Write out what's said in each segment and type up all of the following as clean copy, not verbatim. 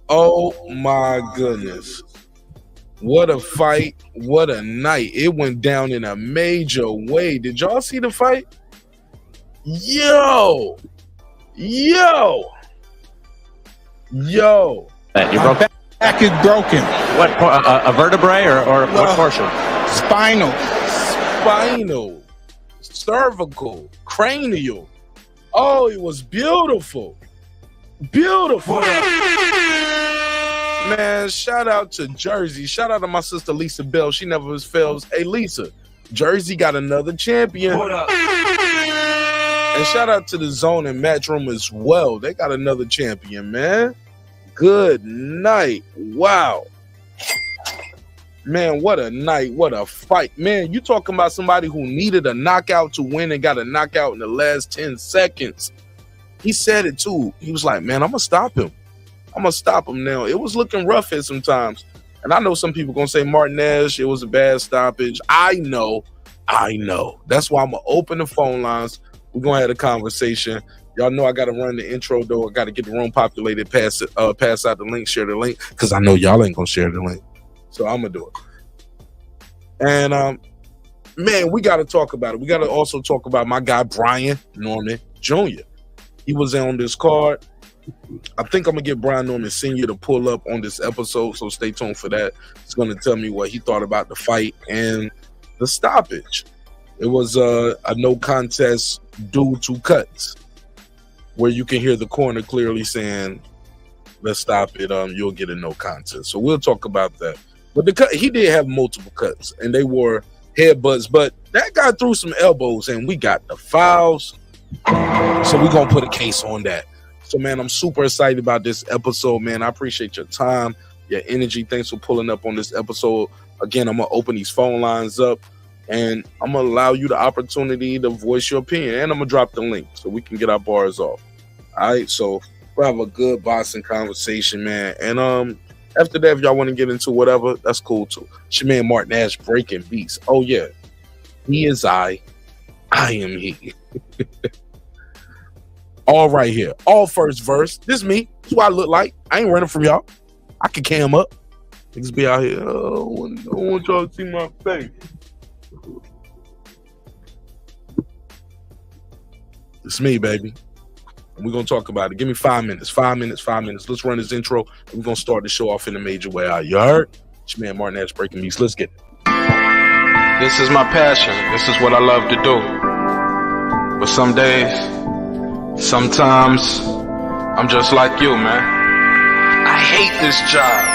Oh my goodness. What a fight. What a night. It went down in a major way. Did y'all see the fight? Yo. Your back is broken. What, a vertebrae or what portion? Spinal, cervical, cranial. Oh, it was beautiful. Beautiful. Man, shout out to Jersey. Shout out to my sister Lisa Bell. She never fails. Hey, Lisa, Jersey got another champion. What up? And shout out to the Zone and Matchroom as well. They got another champion, man. Good night. Wow. Man, what a night. What a fight. Man, you talking about somebody who needed a knockout to win and got a knockout in the last 10 seconds. He said it too. He was like, man, I'm going to stop him. I'm going to stop him now. It was looking rough at sometimes. And I know some people going to say, Martinez, it was a bad stoppage. I know. That's why I'm going to open the phone lines. We're going to have a conversation. Y'all know I got to run the intro, though. I got to get the room populated, pass out the link, share the link, because I know y'all ain't going to share the link. So I'm going to do it. And, man, we got to talk about it. We got to also talk about my guy, Brian Norman Jr. He was on this card. I think I'm going to get Brian Norman Sr. to pull up on this episode, so stay tuned for that. He's going to tell me what he thought about the fight and the stoppage. It was a no contest due to cuts, where you can hear the corner clearly saying, let's stop it, you'll get a no contest. So we'll talk about that. But the cut, he did have multiple cuts, and they were headbutts, but that guy threw some elbows, and we got the fouls. So we're going to put a case on that. So, man, I'm super excited about this episode, man. I appreciate your time, your energy. Thanks for pulling up on this episode. Again, I'm going to open these phone lines up, and I'm going to allow you the opportunity to voice your opinion, and I'm going to drop the link so we can get our bars off. All right, so we'll have a good boxing conversation, man. And after that, if y'all want to get into whatever, that's cool, too. It's your man, Martinez, breaking beats. Oh, yeah. He is I am he. All right here. All first verse. This is me. This is what I look like. I ain't running from y'all. I can cam up. Niggas be out here. Oh, I don't want y'all to see my face. It's me, baby. And we're going to talk about it. Give me 5 minutes. 5 minutes. Let's run this intro. And we're going to start the show off in a major way. You heard? It's your man, Martinez, breaking beats. Let's get it. This is my passion. This is what I love to do. But some days, sometimes, I'm just like you, man. I hate this job.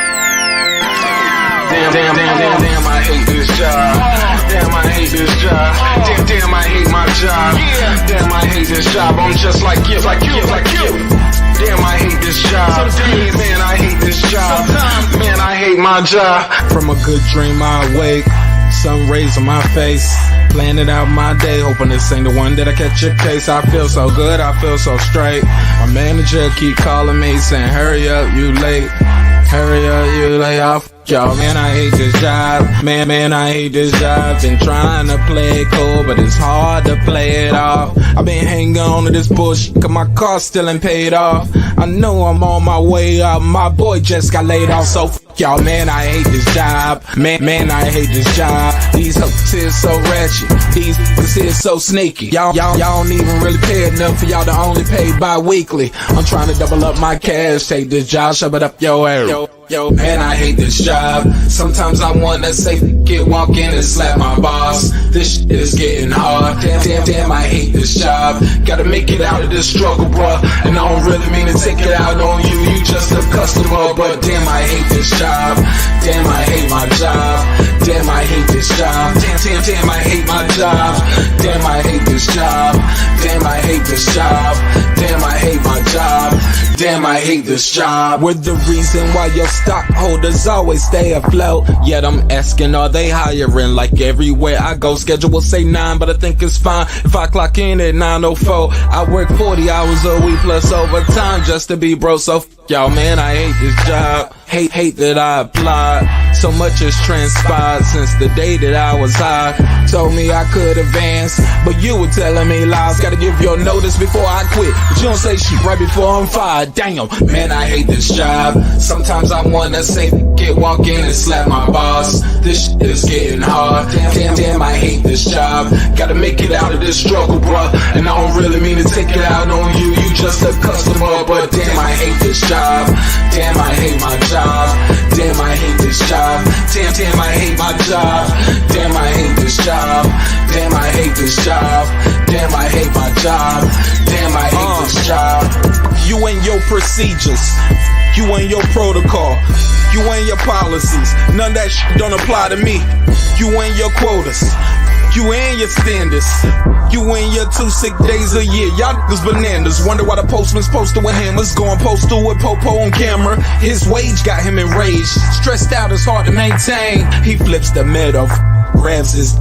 Damn, I hate this job. Damn, I hate this job. Damn, I hate my job. Damn, I hate this job. I'm just like you. Damn, I hate this job. Man, I hate this job. Man, I hate my job. From a good dream I wake, sun rays on my face, planning out my day, hoping this ain't the one that I catch a case. I feel so good, I feel so straight. My manager keep calling me saying, hurry up, you late. Hurry up, you lay off. Yo, man, I hate this job. Man, I hate this job. Been trying to play it cool, but it's hard to play it off. I've been hanging on to this bullshit, cause my car still ain't paid off. I know I'm on my way up. My boy just got laid off, so y'all, man, I hate this job. Man, I hate this job. These hoes here so ratchet. These niggas here so sneaky. Y'all don't even really pay enough for y'all to only pay bi-weekly. I'm trying to double up my cash. Take this job, shove it up your area. Yo, man, I hate this job. Sometimes I wanna say, walk in and slap my boss. This shit is getting hard. Damn, I hate this job. Gotta make it out of this struggle, bruh. And I don't really mean to take it out on you. You just a customer, but damn, I hate this job. Damn, I hate my job. Damn, I hate this job. Damn, I hate my job. Damn, I hate this job. Damn, I hate this job. Damn, I hate my job. Damn, I hate this job. We're the reason why your stockholders always stay afloat. Yet I'm asking, are they hiring? Like everywhere I go, schedule will say 9, but I think it's fine if I clock in at 9:04. I work 40 hours a week plus overtime just to be bro. So y'all, man, I hate this job. Hate that I applied. So much has transpired since the day that I was high. Told me I could advance, but you were telling me lies. Gotta give your notice before I quit, but you don't say shit right before I'm fired. Damn, man, I hate this job. Sometimes I wanna say get walk in and slap my boss. This shit is getting hard. Damn, I hate this job. Gotta make it out of this struggle, bruh. And I don't really mean to take it out on you. You just a customer, but damn, I hate this job. Damn, I hate my job. Damn, I hate this job. Damn, I hate my job. Damn, I hate this job. Damn, I hate this job. Damn, I hate my job. Damn, I hate this job. You and your procedures. You and your protocol. You and your policies. None of that shit don't apply to me. You and your quotas. You and your standards. You and your 2 sick days a year. Y'all niggas bananas. Wonder why the postman's posted with hammers. Going postal with Popo on camera. His wage got him enraged. Stressed out, it's hard to maintain. He flips the middle, grabs his.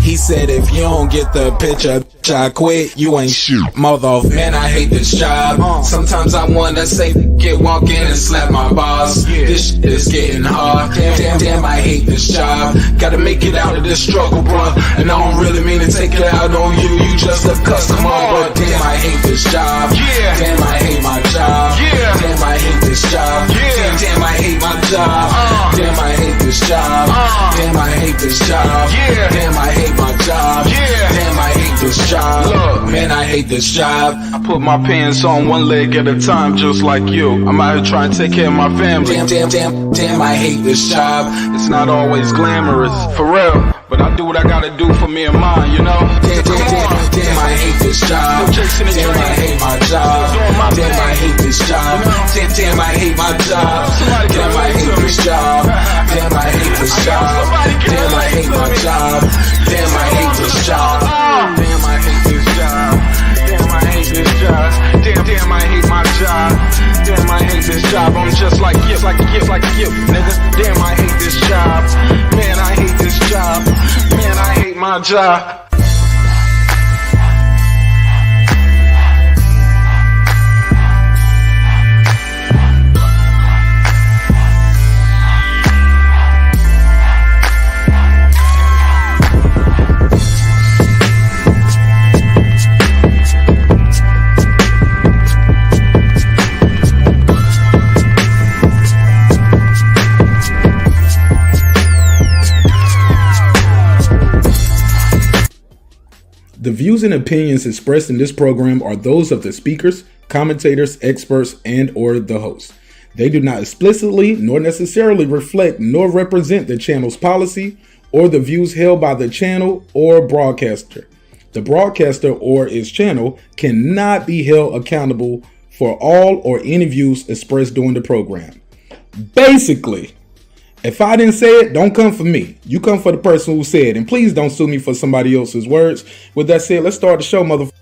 He said, if you don't get the picture, I quit, you ain't shit, mother. Man, I hate this job. Sometimes I wanna say, get walk in and slap my boss. This shit is getting hard. Damn, I hate this job. Gotta make it out of this struggle, bruh. And I don't really mean to take it out on you. You just a customer, but damn, I hate this job. Damn, I hate my job. Damn, I hate this job. Damn, I hate my job. Damn, I hate this job. Damn, I hate this job. Damn, I hate my job. Damn, I hate this job. Look, man, I hate this job. I put my pants on one leg at a time, just like you. I'm out here trying to take care of my family. Damn, I hate this job. It's not always glamorous, for real, but I do what I gotta do for me and mine, you know? Damn, I hate this job. Damn, I hate my job. Damn, I hate this job. Damn, I hate my job. Damn, I hate this job. Damn, I hate this job. Damn, I hate my job. Damn, I hate this job. Damn, I hate this job. Damn, I hate this job. Damn, I hate my job. Damn, I hate this job. I'm just like you, nigga. Damn, I hate this job. Man, I hate this job. Man, I hate my job. The views and opinions expressed in this program are those of the speakers, commentators, experts, and or the host. They do not explicitly nor necessarily reflect nor represent the channel's policy or the views held by the channel or broadcaster. The broadcaster or its channel cannot be held accountable for all or any views expressed during the program. Basically, if I didn't say it, don't come for me. You come for the person who said it. And please don't sue me for somebody else's words. With that said, let's start the show, motherfucker.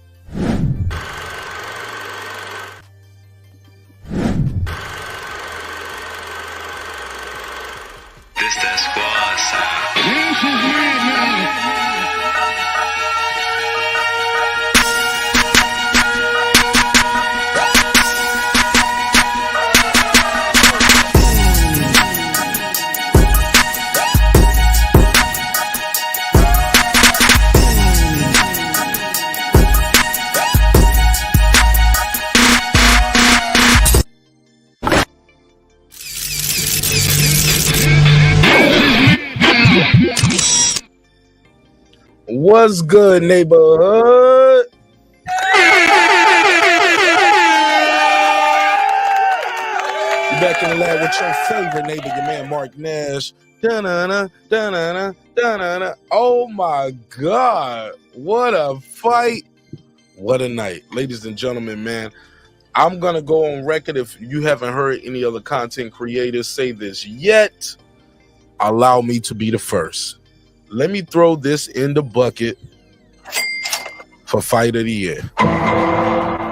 This that squad side. What's good, neighborhood? You back in the lab with your favorite neighbor, your man Mark Nash. Da-na-na, da-na-na, da-na-na. Oh my God, what a fight. What a night. Ladies and gentlemen, man, I'm going to go on record. If you haven't heard any other content creators say this yet, allow me to be the first. Let me throw this in the bucket for Fight of the Year.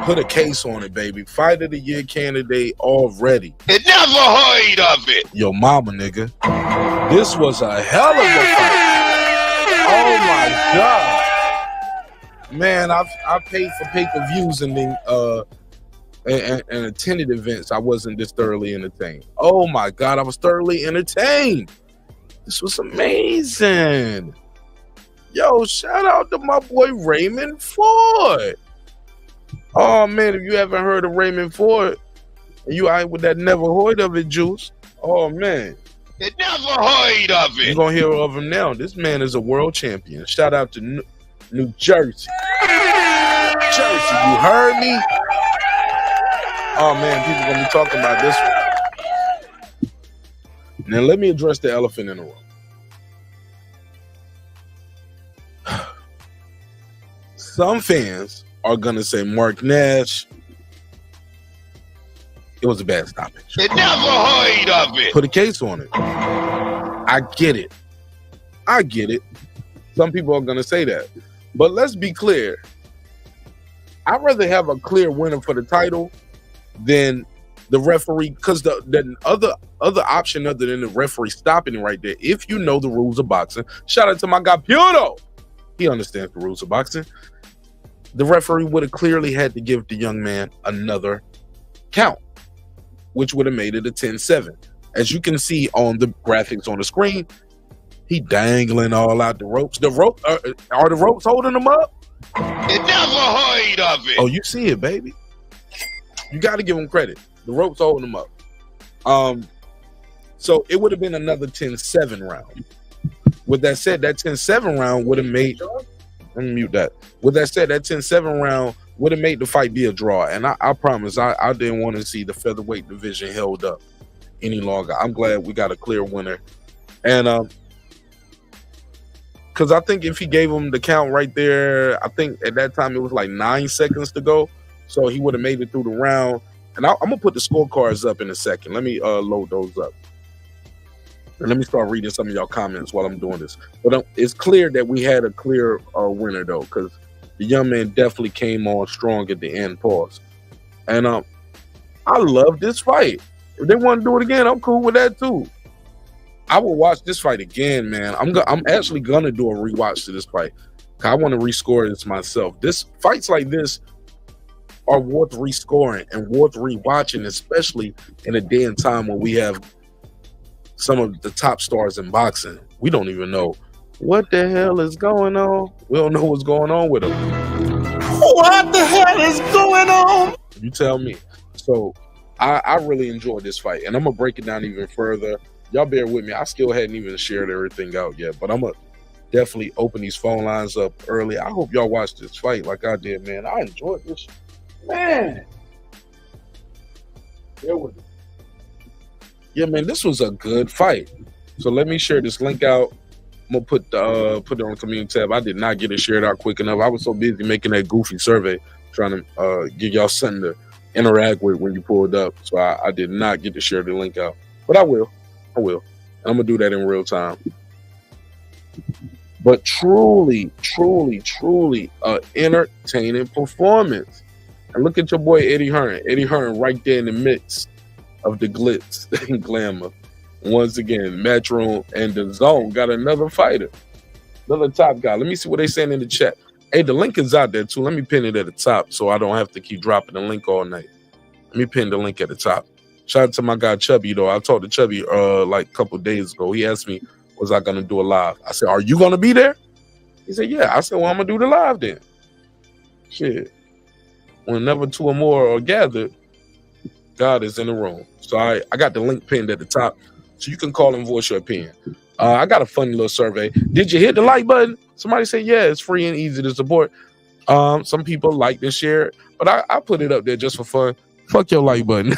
Put a case on it, baby. Fight of the Year candidate already. Never heard of it. Yo mama, nigga. This was a hell of a fight. Oh my God. Man, I paid for pay-per-views and then and attended events, I wasn't this thoroughly entertained. Oh my God, I was thoroughly entertained. This was amazing. Yo, shout out to my boy Raymond Ford. Oh man, if you haven't heard of Raymond Ford, and you out with that never heard of it juice, oh man. You never heard of it. You're gonna hear of him now. This man is a world champion. Shout out to New Jersey. Jersey, you heard me? Oh man, people gonna be talking about this one. Now let me address the elephant in the room. Some fans are gonna say Mark Nash, it was a bad stoppage. You never heard of it. Put a case on it. I get it. Some people are gonna say that. But let's be clear. I'd rather have a clear winner for the title than the referee, because the other option other than the referee stopping it right there, if you know the rules of boxing, shout out to my guy Puto. He understands the rules of boxing. The referee would have clearly had to give the young man another count, which would have made it a 10-7. As you can see on the graphics on the screen, he dangling all out the ropes. The rope are the ropes holding him up? You never heard of it. Oh, you see it, baby. You got to give him credit. The ropes holding him up. So it would have been another 10-7 round. With that said, that 10-7 round would have made. Let me mute that. With that said, that 10-7 round would have made the fight be a draw. And I promise, I didn't want to see the featherweight division held up any longer. I'm glad we got a clear winner. And because I think if he gave him the count right there, I think at that time it was like 9 seconds to go. So he would have made it through the round. And I'm going to put the scorecards up in a second. Let me load those up. And let me start reading some of y'all comments while I'm doing this. But it's clear that we had a clear winner, though, because the young man definitely came on strong at the end. Pause. And I love this fight. If they want to do it again, I'm cool with that, too. I will watch this fight again, man. I'm actually going to do a rewatch to this fight. I want to rescore this myself. Fights like this are worth rescoring and worth rewatching, especially in a day and time when we have some of the top stars in boxing. We don't even know what the hell is going on. We don't know what's going on with them. What the hell is going on? You tell me. So I really enjoyed this fight, and I'm gonna break it down even further. Y'all bear with me. I still hadn't even shared everything out yet, but I'm gonna definitely open these phone lines up early. I hope y'all watch this fight like I did, man. I enjoyed this, man. Bear with me. Yeah, man, this was a good fight. So let me share this link out. I'm gonna put it on the community tab. I did not get it shared out quick enough. I was so busy making that goofy survey, trying to give y'all something to interact with when you pulled up. So I did not get to share the link out, but I will. And I'm gonna do that in real time. But truly, entertaining performance. And look at your boy Eddie Hearn. Eddie Hearn right there in the midst of the glitz and glamour. Once again, Metro and the Zone got another fighter. Another top guy. Let me see what they saying in the chat. Hey, the link is out there too. Let me pin it at the top so I don't have to keep dropping the link all night. Let me pin the link at the top. Shout out to my guy Chubby, though. I talked to Chubby like a couple of days ago. He asked me, was I gonna do a live? I said, are you gonna be there? He said, yeah. I said, well, I'm gonna do the live then. Shit. Whenever two or more are gathered, God is in the room. So I got the link pinned at the top, so you can call and voice your opinion. I got a funny little survey. Did you hit the like button? Somebody said, yeah, it's free and easy to support. Some people like to share it, but I put it up there just for fun. Fuck your like button.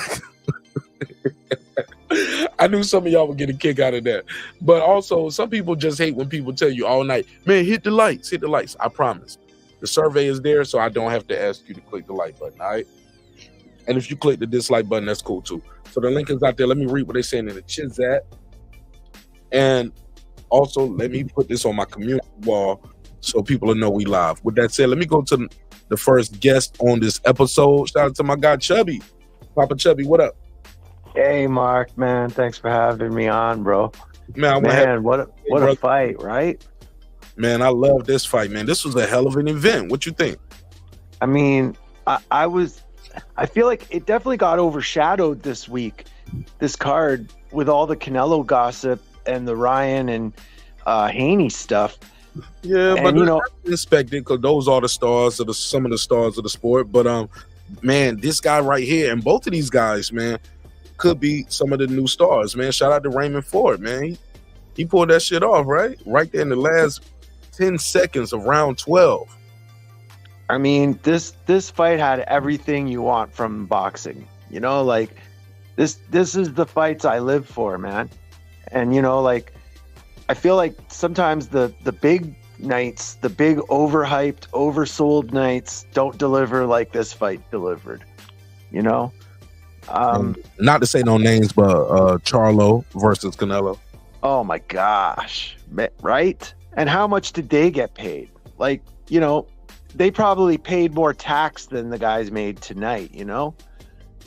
I knew some of y'all would get a kick out of that. But also, some people just hate when people tell you all night, man, hit the likes, hit the likes. I promise. The survey is there, so I don't have to ask you to click the like button, all right? And if you click the dislike button, that's cool too. So the link is out there. Let me read what they're saying in the chat. And also, let me put this on my community wall so people will know we live. With that said, let me go to the first guest on this episode. Shout out to my guy, Chubby. Papa Chubby, what up? Hey, Mark, man. Thanks for having me on, bro. Man, what a fight, right? Man, I love this fight, man. This was a hell of an event. What you think? I mean, I was I feel like it definitely got overshadowed this week, this card, with all the Canelo gossip and the Ryan and Haney stuff. Yeah, And, but you know, expected because those are the stars of some of the stars of the sport. But man, this guy right here and both of these guys, man, could be some of the new stars, man. Shout out to Raymond Ford, man. He pulled that shit off, right there in the last 10 seconds of round 12. I mean, this fight had everything you want from boxing. You know, like this is the fights I live for, man. And you know, like I feel like sometimes the big nights, the big overhyped, oversold nights don't deliver like this fight delivered. You know? Not to say no names, but Charlo versus Canelo. Oh my gosh. Right? And how much did they get paid? Like, you know, they probably paid more tax than the guys made tonight, you know?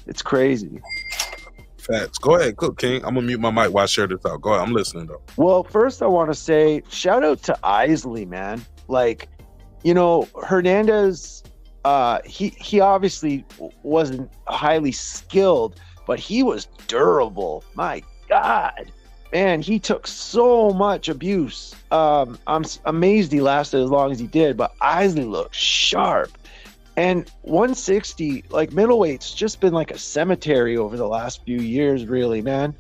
It's crazy. Facts. Go ahead, Cook King. I'm gonna mute my mic while I share this out. Go ahead, I'm listening though. Well, first I want to say shout out to Isley, man. Like, you know, Hernandez, he obviously wasn't highly skilled, but he was durable. My God, man, he took so much abuse. I'm amazed he lasted as long as he did, but Isley looked sharp. And 160, like middleweight's just been like a cemetery over the last few years, really, man.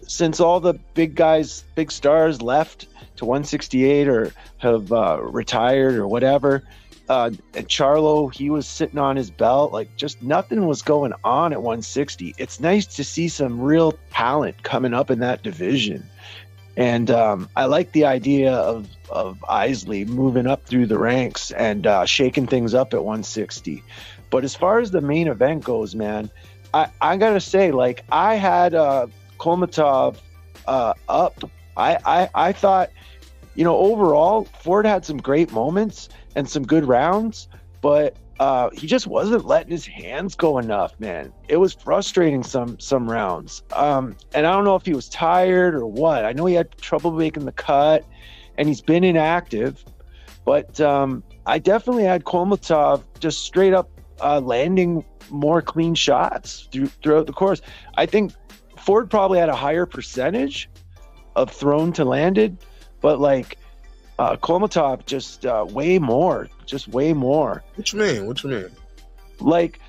Since all the big guys, big stars left to 168 or have retired or whatever, and Charlo, he was sitting on his belt, like just nothing was going on at 160. It's nice to see some real talent coming up in that division. And I like the idea of Isley moving up through the ranks and shaking things up at 160. But as far as the main event goes, man, I gotta say, like, I had Kholmatov up. I thought, you know, overall, Ford had some great moments and some good rounds, but he just wasn't letting his hands go enough, man. It was frustrating some rounds. And I don't know if he was tired or what. I know he had trouble making the cut, and he's been inactive. But I definitely had Kholmatov just straight up landing more clean shots throughout the course. I think Ford probably had a higher percentage of thrown to landed, but like Kholmatov just way more. What you mean? Like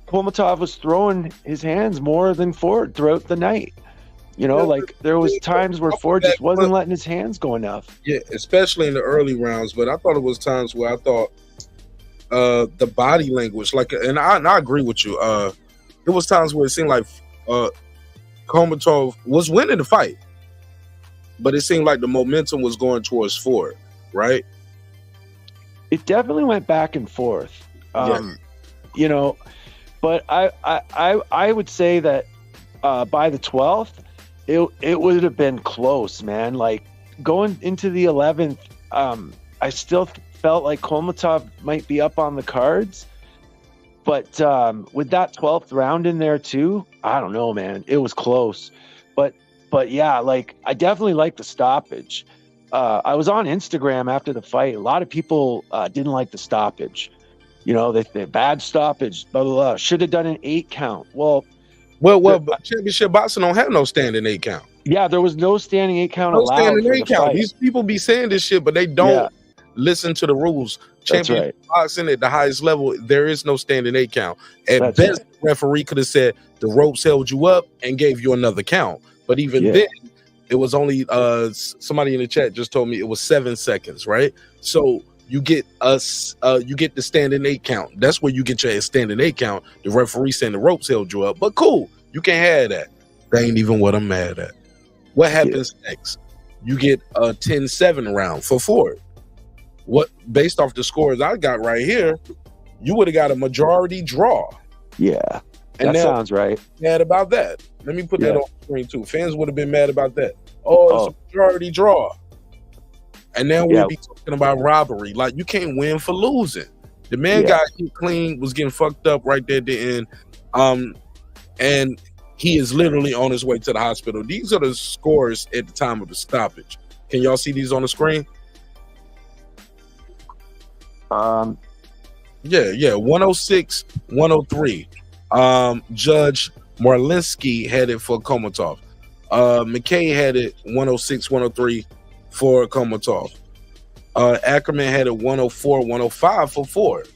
Kholmatov was throwing his hands more than Ford throughout the night. You know, like there was times where Ford just wasn't letting his hands go enough. Yeah, especially in the early rounds. But I thought it was times where I thought the body language, like, and I agree with you. It was times where it seemed like Kholmatov was winning the fight, but it seemed like the momentum was going towards Ford, right? It definitely went back and forth. You know, but I would say that by the 12th, it would have been close, man. Like going into the 11th, I still felt like Kholmatov might be up on the cards, but with that 12th round in there too, I don't know, man. It was close, but yeah, like I definitely like the stoppage. I was on Instagram after the fight. A lot of people didn't like the stoppage. You know, they bad stoppage, blah, blah, blah. Should have done an 8 count. Well, championship boxing don't have no standing 8 count. Yeah, there was no standing 8 count no allowed. Standing 8 count. Fight. These people be saying this shit, but they don't listen to the rules. Championship boxing at the highest level, there is no standing 8 count. At best, the referee could have said the ropes held you up and gave you another count. But even then, it was only somebody in the chat just told me it was 7 seconds, right? So you get the standing 8 count. That's where you get your standing 8 count. The referee saying the ropes held you up, but cool, you can't have that. That ain't even what I'm mad at. What happens next? You get a 10-7 round for Ford. What, based off the scores I got right here, you would have got a majority draw. Yeah, and that sounds right. Mad about that. Let me put that on the screen too. Fans would have been mad about that. Oh, it's a majority draw. And now we'll be talking about robbery. Like, you can't win for losing. The man got hit clean, was getting fucked up right there at the end. And he is literally on his way to the hospital. These are the scores at the time of the stoppage. Can y'all see these on the screen? Yeah, 106, 103. Judge Marlinsky had it for Kholmatov. McKay had it 106, 103 for Kholmatov. Ackerman had it 104, 105 for Ford.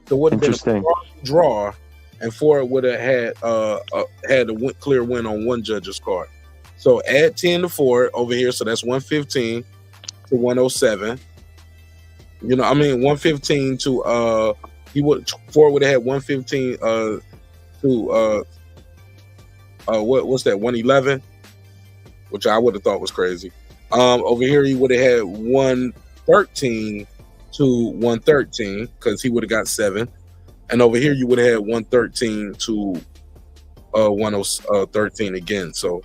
So it would have been a draw, and Ford would have had a clear win on one judge's card. So add 10 to Ford over here, so that's 115 to 107. 115 to Ford would have had 115 to what's that, 111, which I would have thought was crazy. Over here he would have had 113 to 113 because he would have got 7, and over here you would have had 113 to 113 again. So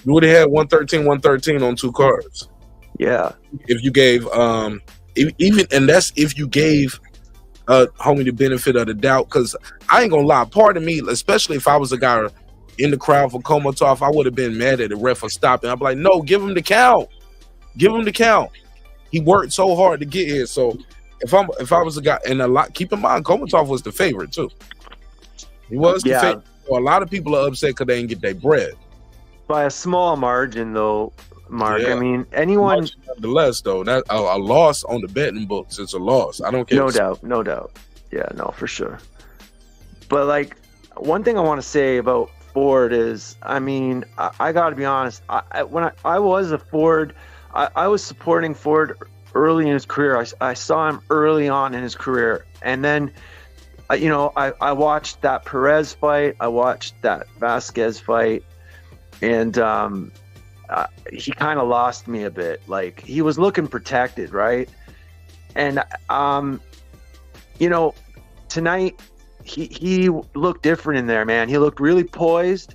you would have had 113, 113 on 2 cards. Yeah. If you gave and that's if you gave homie the benefit of the doubt, because I ain't gonna lie, part of me, especially if I was a guy in the crowd for Kholmatov, I would have been mad at the ref for stopping. I'd be like, no, give him the count. Give him the count. He worked so hard to get here. So if I was a guy, and keep in mind, Kholmatov was the favorite too. He was the favorite. So a lot of people are upset because they didn't get their bread. By a small margin, though, Mark. Yeah. I mean, anyone. Nonetheless, though, that a loss on the betting books, it's a loss. I don't care. No doubt. Yeah, no, for sure. But like, one thing I want to say about Ford is, I mean, I got to be honest. When I was a Ford, I was supporting Ford early in his career. I saw him early on in his career, and then, I watched that Perez fight. I watched that Vasquez fight, and he kind of lost me a bit. Like, he was looking protected, right? And tonight he looked different in there, man. He looked really poised,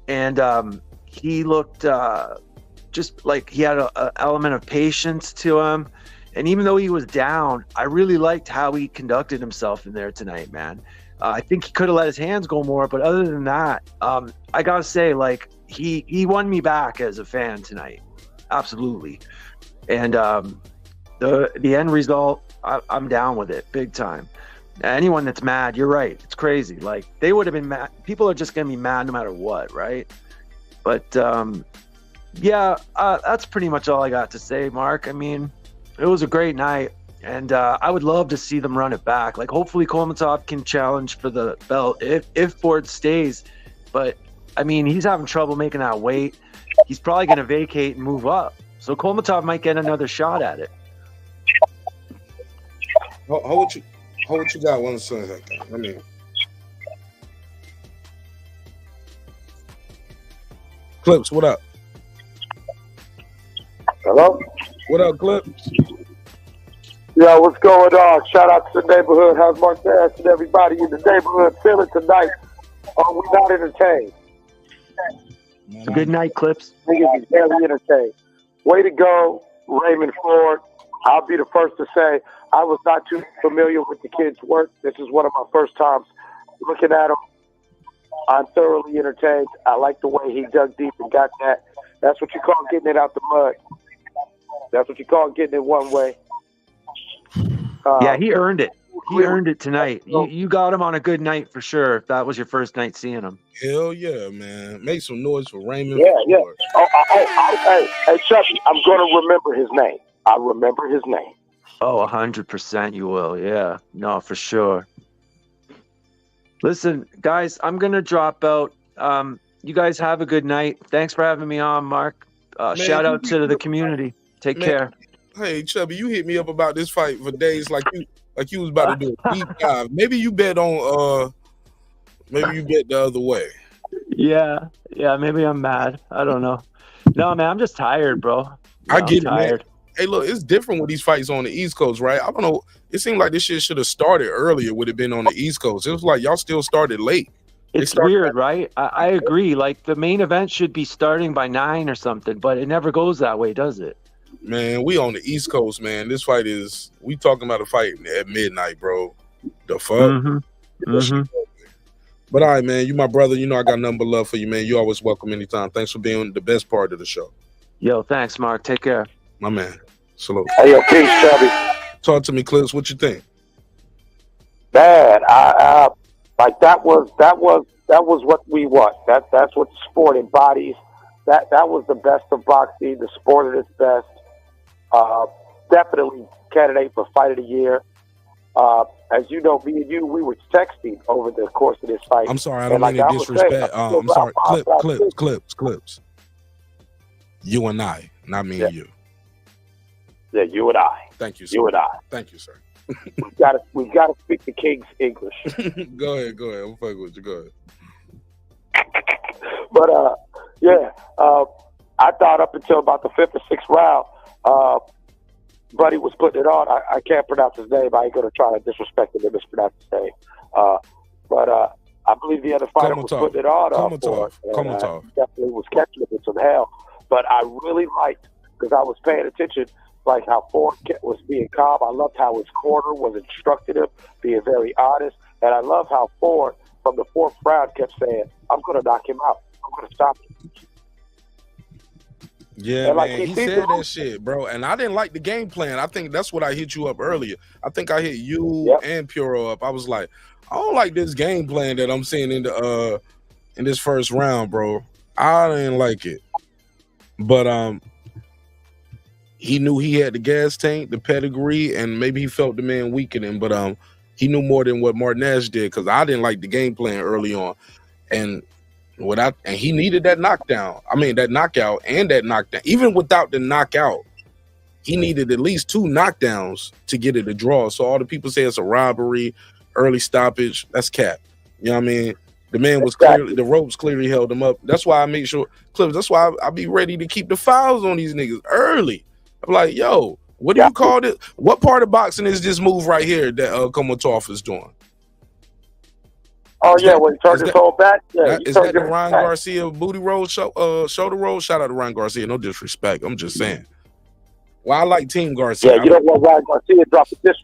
and he looked just like he had an element of patience to him. And even though he was down, I really liked how he conducted himself in there tonight, man. I think he could have let his hands go more, but other than that, I gotta say, like, he won me back as a fan tonight, absolutely. And the end result, I'm down with it big time. Anyone that's mad, you're right, it's crazy. Like, they would have been mad. People are just gonna be mad no matter what, right? But that's pretty much all I got to say, Mark. I mean, it was a great night, and I would love to see them run it back. Like, hopefully Kholmatov can challenge for the belt if Ford stays. But I mean, he's having trouble making that weight. He's probably going to vacate and move up. So Kholmatov might get another shot at it. Hold what you got 1 second. I mean, Clips, what up? Hello? What up, Clips? Yo, what's going on? Shout out to the neighborhood. How's Mark Terence and everybody in the neighborhood feeling tonight? We not entertained. It's a good night, Clips. Niggas is barely entertained. Way to go, Raymond Ford. I'll be the first to say I was not too familiar with the kid's work. This is one of my first times looking at him. I'm thoroughly entertained. I like the way he dug deep and got that. That's what you call getting it out the mud. That's what you call getting it one way. Yeah, he earned it. He earned it tonight. You got him on a good night for sure, if that was your first night seeing him. Hell yeah, man. Make some noise for Raymond. Yeah. Hey, Chucky, I'm going to remember his name. I remember his name. Oh, 100% you will. Yeah. No, for sure. Listen, guys, I'm going to drop out. You guys have a good night. Thanks for having me on, Mark. Shout out to the community. Take care. Hey, Chubby, you hit me up about this fight for days like you was about to do a deep dive. Maybe you bet on maybe you bet the other way. Yeah, maybe I'm mad. I don't know. No, man, I'm just tired, bro. I get it, man. Hey, look, it's different with these fights on the East Coast, right? I don't know. It seemed like this shit should have started earlier, would have been on the East Coast. It was like y'all still started late. It's weird, right? I agree. Like, the main event should be starting by 9 or something, but it never goes that way, does it? Man, we on the East Coast, man. This fight we talking about a fight at midnight, bro. The fuck? But all right, man, you my brother. You know I got nothing but love for you, man. You always welcome anytime. Thanks for being the best part of the show. Yo, thanks, Mark. Take care. My man. Salute. Hey, yo, peace, Chubby. Talk to me, Clips. What you think? Man, I like that was what we want. That's what sport embodies. That was the best of boxing, the sport at its best. Definitely candidate for fight of the year. As you know, me and you, we were texting over the course of this fight. I'm sorry, I don't mean to disrespect. I'm sorry. Clips. You and I, not me and you. Yeah, you and I. Thank you, sir. You and I. Thank you, sir. We've got to speak the King's English. Go ahead. I'm fucking with you. Go ahead. But I thought up until about the 5th or 6th round, Buddy was putting it on. I can't pronounce his name. I ain't gonna try to disrespect him and mispronounce his name. But I believe the other fighter was putting it on. Kholmatov. Definitely was catching it with some hell. But I really liked, because I was paying attention, like how Ford was being calm. I loved how his corner was instructing him, being very honest. And I love how Ford, from the 4th round, kept saying, I'm going to knock him out. I'm going to stop him. Yeah, and man, he said that shit, bro. And I didn't like the game plan. I think that's what I hit you up earlier. I think I hit you and Puro up. I was like, I don't like this game plan that I'm seeing in this first round, bro. I didn't like it. But he knew he had the gas tank, the pedigree, and maybe he felt the man weakening. But he knew more than what Martinez did, because I didn't like the game plan early on. And he needed that knockdown. I mean, that knockout and that knockdown. Even without the knockout, he needed at least 2 knockdowns to get it a draw. So all the people say it's a robbery, early stoppage. That's cap. You know what I mean? The man was clearly, the ropes clearly held him up. That's why I make sure, Clips, that's why I be ready to keep the fouls on these niggas early. I'm like, yo, what do you call it? What part of boxing is this move right here that Kholmatov is doing? Oh, when he turned his whole back? Yeah, is that the Ryan Garcia booty roll, shoulder roll? Shout out to Ryan Garcia. No disrespect. I'm just saying. Well, I like Team Garcia. Yeah, you don't want Ryan Garcia dropping diss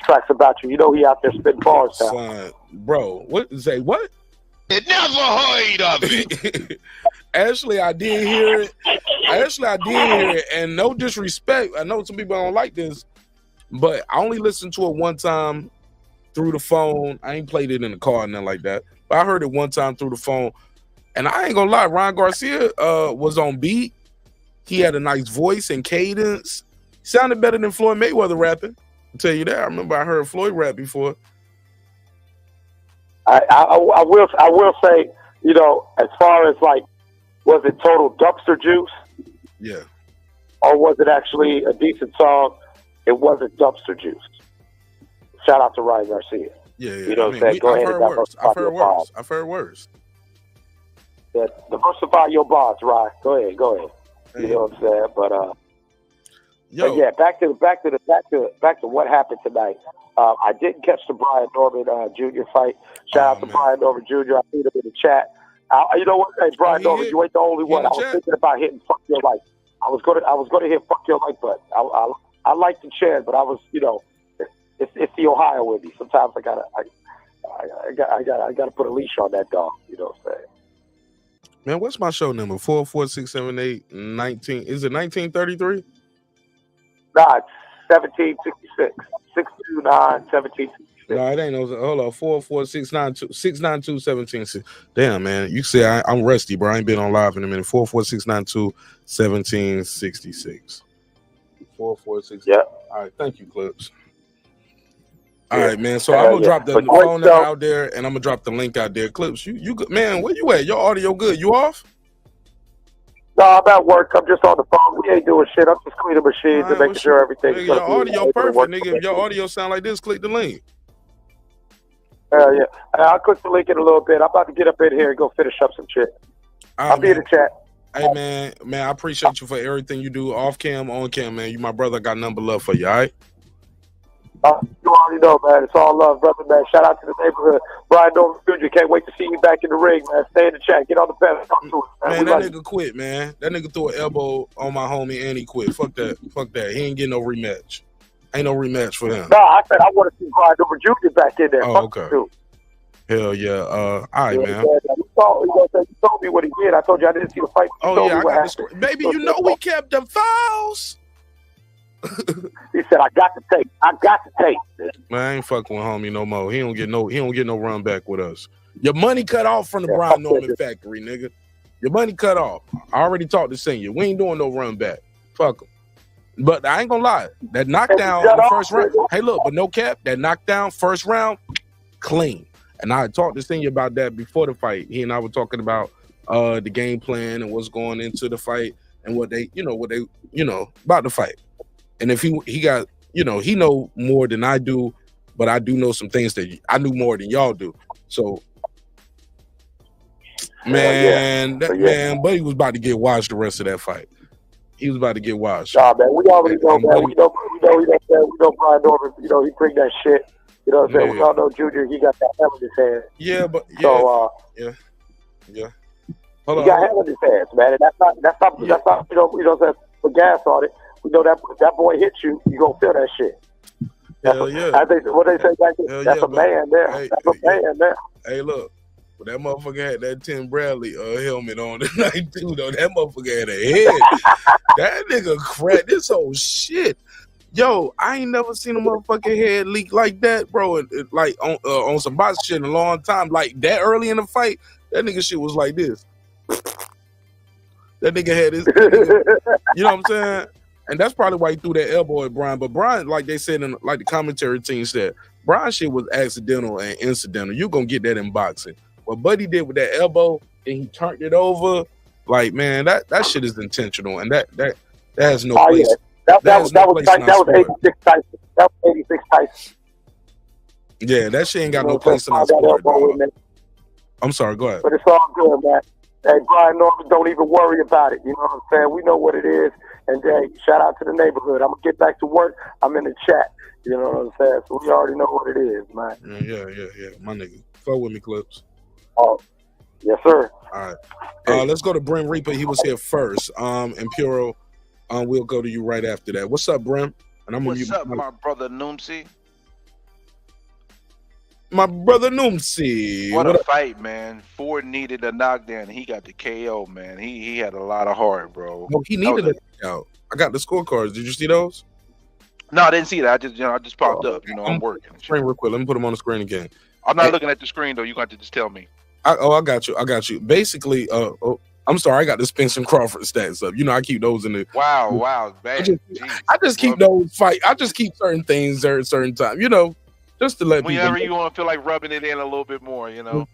tracks about you. You know he out there spitting bars now. Son, bro, what? Never heard of it. Actually, I did hear it. And no disrespect. I know some people don't like this, but I only listened to it one time through the phone. I ain't played it in the car or nothing like that. But I heard it one time through the phone. And I ain't gonna lie, Ryan Garcia was on beat. He had a nice voice and cadence. Sounded better than Floyd Mayweather rapping. I'll tell you that. I remember I heard Floyd rap before. I will say, you know, as far as like, was it total dumpster juice? Yeah. Or was it actually a decent song? It wasn't dumpster juice. Shout out to Ryan Garcia. Yeah. You know what I'm saying? Go ahead and I've heard worse. Yeah, diversify your bars, Ryan. Go ahead. You know what I'm saying? But yeah, back to what happened tonight. I didn't catch the Brian Norman Jr. fight. Shout out to Brian Norman Jr. I see him in the chat. You know what? Hey, Brian Norman, you ain't the only one. I was thinking about hitting fuck your life. I was gonna hit fuck your life, but I like the chant, but I was, you know, it's the Ohio with me. Sometimes I gotta put a leash on that dog. You know what I'm saying? Man, what's my show number? 4467819. Is it 1933? Nah, it's 1766. 629-1766. No, it ain't no. Hold on, 44692-692-1766. Damn, man, you say I'm rusty, bro. I ain't been on live in a minute. 44692-1766. 446. Yeah. All right, thank you, Clips. All right, man. So I'm gonna drop the phone number out there, and I'm gonna drop the link out there. Clips, you man, where you at? Your audio good? You off? No, I'm at work. I'm just on the phone. We ain't doing shit. I'm just cleaning machines and making sure everything's nigga, your audio perfect, nigga. If your audio sound like this, click the link. Yeah. I'll click the link in a little bit. I'm about to get up in here and go finish up some shit. I'll be in the chat. Hey, man, I appreciate you for everything you do off cam, on cam, man. You my brother. I got nothing but love for you, all right? You already know, man. It's all love, brother, man. Shout out to the neighborhood. Brian Norman Jr. Can't wait to see you back in the ring, man. Stay in the chat. Get on the panel. Talk to us, man. That nigga quit, man. That nigga threw an elbow on my homie and he quit. Fuck that. He ain't getting no rematch. Ain't no rematch for him. No, I said I want to see Brian Norman Jr. back in there. Oh, okay. Hell yeah. All right, man. You told me what he did. I told you I didn't see the fight. Oh, yeah. I got the story. Baby, you know we kept the fouls. He said, "I got the tape. I got the tape." Man, I ain't fucking with homie no more. He don't get no run back with us. Your money cut off from the Brian Norman factory, nigga. Your money cut off. I already talked to Senior. We ain't doing no run back. Fuck him. But I ain't gonna lie. That knockdown in the first round. Hey, look, but no cap. That knockdown first round, clean. And I talked to Senior about that before the fight. He and I were talking about the game plan and what's going into the fight and what they about the fight. And if he got, he know more than I do, but I do know some things that I knew more than y'all do. So, man, man, Buddy was about to get washed the rest of that fight. He was about to get washed. Nah, man, we already know, man. We know Brian Norman. He bring that shit. You know what I'm saying? We all know Junior. He got that hammer in his hand. Yeah, but yeah. Hold on. He got hammer in his hands, man. And that's not for gas on it. We know that boy hit you. You gonna feel that shit. Hell yeah. I think what they say back there. That's a man there. Hey, that's a man there. Hey, look. But that motherfucker had that Tim Bradley helmet on tonight too, though. That motherfucker had a head. That nigga cracked this whole shit. Yo, I ain't never seen a motherfucking head leak like that, bro. Like on some box shit in a long time. Like that early in the fight, that nigga shit was like this. That nigga had his, you know what I'm saying? And that's probably why he threw that elbow at Brian. But Brian, like they said in like the commentary team said, Brian shit was accidental and incidental. You gonna get that in boxing. What Buddy did with that elbow and he turned it over, like man, that shit is intentional, and that has no place. Yeah. That was 86 Tyson. That was 86 Tyson. Yeah, that shit ain't got no place in our sport. I'm sorry, go ahead. But it's all good, man. Hey, Brian Norman, don't even worry about it. You know what I'm saying? We know what it is. And hey, shout out to the neighborhood. I'm gonna get back to work. I'm in the chat. You know what I'm saying? So we already know what it is, man. Yeah. My nigga. Fuck with me, Clips. Oh, yes, sir. All right. Let's go to Brim Reaper. He was here first. And Puro, we'll go to you right after that. What's up, Brim? And What's up, my brother Noomsy? My brother Noomsy. What a fight, man. Ford needed a knockdown. He got the KO, man. He had a lot of heart, bro. No, he needed a knockout. I got the scorecards. Did you see those? No, I didn't see that. I just popped up. I'm working. Screen real quick. Let me put them on the screen again. I'm not looking at the screen though. You got to just tell me. I got you. Basically, I'm sorry. I got the Spence and Crawford stats up. I keep those in the. Wow, bad. I just keep those fight. I just keep certain things at a certain time. Just to let whenever people. You want to feel like rubbing it in a little bit more.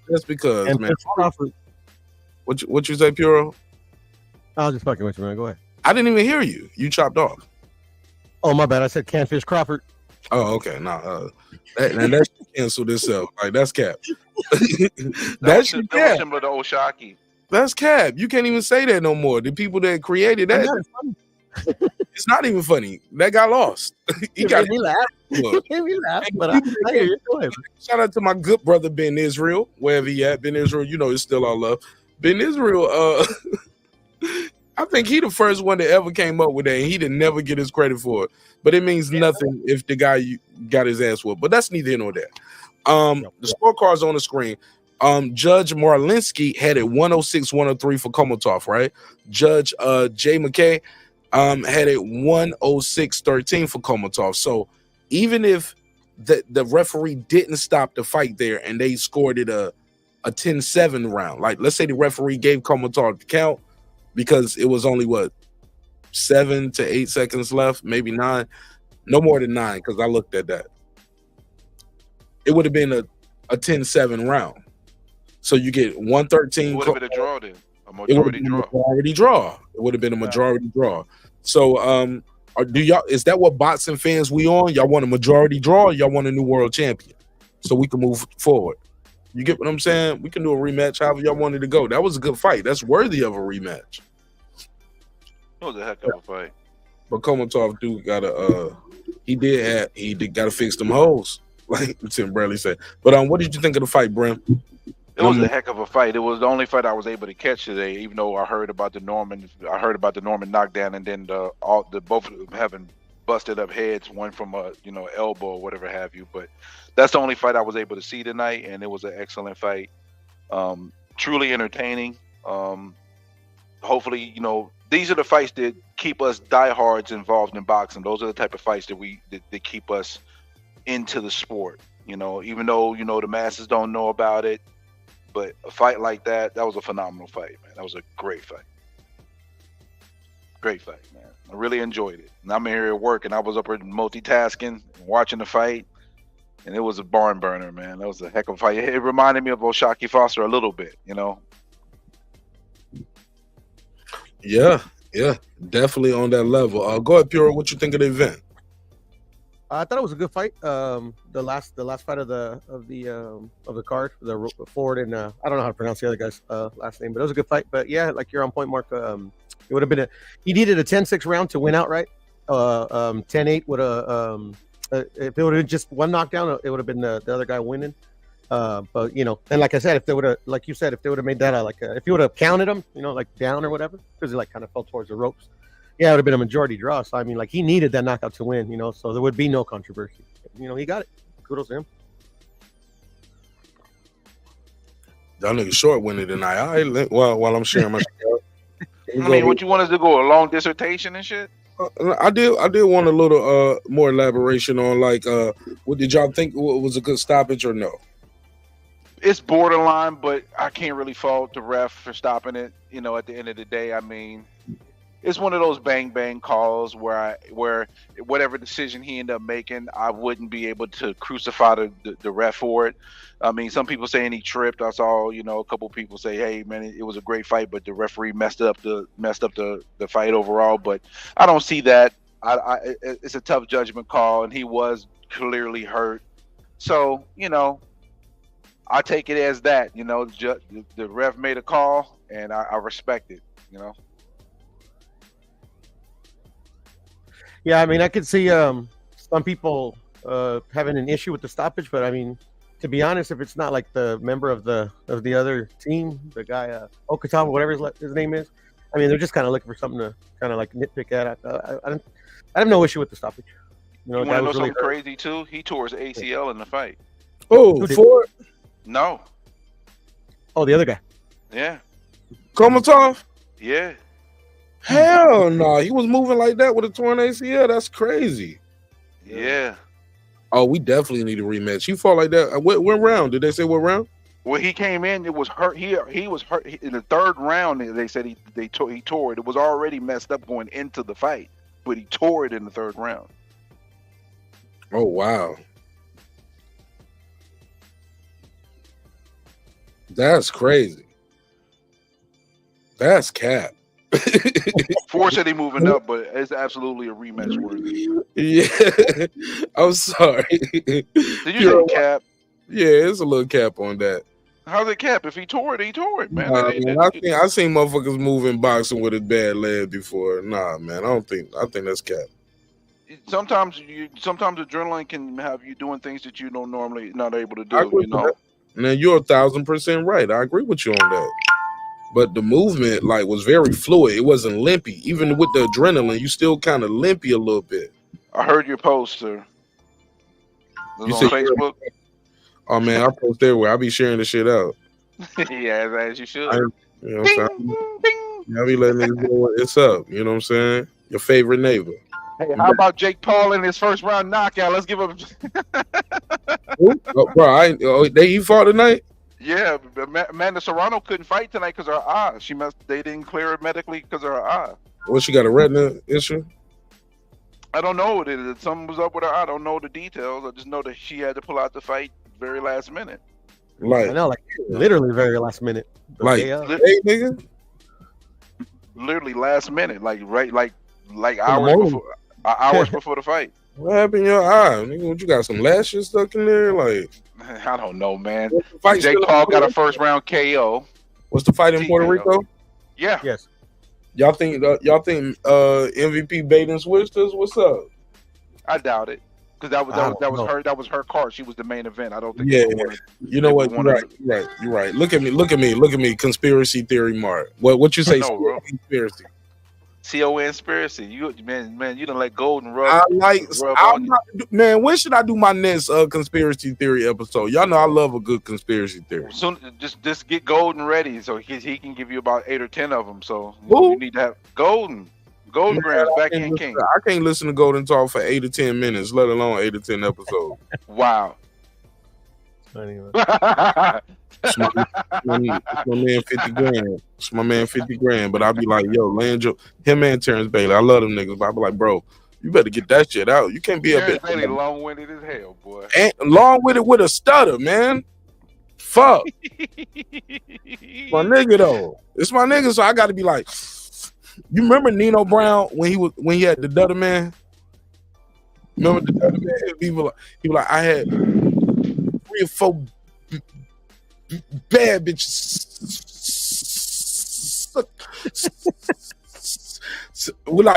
That's because, and man. What you say, Puro? I was just fucking with you, man. Go ahead. I didn't even hear you. You chopped off. Oh, my bad. I said Canfish Crawford. Oh, okay. Nah, that canceled itself. Like that's cap. That's similar to Oshaki. That's cap. You can't even say that no more. The people that created that, it's not even funny. That got lost. He got me laugh. He made me laugh. But I hear you. Go ahead. Shout out to my good brother Ben Israel, wherever he at. Ben Israel, it's still all love. Ben Israel, I think he the first one that ever came up with that, and he didn't never get his credit for it. But it means nothing if the guy got his ass whooped. But that's neither here nor there. The scorecards on the screen. Judge Marlinsky had it 106-103 for Kholmatov, right? Judge Jay McKay had it 106-13 for Kholmatov. So even if the referee didn't stop the fight there and they scored it a 10-7 round, like let's say the referee gave Kholmatov the count because it was only 7 to 8 seconds left, maybe 9, no more than 9 because I looked at that. It would have been a 10-7 round. So you get 113. It would have been a draw then. A majority draw. It would have been a majority draw. So is that what boxing fans we on? Y'all want a majority draw or y'all want a new world champion? So we can move forward. You get what I'm saying? We can do a rematch however y'all wanted to go. That was a good fight. That's worthy of a rematch. It was a heck of a fight. But Kholmatov dude he did gotta fix them holes, like Tim Bradley said. But what did you think of the fight, Brim? It was a heck of a fight. It was the only fight I was able to catch today, even though I heard about the Norman knockdown, and then the both of them having busted up heads, one from a elbow or whatever have you. But that's the only fight I was able to see tonight, and it was an excellent fight. Truly entertaining. Hopefully, these are the fights that keep us diehards involved in boxing. Those are the type of fights that keep us into the sport. Even though the masses don't know about it, but a fight like that was a phenomenal fight, man. That was a great fight. Great fight, man. I really enjoyed it. And I'm here at work, and I was up here multitasking, watching the fight, and it was a barn burner, man. That was a heck of a fight. It reminded me of O'Shaquie Foster a little bit, Yeah, definitely on that level. Go ahead, Pure. What you think of the event? I thought it was a good fight. The last fight of the card, the Ford and I don't know how to pronounce the other guy's last name, but it was a good fight. But yeah, like you're on point, Mark. It would have been he needed a 10-6 round to win outright. 10-8 would have if it would have just one knockdown, it would have been the other guy winning. But and like I said, if they would have, like you said, if they would have made that if you would have counted him, like down or whatever, because he kind of fell towards the ropes. Yeah, it would have been a majority draw. So I mean, he needed that knockout to win, so there would be no controversy. He got it. Kudos to him. Y'all niggas short winning tonight. All right, while I'm sharing my stuff. I mean, what you want us to go a long dissertation and shit? I did want a little more elaboration on what did y'all think was a good stoppage or no? It's borderline, but I can't really fault the ref for stopping it. At the end of the day, I mean, it's one of those bang bang calls where whatever decision he ended up making, I wouldn't be able to crucify the ref for it. I mean, some people saying he tripped. I saw a couple people say, "Hey, man, it was a great fight, but the referee messed up the fight overall." But I don't see that. It's a tough judgment call, and he was clearly hurt. So I take it as that. The ref made a call, and I respect it. Yeah, I mean, I could see some people having an issue with the stoppage, but I mean, to be honest, if it's not like the member of the other team, the guy Okatama, whatever his name is, I mean, they're just kind of looking for something to kind of nitpick at. I have no issue with the stoppage. You want to know something crazy too? He tore his ACL in the fight. Oh, Ford? No. Oh, the other guy. Yeah. Kholmatov? Yeah. Hell no, he was moving like that with a torn ACL. That's crazy. Yeah. Oh, we definitely need a rematch. He fought like that. What round? Did they say what round? Well, he came in. It was hurt. He was hurt in the third round. They said he tore it. It was already messed up going into the fight, but he tore it in the third round. Oh wow, that's crazy. That's cap. Ford said he moving up, but it's absolutely a rematch worthy. Yeah, I'm sorry. Did you say cap? Yeah, it's a little cap on that. How's it cap? If he tore it, he tore it, man. Nah, man, I seen motherfuckers moving boxing with a bad leg before. Nah, man, I think that's cap. Sometimes adrenaline can have you doing things that you don't normally not able to do. Now you're 1,000% right. I agree with you on that. But the movement was very fluid. It wasn't limpy. Even with the adrenaline, you still kind of limpy a little bit. I heard your post, sir. You on Facebook? Oh man, I post everywhere. I be sharing the shit out. Yeah, as you should. You know what I'm saying? I be letting niggas know what's up. You know what I'm saying? Your favorite neighbor. Hey, how about Jake Paul in his first round knockout? Let's give him. He fought tonight. Yeah, Amanda Serrano couldn't fight tonight because of her eye. They didn't clear her medically because of her eye. Well, she got a retina issue. I don't know what it is. Something was up with her eye. I don't know the details. I just know that she had to pull out the fight very last minute. Literally very last minute. Nigga. Literally last minute, hours before the fight. What happened in your eye? Nigga, what, you got some lashes stuck in there? I don't know, man. Jake Paul got a first round KO. What's the fight in Puerto Rico? Yeah. Yes. Y'all think MVP Baden switched us? What's up? I doubt it. Because that was her card. She was the main event. I don't think. Yeah. You know what? You're right. Look at me. Conspiracy theory, Mark. What you say? No, bro. Conspiracy. conspiracy. You done let Golden rub. I like. rub I'm on you. not, man, when should I do my next conspiracy theory episode? Y'all know I love a good conspiracy theory. Soon, just get Golden ready so he can give you about 8 or 10 of them. So Who? you need to have Golden Grams backhand king. I can't listen to Golden talk for 8 or 10 minutes, let alone 8 or 10 episodes. Wow. It's my man 50 grand. It's my man 50 grand. But I'll be like, yo, him and Terence Bailey. I love them niggas, but I'll be like, bro, you better get that shit out. You can't be Terence a Bailey long-winded as hell, boy. And long with it with a stutter, man. Fuck. My nigga though. It's my nigga, so I gotta be like, you remember Nino Brown when he had the Dutter Man? Remember the Dutter Man? He was like, I had 3 or 4 bad bitches.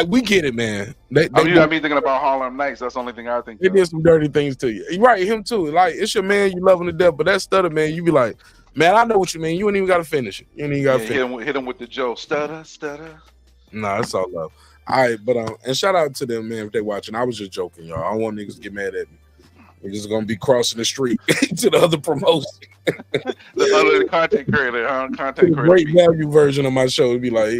We get it, man. I mean thinking about Harlem Nights. That's the only thing I think. They did some dirty things to you. Right, him too. Like, it's your man, you love him to death, but that stutter, man, you be like, man, I know what you mean. You ain't even got to finish it. You ain't even got to finish. Hit him with the Joe stutter. Nah, it's all love. All right, but and shout out to them, man, if they watching. I was just joking, y'all. I don't want niggas to get mad at me. We're just gonna be crossing the street to the other promotion. The other content creator, Great value version of my show would be like,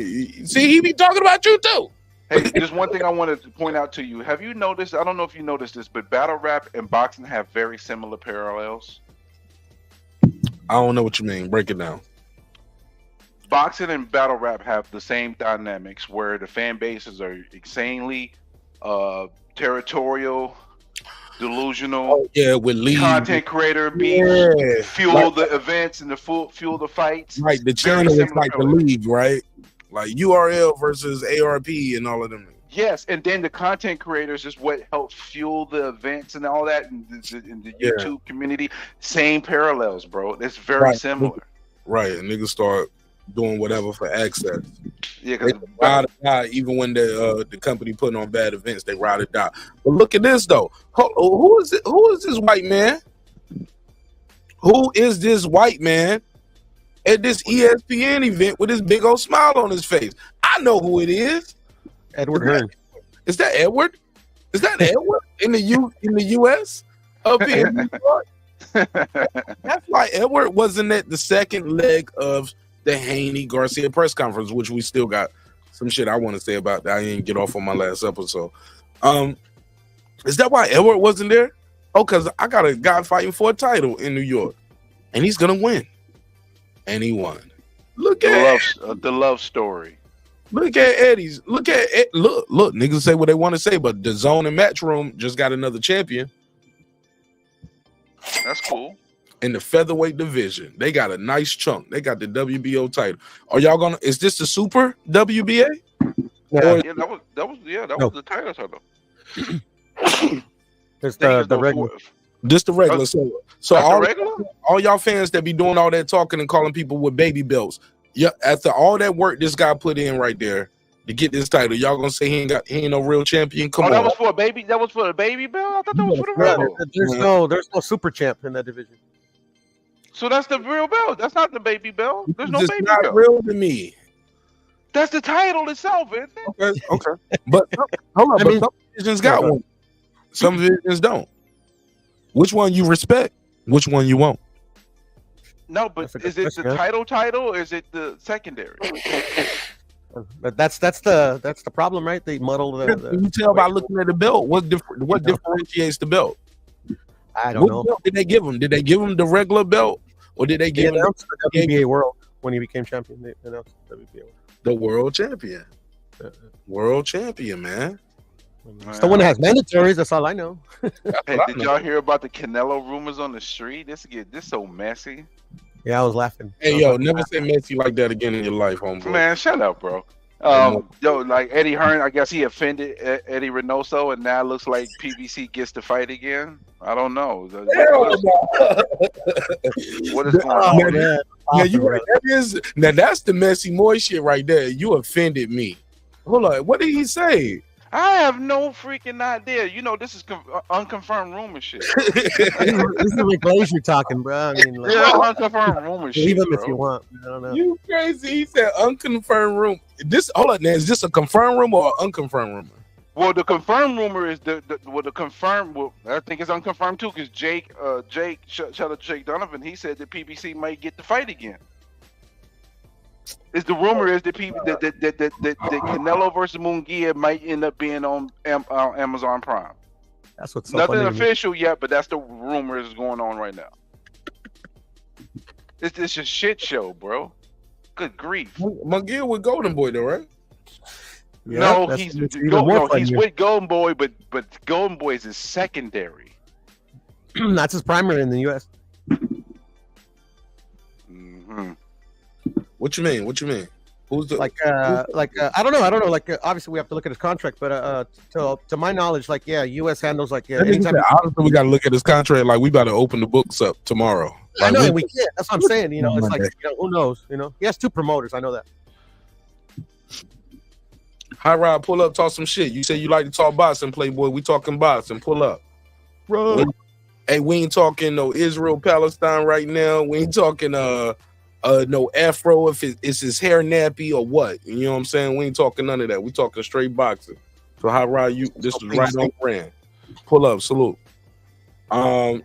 see, he be talking about you too. Hey, there's one thing I wanted to point out to you. Have you noticed? I don't know if you noticed this, but battle rap and boxing have very similar parallels. I don't know what you mean. Break it down. Boxing and battle rap have the same dynamics where the fan bases are insanely territorial, delusional. With lead content creator being fuel the events and fuel the fights. Right, the channel is like the league, right? Like URL versus ARP and all of them. Yes, and then the content creators is what helps fuel the events and all that in the YouTube community. Same parallels, bro. It's very similar. Right, and niggas start doing whatever for access. Yeah, they ride or die, even when the company putting on bad events, they ride or die. But look at this though. Who is it? Who is this white man? Who is this white man at this ESPN event with this big old smile on his face? I know who it is. Edward Hearn. Is that Edward? Is that Edward in the US? Up here in New York? That's why Edward wasn't at the second leg of the Haney Garcia press conference, which we still got some shit I want to say about that. I didn't get off on my last episode. Is that why Edward wasn't there? Oh, because I got a guy fighting for a title in New York, and he's gonna win, and he won. Look at the love story. Look at Eddie's. Look. Niggas say what they want to say, but the Zone and Matchroom just got another champion. That's cool. In the featherweight division, they got a nice chunk. They got the WBO title. Are y'all gonna? Is this the Super WBA? Yeah, that was the title. It's the regular. This the regular. So all y'all fans that be doing all that talking and calling people with baby belts. Yeah, after all that work this guy put in right there to get this title, y'all gonna say he ain't no real champion? Come on. That was for a baby. That was for a baby belt. I thought that was for the real. There's no super champ in that division. So that's the real belt. That's not the baby belt. There's no baby not belt. Real to me. That's the title itself, isn't it? Okay. But hold on. Some divisions got one. Some divisions don't. Which one you respect? Which one you won't? No, but is it the title? Or is it the secondary? But that's the problem, right? They muddle the you tell by looking at the belt. What differentiates the belt? I don't know. Belt did they give him? Did they give him the regular belt, or did they give him the WBA World when he became champion? They announced the WBA World. The world champion. World champion, man. It's the one that has mandatories. That's all I know. Hey, did y'all hear about the Canelo rumors on the street? This so messy. Yeah, I was laughing. Hey, yo, never say messy like that again in your life, homeboy. Man, shut up, bro. Like Eddie Hearn, I guess he offended Eddie Reynoso, and now it looks like PBC gets to fight again. I don't know. What is going on? Man. Now that's the messy moist shit right there. You offended me. Hold on, what did he say? I have no freaking idea. You know, this is unconfirmed rumor shit. This is like Glacier talking, bro. I mean, like, Yeah, unconfirmed rumor shit. leave him Bro. if you want. I don't know. You crazy? He said unconfirmed rumor. Hold on, now, is this a confirmed rumor or unconfirmed rumor? Well, the confirmed rumor is the confirmed. Well, I think it's unconfirmed too, because Jake, shout out to Jake Donovan. He said that PBC might get the fight again. Is the rumor is that Canelo versus Munguia might end up being on Amazon Prime. That's what's so Nothing funny official yet, but that's the rumor that's going on right now. It's a shit show, bro. Good grief. McGill with Golden Boy though, right? Yeah, no, that's- he's it's even more fun he's here. with Golden Boy, but Golden Boy is his secondary. That's his primary in the U.S. Mm-hmm. What you mean? Who's the I don't know. Like obviously we have to look at his contract, but to my knowledge, like U.S. handles like anytime. Honestly, we got to look at his contract. Like we about to open the books up tomorrow. I Like, know, and we can't. That's what I'm saying. You know, it's like Monday. who knows? You know, he has 2 promoters. I know that. High Rod, pull up, talk some shit. You say you like to talk boxing, Playboy. We talking boxing. Pull up. Bro. Hey, we ain't talking no Israel, Palestine right now. We ain't talking no afro if it's his hair nappy or what. You know what I'm saying? We ain't talking none of that. We talking straight boxing. So High Rod, this is right on brand. Pull up, salute.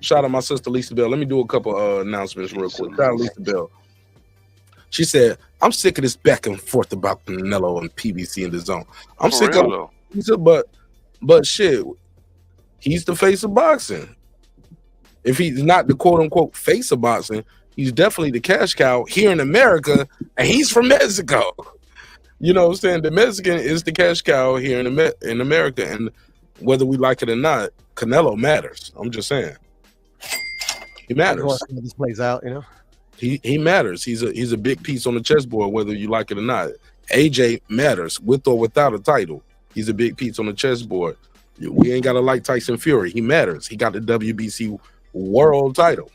Shout out my sister Lisa Bell. Let me do a couple announcements real quick. Shout out Lisa Bell. She said, I'm sick of this back and forth about Canelo and PBC in the zone. I'm For sick real, of but shit, he's the face of boxing. If he's not the quote unquote face of boxing, he's definitely the cash cow here in America, and he's from Mexico. You know what I'm saying? The Mexican is the cash cow here in America, and whether we like it or not, Canelo matters. I'm just saying. He matters. This plays out, you know. He matters. He's a big piece on the chessboard, whether you like it or not. AJ matters with or without a title. He's a big piece on the chessboard. We ain't gotta like Tyson Fury. He matters. He got the WBC world title.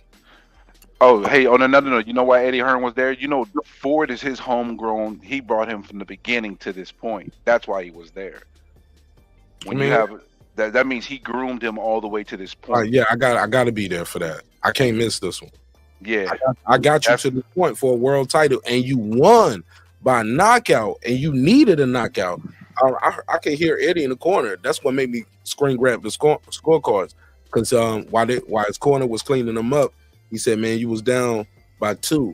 Oh, hey, on another note, you know why Eddie Hearn was there? You know, Ford is his homegrown. He brought him from the beginning to this point. That's why he was there. When you have that means he groomed him all the way to this point. Yeah, I got to be there for that. I can't miss this one. Yeah, I got you to the point for a world title, and you won by knockout, and you needed a knockout. I can hear Eddie in the corner. That's what made me screen grab the scorecards, because while his corner was cleaning them up, he said, "Man, you was down by 2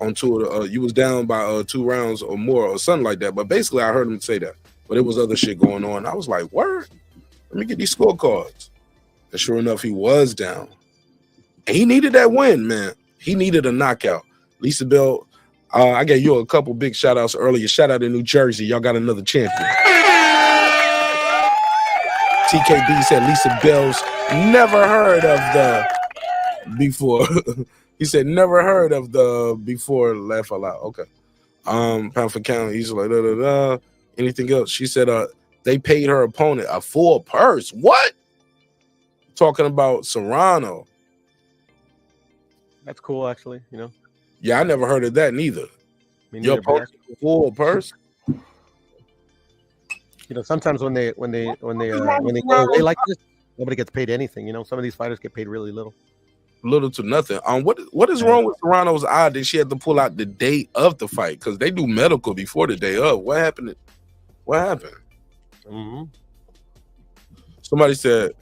on 2 of the. You was down by 2 rounds or more, or something like that." But basically, I heard him say that. But it was other shit going on. I was like, "Word? Let me get these scorecards." And sure enough, he was down. And he needed that win, man. He needed a knockout. Lisa Bell, I gave you a couple big shout outs earlier. Shout out to New Jersey. Y'all got another champion. TKB said Lisa Bell's never heard of the before. He said never heard of the before laugh out loud. Okay. Pound for count. He's like anything else? She said they paid her opponent a full purse. What? Talking about Serrano. That's cool, actually. You know. Yeah, I never heard of that neither. Your opponent full purse. You know, sometimes when they go away like this, nobody gets paid anything. You know, some of these fighters get paid really little. Little to nothing. What is wrong with Serrano's eye that she had to pull out the day of the fight? Because they do medical before the day of. What happened? Mm-hmm. Somebody said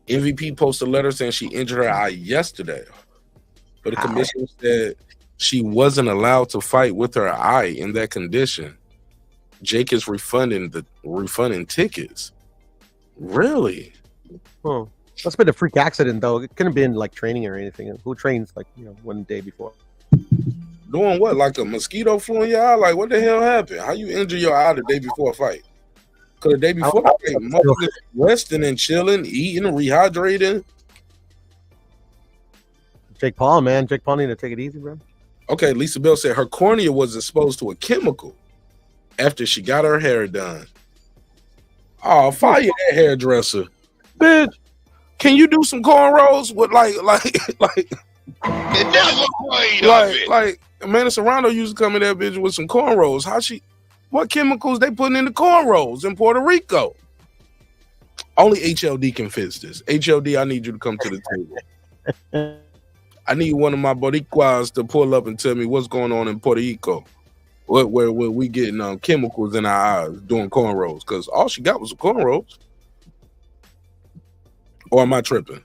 MVP posted a letter saying she injured her eye yesterday, but the commission said she wasn't allowed to fight with her eye in that condition. Jake is refunding tickets. Really? Oh, that's been a freak accident though. It couldn't have been like training or anything. Who trains like one day before? Doing what? Like a mosquito flew in your eye? Like what the hell happened? How you injure your eye the day before a fight? Because the day before the fight, motherfuckers resting and chilling, eating, rehydrating. Jake Paul, man. Jake Paul need to take it easy, bro. Okay, Lisa Bell said her cornea was exposed to a chemical after she got her hair done. Oh, fire that hairdresser. Bitch, can you do some cornrows with like Amanda Serrano used to come in that bitch with some cornrows. What chemicals they putting in the cornrows in Puerto Rico? Only HLD can fix this. HLD, I need you to come to the table. I need one of my Boricuas to pull up and tell me what's going on in Puerto Rico. Where we getting chemicals in our eyes doing cornrows? Because all she got was cornrows. Or am I tripping?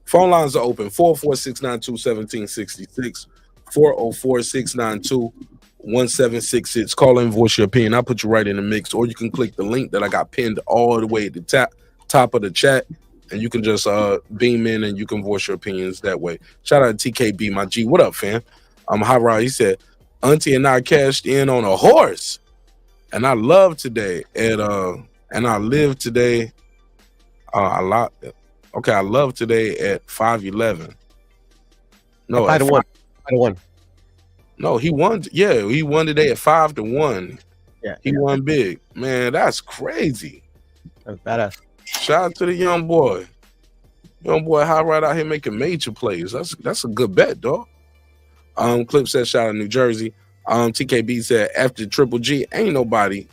Phone lines are open. 446-927-1766. 404-692-1766. Call in, voice your opinion. I'll put you right in the mix. Or you can click the link that I got pinned all the way at the top of the chat. And you can just beam in and you can voice your opinions that way. Shout out to TKB, my G. What up, fam? Hot Rod, he said, Auntie and I cashed in on a horse. And I love today. And I live today. I love today at 5'11". No, 5 to 1. 5 to 1. No, he won. Yeah, he won today at 5 to 1. Yeah, he won big. Man, that's crazy. That's badass. Shout out to the young boy. Young boy, High Ride out here making major plays. That's a good bet, dog. Clip said shout out New Jersey. TKB said after Triple G, ain't nobody,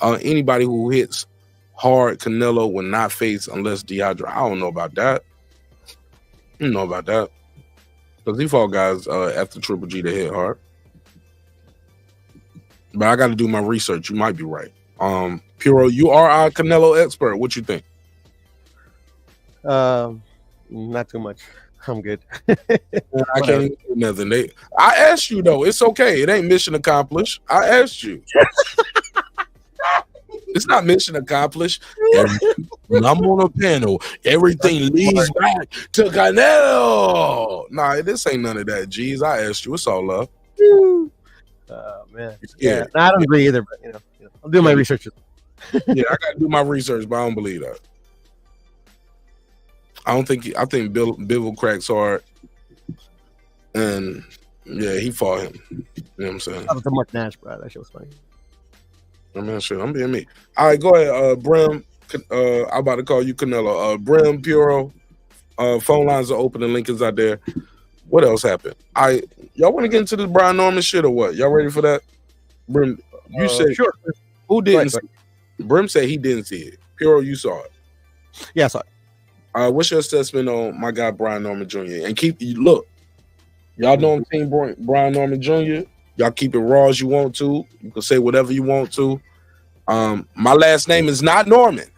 anybody who hits hard Canelo will not face unless dehydrated. I don't know about that. You know about that. Because he fought guys after Triple G that hit hard. But I got to do my research. You might be right. Puro, you are our Canelo expert. What you think? Not too much. I'm good. I can't even do nothing. I asked you though. It's okay. It ain't mission accomplished. I asked you. It's not mission accomplished. When I'm on a panel, everything leads back to Canelo. Nah, this ain't none of that. Jeez, I asked you. It's all love. Man. Yeah, I don't agree either. But I'll do my research. Yeah, I got to do my research, but I don't believe that. I think Bivol cracks hard, and yeah, he fought him. You know what I'm saying? That was the Mark Nash, bro. That shit was funny. I mean, shit, I'm being me. All right, go ahead, Brim. I'm about to call you Canelo. Brim, Puro. Phone lines are open. The link is out there. What else happened? Y'all want to get into this Brian Norman shit or what? Y'all ready for that? Brim, you said sure. Who didn't? Right. Brim said he didn't see it. Puro, you saw it. Yeah, I saw it. What's your assessment on my guy Brian Norman Jr.? And look, y'all know I'm team Brian Norman Jr. Y'all keep it raw as you want to. You can say whatever you want to. My last name is not Norman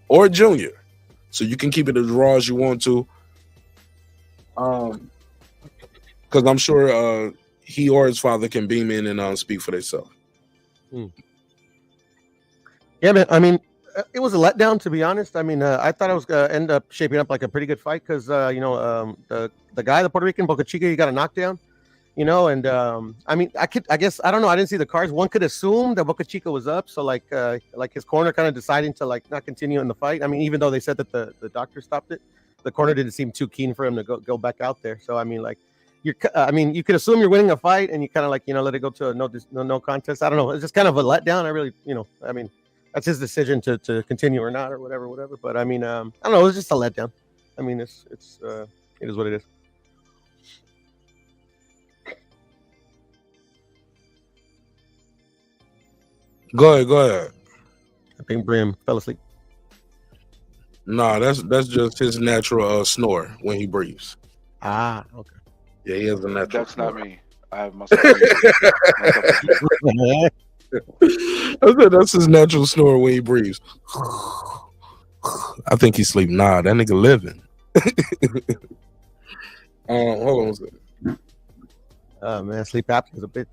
or Jr., so you can keep it as raw as you want to. Because I'm sure he or his father can beam in and speak for themselves. Yeah, man. I mean, it was a letdown, to be honest. I mean, I thought it was gonna end up shaping up like a pretty good fight because the guy, the Puerto Rican Boca Chica, he got a knockdown. And I mean, I guess I don't know. I didn't see the cards. One could assume that Boca Chica was up, so like his corner kind of deciding to like not continue in the fight. I mean, even though they said that the doctor stopped it, the corner didn't seem too keen for him to go back out there. So I mean, like you could assume you're winning a fight, and you kind of like let it go to a no contest. I don't know. It's just kind of a letdown. I really I mean. That's his decision to continue or not or whatever. But I mean, I don't know. It was just a letdown. I mean, it is what it is. Go ahead. I think Brim fell asleep. Nah, that's just his natural snore when he breathes. Ah, okay. Yeah, he has a natural. That's snore. not me. I have myself. I said that's his natural snore when he breathes. I think he's sleeping. Nah, that nigga living. Hold on a second. Oh man, sleep apnea is a bitch.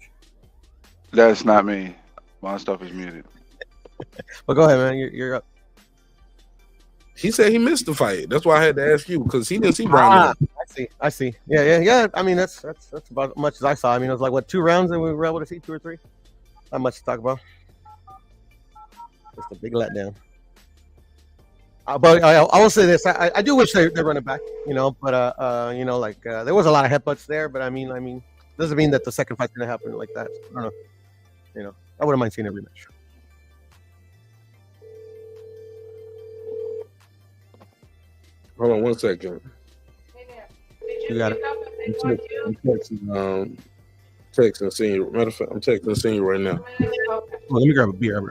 That's not me. My stuff is muted. Well, go ahead, man. You're up. He said he missed the fight. That's why I had to ask you because he didn't see Brian. I see. Yeah. I mean, that's about as much as I saw. I mean, it was like 2 rounds, and we were able to see 2 or 3. Not much to talk about. Just a big letdown. But I will say this: I do wish they run it back. But there was a lot of headbutts there. But I mean, doesn't mean that the second fight's gonna happen like that. I don't know. I wouldn't mind seeing a rematch. Hold on 1 second. You got it. I'm texting seeing you. Matter of fact, I'm texting seeing you right now. let me grab a beer.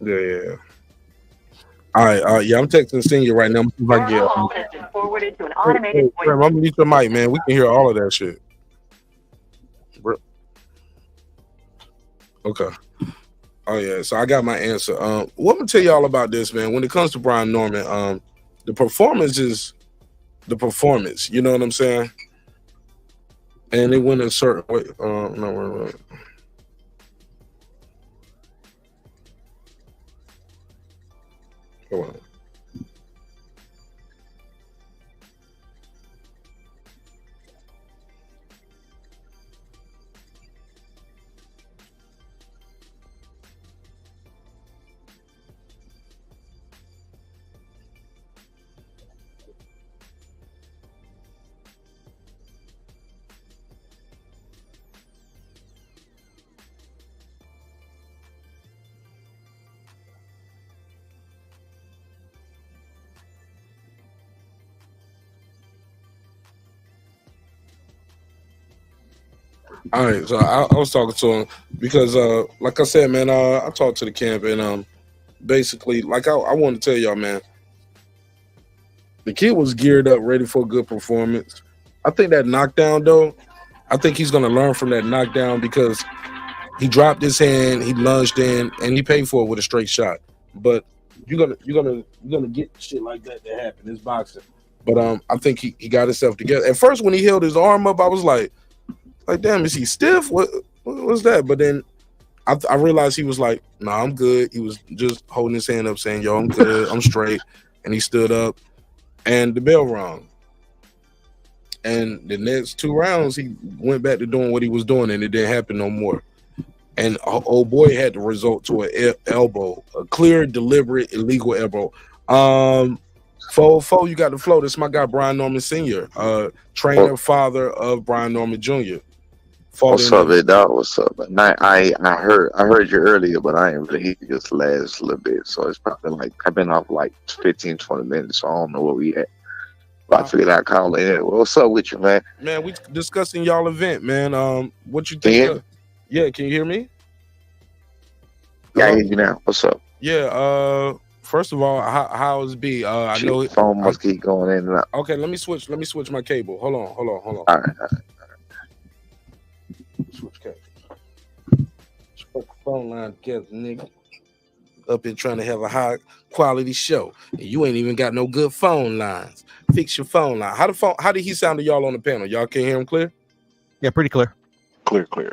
Yeah. All right. Yeah, I'm texting Senior right now. I'm see if I can get. Forwarded to an automated voice. I'm gonna mute your mic, man. We can hear all of that shit. Okay. Oh yeah. So I got my answer. What I'm gonna tell y'all about this, man. When it comes to Brian Norman, the performance is the performance. You know what I'm saying? And it went a certain way. No. Hold on. All right, so I was talking to him because, like I said, man, I talked to the camp and basically, like I want to tell y'all, man, the kid was geared up, ready for a good performance. I think that knockdown, though, I think he's gonna learn from that knockdown because he dropped his hand, he lunged in, and he paid for it with a straight shot. But you're gonna get shit like that happen. It's boxing. But I think he got himself together. At first, when he held his arm up, I was like, damn, is he stiff? What was that? But then I realized he was like, nah, I'm good. He was just holding his hand up saying, yo, I'm good, I'm straight. And he stood up and the bell rung. And the next 2 rounds, he went back to doing what he was doing and it didn't happen no more. And old boy had to resort to an elbow, a clear, deliberate, illegal elbow. Fo, you got the flow. This is my guy, Brian Norman Sr., trainer, father of Brian Norman Jr. What's up, big dog? What's up? I heard you earlier, but I ain't really hear you just last little bit. So it's probably like I've been off like 15, 20 minutes, so I don't know where we at. But I figured I'd call in. What's up with you, man? Man, we discussing y'all event, man. What you think? Yeah, can you hear me? Yeah, I hear you now. What's up? Yeah, first of all, how's B? I know the phone must keep going in and out. Okay, let me switch my cable. Hold on. All right. Switch cable. Put the phone line together, nigga. Up here trying to have a high quality show, and you ain't even got no good phone lines. Fix your phone line. How did he sound to y'all on the panel? Y'all can hear him clear? Yeah, pretty clear. Clear. Okay.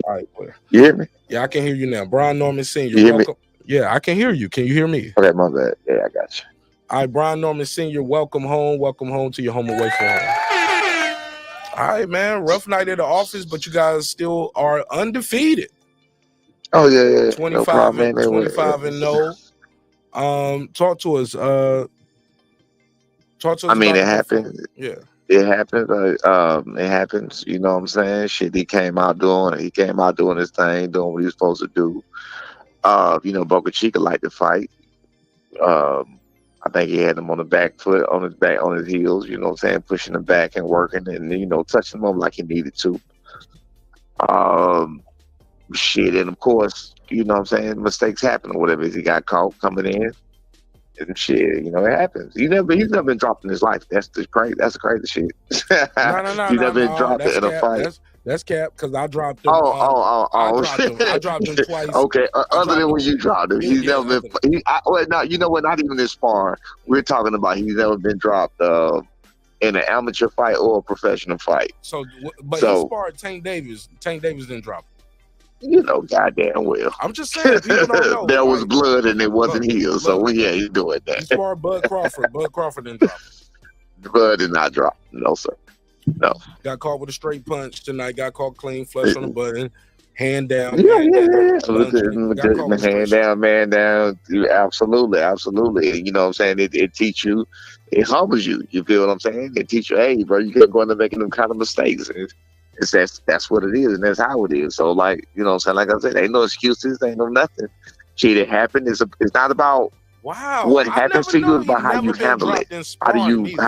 All right, clear. You hear me? Yeah, I can hear you now. Brian Norman Sr., you hear welcome. Me? Yeah, I can hear you. Can you hear me? Okay, my bad. Yeah, I got you. All right, Brian Norman Sr., welcome home. Welcome home to your home away from home. All right, man. Rough night at the office, but you guys still are undefeated. Oh, yeah. 25 no problem, man. 25 and no. Talk to us. I mean, it happened. Yeah. It happened. It happens. You know what I'm saying? Shit, he came out doing his thing, doing what he was supposed to do. Boca Chica liked to fight. I think he had him on the back foot, on his heels, you know what I'm saying, pushing him back and working and, touching him up like he needed to. Shit, and of course, you know what I'm saying, mistakes happen or whatever. He got caught coming in and shit, it happens. He's never been dropped in his life. That's the crazy shit. No. He's never been dropped in a fight. That's cap, because I dropped him. I dropped him twice. Okay, other than when you dropped him, he's never been. You know what? Not even this far. We're talking about he's never been dropped in an amateur fight or a professional fight. He sparred Tank Davis. Tank Davis didn't drop him. Goddamn well. I'm just saying, people don't know. There was blood and it wasn't healed. So he's doing that. He sparred Bud Crawford. Bud Crawford didn't drop him. Bud did not drop. No, sir. No. Got caught with a straight punch tonight. Got caught clean, flush on the button, hand down. Yeah. Hand down, man down. Absolutely. You know what I'm saying? It teach you, it humbles you. You feel what I'm saying? It teach you, hey, bro, you can't go into making them kind of mistakes. That's what it is, and that's how it is. So, like, you know what I'm saying? Like I said, ain't no excuses, ain't no nothing. Shit, it happened. It's not about what happens to you, it's about how you handle it. How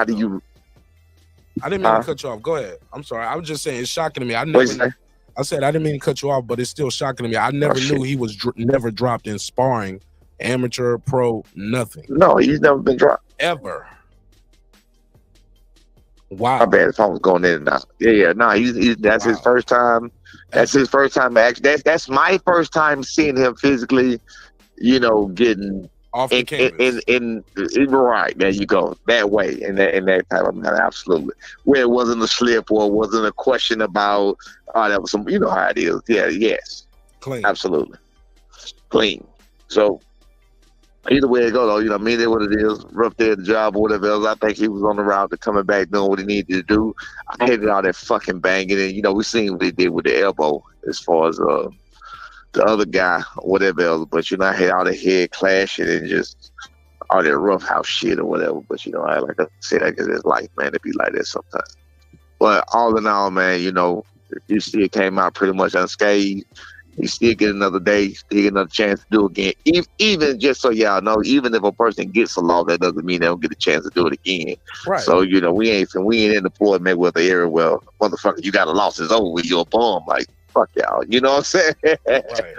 do you I didn't mean to cut you off. Go ahead. I'm sorry. I was just saying it's shocking to me. I never I said I didn't mean to cut you off, but it's still shocking to me. I never knew he was never dropped in sparring, amateur, pro, nothing. No, he's never been dropped Ever. Wow. My bad if I was going in and out. Yeah. No, he's that's his first time. That's his first time. Actually, that's my first time seeing him physically. You know, getting off the canvas. In right, there you go, that way, in that type of manner, absolutely. Where it wasn't a slip or it wasn't a question about, that was some, you know how it is. Yeah, yes. Clean. Absolutely. Clean. So, either way it go, though, you know, I mean, what it is, rough day at the job or whatever else. I think he was on the route to coming back doing what he needed to do. I hated all that fucking banging, and, you know, we seen what he did with the elbow as far as, the other guy, whatever else, but you know, I had all the head clashing and just all that rough house shit or whatever. But you know, like I said, I guess it's life, man, to be like that sometimes. But all in all, man, you know, he still came out pretty much unscathed. He still get another day, still get another chance to do it again. Even just so y'all know, even if a person gets a loss, that doesn't mean they don't get a chance to do it again. Right. So you know, we ain't in the Floyd Mayweather era. Well, motherfucker, you got a loss, it's over with. You're a bum, like. Fuck y'all, you know what I'm saying? Right.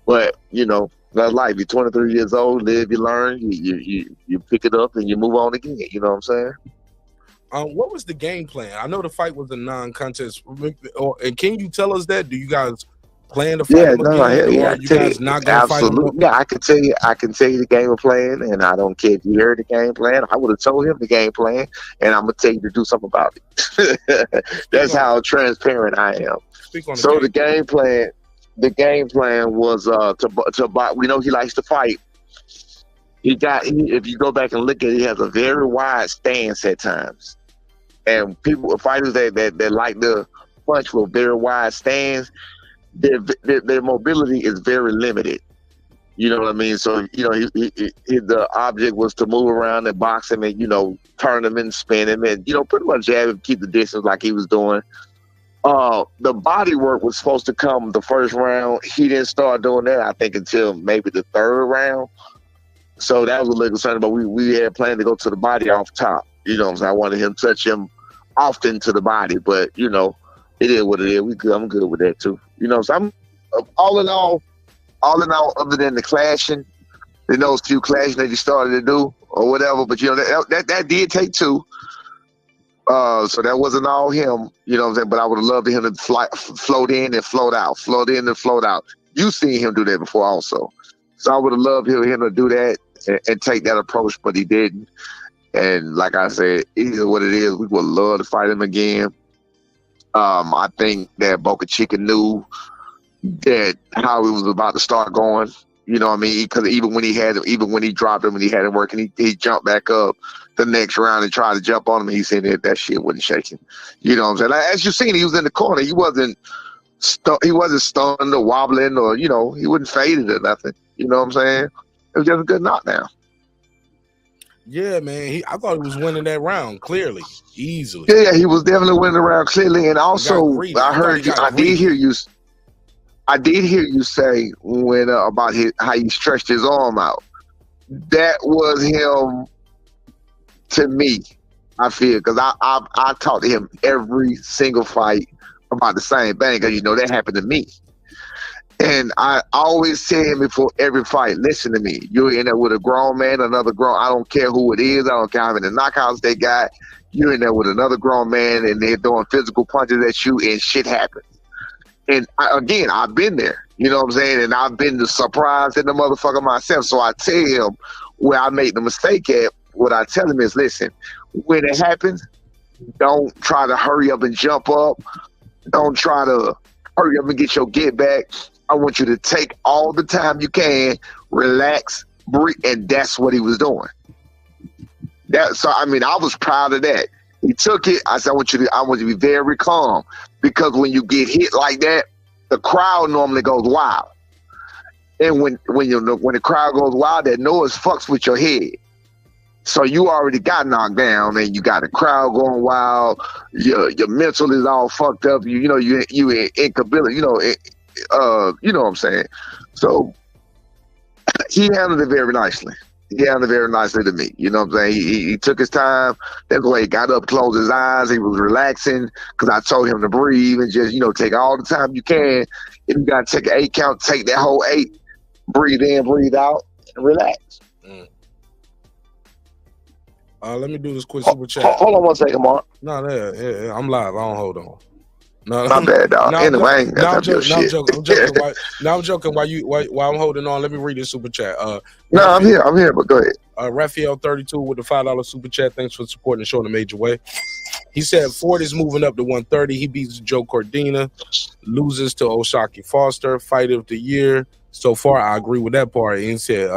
But you know, that's life. You're 23 years old, live, you learn, you pick it up and you move on again. You know what I'm saying? What was the game plan? I know the fight was a non-contest. And can you tell us that? Do you guys plan to fight him again? Yeah, you guys not gonna fight him? Yeah, I can tell you the game plan, and I don't care if you heard the game plan. I would have told him the game plan, and I'm gonna tell you to do something about it. That's how transparent I am. So the game plan was to buy. We know he likes to fight. If you go back and look at it, he has a very wide stance at times, and fighters that like to punch with very wide stance, their mobility is very limited. You know what I mean? So you know, the object was to move around and box him and, you know, turn him and spin him and, you know, pretty much jab him, keep the distance like he was doing. The body work was supposed to come the first round. He didn't start doing that, I think, until maybe the third round. So that was a little concerned, but we had planned to go to the body off top. You know what I'm saying? I wanted him to touch him often to the body, but, you know, it is what it is. I'm good with that, too. You know, so I'm all in all, other than the clashing, those few clashing that he started to do or whatever, but, you know, that did take two. So that wasn't all him, you know what I'm saying? But I would have loved him to float in and float out, float in and float out. You've seen him do that before also. So I would have loved him to do that and take that approach, but he didn't. And like I said, it is what it is. We would love to fight him again. I think that Boca Chica knew that how he was about to start going. You know what I mean? Because even when he dropped him and he had him working, he jumped back up the next round and tried to jump on him. And he said that shit wasn't shaking. You know what I'm saying? Like, as you seen, he was in the corner. He wasn't stunned or wobbling or, you know, he wasn't faded or nothing. You know what I'm saying? It was just a good knockdown. Yeah, man. I thought he was winning that round clearly, easily. Yeah, he was definitely winning the round clearly. And also, I did hear you say when about how he stretched his arm out. That was him to me, I feel, because I talked to him every single fight about the same thing, because, you know, that happened to me. And I always tell him before every fight, listen to me. You're in there with a grown man, another grown, I don't care who it is, I don't care how many knockouts they got. You're in there with another grown man and they're throwing physical punches at you and shit happens. And again, I've been there, you know what I'm saying? And I've been surprised in the motherfucker myself. So I tell him where I make the mistake at. What I tell him is, listen, when it happens, don't try to hurry up and jump up. Don't try to hurry up and get your get back. I want you to take all the time you can, relax, breathe, and that's what he was doing. So I mean, I was proud of that. He took it. I said, I want you to be very calm, because when you get hit like that, the crowd normally goes wild. And when the crowd goes wild, that noise fucks with your head. So you already got knocked down, and you got the crowd going wild. Your mental is all fucked up. You in incapability. You know what I'm saying. So he handled it very nicely. He handled it very nicely to me. You know what I'm saying? He took his time. That's why he got up, closed his eyes. He was relaxing because I told him to breathe and just, take all the time you can. If you got to take an 8 count, take that whole 8. Breathe in, breathe out, and relax. Let me do this quick super chat. Hold on 1 second, Mark. No, I'm live. I don't hold on. No, my bad, dog. Anyway, I ain't got I'm joking. I'm joking. While I'm holding on, let me read this super chat. No, I'm here, but go ahead. Raphael 32 with the $5 super chat. Thanks for supporting the show in a major way. He said Ford is moving up to 130. He beats Joe Cordina, loses to Oshaki Foster, fight of the year. So far, I agree with that part. And he said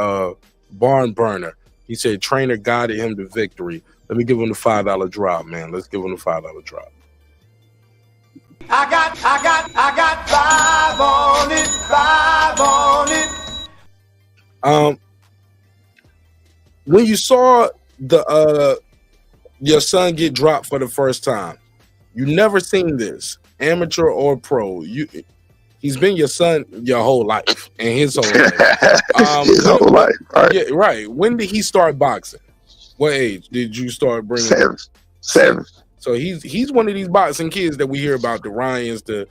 barn burner. He said trainer guided him to victory. Let me give him the $5 drop, man. Let's give him the $5 drop. I got 5 on it. When you saw your son get dropped for the first time, you never seen this, amateur or pro. He's been your son your whole life and his whole life. His whole life, right? Yeah, right. When did he start boxing? What age did you start bringing? 7. So he's one of these boxing kids that we hear about, the Ryans, the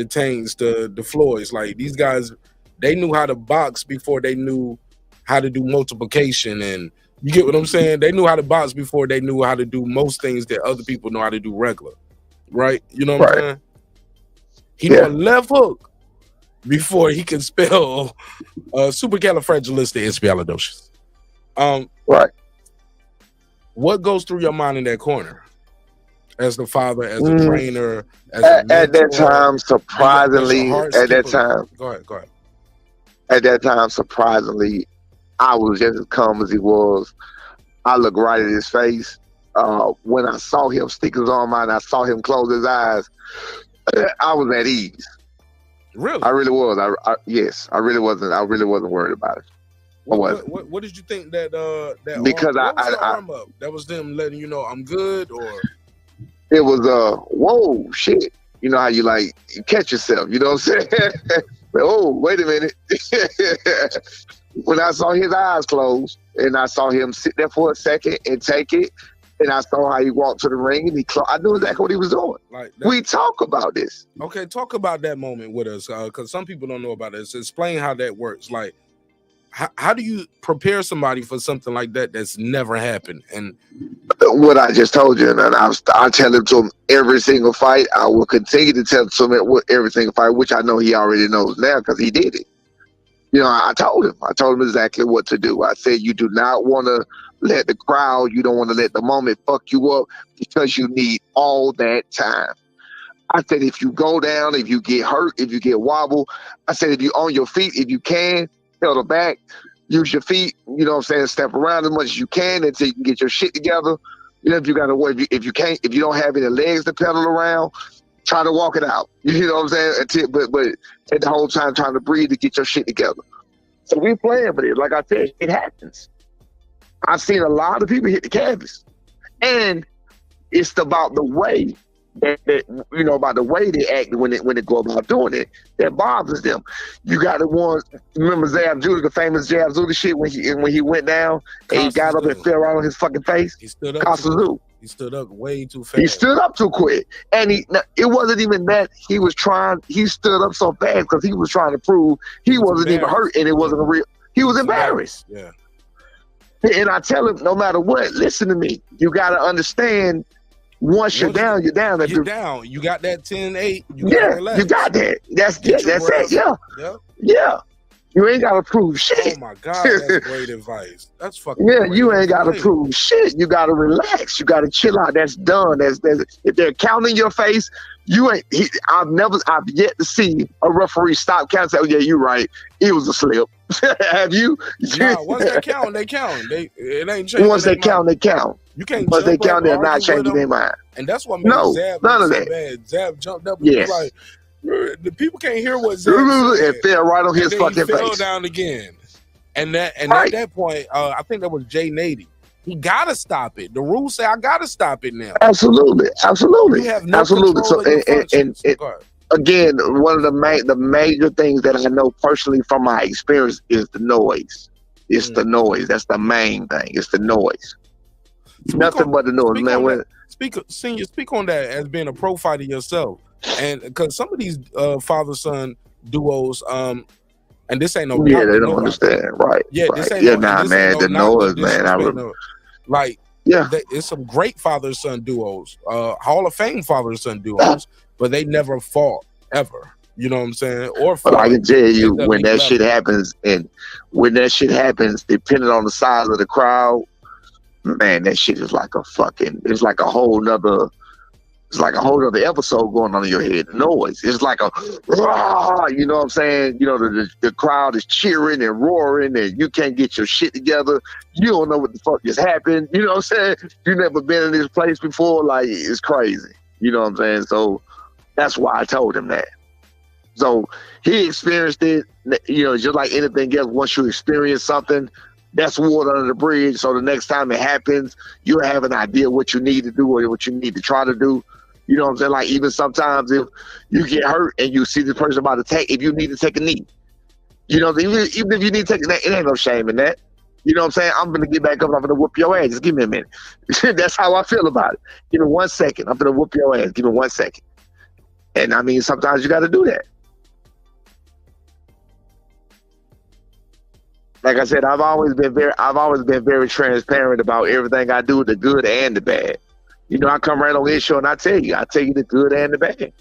Taints, the Floyds. Like, these guys, they knew how to box before they knew how to do multiplication, and you get what I'm saying? They knew how to box before they knew how to do most things that other people know how to do regular, right? You know what I'm saying? He knew a left hook before he could spell supercalifragilisticexpialidocious. Right. What goes through your mind in that corner? As the father, as a trainer, as a mentor, at that time, surprisingly, at that time. Go ahead. At that time, surprisingly, I was just as calm as he was. I looked right at his face. When I saw him stick his arm out and I saw him close his eyes, I was at ease. Really? I really was. Yes, I really wasn't worried about it. What did you think that because arm up? That was them letting you know I'm good, or it was whoa shit. You know how you catch yourself, you know what I'm saying? Oh, wait a minute. When I saw his eyes close and I saw him sit there for a second and take it, and I saw how he walked to the ring and I knew exactly what he was doing. We talk about this. Okay, talk about that moment with us, because some people don't know about it. So explain how that works. Like, how do you prepare somebody for something like that that's never happened? And what I just told you, and I tell him to him every single fight. I will continue to tell him to him every single fight, which I know he already knows now because he did it. You know, I told him exactly what to do. I said, you do not want to let the crowd, you don't want to let the moment fuck you up because you need all that time. I said, if you go down, if you get hurt, if you get wobble, I said, if you're on your feet, if you can, pedal back, use your feet, you know what I'm saying, step around as much as you can until you can get your shit together. You know, if you got to work, if you don't have any legs to pedal around, try to walk it out. You know what I'm saying? But at the whole time trying to breathe to get your shit together. So we playing for it. Like I said, it happens. I've seen a lot of people hit the canvas. And it's about the way about the way they act when they go about doing it that bothers them. You got the ones, remember Zab Judah, the famous Zab Judah shit when he went down and he got up and fell right on his fucking face? He stood up. He stood up way too fast. He stood up too quick. And it wasn't even that he stood up so fast because he was trying to prove he wasn't even hurt and it wasn't a real, he was embarrassed. Yeah. And I tell him, no matter what, listen to me. You got to understand, once you're down, you're down. You're down. You got that 10-8. You got that. That's it. Yeah. You ain't got to prove shit. Oh, my God. That's great advice. That's fucking great. You ain't got to prove shit. You got to relax. You got to chill out. That's done. If they're counting your face, you ain't. I've yet to see a referee stop count and say, oh, yeah, you're right. It was a slip. Have you? Nah, once they count, they count. It ain't changing. Once they count, they count. You can't. Once they count, they're not changing their mind. And that's what made Zab none of so that. Bad. Zab jumped up and Yes. was like, the people can't hear what Zab said. It fell right on his fucking face. He fell down again. And at that point, I think that was Jay Nady. He gotta stop it. The rules say I gotta stop it now. Absolutely. You have no control So, of your functions. again, one of the major things that I know personally from my experience is the noise. It's the noise. That's the main thing. It's the noise. Nothing but the noise, man. Speak on that as being a pro fighter yourself, and because some of these father-son duos, and this ain't no yeah, they don't understand, right? Yeah, right. This ain't yeah, no, nah, this man, ain't no, the noise, man. Like, yeah, it's some great father-son duos, Hall of Fame father-son duos, but they never fought ever. You know what I'm saying? Or but I can tell you when that level. shit happens, and when that shit happens, depending on the size of the crowd, man, that shit is like it's like a whole nother episode going on in your head. The noise. It's like a rah, you know what I'm saying? You know, the crowd is cheering and roaring and you can't get your shit together. You don't know what the fuck just happened. You know what I'm saying? You never been in this place before. Like, it's crazy. You know what I'm saying? So that's why I told him that. So he experienced it, you know, just like anything else. Once you experience something, that's water under the bridge. So the next time it happens, you have an idea what you need to do or what you need to try to do. You know what I'm saying? Like, even sometimes if you get hurt and you see the person about to take, if you need to take a knee, you know, even if you need to take a knee, it ain't no shame in that. You know what I'm saying? I'm going to get back up. I'm going to whoop your ass. Just give me a minute. That's how I feel about it. Give me 1 second. I'm going to whoop your ass. Give me 1 second. And I mean, sometimes you got to do that. Like I said, I've always been very transparent about everything I do, the good and the bad. You know, I come right on this show and I tell you the good and the bad.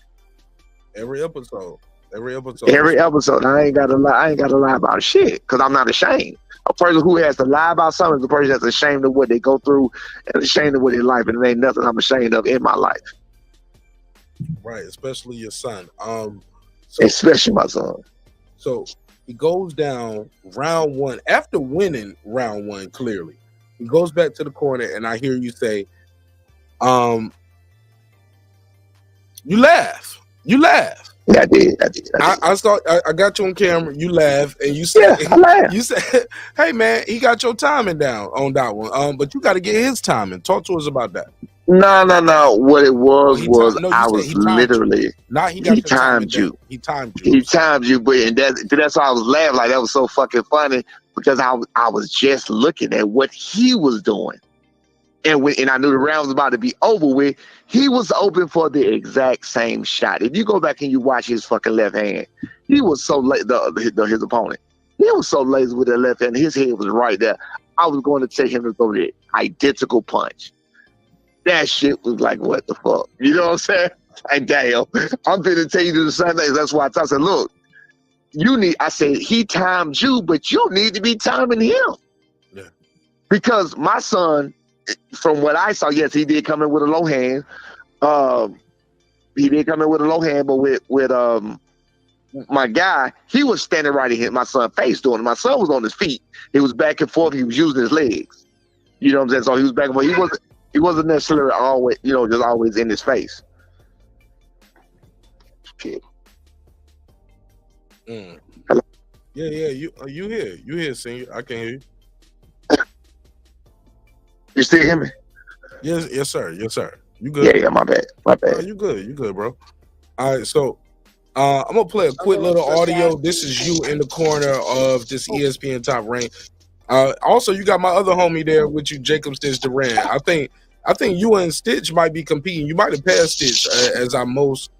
Every episode. Every episode. I ain't gotta lie about shit, because I'm not ashamed. A person who has to lie about something is a person that's ashamed of what they go through and ashamed of what their life, and there ain't nothing I'm ashamed of in my life. Right, especially your son. Especially my son. So he goes down round one after winning round one. Clearly, he goes back to the corner, and I hear you say, "You laugh. You laugh." Yeah, I did. I got you on camera. You laugh, and you said, I laugh. "You said, hey man, he got your timing down on that one. But you got to get his timing. Talk to us about that." No. What it was I was literally. He timed you. He timed you, but that's why I was laughing. Like, that was so fucking funny, because I was just looking at what he was doing, and I knew the round was about to be over with. He was open for the exact same shot. If you go back and you watch his fucking left hand, he was so late. His opponent, he was so lazy with that left hand. His head was right there. I was going to take him to throw the identical punch. That shit was like, what the fuck? You know what I'm saying? Like, damn, I'm finna tell you the Sundays. That's why I said, look, I said, he timed you, but you need to be timing him. Yeah. Because my son, from what I saw, yes, he did come in with a low hand. But with my guy, he was standing right in my son's face doing it. My son was on his feet. He was back and forth. He was using his legs. You know what I'm saying? So he was back and forth. He wasn't necessarily always, just always in his face. Okay. Hello? Yeah. You here, senior? I can hear you. You still hear me? Yes, sir. You good? Yeah. My bad. You good, bro. All right, so I'm gonna play a quick little audio. This is you in the corner of this ESPN Top Rank. Also, you got my other homie there with you, Jacob Stitch Duran. I think you and Stitch might be competing. You might have passed Stitch as our most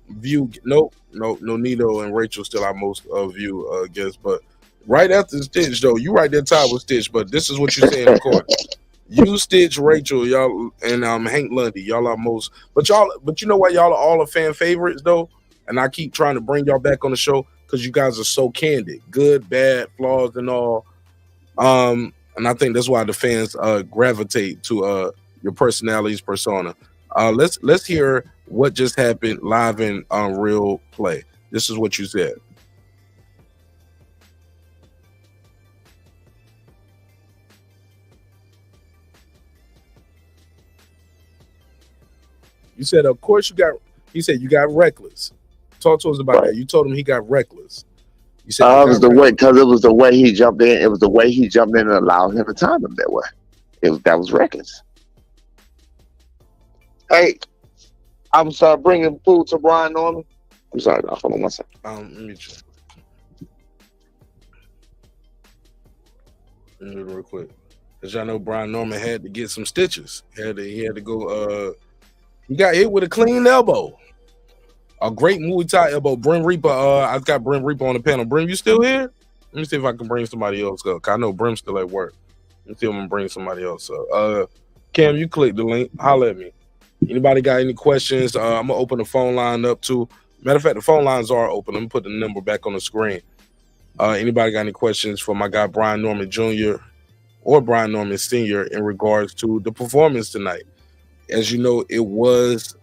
view. No, Nito and Rachel still our most view guess. But right after Stitch, though, you right there tied with Stitch. But this is what you say in the corner. You, Stitch, Rachel, y'all, and Hank Lundy, y'all are most. But you know why y'all are all fan favorites though? And I keep trying to bring y'all back on the show because you guys are so candid, good, bad, flaws, and all. And I think that's why the fans gravitate to your personalities, persona. Let's hear what just happened live in real play. This is what you said. You said, of course he said you got reckless. Talk to us about that. You told him he got reckless. You said it was the way he jumped in. It was the way he jumped in and allowed him to time him that way. That was reckless. Hey, I'm sorry, bringing food to Brian Norman. I'm sorry, hold on one second. Let me check. Real quick, because y'all know Brian Norman had to get some stitches. He had to go. He got hit with a clean elbow, a great Muay Thai elbow. Brim Reaper. I've got Brim Reaper on the panel. Brim, you still here? Let me see if I can bring somebody else up. I know Brim's still at work. Let me see if I can bring somebody else up. Cam, you click the link. Holler at me. Anybody got any questions? I'm gonna open the phone line up too. Matter of fact, the phone lines are open. Let me put the number back on the screen. Anybody got any questions for my guy Brian Norman Jr. or Brian Norman Sr. in regards to the performance tonight? As you know, it was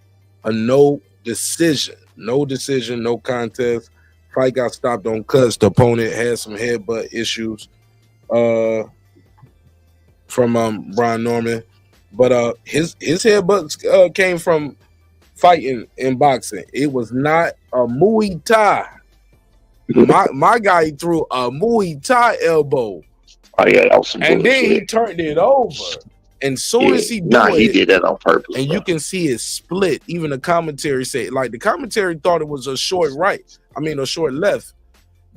a no decision, no contest. Fight got stopped on cuts. The opponent had some headbutt issues from Brian Norman, but his headbutts came from fighting in boxing. It was not a Muay Thai. My guy threw a Muay Thai elbow. Oh yeah, that was some and bullshit. Then he turned it over. And soon as he did that on purpose. And bro. you can see it split. Even the commentary said, like, the commentary thought it was a short right. I mean, a short left.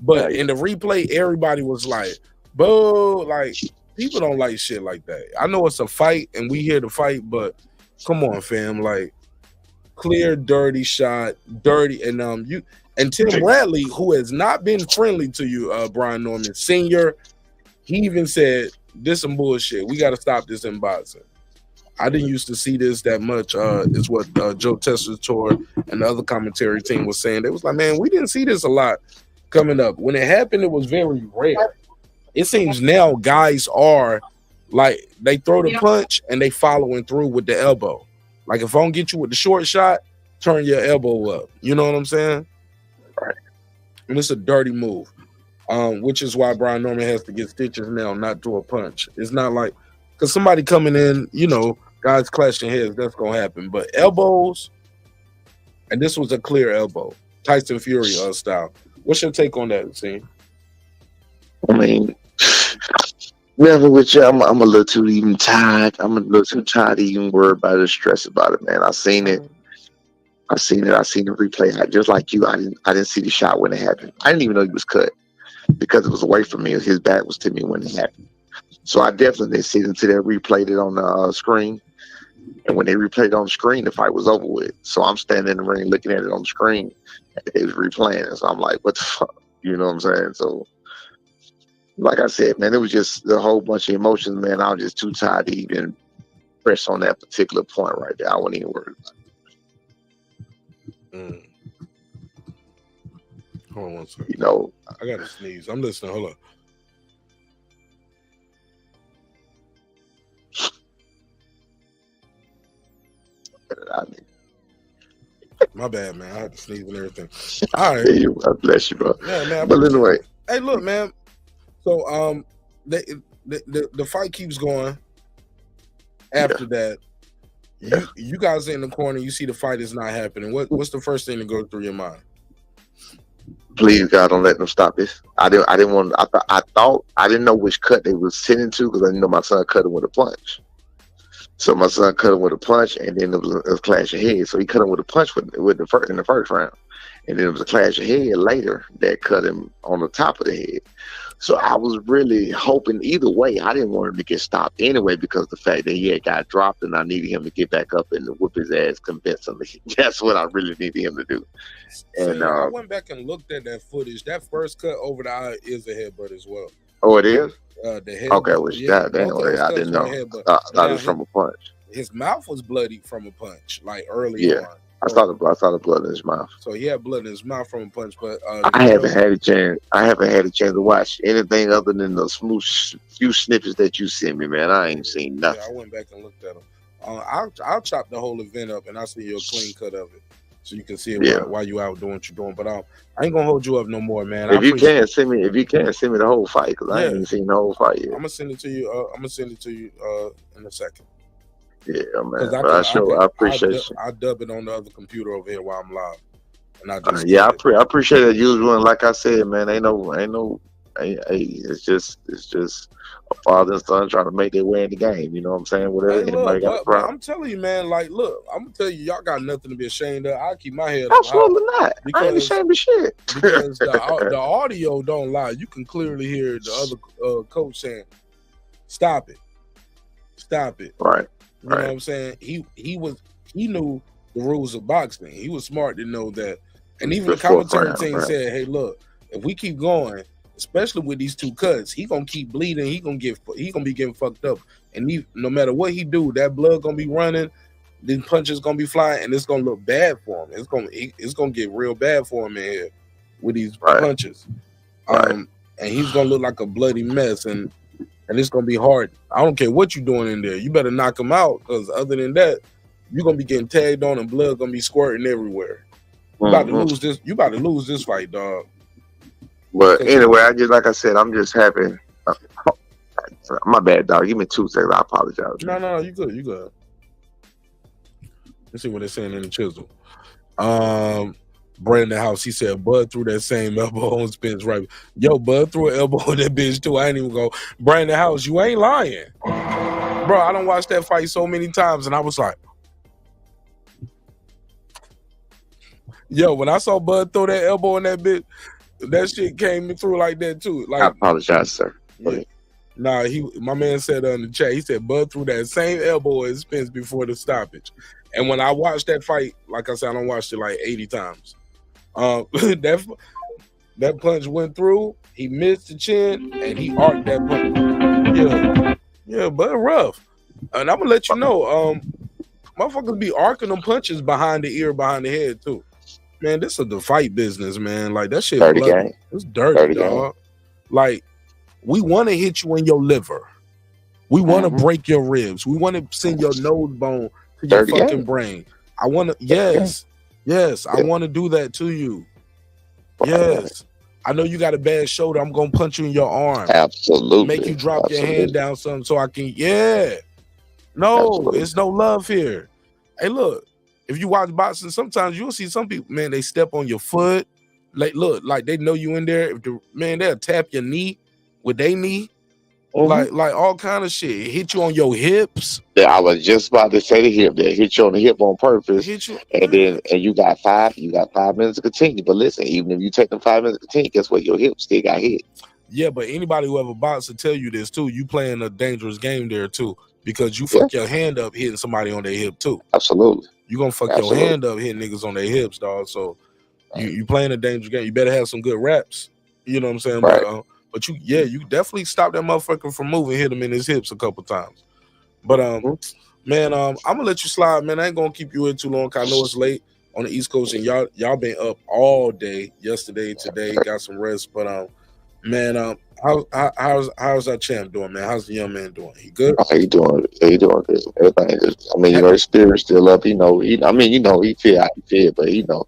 But in the replay, everybody was like, boo. Like, people don't like shit like that. I know it's a fight and we here to fight, but come on, fam. Like, clear, dirty shot, dirty. And Tim Bradley, who has not been friendly to you, Brian Norman Sr., he even said, this some bullshit. We got to stop this in boxing. I didn't used to see this that much, is what Joe Tessitore and the other commentary team was saying. They was like, man, we didn't see this a lot coming up. When it happened, it was very rare. It seems now guys are like, they throw the punch and they following through with the elbow. Like, if I don't get you with the short shot, turn your elbow up. You know what I'm saying? Right. And it's a dirty move. Which is why Brian Norman has to get stitches now, not do a punch. It's not like, because somebody coming in, you know, guys clashing heads, that's going to happen. But elbows, and this was a clear elbow, Tyson Fury style. What's your take on that, scene? I mean, never with you. I'm a little too even tired. I'm a little too tired to even worry about it, stress about it, man. I seen it. I seen the replay. Just like you, I didn't see the shot when it happened. I didn't even know he was cut, because it was away from me. His back was to me when it happened. So I definitely didn't see it until they replayed it on the screen. And when they replayed it on the screen, the fight was over with. So I'm standing in the ring looking at it on the screen. And they was replaying it. So I'm like, what the fuck? You know what I'm saying? So, like I said, man, it was just a whole bunch of emotions, man. I was just too tired to even press on that particular point right there. I wasn't even worried about it. Hold on one second. You know, I got to sneeze. I'm listening. Hold on. My bad, man. I had to sneeze and everything. All right. Hey, God bless you, bro. Yeah, man. But anyway. Hey, look, man. So, the fight keeps going. After that, you guys are in the corner. You see the fight is not happening. What's the first thing to go through your mind? Please, God, don't let them stop this. I didn't want. I thought I didn't know which cut they was sending to, because I didn't know my son cut him with a punch. So my son cut him with a punch, and then it was a clash of heads. So he cut him with a punch in the first round, and then it was a clash of head later that cut him on the top of the head. So I was really hoping either way. I didn't want him to get stopped anyway, because of the fact that he had got dropped, and I needed him to get back up and whip his ass convincingly. That's what I really needed him to do. And I went back and looked at that footage. That first cut over the eye is a headbutt as well. Oh, it is? The head. Okay, well, I didn't know. I thought it was from a punch. His mouth was bloody from a punch, like early on. I saw the blood in his mouth. So he had blood in his mouth from a punch, but I haven't had a chance to watch anything other than those few snippets that you sent me, man. I ain't seen nothing. Yeah, I went back and looked at them. I'll chop the whole event up, and I'll send you a clean cut of it, so you can see it while you out doing what you're doing. But I ain't gonna hold you up no more, man. If you can send me the whole fight, because I ain't even seen the whole fight yet. I'm gonna send it to you. In a second. Yeah, man. I appreciate it. I dub it on the other computer over here while I'm live. And I appreciate that usual. And like I said, man, it's just a father and son trying to make their way in the game. You know what I'm saying? Whatever. Anybody got a problem. I'm telling you, man. Like, look, I'm gonna tell you, y'all got nothing to be ashamed of. I keep my head up. Absolutely not. I ain't ashamed of shit. Because the audio don't lie. You can clearly hear the other coach saying, Stop it. Stop it. Right. You know what I'm saying? He knew the rules of boxing. He was smart to know that. And even the commentary team said, hey, look, if we keep going, especially with these two cuts, he gonna keep bleeding. He gonna be getting fucked up. And no matter what he do, that blood gonna be running, then punches gonna be flying, and it's gonna look bad for him. It's gonna get real bad for him in here with these punches. And he's gonna look like a bloody mess, and it's gonna be hard. I don't care what you're doing in there. You better knock him out, because other than that, you're gonna be getting tagged on and blood gonna be squirting everywhere. You about to lose this. You about to lose this fight, dog. But anyway, like I said, I'm just happy. My bad, dog. Give me 2 seconds. I apologize. No, you good. You good. Let's see what they're saying in the chisel. Brandon House, he said Bud threw that same elbow on Spence right. Yo, Bud threw an elbow on that bitch too. I ain't even go. Brandon House, you ain't lying. Bro, I done watched that fight so many times, and I was like, yo, when I saw Bud throw that elbow on that bitch, that shit came through like that too. Like, I apologize, sir. Yeah. Nah, my man said in the chat, he said Bud threw that same elbow at Spence before the stoppage. And when I watched that fight, like I said, I done watched it like 80 times. That punch went through, he missed the chin, and he arced that punch. Yeah, but rough. And I'm gonna let you know, motherfuckers be arcing them punches behind the ear, behind the head too. Man, this is the fight business, man. Like that shit dirty game. It's dirty, dog. Like, we want to hit you in your liver. We want to break your ribs. We want to send your nose bone to your fucking brain. I want to, yes, I want to do that to you. Yes. I know you got a bad shoulder. I'm going to punch you in your arm. Absolutely. Make you drop your hand down something so I can, No, it's no love here. Hey, look, if you watch boxing, sometimes you'll see some people, man, they step on your foot. Like, look, like they know you in there. They'll tap your knee with their knee. Like all kind of shit. Hit you on your hips. Yeah, I was just about to say the hip. They hit you on the hip on purpose. And you got 5 minutes to continue. But listen, even if you take them 5 minutes to continue, guess what? Your hip still got hit. Yeah, but anybody who ever boxed will tell you this too. You playing a dangerous game there too. Because you fuck your hand up hitting somebody on their hip too. Absolutely. You gonna fuck your hand up hitting niggas on their hips, dog. So you playing a dangerous game. You better have some good reps. You know what I'm saying? Right. But you definitely stop that motherfucker from moving, hit him in his hips a couple times. But man, I'm gonna let you slide, man. I ain't gonna keep you in too long. Cause I know it's late on the East Coast, and y'all been up all day yesterday, today, got some rest. But man, how's our champ doing, man? How's the young man doing? He good? Oh, he doing good. Everything is, I mean, his spirit's still up. He feel how he feel, but he good.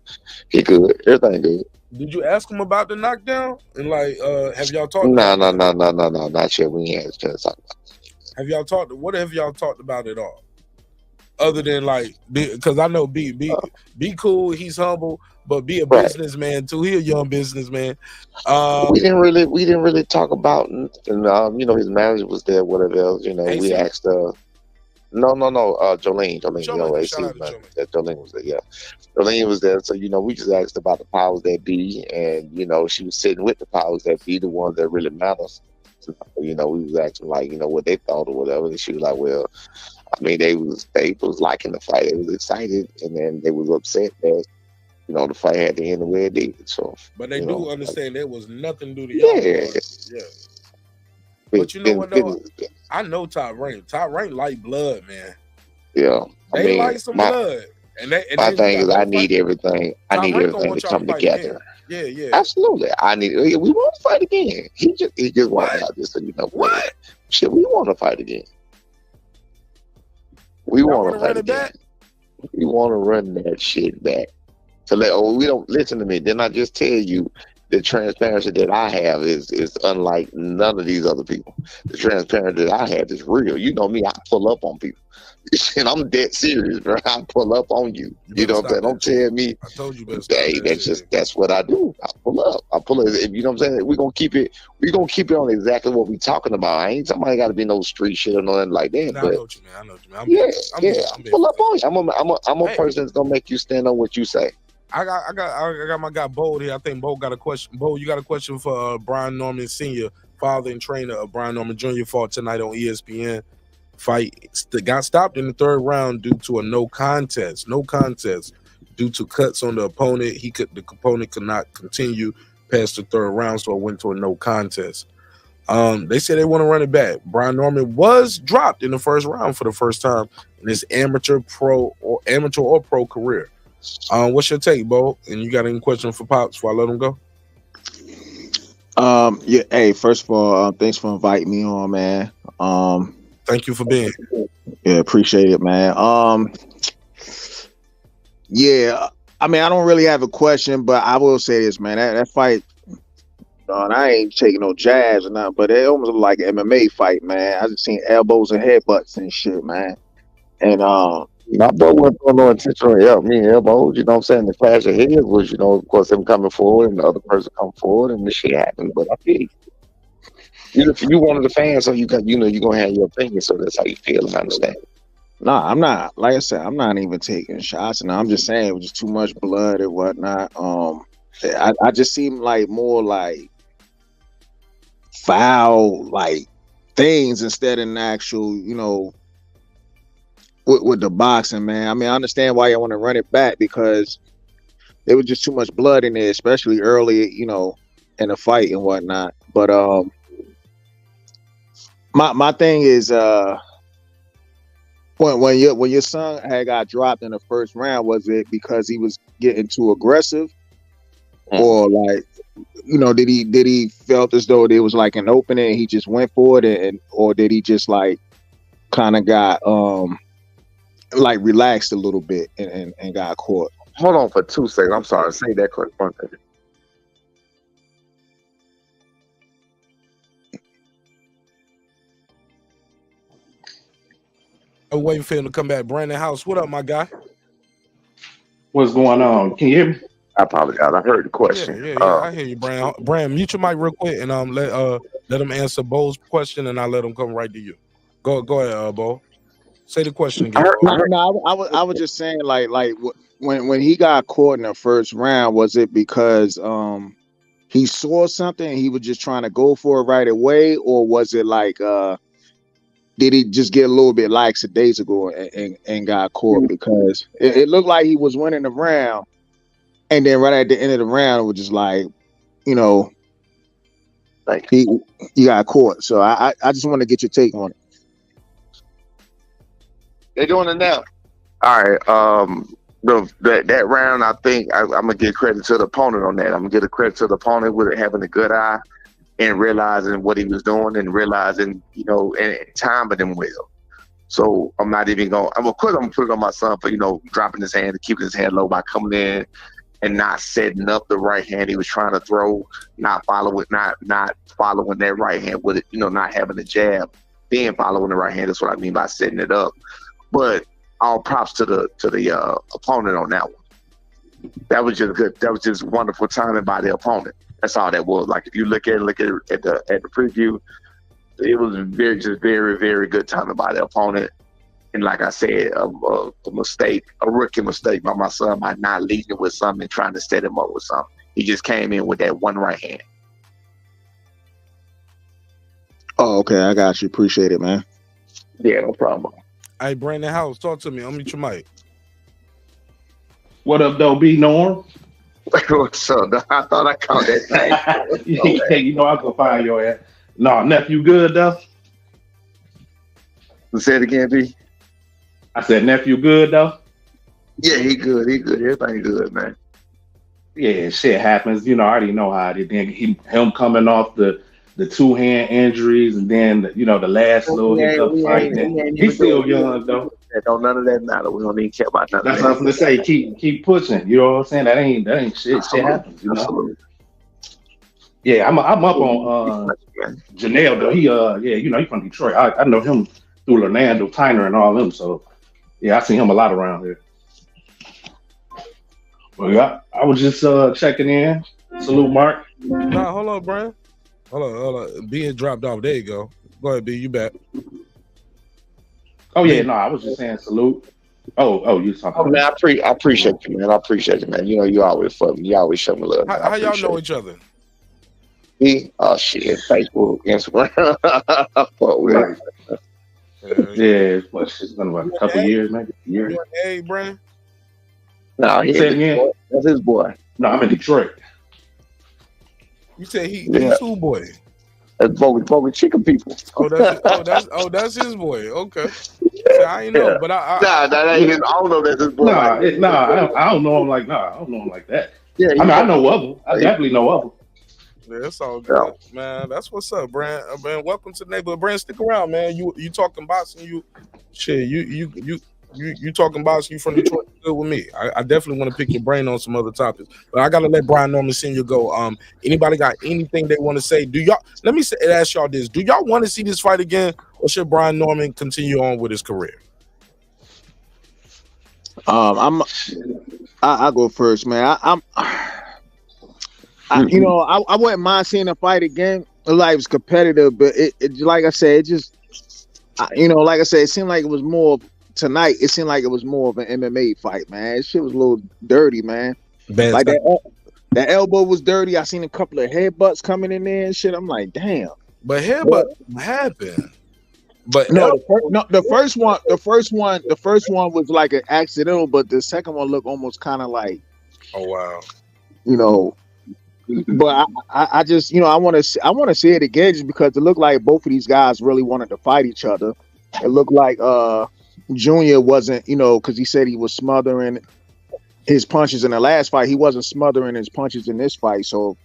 Everything good. Did you ask him about the knockdown? And like, have y'all talked? No, not yet. We ain't had a chance to talk about it. Have y'all talked? What have y'all talked about at all? Other than like, because I know be cool. He's humble, but be a businessman too. He a young businessman. We didn't really talk about, and his manager was there. Whatever else, we asked. Jolene, Jolene was there. Yeah, Jolene was there. So we just asked about the powers that be, and she was sitting with the powers that be, the ones that really matters. So, we was asking what they thought or whatever, and she was like, well, I mean, they was liking the fight. They was excited, and then they was upset that the fight had to end the way it did. So, but they do understand there was nothing to do to y'all. Yeah. But you know what though? I know Top Rank. Top Rank like blood, man. Yeah. They like some blood. My thing is I need everything. I need everything to come together. Again. Yeah. Absolutely. We want to fight again. He just wanted out this, so what? Shit, we want to fight again. We want to fight again. We want to run that shit back. So we don't listen to me. Then I just tell you, the transparency that I have is unlike none of these other people. The transparency that I have is real. You know me, I pull up on people. And I'm dead serious, bro. I pull up on you. You know what I'm saying? Don't tell me. I told you, hey, that's what I do. I pull up. You know what I'm saying? We're gonna keep it on exactly what we're talking about. I ain't somebody gotta be no street shit or nothing like that. I know what you mean. I'm pull up on you. I'm a person that's gonna make you stand on what you say. I got my guy Bo here. I think Bo got a question. Bo, you got a question for Brian Norman Sr., father and trainer of Brian Norman Jr. fought tonight on ESPN. Fight got stopped in the third round due to a no contest. Due to cuts on the opponent. The opponent could not continue past the third round, so it went to a no contest. They said they want to run it back. Brian Norman was dropped in the first round for the first time in his amateur or pro career. What's your take, Bo? And you got any questions for Pops before I let him go? Yeah. Hey, first of all, thanks for inviting me on, man. Thank you for being here. Yeah, appreciate it, man. Yeah, I mean, I don't really have a question, but I will say this, man. That fight, and I ain't taking no jabs or nothing, but it almost looked like an MMA fight, man. I just seen elbows and headbutts and shit, man. And My boy wasn't throwing no intentional elbows, you know what I'm saying? The clash of heads was, of course, them coming forward and the other person come forward and the shit happened. But I feel you one of the fans, so you're gonna have your opinion, so that's how you feel, and I understand. nah, I'm not, like I said, I'm not even taking shots, and I'm just saying it was just too much blood and whatnot. I just seem like more like foul like things instead of an actual, with the boxing, man. I mean, I understand why you want to run it back because there was just too much blood in there, especially early, in the fight and whatnot. But my thing is when your son had got dropped in the first round, was it because he was getting too aggressive, or like, did he felt as though there was like an opening and he just went for it, or did he just like kind of got like relaxed a little bit and got caught? Hold on for 2 seconds. I'm sorry. Say that quick. One second. I'm waiting for him to come back. Brandon House, what up, my guy? What's going on? Can you hear me? I apologize. I heard the question. Yeah, I hear you, Brandon. Brandon, mute your mic real quick and let him answer Bo's question, and I'll let him come right to you. Go ahead, Bo. Say the question again. I was just saying, like when he got caught in the first round, was it because he saw something and he was just trying to go for it right away, or was it like did he just get a little bit lax days ago and got caught? Because it looked like he was winning the round, and then right at the end of the round, it was just like, like he got caught. So I just want to get your take on it. They're doing it now. All right. That round, I think I'm gonna give credit to the opponent on that. I'm gonna give the credit to the opponent with having a good eye and realizing what he was doing and realizing, and timing him well. So I'm not even going. Of course, I'm gonna put it on my son for dropping his hand and keeping his hand low by coming in and not setting up the right hand he was trying to throw, not following that right hand with it, not having the jab, then following the right hand. That's what I mean by setting it up. But all props to the opponent on that one. That was just good. That was just wonderful timing by the opponent. That's all that was. Like if you look at the preview, it was very, very good timing by the opponent. And like I said, a rookie mistake by my son by not leading with something and trying to set him up with something. He just came in with that one right hand. Oh, okay. I got you. Appreciate it, man. Yeah, no problem. Hey, Brandon House, talk to me. Unmute your mic. What up, though, B Norm? What's up? I thought I caught that thing. Yeah, I can find your ass. No, nephew good, though? Say it again, B. I said, nephew good, though? Yeah, he good. Everything good, man. Yeah, shit happens. I already know how it is. Then him coming off the 2-hand injuries, and then the last little hiccup fighting. He's still young though. None of that matter. We don't even care about none. That's what I was gonna say. Keep pushing. You know what I'm saying? That ain't shit. Shit happens. Absolutely. Yeah, I'm up on Janelle though. He he's from Detroit. I know him through Orlando, Tyner, and all them. So yeah, I seen him a lot around here. Well, yeah, I was just checking in. Salute, Mark. Nah, hold on, Brian. Hold on. B had dropped off. There you go. Go ahead, B. You back. Oh yeah, no, I was just saying salute. Oh, you talking? Oh man, I appreciate you, man. I appreciate you, man. You always for me. You always show me love. How y'all know each other? Oh shit, Facebook, Instagram. Fuck with Right. Yeah, it's been about a couple years, maybe a year. You in A, Brandon? No, he Say it ain't his again? boy. That's his boy. No, I'm in Detroit. You said he's who boy? That's bogus chicken people. That's his boy. Okay. So I ain't know, but that ain't his. I don't know that's his boy. I don't know him like I don't know him like that. Yeah, I mean, I know of him. I definitely know of him. Yeah, that's all good, man. That's what's up, Brand. Man, welcome to the neighborhood. Brand, stick around, man. You talking boxing? You talking boxing? You from Detroit? Good with me. I definitely want to pick your brain on some other topics, but I gotta let Brian Norman Sr. go. Anybody got anything they want to say? Do y'all? Let me ask y'all this: do y'all want to see this fight again, or should Brian Norman continue on with his career? I go first, man. I wouldn't mind seeing a fight again. Like, it was competitive, but it like I said, it just, like I said, it seemed like it was more tonight. It seemed like it was more of an MMA fight, man. Shit was a little dirty, man. Like that elbow was dirty. I seen a couple of headbutts coming in there and shit. I'm like, damn. But headbutt happened. But the first one was like an accidental, but the second one looked almost kind of like, oh wow, But I just I want to see it again just because it looked like both of these guys really wanted to fight each other. It looked like Junior wasn't, because he said he was smothering his punches in the last fight. He wasn't smothering his punches in this fight, so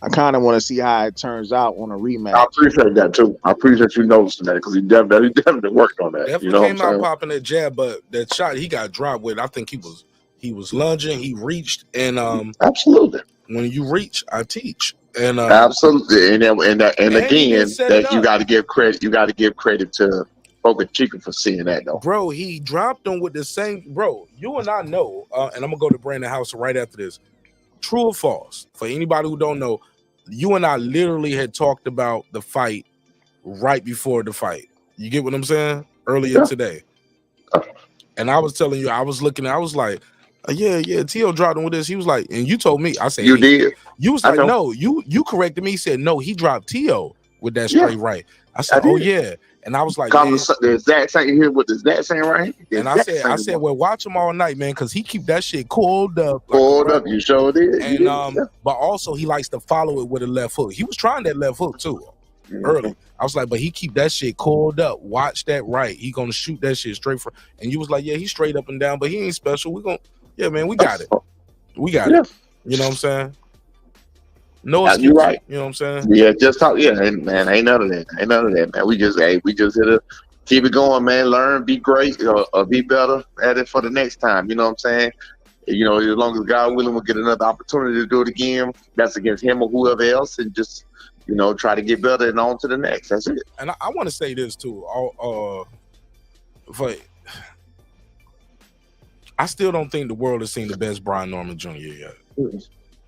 I kind of want to see how it turns out on a rematch. I appreciate that too. I appreciate you noticing that because he definitely worked on that. Definitely came out popping that jab, but that shot he got dropped with. I think he was lunging, he reached, and absolutely. When you reach, I teach, and absolutely, and again, that you got to give credit. You got to give credit to Boca Chica for seeing that, though. Bro, he dropped him with the same. Bro, you and I know, and I'm gonna go to Brandon House right after this. True or false? For anybody who don't know, you and I literally had talked about the fight right before the fight. You get what I'm saying? Earlier today, and I was telling you, I was looking, I was like. Yeah, T.O. dropped him with this. He was like, and you told me. I said, you did. You was like, no, you corrected me. He said, no, he dropped T.O. with that straight right. I said, oh yeah, and I was like, the exact same here with the exact same right. And I said, well, watch him all night, man, because he keep that shit coiled up. You sure did. And but also he likes to follow it with a left hook. He was trying that left hook too early. I was like, but he keep that shit coiled up. Watch that right. He gonna shoot that shit straight for. And you was like, yeah, he's straight up and down, but he ain't special. We gonna. Yeah, man, we got it. We got it. You know what I'm saying? No excuse. You're right. You know what I'm saying? Yeah, just talk. Yeah, man, ain't none of that, man. We just here to keep it going, man. Learn, be great, or be better at it for the next time. You know what I'm saying? As long as God willing, we'll get another opportunity to do it again. That's against him or whoever else, and just try to get better and on to the next. That's it. And I want to say this too. I still don't think the world has seen the best Brian Norman Jr. yet.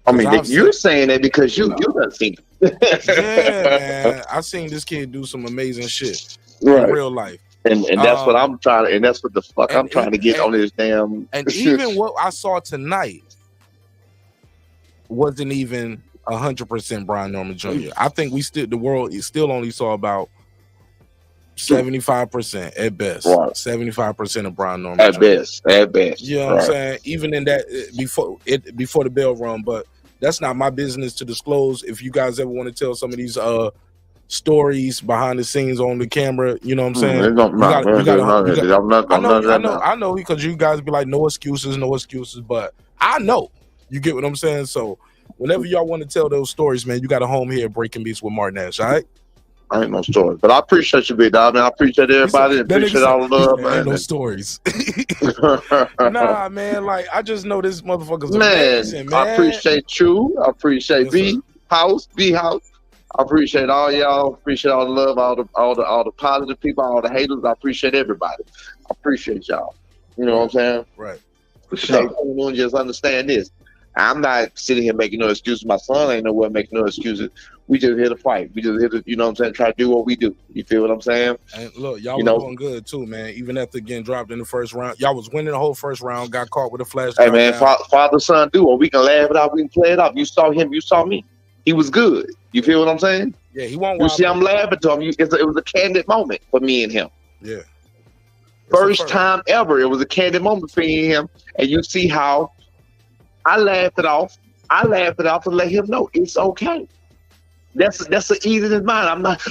I mean, you're saying that because you done seen it. Yeah, man. I've seen this kid do some amazing shit in real life. And that's what I'm trying to, and that's what the fuck I'm trying to get on this damn. And even what I saw tonight wasn't even 100% Brian Norman Jr. I think the world still only saw about 75% at best. 75% of Brian Norman at best. You know what I'm saying? Even in that before the bell run, but that's not my business to disclose. If you guys ever want to tell some of these stories behind the scenes on the camera, you know what I'm saying? I know because you guys be like, no excuses, but I know. You get what I'm saying? So whenever y'all want to tell those stories, man, you got a home here at Breaking Beats with Martin Nash, all right? I ain't no story, but I appreciate you, big dog, man. I appreciate everybody. Appreciate all the love, man. Ain't no stories. Nah, man. Like I just know this motherfucker's amazing, man. I appreciate you. I appreciate B House. I appreciate all y'all. Appreciate all the love, all the positive people, all the haters. I appreciate everybody. I appreciate y'all. You know what I'm saying? Right. For sure. Just understand this. I'm not sitting here making no excuses. My son ain't nowhere making no excuses. We just here to fight. We just here to, you know what I'm saying, try to do what we do. You feel what I'm saying? And look, y'all was doing good too, man. Even after getting dropped in the first round. Y'all was winning the whole first round, got caught with a flash. Hey, man, father-son duo. We can laugh it out. We can play it out. You saw him. You saw me. He was good. You feel what I'm saying? Yeah, he won't. You see, I'm laughing to him. It was a candid moment for me and him. Yeah. First time ever, it was a candid moment for me and him. And you see how I laughed it off. I laughed it off and let him know it's okay. That's the easy as mine. I'm not.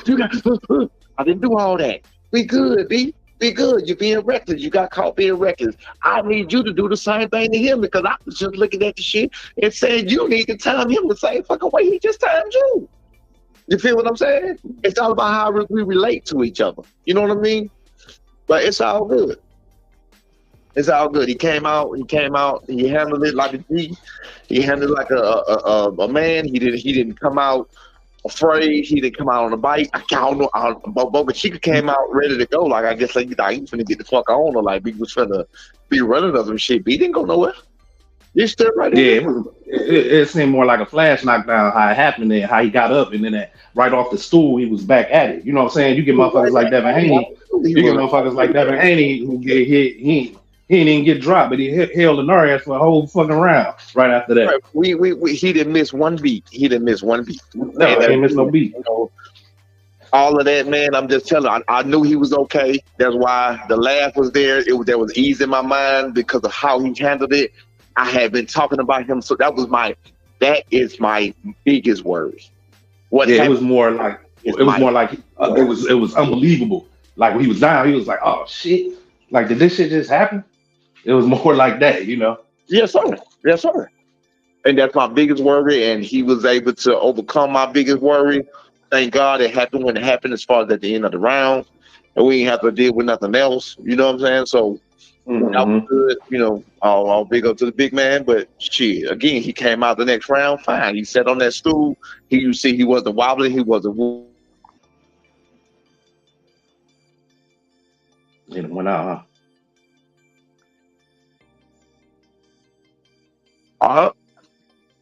You got. I didn't do all that. Be good, be good. You're being reckless. You got caught being reckless. I need you to do the same thing to him because I was just looking at the shit and saying you need to time him the same fucking way he just timed you. You feel what I'm saying? It's all about how we relate to each other. You know what I mean? But it's all good. It's all good. He came out. He handled it like a G. He handled it like a man. He didn't come out afraid. He didn't come out on a bike. I don't know. But Chica came out ready to go. Like I guess like he was finna get the fuck on, or like he was finna be running or some shit. But he didn't go nowhere. He stood right there. Yeah, it seemed more like a flash knockdown. How it happened and how he got up, and then right off the stool he was back at it. You know what I'm saying? You get motherfuckers like Devin Haney. You get motherfuckers like Devin Haney who get hit. He didn't even get dropped, but he held the ass for a whole fucking round right after that. Right. He didn't miss one beat. No, he didn't miss no beat. You know, all of that, man. I'm just telling you, I knew he was okay. That's why the laugh was there. There was ease in my mind because of how he handled it. I had been talking about him, so that is my biggest worry. It was more like it was unbelievable. Like when he was down, he was like, "Oh shit! Like did this shit just happen?" It was more like that, you know. Yes, sir. And that's my biggest worry, and he was able to overcome my biggest worry. Thank God it happened when it happened, as far as at the end of the round, and we didn't have to deal with nothing else. You know what I'm saying? So. That was good, you know. I'll big up to the big man, but shit. Again, he came out the next round fine. He sat on that stool. You see, he wasn't wobbling. He wasn't. It went out, huh?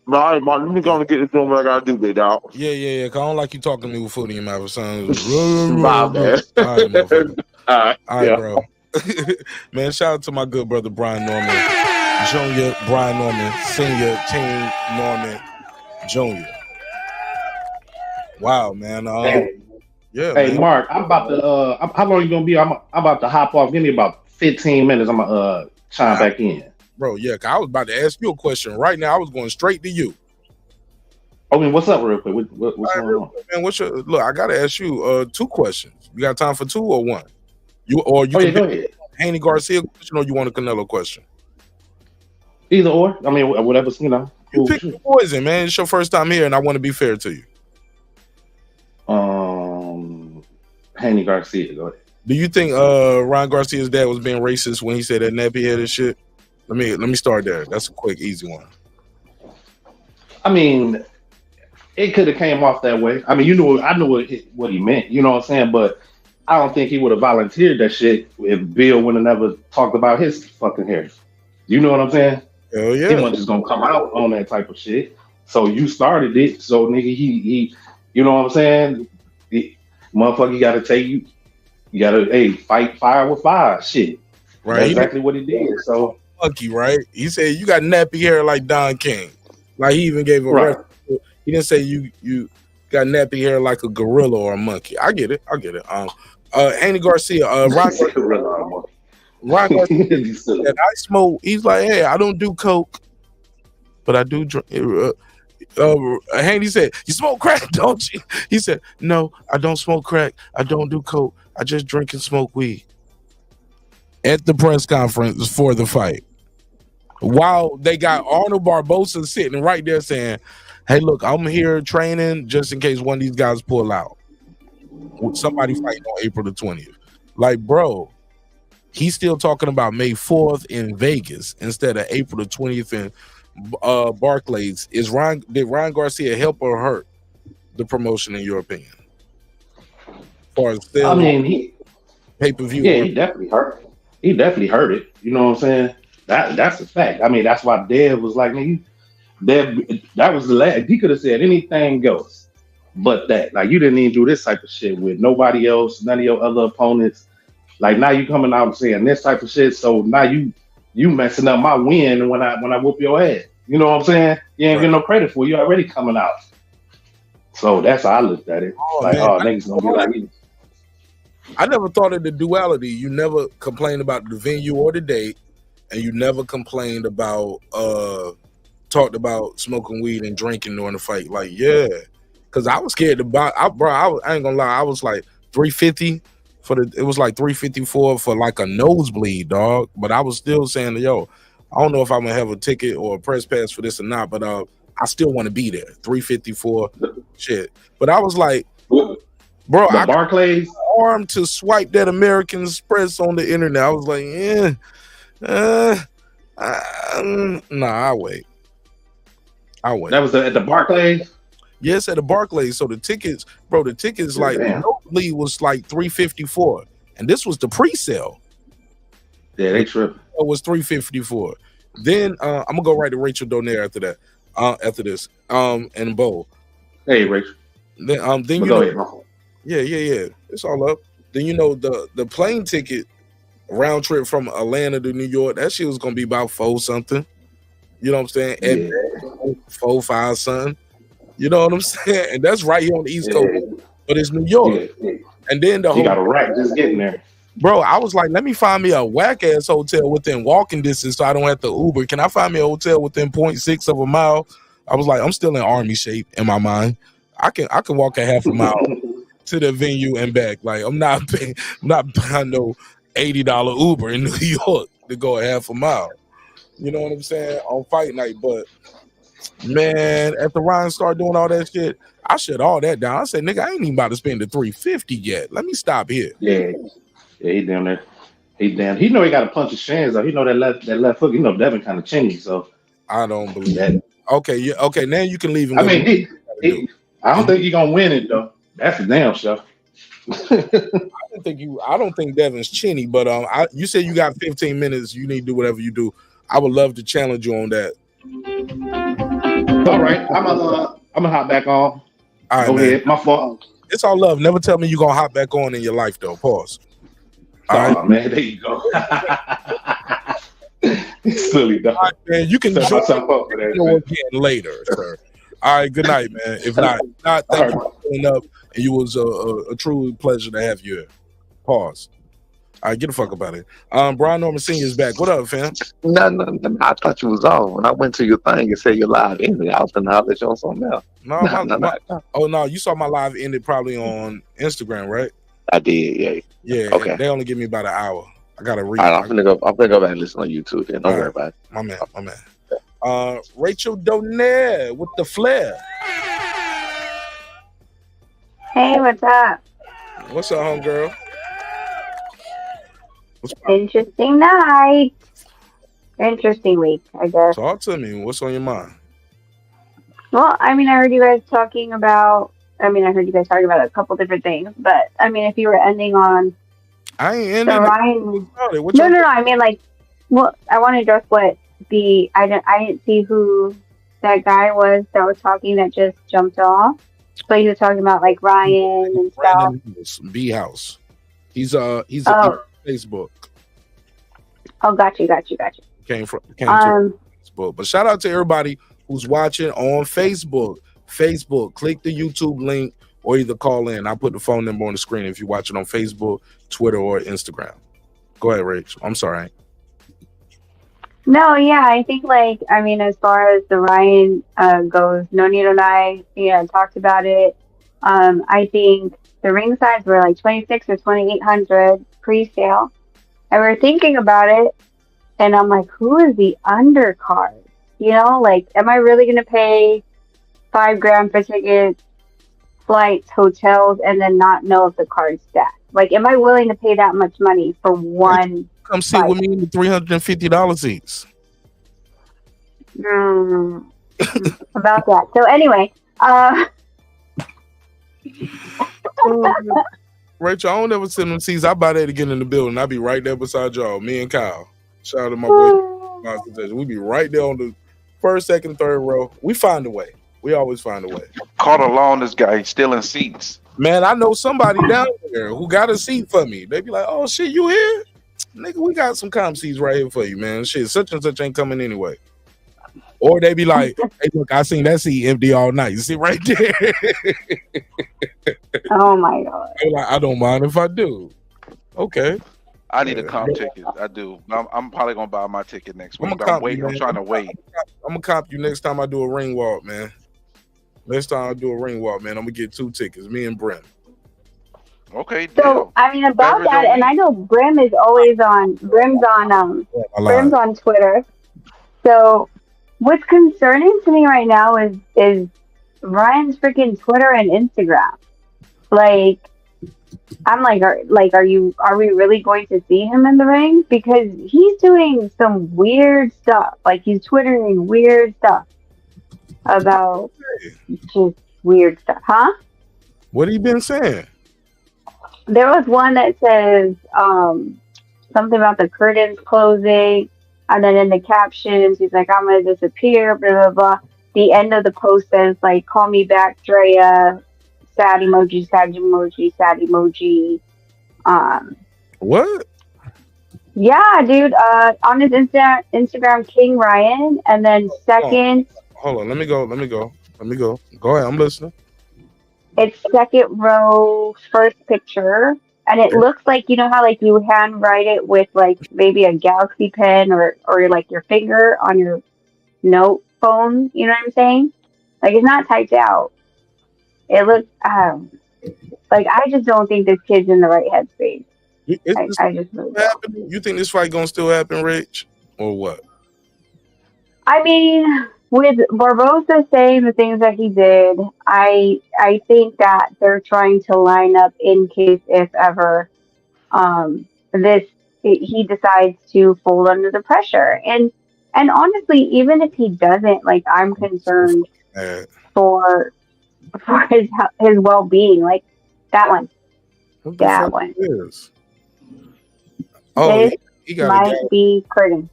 All right, let me go and get this doing what I gotta do, big dog. Yeah. Cause I don't like you talking to me with food in your mouth. It sounds. All right, motherfucker. All right, yeah. bro. Man, shout out to my good brother Brian Norman Jr., Brian Norman Sr., Team Norman Jr. Wow, man. Yeah. Hey, man. Mark, I'm about to. How long you gonna be? I'm about to hop off. Give me about 15 minutes. I'm gonna chime back in. Bro, yeah. I was about to ask you a question right now. I was going straight to you. I mean, what's up, real quick? What's going on? Man, look? I gotta ask you 2 questions. You got time for 2 or 1? You go ahead. Haney Garcia question, or you want a Canelo question? Either or. I mean, whatever's, you know. You pick the poison, man. It's your first time here, and I want to be fair to you. Haney Garcia, go ahead. Do you think Ryan Garcia's dad was being racist when he said that nappy headed shit? Let me start there. That's a quick, easy one. I mean, it could have came off that way. I mean, I knew what he meant. You know what I'm saying? But I don't think he would have volunteered that shit if Bill would have never talked about his fucking hair. You know what I'm saying? Hell yeah. He wasn't just gonna come out on that type of shit. So you started it. So nigga, he you know what I'm saying? Motherfucker, you gotta take you gotta fight fire with fire. Shit. Right. That's exactly what he did. So monkey, right? He said you got nappy hair like Don King. Like he even gave a reference. He didn't say you got nappy hair like a gorilla or a monkey. I get it. Haney Garcia, Ryan Garcia said, I smoke. He's like, hey, I don't do coke, but I do drink. Haney said, you smoke crack, don't you? He said, no, I don't smoke crack. I don't do coke. I just drink and smoke weed. At the press conference for the fight, while they got Arnold Barbosa sitting right there saying, hey, look, I'm here training just in case one of these guys pull out. Somebody fighting on April the 20th. Like, bro, he's still talking about May 4th in Vegas instead of April the 20th in Barclays. Did Ryan Garcia help or hurt the promotion in your opinion? As far as pay-per-view. Yeah, he definitely hurt. He definitely hurt it. You know what I'm saying? That's a fact. I mean, that's why Dev was like, nigga, that was the last. He could have said anything else but that. Like, you didn't even do this type of shit with nobody else, none of your other opponents. Like, now you coming out and saying this type of shit. So now you messing up my win when I whoop your ass. You know what I'm saying? You ain't getting no credit for it. You already coming out. So that's how I looked at it. Niggas gonna be like, I never thought of the duality. You never complained about the venue or the date, and you never complained about talked about smoking weed and drinking during the fight. Like, yeah, because I was scared to buy. I ain't gonna lie. I was like $350 it was like $354 for like a nosebleed, dog. But I was still saying, yo, I don't know if I'm gonna have a ticket or a press pass for this or not. But I still want to be there. $354, shit. But I was like, bro, I Barclays arm to swipe that American Express on the internet. I was like, nah, I'll wait. That was at the Barclays? Yes, at the Barclays. So the tickets, bro, like nosebleed was like $354, and this was the pre-sale. Yeah, they tripping. It was $354. Then I'm gonna go right to Rachel Donaire after that. After this, and Bo. Hey, Rachel. Then you know, yeah, it's all up. Then you know the plane ticket round trip from Atlanta to New York, that shit was gonna be about $4 something. You know what I'm saying? Yeah. $4, $5 something. You know what I'm saying? And that's right here on the East Coast, but it's New York. Yeah. And then the you got a rack just getting there. Bro, I was like, let me find me a whack ass hotel within walking distance so I don't have to Uber. Can I find me a hotel within 0.6 of a mile? I was like, I'm still in army shape in my mind. I can walk a half a mile to the venue and back. Like I'm not buying no $80 Uber in New York to go a half a mile. You know what I'm saying? On fight night. But man, after Ryan started doing all that shit, I shut all that down. I said, nigga, I ain't even about to spend the $350 yet. Let me stop here. Yeah, he down there. He down. He know he got to punch his shins though. He know that left hook. You know Devin kind of chingy, so I don't believe that. Okay, okay. Now you can leave him. I mean, I don't think he gonna win it though. That's a damn show. I don't think Devin's chinny, but you said you got 15 minutes. You need to do whatever you do. I would love to challenge you on that. All right, I'm gonna hop back on. All right, go man. ahead. My fault. It's all love. Never tell me you're gonna hop back on in your life though. Pause. All right, man. There you go. Silly dog. Right, man. You can join again later, sir. All right. Good night, man. If not, thank you for pulling up, and it was a true pleasure to have you here. Pause. All right, get the fuck up out of here. Brian Norman Sr. is back. What up, fam? No. I thought you was off. When I went to your thing and said you're live ended, I was gonna holler you on something else. No. Oh no, you saw my live ended probably on Instagram, right? I did, yeah. Yeah. Okay. They only give me about an hour. I gotta read. All right, I'm gonna go back and listen on YouTube. Then don't worry about it. My man. Rachel Donaire with the flair. Hey, what's up? What's up, homegirl? Interesting night. Interesting week, I guess. Talk to me. What's on your mind? Well, I mean, I heard you guys talking about a couple different things, but I mean, if you were ending on I ain't ending. Ryan. No. I mean, like, well, I want to address what I didn't see who that guy was that was talking that just jumped off. But he was talking about like Ryan and stuff. B House. He's on Facebook. Oh, got you. Came to Facebook. But shout out to everybody who's watching on Facebook. Click the YouTube link or either call in. I'll put the phone number on the screen if you're watching on Facebook, Twitter, or Instagram. Go ahead, Rach. I'm sorry. No, yeah, I think as far as the Ryan goes, Nonito and I, talked about it. I think the ring sides were like 26 or 2,800 pre-sale. And we're thinking about it, and I'm like, who is the undercard? Am I really going to pay $5,000 for tickets, flights, hotels, and then not know if the card's stacked? Am I willing to pay that much money for one? Come sit with me in the $350 seats. About that. So anyway, Rachel, I don't ever sit in them seats. I buy that to get in the building. I'll be right there beside y'all. Me and Kyle. Shout out to my boy. We be right there on the first, second, third row. We find a way. We always find a way. Caught along this guy stealing seats. Man, I know somebody down there who got a seat for me. They be like, oh shit, you here? Nigga, we got some comp seats right here for you, man. Shit, such and such ain't coming anyway. Or they be like, hey, look, I seen that seat empty all night. You see right there. Oh my god. I'm like, I don't mind if I do. Okay. I need a comp ticket. I do. I'm probably gonna buy my ticket next week. I'm I'm waiting. I'm trying to wait. I'm gonna cop you next time I do a ring walk, man. Next time I do a ring walk, man, I'm gonna get 2 tickets, me and Brent. Okay, deal. So I mean about Beverage that, on and me. I know Brim's on Twitter. So what's concerning to me right now is Ryan's freaking Twitter and Instagram. Like, I'm like, are we really going to see him in the ring? Because he's doing some weird stuff. Like, he's twittering weird stuff about just weird stuff, huh? What have you been saying? There was one that says something about the curtains closing, and then in the captions, he's like, I'm gonna disappear, blah blah blah. The end of the post says like, call me back, Drea. Sad emoji, sad emoji, sad emoji. What? Yeah, dude. On his Instagram, King Ryan, and then second. Hold on. Let me go. Go ahead. I'm listening. It's second row, first picture, and it looks like, you know how like you handwrite it with like maybe a Galaxy pen or like your finger on your note phone. You know what I'm saying? Like, it's not typed out. It looks like, I just don't think this kid's in the right headspace. I just really don't. You think this fight gonna still happen, Rich, or what? I mean, with Barbosa saying the things that he did, I think that they're trying to line up in case, if ever, he decides to fold under the pressure. And honestly, even if he doesn't, like, I'm concerned for his well-being. Like, that one. That one. Is? Oh, he might be curtain.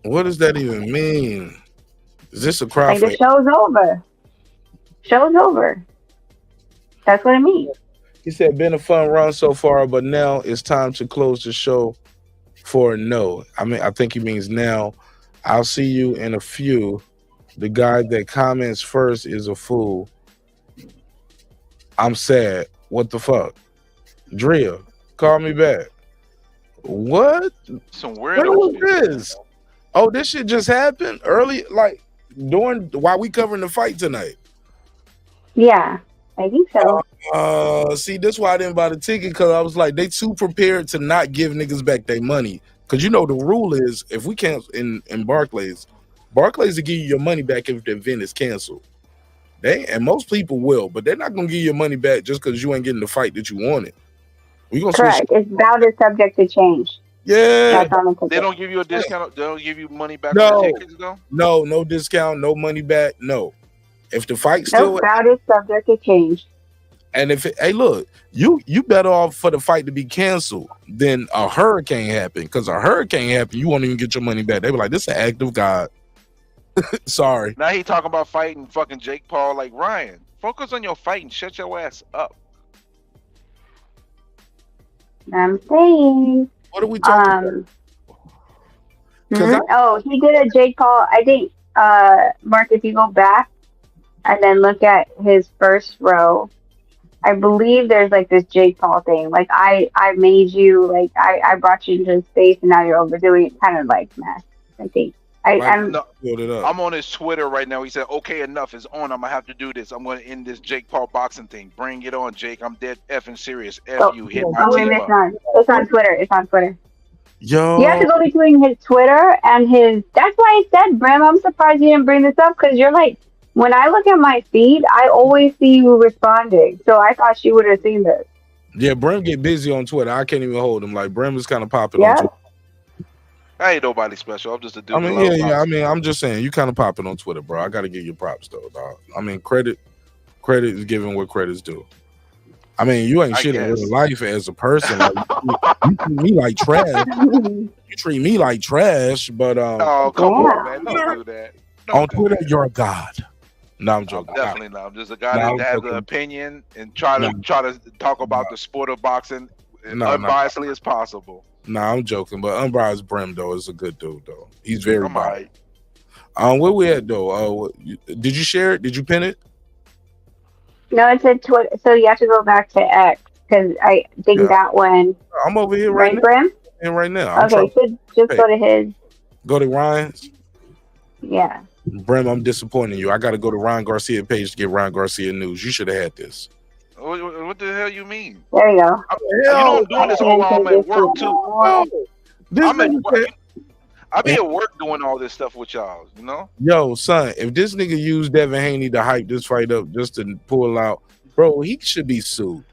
What does that even mean? Is this a crowd? Like, the show's over. Show's over. That's what it means. He said, been a fun run so far, but now it's time to close the show for a no. I mean, I think he means now. I'll see you in a few. The guy that comments first is a fool. I'm sad. What the fuck? Drea, call me back. What? Some What weirdo was shit. this? Oh, this shit just happened early, like while we covering the fight tonight. Yeah, I think so. See, that's why I didn't buy the ticket, because I was like, they too prepared to not give niggas back their money. Because you know the rule is, if we cancel in Barclays will give you your money back if the event is canceled. And most people will, but they're not gonna give you your money back just because you ain't getting the fight that you wanted. We gonna Correct. It's bound is subject to change. Yeah. They don't give you a discount. They don't give you money back No. for the tickets, though? No discount, no money back. No. If the fight still bound is subject to change. and if hey, look, you better off for the fight to be canceled than a hurricane happen. Because a hurricane happen, you won't even get your money back. They be like, this is an act of God. Sorry. Now he talking about fighting fucking Jake Paul. Like, Ryan, focus on your fight and shut your ass up. I'm saying. What are we talking about? Oh, he did a Jake Paul. I think, Mark, if you go back and then look at his first row, I believe there's like this Jake Paul thing. Like, I made you, like, I brought you into space and now you're overdoing it. Kind of like mess, I think. I'm on his Twitter right now. He said, okay, enough is on. I'm going to have to do this. I'm going to end this Jake Paul boxing thing. Bring it on, Jake. I'm dead effing serious. F you. Hit my team up. It's on Twitter. It's on Twitter. Yo. You have to go between his Twitter and his... That's why I said, Brim, I'm surprised you didn't bring this up, because you're like... When I look at my feed, I always see you responding. So I thought she would have seen this. Yeah, Brim get busy on Twitter. I can't even hold him. Like, Brim is kind of popping on Twitter. I aint nobody special. I'm just a dude. I mean, yeah. I mean, I'm just saying, you kind of popping on Twitter, bro. I got to give you props, though, dog. I mean, credit is given what credit's due. I mean, you ain't shit in real life as a person. Like, you treat me like trash. You treat me like trash, but oh, come on, man. Don't do that. On Twitter, you're a god. No, I'm joking. Definitely not. I'm just a guy that has an opinion and try to talk about the sport of boxing as unbiasedly as possible. Nah, I'm joking, but unbiased Brim though is a good dude though. He's very I'm all right. Where we at though? Did you share it? Did you pin it? No, it said Twitter. So you have to go back to X because I think Yeah, that one, I'm over here right right, now. Brim? And right now, I'm Okay, trying. so just Hey, go to his. go to Ryan's. Yeah. Brim, I'm disappointing you. I got to go to Ryan Garcia page to get Ryan Garcia news. You should have had this. What the hell you mean? There you go. You know I'm doing this all while I'm at work too. This I'm at nigga work. said- I be at work doing all this stuff with y'all. You know. Yo, son, if this nigga used Devin Haney to hype this fight up just to pull out, bro, he should be sued.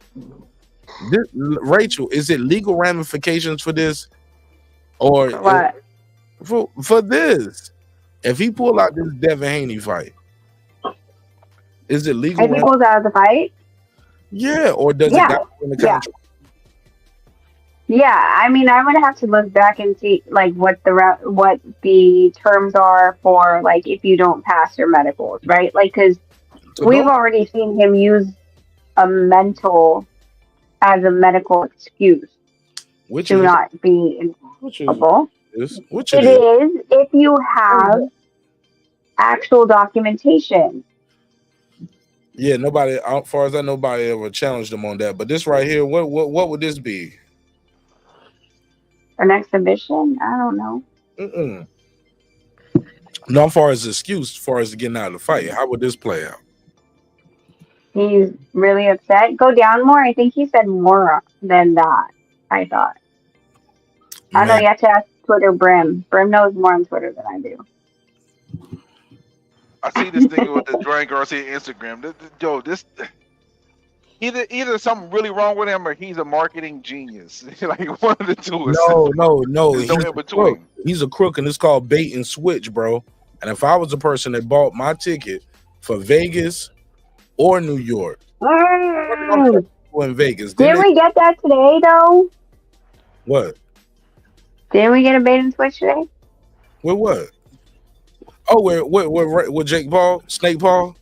Rachel, is it legal ramifications for this, or For what? for this? If he pull out this Devin Haney fight, is it legal? If he pulls out of the fight? Yeah, or does Yeah. it got in the Yeah. contract? Yeah, I mean, I'm gonna have to look back and see like what the terms are for like if you don't pass your medicals, right? Like, because So we've don't- already seen him use a mental as a medical excuse Which to is not be in trouble. which It is if you have actual documentation. Yeah, nobody, as far as I know, nobody ever challenged him on that. But this right here, what would this be? An exhibition? I don't know. Mm-mm. No, as far as excuse, as far as getting out of the fight, how would this play out? He's really upset. Go down more. I think he said more than that. I thought. I don't know. Man. You have to ask Twitter Brim. Brim knows more on Twitter than I do. I see this thing with the Dwayne Garcia Instagram. This either something really wrong with him or he's a marketing genius. Like one of the two. No. There's no in between. He's a crook, and it's called bait and switch, bro. And if I was a person that bought my ticket for Vegas or New York, in Vegas, Didn't we get that today, though? What? Didn't we get a bait and switch today? With what? Oh, with Jake Paul, Snake Paul.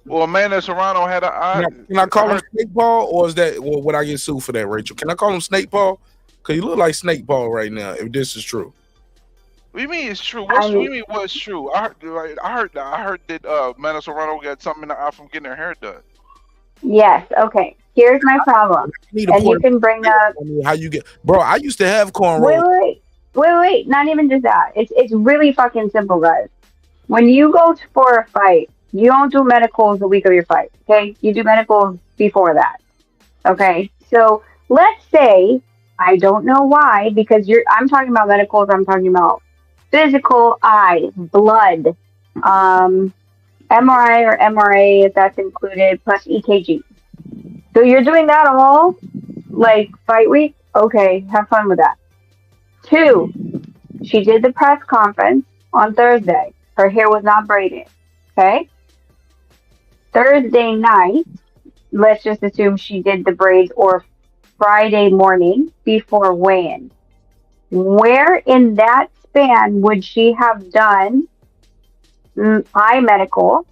Well, Amanda Serrano had a eye. Can I call him Snake Paul, or is that? Well, would I get sued for that, Rachel? Can I call him Snake Paul? Because he look like Snake Paul right now. If this is true. What do you mean it's true? What's true? You mean what's true? I heard that Amanda Serrano got something in the eye from getting her hair done. Yes. Okay. Here's my problem. And you can bring up how you get, bro. I used to have cornrows. Wait. Not even just that. It's really fucking simple, guys. When you go for a fight, you don't do medicals the week of your fight. Okay, you do medicals before that. Okay, so let's say I don't know why because I'm talking about medicals. I'm talking about physical eye, blood, MRI or MRA if that's included, plus EKG. So you're doing that all like fight week? Okay, have fun with that. 2, she did the press conference on Thursday. Her hair was not braided. Okay? Thursday night, let's just assume she did the braids, or Friday morning before weigh-in. Where in that span would she have done eye medical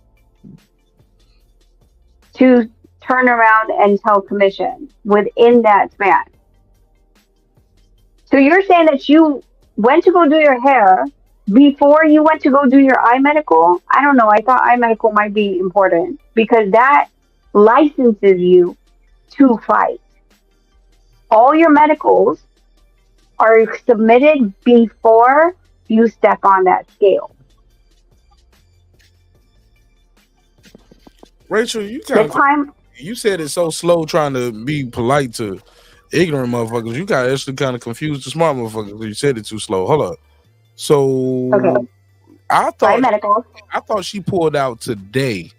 to turn around and tell commission within that span? So you're saying that you went to go do your hair before you went to go do your eye medical? I don't know. I thought eye medical might be important because that licenses you to fight. All your medicals are submitted before you step on that scale. Rachel, you said it so slow trying to be polite to ignorant motherfuckers. You got actually kind of confused the smart motherfuckers. You said it too slow. Hold up. So okay. I thought she pulled out today.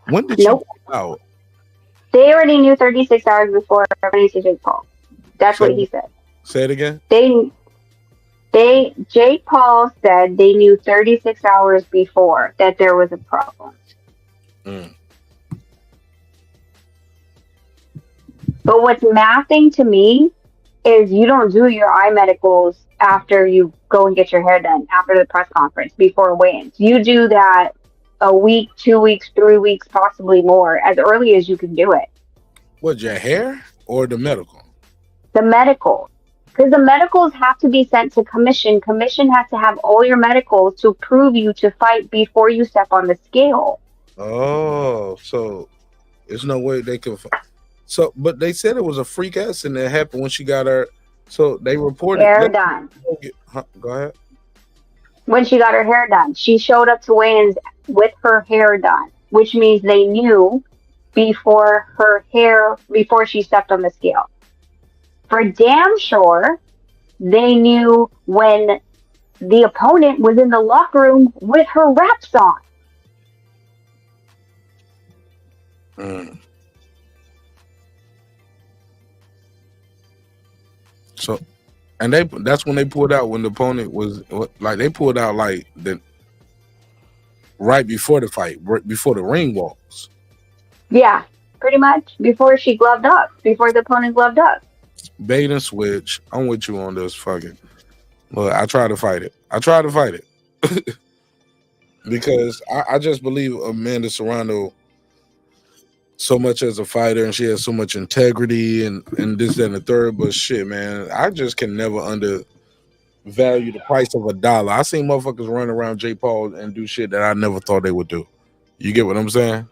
When did she pull out? They already knew 36 hours before Jake Paul. That's what he said. Say it again. Jake Paul said they knew 36 hours before that there was a problem. But what's mathing to me is you don't do your eye medicals after you go and get your hair done, after the press conference, before weigh-ins. You do that a week, 2 weeks, 3 weeks, possibly more, as early as you can do it. What, your hair or the medical? The medical. Because the medicals have to be sent to commission. Commission has to have all your medicals to prove you to fight before you step on the scale. Oh, so there's no way they could. So, but they said it was a freak accident that happened when she got her. So they reported. Hair done. Go ahead. When she got her hair done, she showed up to weigh-ins with her hair done, which means they knew before she stepped on the scale. For damn sure, they knew when the opponent was in the locker room with her wraps on. So, and that's when they pulled out, when the opponent was like, they pulled out like the right before the fight, right before the ring walks. Yeah, pretty much before she gloved up, before the opponent gloved up. Bait and switch. I'm with you on this. Fucking. Look, I try to fight it. Because I just believe Amanda Serrano so much as a fighter, and she has so much integrity and this, that, and the third. But shit, man, I just can never undervalue the price of $1. I seen motherfuckers run around J. Paul and do shit that I never thought they would do. You get what I'm saying?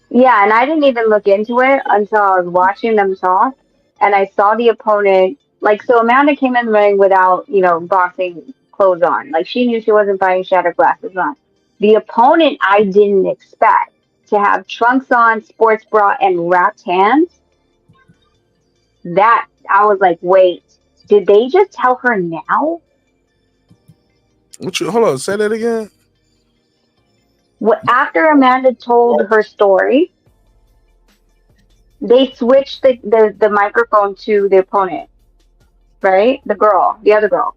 Yeah, and I didn't even look into it until I was watching them talk, and I saw the opponent. Like, so Amanda came in the ring without, boxing clothes on. Like, she knew she wasn't fighting, she had her glasses on. The opponent, I didn't expect to have trunks on, sports bra, and wrapped hands. That, I was like, wait, did they just tell her now? Hold on, say that again? After Amanda told her story, they switched the microphone to the opponent, right? The other girl.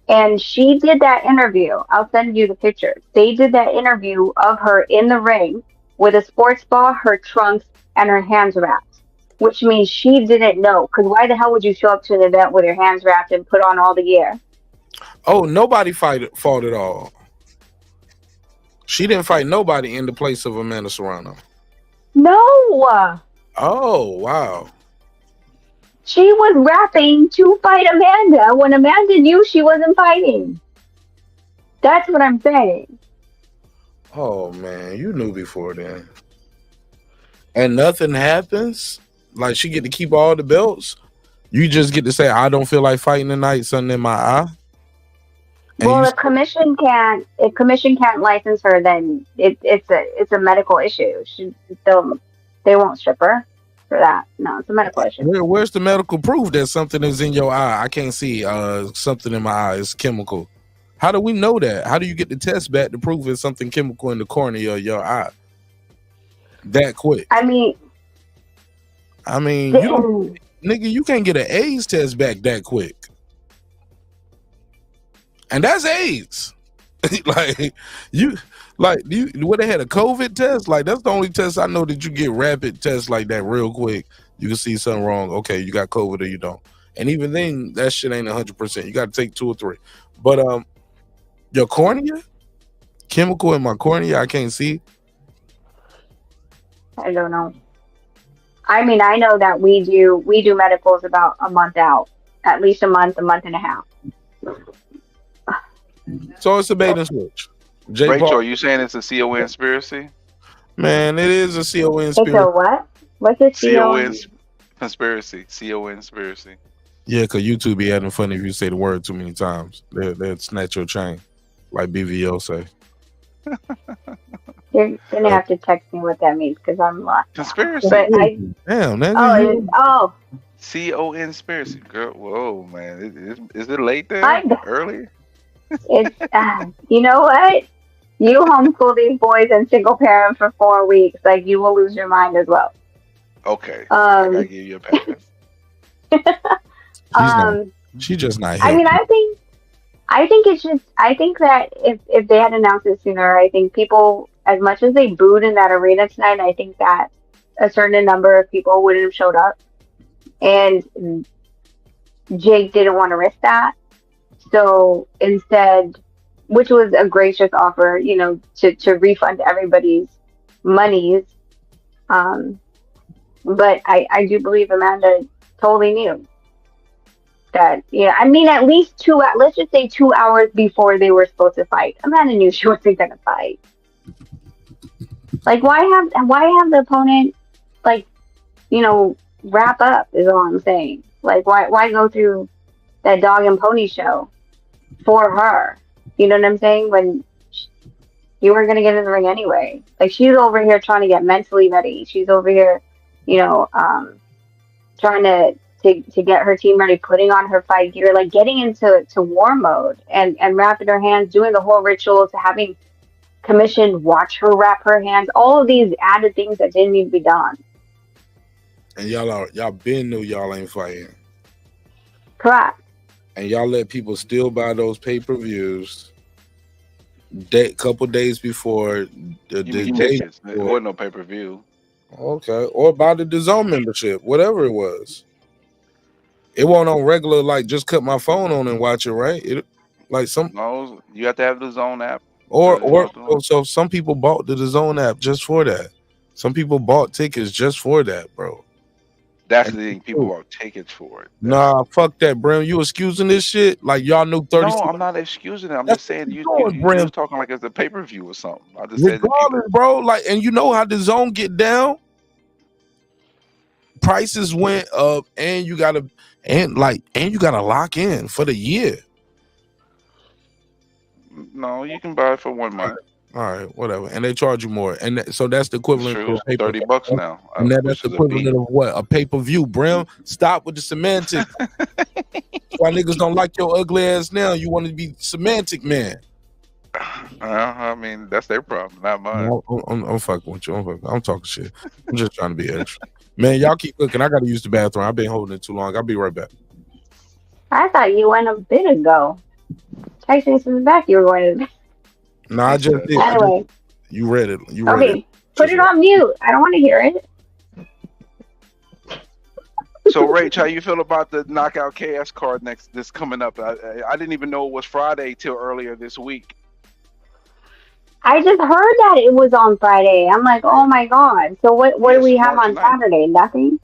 And she did that interview. I'll send you the picture. They did that interview of her in the ring with a sports bra, her trunks, and her hands wrapped, which means she didn't know. Because why the hell would you show up to an event with your hands wrapped and put on all the gear? Oh, nobody fought at all. She didn't fight nobody in the place of Amanda Serrano. No. Oh, wow. She was rapping to fight Amanda when Amanda knew she wasn't fighting. That's what I'm saying. Oh, man, you knew before then. And nothing happens? Like, she get to keep all the belts? You just get to say, I don't feel like fighting tonight, something in my eye? Well, if commission can't license her, then it's a medical issue. They won't strip her for that. No, it's a medical issue. Where's the medical proof that something is in your eye? I can't see something in my eye. It's chemical. How do we know that? How do you get the test back to prove it's something chemical in the cornea of your eye? That quick. I mean, you can't get an AIDS test back that quick. And that's AIDS. When they had a COVID test, like that's the only test I know that you get rapid tests like that real quick. You can see something wrong. Okay, you got COVID or you don't. And even then, that shit ain't 100%. You got to take 2 or 3. But your cornea, chemical in my cornea, I can't see. I don't know. I mean, I know that we do medicals about a month out, at least a month and a half. So it's a bait and switch. Rachel, are you saying it's a CON conspiracy? Man, it is a CON conspiracy. It's a what? What's a CON conspiracy? CON conspiracy. Yeah, because YouTube be having fun if you say the word too many times. They'll snatch your chain, like BVO say. You're gonna have to text me what that means because I'm lost. Conspiracy. Damn, that's CON conspiracy, girl. Whoa, man, is it late there? Early? It's you know what? You homeschool these boys and single parent for 4 weeks, like you will lose your mind as well. Okay, I gotta give you a pass. She's just not here. I mean, I think it's just. I think that if they had announced it sooner, I think people, as much as they booed in that arena tonight, I think that a certain number of people wouldn't have showed up, and Jake didn't want to risk that. So instead, which was a gracious offer, to refund everybody's monies. But I do believe Amanda totally knew. that, yeah, I mean, at least let's just say 2 hours before they were supposed to fight, Amanda knew she wasn't gonna fight. Like, why have the opponent, like, wrap up is all I'm saying. Like, why go through that dog and pony show for her? You know what I'm saying? When you weren't gonna get in the ring anyway. Like, she's over here trying to get mentally ready. She's over here, trying to get her team ready, putting on her fight gear, like getting into war mode and wrapping her hands, doing the whole ritual, to having commissioned watch her wrap her hands, all of these added things that didn't need to be done. And y'all been knew y'all ain't fighting. Correct. And y'all let people still buy those pay-per-views couple days before the day There before. wasn't no pay-per-view. Okay, or buy the DAZN membership, whatever it was. It wasn't on regular, like just cut my phone on and watch it, right? No, you have to have the DAZN app. So some people bought the DAZN app just for that. Some people bought tickets just for that, bro. That's the thing. People bought tickets for it. Nah, fuck that, Brim. You excusing this shit? Like y'all knew 30. No, I'm not excusing it. I'm just saying you was talking like it's a pay-per-view or something. I just said regardless, bro. Like, and you know how the zone get down? Prices went up, and you gotta lock in for the year. No, you can buy it for 1 month. All right, whatever. And they charge you more, and so that's the equivalent of $30 now. And that's the equivalent of what? A pay-per-view. Brim, stop with the semantics. Why niggas don't like your ugly ass now? You want to be semantic, man. I mean, that's their problem, not mine. I'm fucking with you. I'm talking shit. I'm just trying to be extra. Man, y'all keep cooking. I got to use the bathroom. I've been holding it too long. I'll be right back. I thought you went a bit ago. Texting from the back, you were going to. No, I just did. Anyway. You read it. Okay, put it on mute. I don't want to hear it. So, Rach, how you feel about the Knockout KS card this coming up? I didn't even know it was Friday till earlier this week. I just heard that it was on Friday. I'm like, oh my god. So what do we have on Saturday? Nothing?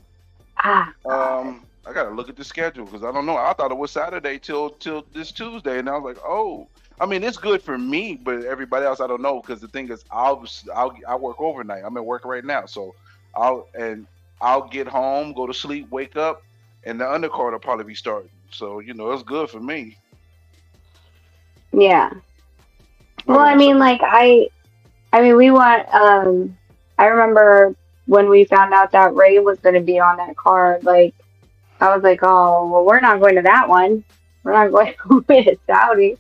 I gotta look at the schedule because I don't know. I thought it was Saturday till this Tuesday, and I was like, oh. I mean, it's good for me, but everybody else, I don't know. Because the thing is, I work overnight. I'm at work right now, so I'll get home, go to sleep, wake up, and the undercard will probably be starting. So it's good for me. Yeah. Well, I mean, like we want. I remember when we found out that Ray was going to be on that card. Like, I was like, oh, well, we're not going to that one. We're not going to Saudi.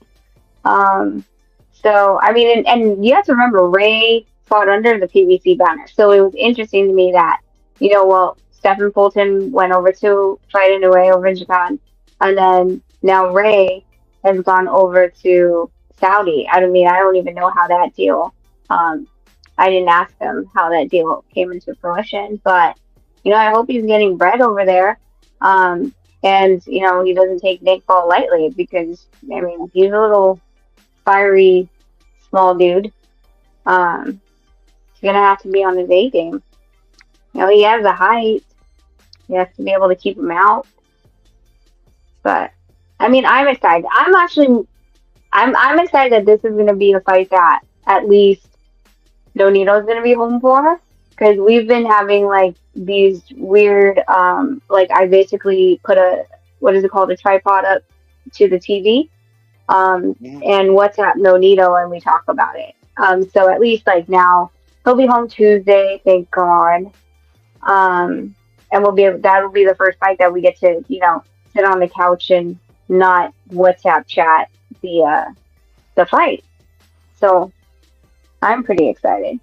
So, I mean, and you have to remember, Ray fought under the PBC banner. So it was interesting to me that, Stephen Fulton went over to fight in Inoue over in Japan. And then now Ray has gone over to Saudi. I don't even know how that deal, I didn't ask him how that deal came into fruition, but, I hope he's getting bread over there. And, he doesn't take Nick Ball lightly because, I mean, he's a little fiery, small dude. He's gonna have to be on his A game. He has the height. He has to be able to keep him out. But I mean, I'm excited. I'm excited that this is gonna be a fight that at least Donito's gonna be home for, because we've been having like these weird, like I basically put a tripod up to the TV. And WhatsApp Nonito, and we talk about it. So at least like now he'll be home Tuesday, thank God. And that'll be the first fight that we get to, sit on the couch and not WhatsApp chat the fight. So I'm pretty excited.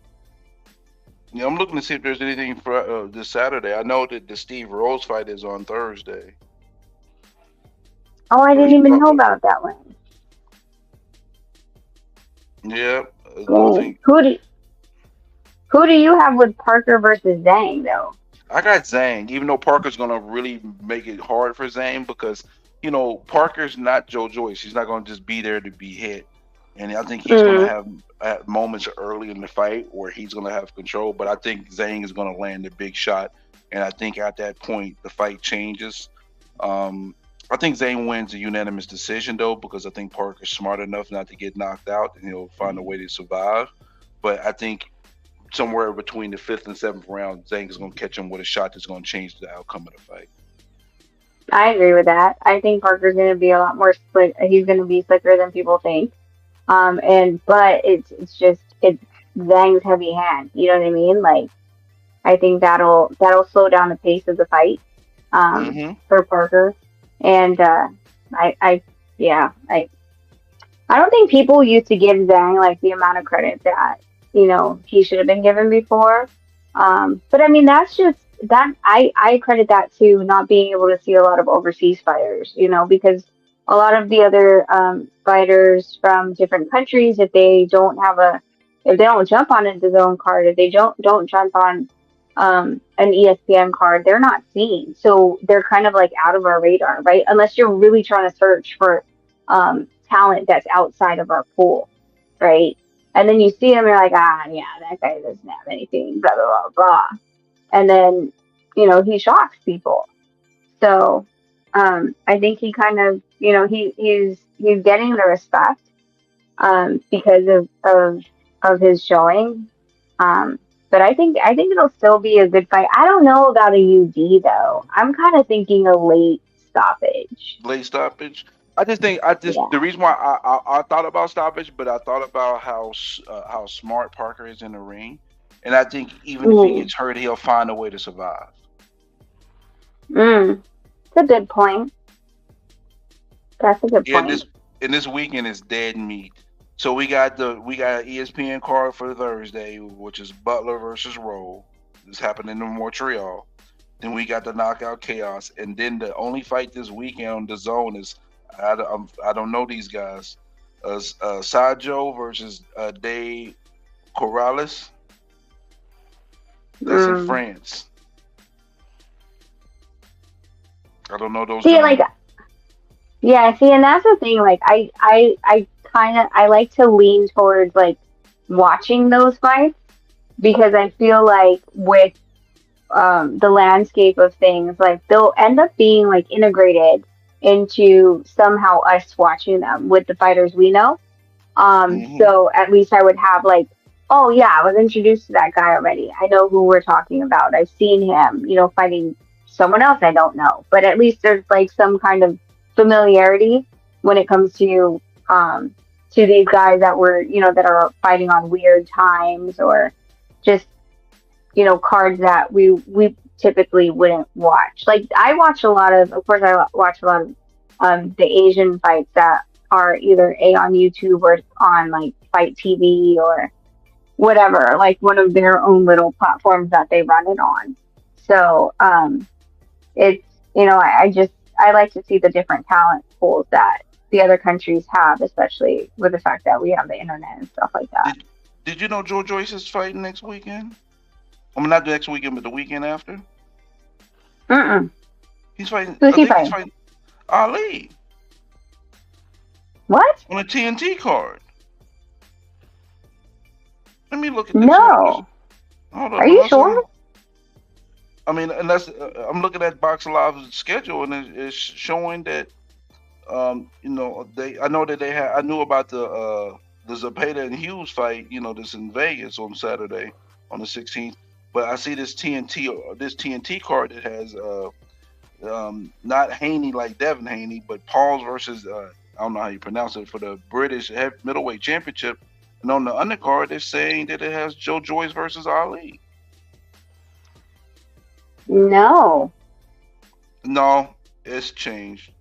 Yeah, I'm looking to see if there's anything for this Saturday. I know that the Steve Rose fight is on Thursday. Oh, I didn't even know about that one. Yeah. Who do you have with Parker versus Zhang though? I got Zhang, even though Parker's gonna really make it hard for Zhang because Parker's not Joe Joyce. He's not gonna just be there to be hit, and I think he's gonna have moments early in the fight where he's gonna have control. But I think Zhang is gonna land a big shot, and I think at that point the fight changes. I think Zane wins a unanimous decision though, because I think Parker's smart enough not to get knocked out, and he'll find a way to survive. But I think somewhere between the 5th and 7th round, Zane is going to catch him with a shot that's going to change the outcome of the fight. I agree with that. I think Parker's going to be a lot more slick. He's going to be slicker than people think. But it's just Zhang's heavy hand. You know what I mean? Like, I think that'll slow down the pace of the fight for Parker. And I don't think people used to give Zhang like the amount of credit that he should have been given before. But I mean, that's just that I credit that to not being able to see a lot of overseas fighters, because a lot of the other fighters from different countries, if they don't jump on a DAZN card, if they don't jump on an ESPN card, they're not seen. So they're kind of like out of our radar, right? Unless you're really trying to search for talent that's outside of our pool, right? And then you see him, you're like, yeah, that guy doesn't have anything, blah, blah, blah, blah. And then, he shocks people. So I think he kind of, he's getting the respect because of his showing. But I think it'll still be a good fight. I don't know about a UD though. I'm kind of thinking a late stoppage. Late stoppage. The reason why I thought about stoppage, but I thought about how smart Parker is in the ring, and I think even if he gets hurt, he'll find a way to survive. It's a good point. That's a good point. And this weekend is dead meat. So we got an ESPN card for Thursday, which is Butler versus Rowe. This happened in Montreal. Then we got the Knockout Chaos, and then the only fight this weekend on the Zone is I don't know these guys. Sajo versus De Corrales. That's in France. I don't know those. See, and that's the thing. Like, I like to lean towards like watching those fights because I feel like with the landscape of things, like they'll end up being like integrated into somehow us watching them with the fighters we know. So at least I would have like, oh yeah, I was introduced to that guy already. I know who we're talking about. I've seen him, fighting someone else I don't know. But at least there's like some kind of familiarity when it comes to these guys that that are fighting on weird times or just, cards that we typically wouldn't watch. Like I watch a lot of course I watch a lot of the Asian fights that are either on YouTube or on like Fight TV or whatever, like one of their own little platforms that they run it on. So it's I like to see the different talent pools that the other countries have, especially with the fact that we have the internet and stuff like that. Did you know Joe Joyce is fighting next weekend? I mean, not the next weekend, but the weekend after. He's fighting. Who's he fighting? He's fighting Ali. What? On a TNT card. Let me look at this. No. Hold on. Are you sure? I mean, unless I'm looking at Box Live's schedule and it's showing that, I know that they had. I knew about the Zepeda and Hughes fight. This in Vegas on Saturday on the 16th. But I see this TNT card that has not Haney like Devin Haney, but Pauls versus I don't know how you pronounce it, for the British middleweight championship. And on the undercard, they're saying that it has Joe Joyce versus Ali. No, it's changed.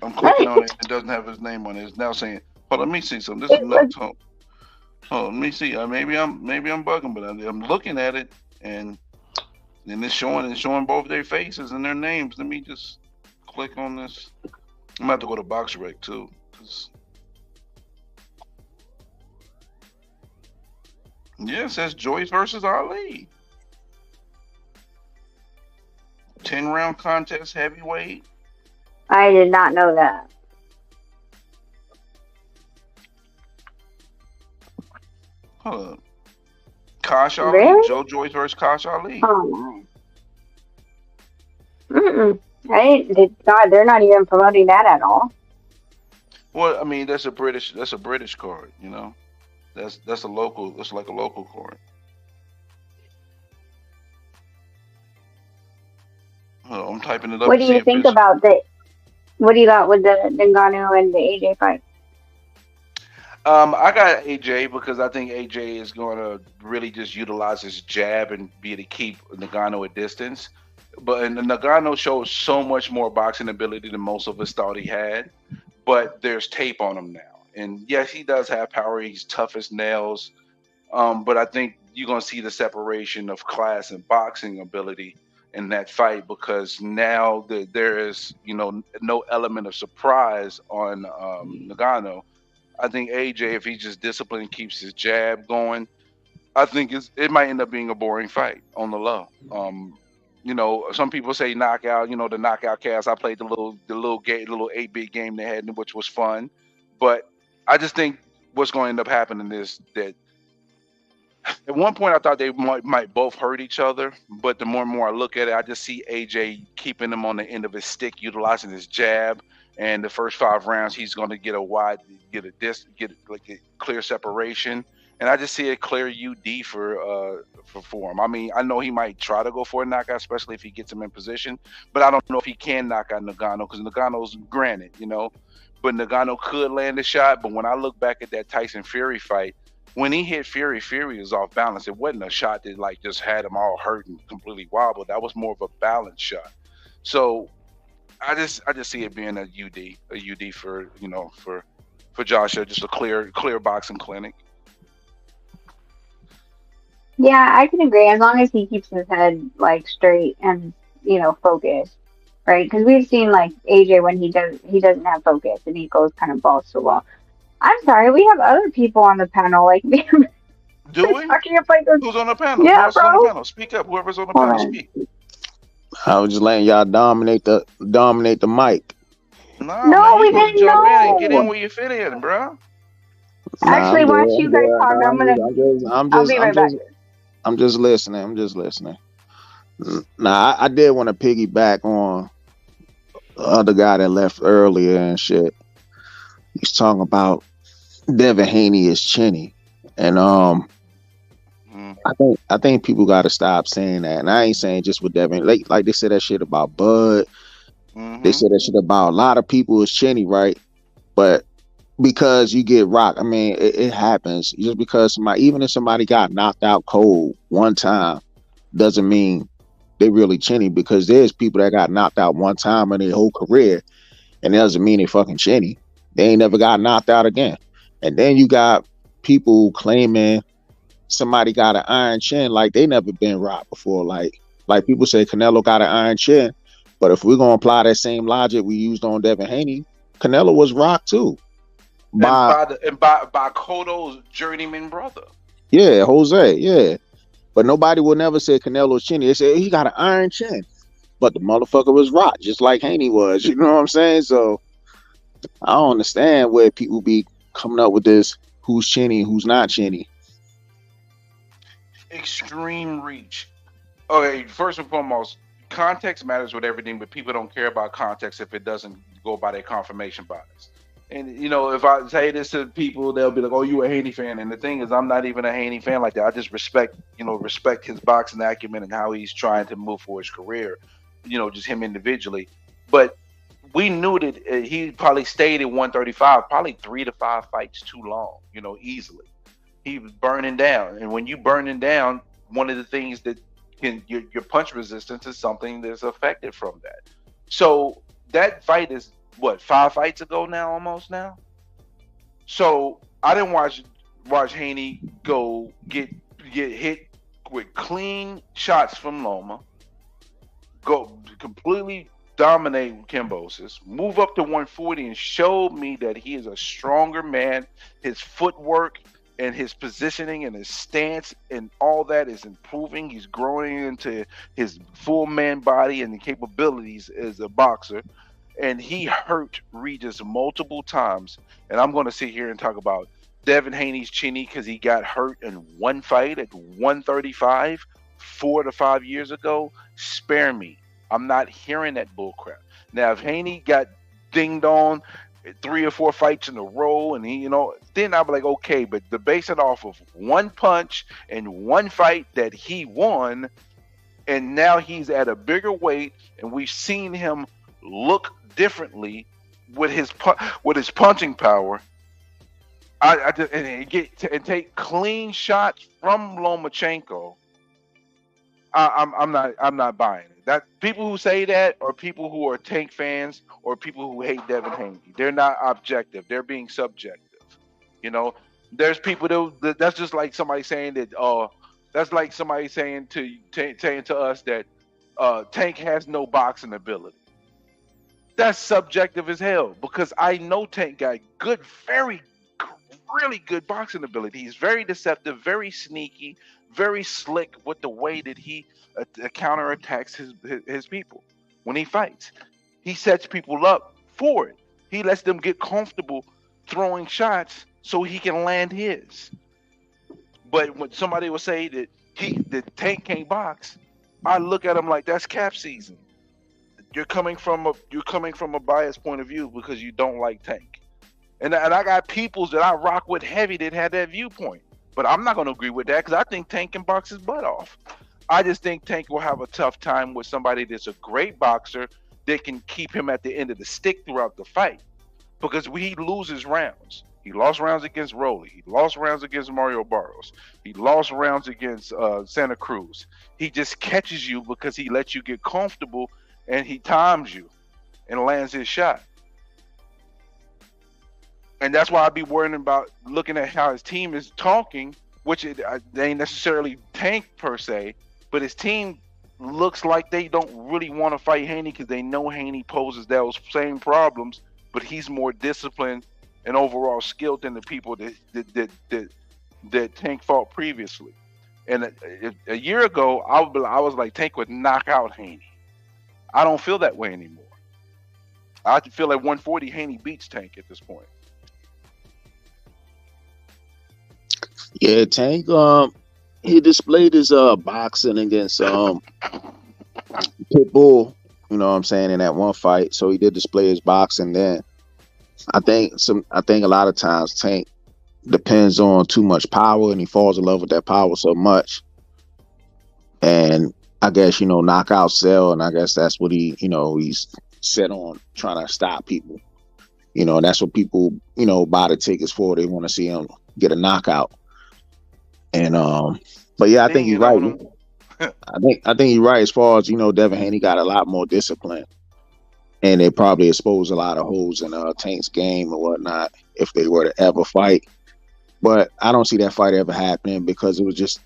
I'm clicking on it. It doesn't have his name on it. It's now saying, hold on, let me see something. This is nuts. Hold on, let me see. Maybe I'm bugging, but I'm looking at it and it's showing both their faces and their names. Let me just click on this. I'm gonna have to go to BoxRec too. Yeah, it says Joyce versus Ali. 10-round contest heavyweight. I did not know that. Hold up. Kosh Ali. Really? Joe Joyce versus Kosh Ali. Oh, Right? God, they're not even promoting that at all. Well, I mean, that's a British card, you know. That's a local. That's like a local card. I'm typing it up What to do see you if think it's. about the? What do you got with the Ngannou and the AJ fight? I got AJ because I think AJ is going to really just utilize his jab and be able to keep Ngannou at distance. But and Ngannou shows so much more boxing ability than most of us thought he had. But there's tape on him now, and yes, he does have power. He's tough as nails. But I think you're going to see the separation of class and boxing ability in that fight because now there is, no element of surprise on Nagano. I think AJ, if he just disciplined and keeps his jab going, I think it might end up being a boring fight on the low. Some people say knockout. The knockout cast. I played the little 8-bit game they had, which was fun. But I just think what's going to end up happening is that at one point I thought they might both hurt each other, but the more and more I look at it, I just see AJ keeping him on the end of his stick, utilizing his jab. And the first 5 rounds, he's going to get a clear separation, and I just see a clear UD for him. I mean, I know he might try to go for a knockout, especially if he gets him in position, but I don't know if he can knock out Ngannou because Ngannou's granted, but Ngannou could land a shot. But when I look back at that Tyson Fury fight, when he hit Fury was off balance. It wasn't a shot that like just had him all hurt and completely wobbled. That was more of a balance shot. So I just see it being a UD for Joshua, just a clear boxing clinic. Yeah, I can agree as long as he keeps his head like straight and focused, right? Because we've seen like AJ when he doesn't have focus and he goes kind of balls to the wall. I'm sorry, we have other people on the panel like me. Do we? Who's on the panel? Yeah, Who else is on bro. the panel? Speak up. Whoever's on the panel, speak. I was just letting y'all dominate the mic. Nah, No, man, we you didn't jump in and know. get in where you fit in, bro. Actually, watch you guys talk. I'll be right back. I'm just listening. Nah, I did want to piggyback on the other guy that left earlier and shit. He's talking about Devin Haney is chinny, and I think people got to stop saying that. And I ain't saying just with Devin. Like they said that shit about Bud. They said that shit about a lot of people is chinny, right? But because you get rocked, I mean, it happens. Just because even if somebody got knocked out cold one time, doesn't mean they really chinny. Because there's people that got knocked out one time in their whole career, and it doesn't mean they fucking chinny. They ain't never got knocked out again. And then you got people claiming somebody got an iron chin like they never been rocked before. Like people say Canelo got an iron chin, but if we're gonna apply that same logic we used on Devin Haney, Canelo was rocked too. By Cotto's journeyman brother. Yeah, Jose, yeah. But nobody will never say Canelo's chinny. They say he got an iron chin. But the motherfucker was rocked, just like Haney was. You know what I'm saying? So I don't understand where people be coming up with this who's chinny, who's not chinny. Extreme reach. Okay, first and foremost, context matters with everything, but people don't care about context if it doesn't go by their confirmation bias. And if I say this to people, they'll be like, "Oh, you a Haney fan?" And the thing is, I'm not even a Haney fan like that. I just respect his boxing acumen and how he's trying to move for his career. Just him individually. But we knew that he probably stayed at 135, probably 3 to 5 fights too long. Easily. He was burning down, and when you burning down, one of the things that your punch resistance is something that's affected from that. So that fight is what, 5 fights ago now, almost now. So I didn't watch Haney go get hit with clean shots from Loma, go completely dominate Kimbosis, move up to 140 and show me that he is a stronger man. His footwork and his positioning and his stance and all that is improving. He's growing into his full man body and the capabilities as a boxer. And he hurt Regis multiple times. And I'm going to sit here and talk about Devin Haney's chinny because he got hurt in one fight at 135 4 to 5 years ago. Spare me. I'm not hearing that bullcrap. Now, if Haney got dinged on 3 or 4 fights in a row, and he, then I'll be like, okay, but to base it off of one punch and one fight that he won, and now he's at a bigger weight, and we've seen him look differently with his punching power. And take clean shots from Lomachenko. I'm not buying it. That people who say that are people who are Tank fans or people who hate Devin Haney. They're not objective. They're being subjective. There's people that's just like somebody saying that. That's like somebody saying to us that Tank has no boxing ability. That's subjective as hell, because I know Tank got really good boxing ability. He's very deceptive, very sneaky, very slick with the way that he counterattacks his people when he fights. He sets people up for it. He lets them get comfortable throwing shots so he can land his. But when somebody will say that Tank can't box, I look at him like that's cap season. You're coming from a biased point of view because you don't like Tank. And I got peoples that I rock with heavy that had that viewpoint. But I'm not going to agree with that because I think Tank can box his butt off. I just think Tank will have a tough time with somebody that's a great boxer that can keep him at the end of the stick throughout the fight. Because he loses rounds. He lost rounds against Rolly. He lost rounds against Mario Barros. He lost rounds against Santa Cruz. He just catches you because he lets you get comfortable and he times you and lands his shot. And that's why I'd be worrying about looking at how his team is talking, which they ain't necessarily Tank per se, but his team looks like they don't really want to fight Haney because they know Haney poses those same problems, but he's more disciplined and overall skilled than the people that Tank fought previously. And a year ago, I was like, Tank would knock out Haney. I don't feel that way anymore. I feel like 140 Haney beats Tank at this point. Yeah, Tank. He displayed his boxing against Pitbull. You know what I'm saying, in that one fight. So he did display his boxing then. I think a lot of times Tank depends on too much power, and he falls in love with that power so much. And I guess knockout sell, and I guess that's what he's set on, trying to stop people. And that's what people buy the tickets for. They want to see him get a knockout. And but yeah, I think you're right. I think you're right as far as Devin Haney got a lot more discipline, and they probably expose a lot of holes in Tank's game or whatnot if they were to ever fight. But I don't see that fight ever happening because it was just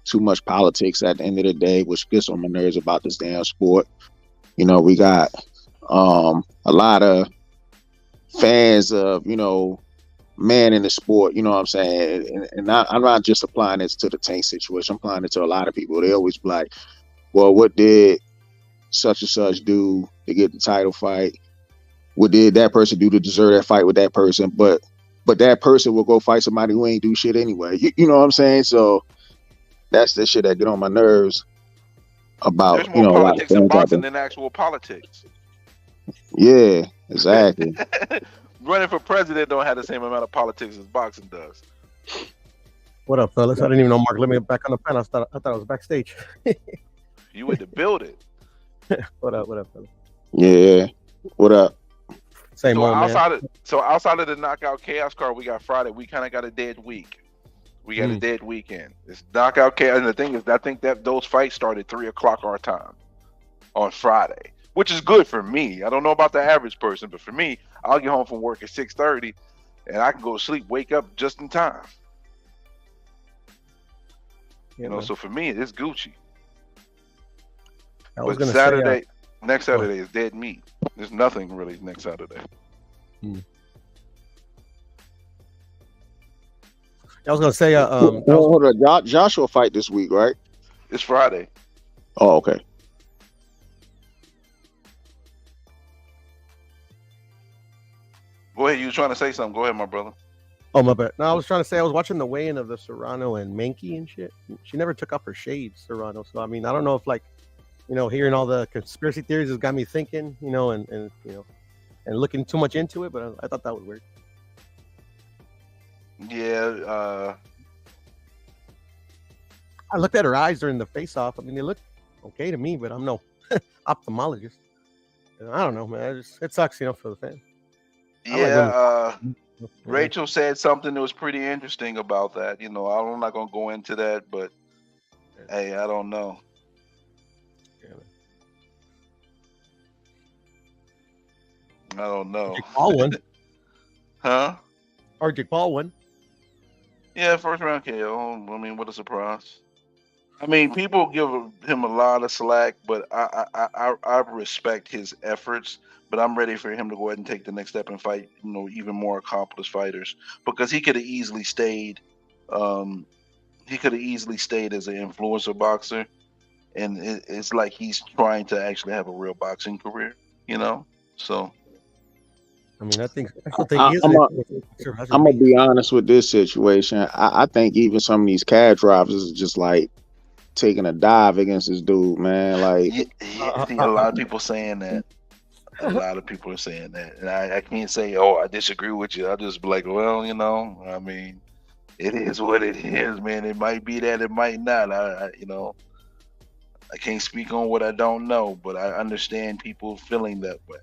too much politics at the end of the day, which gets on my nerves about this damn sport. We got a lot of fans of man in the sport, you know what I'm saying? And I'm not just applying this to the Tank situation. I'm applying it to a lot of people. They always be like, well, what did such and such do to get the title fight? What did that person do to deserve that fight with that person? But that person will go fight somebody who ain't do shit anyway. You know what I'm saying? So that's the shit that get on my nerves about, there's more politics in boxing than actual politics. Yeah, exactly. Running for president don't have the same amount of politics as boxing does. What up, fellas? I didn't even know Mark let me get back on the panel. I thought I was backstage. You had to build it. What up, fellas? Yeah. What up? Same old, man. Outside of the knockout chaos card we got Friday, we kind of got a dead week. We got a dead weekend. It's knockout chaos, and the thing is, I think that those fights started 3:00 our time on Friday, which is good for me. I don't know about the average person, but for me, I'll get home from work at 6:30, and I can go to sleep, wake up just in time. So for me, it's Gucci. But Saturday, next Saturday is dead meat. There's nothing really next Saturday. I was gonna say, hold on, Joshua fight this week, right? It's Friday. Oh, okay. Go ahead. You were trying to say something. Go ahead, my brother. Oh, my bad. No, I was trying to say I was watching the weigh-in of the Serrano and Mankey and shit. She never took off her shades, Serrano. So I mean, I don't know if hearing all the conspiracy theories has got me thinking, and looking too much into it. But I thought that was weird. Yeah. I looked at her eyes during the face-off. I mean, they look okay to me, but I'm no ophthalmologist. I don't know, man. It sucks, for the fans. Yeah. Rachel said something that was pretty interesting about that. I'm not gonna go into that, but hey, I don't know. I don't know. RJ Paul won. Huh? RJ Paul won. Yeah, first round KO. I mean, what a surprise. I mean, people give him a lot of slack, but I respect his efforts. But I'm ready for him to go ahead and take the next step and fight, even more accomplished fighters, because he could have easily stayed. He could have easily stayed as an influencer boxer, and it's like he's trying to actually have a real boxing career, So. I mean, I think I'm gonna be honest with this situation. I think even some of these cab drivers is just like taking a dive against this dude, man. Like, I think a lot of people saying that. A lot of people are saying that, and I can't say, "Oh, I disagree with you." I'll just be like, "Well, I mean, it is what it is, man. It might be that, it might not. I can't speak on what I don't know, but I understand people feeling that way,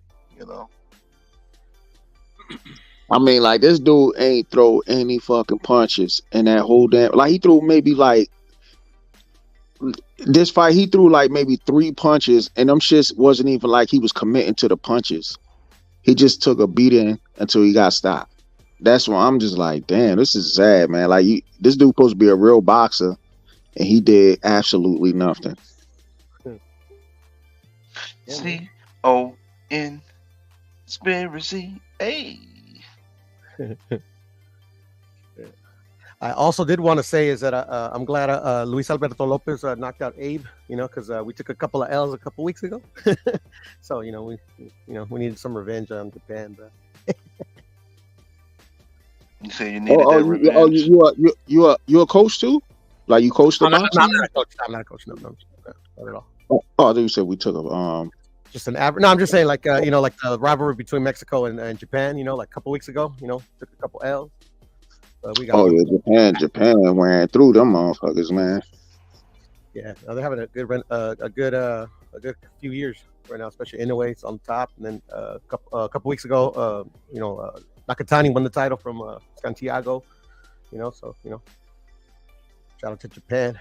I mean, like, this dude ain't throw any fucking punches in that whole damn. Like, he threw maybe like this fight. He threw like maybe 3 punches, and them shits wasn't even like he was committing to the punches. He just took a beating until he got stopped. That's why I'm just like, damn, this is sad, man. Like, this dude supposed to be a real boxer, and he did absolutely nothing. CON conspiracy. Hey. I also did want to say is that I'm glad Luis Alberto Lopez knocked out Abe, because we took a couple of L's a couple weeks ago. So we needed some revenge on Japan. But you say you needed that revenge. You a coach too? Like, you coached the boxing? I'm not a coach. I'm not a coach. No, not at all. Oh, I think you said we took a just an average. No, I'm just saying, like like the rivalry between Mexico and Japan. Like a couple weeks ago, took a couple L's. We got Japan ran through them motherfuckers, man. Yeah, they're having a good run, a good few years right now, especially Inoue's on top, and then a couple weeks ago, Nakatani won the title from Santiago. So shout out to Japan.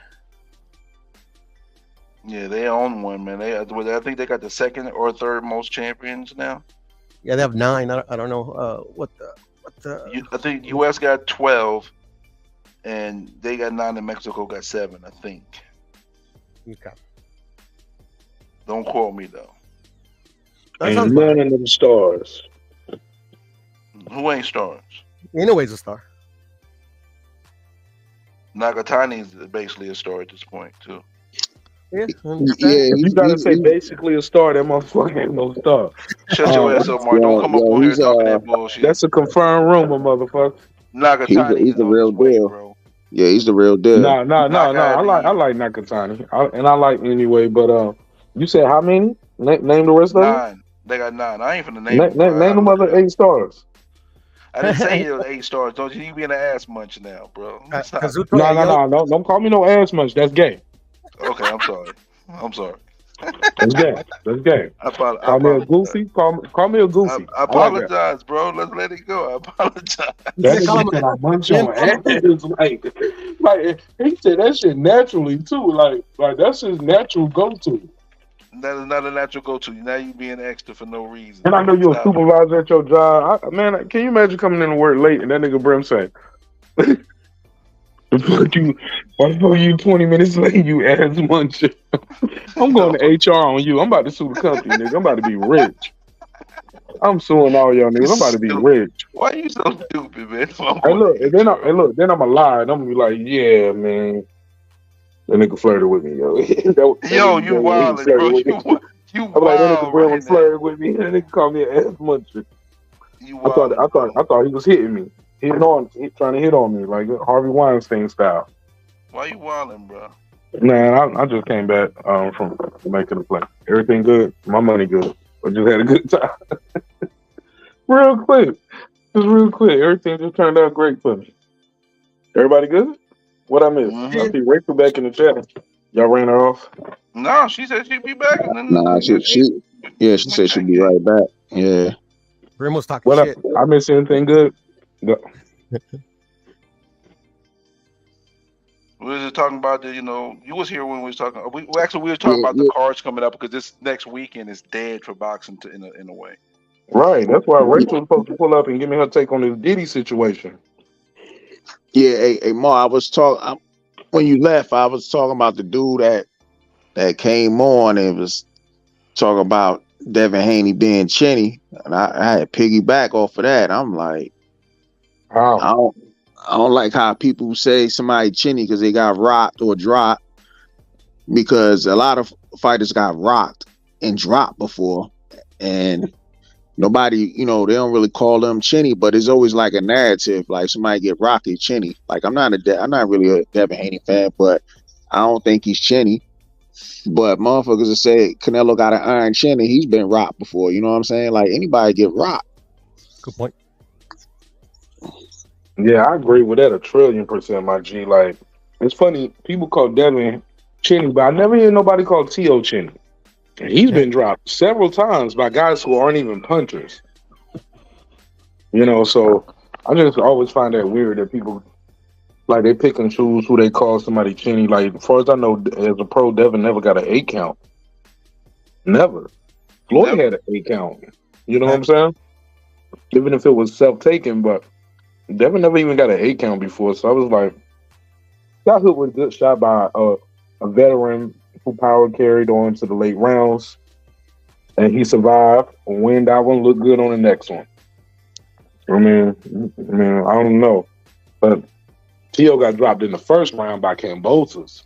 Yeah, they own one, man. I think they got the second or third most champions now. Yeah, they have 9. I don't know what the. I think U.S. got 12, and they got 9, and Mexico got 7. I think. Okay. Don't quote me though. And none of them stars. Who ain't stars? Inoue's a star. Nakatani is basically a star at this point too. Yeah, you gotta say basically a star. That motherfucker ain't no star. Shut your ass up, Mark. Don't come up on here talking that bullshit. That's a confirmed rumor, motherfucker. Nakatani he's the real deal, bro. Yeah, he's the real deal. No. I like Nakatani, and I like anyway. But you said how many? Name the rest of them. 9. They got 9. I ain't finna name. Name them other 8 stars. I didn't say it was 8 stars. Don't you be an ass munch now, bro? No. Don't call me no ass munch. That's gay. Okay, I'm sorry. That's gay. That's gay. Call me a goofy. Call me a goofy. I apologize, bro. Let's let it go. I apologize. That's I munch on ass. Like he said that shit naturally too. Like that's his natural go-to. That is not a natural go-to. Now you being extra for no reason. And I know you're a supervisor at your job. Man, can you imagine coming into work late and that nigga Brim say, why the fuck you 20 minutes late, you ass muncher? I'm going to HR on you. I'm about to sue the company, nigga. I'm about to be rich. I'm suing all y'all niggas. I'm about to be rich. Why are you so stupid, man? Then I'm gonna lie. And I'm gonna be like, yeah, man. That nigga flirted with me, yo. You wild, bro. You I'm like, that nigga Brim flirted with me. That nigga called me an ass muncher. I thought he was hitting me. Trying to hit on me like Harvey Weinstein style. Why you wilding, bro? Man, I just came back from making a play. Everything good. My money good. I just had a good time. Real quick. Just real quick. Everything just turned out great for me. Everybody good? What I missed? I see Rachel back in the chat. Y'all ran her off? No, she said she'd be back, and Nah, then she said she'd be right back. Yeah. Grim was talking What shit. I missed anything good? Go. we were just talking about the, you was here when we was talking. We were talking about the cards coming up because this next weekend is dead for boxing in a way. Right. That's why Rachel was supposed to pull up and give me her take on this Diddy situation. Yeah, hey, Ma, I was talking when you left. I was talking about the dude that came on and was talking about Devin Haney being chinny, and I had piggyback off of that. I'm like, I don't like how people say somebody chinny because they got rocked or dropped, because a lot of fighters got rocked and dropped before, and nobody, they don't really call them chinny, but it's always like a narrative, like somebody get rocked, they chinny. Like I'm not really a Devin Haney fan, but I don't think he's chinny. But motherfuckers that say Canelo got an iron chin and he's been rocked before, you know what I'm saying? Like anybody get rocked. Good point. Yeah, I agree with that 1,000,000,000%, my G. Like, it's funny, people call Devin chinny, but I never hear nobody call T.O. chinny. And he's been dropped several times by guys who aren't even punchers. So I just always find that weird that people, like, they pick and choose who they call somebody chinny. Like, as far as I know, as a pro, Devin never got an 8 count. Never. Floyd had an 8 count. You know what I'm saying? Even if it was self-taken, but Devin never even got an 8 count before. So I was like, that hook was a good shot by a veteran who power carried on to the late rounds. And he survived. Win that one, looked good on the next one. I mean, I don't know. But T.O. got dropped in the first round by Cambosos.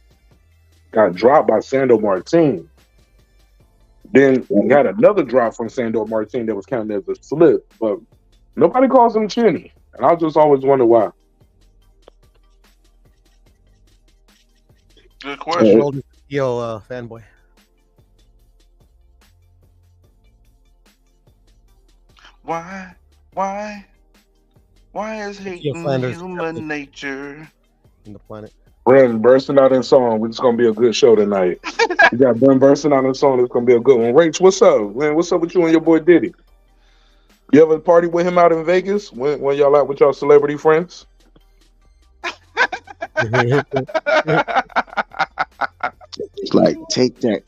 Got dropped by Sandor Martin. Then we got another drop from Sandor Martin that was counted as a slip. But nobody calls him chinny. And I just always wonder why. Good question. Yo, fanboy. Why is hating human nature? In the planet. Brent bursting out in song. It's gonna be a good show tonight. You got Brent bursting out in song. It's gonna be a good one. Rach, what's up, man? What's up with you and your boy Diddy? You ever party with him out in Vegas when y'all out with y'all celebrity friends? It's like, take that.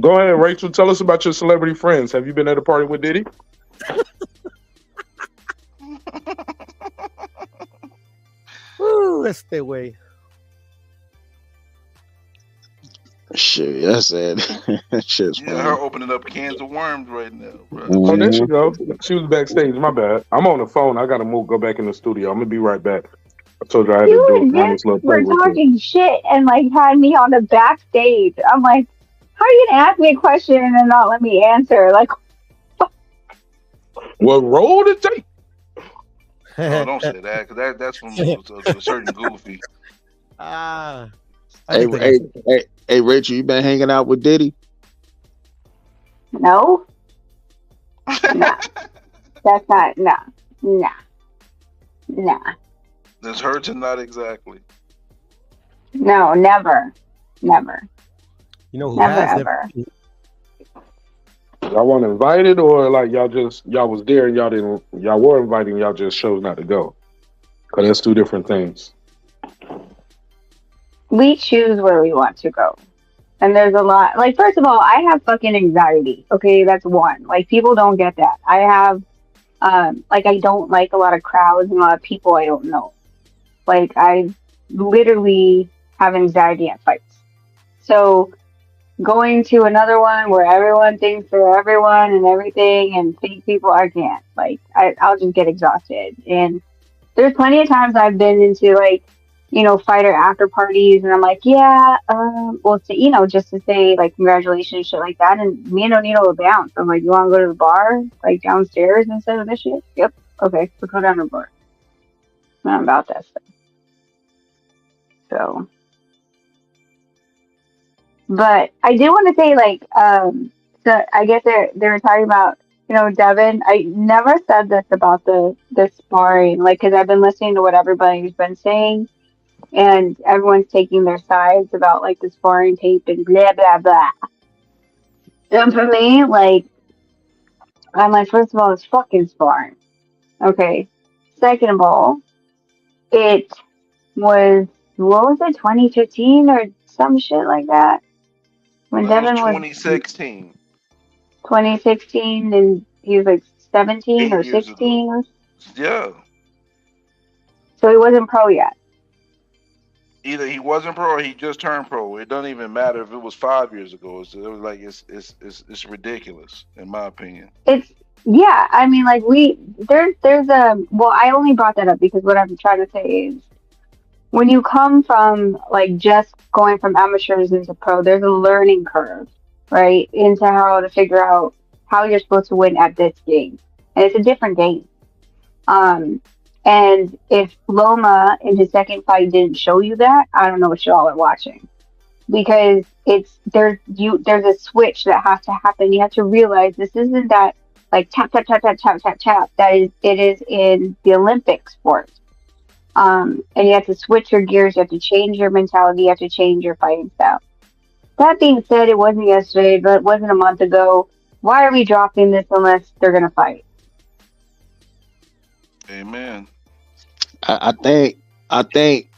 Go ahead, Rachel. Tell us about your celebrity friends. Have you been at a party with Diddy? Woo, let's stay away. Shit, that's it. Shit's funny. Her opening up cans of worms right now, bro. Oh, there she goes. She was backstage. My bad. I'm on the phone. I gotta go back in the studio. I'm gonna be right back. I told you I had to do a honest little play. We're talking shit and had me on the backstage. I'm like, how are you gonna ask me a question and then not let me answer? Like, well, roll the tape. No, don't say that, because that's from a certain goofy. Hey, Rachel, you been hanging out with Diddy? No. Nah. That's not. Nah. That's hurts and not exactly. No, never. You know who never, has ever. Y'all weren't invited, or like y'all was there and y'all were invited and y'all just chose not to go? Because that's two different things. We choose where we want to go. And there's a lot. Like, first of all, I have fucking anxiety. Okay, that's one. Like, people don't get that. I have, I don't like a lot of crowds and a lot of people I don't know. Like, I literally have anxiety at fights. So, going to another one where everyone thinks they're everyone and everything and fake people, I can't. Like, I'll just get exhausted. And there's plenty of times I've been into, fighter after parties, and I'm like, just to say, congratulations, shit like that. And me and O'Neal will bounce. I'm like, you want to go to the bar, downstairs instead of this shit? Yep. Okay, let's go down to the bar. I'm not about that stuff. So, but I did want to say, like, so I guess they were talking about, Devin. I never said this about the sparring, like, because I've been listening to what everybody's been saying, and everyone's taking their sides about like the sparring tape and blah blah blah. And for me, like, I'm like, first of all, it's fucking sparring. Okay. Second of all, it was, what was it, 2015 or some shit like that? When That was Devin was 2016. 2016 and he was like 17 or 8 years ago. 16. Yeah. So he wasn't pro yet. Either he wasn't pro or he just turned pro. It doesn't even matter if it was 5 years ago. It was like it's ridiculous in my opinion. It's, yeah, I mean, like, there's a, well, I only brought that up because what I'm trying to say is, when you come from like just going from amateurs into pro, there's a learning curve, right? Into how to figure out how you're supposed to win at this game. And it's a different game. And if Loma in his second fight didn't show you that, I don't know what y'all are watching. Because there's a switch that has to happen. You have to realize this isn't that like tap tap tap tap tap tap tap. It is in the Olympic sport. And you have to switch your gears, you have to change your mentality, you have to change your fighting style. That being said, it wasn't yesterday, but it wasn't a month ago. Why are we dropping this unless they're gonna fight? Amen. I think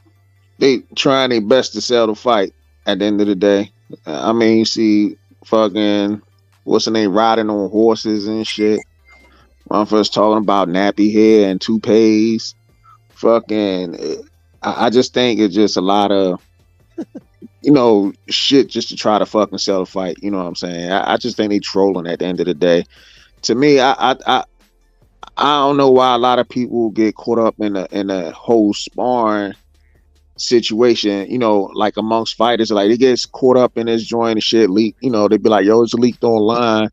they trying their best to sell the fight at the end of the day. I mean, you see fucking what's the name riding on horses and shit. When I'm first talking about nappy hair and toupees. Fucking I just think it's just a lot of shit just to try to fucking sell the fight. You know what I'm saying? I just think they trolling at the end of the day. To me, I don't know why a lot of people get caught up in the whole sparring situation, like amongst fighters. Like, they get caught up in this joint and shit leak. They be like, yo, it's leaked online.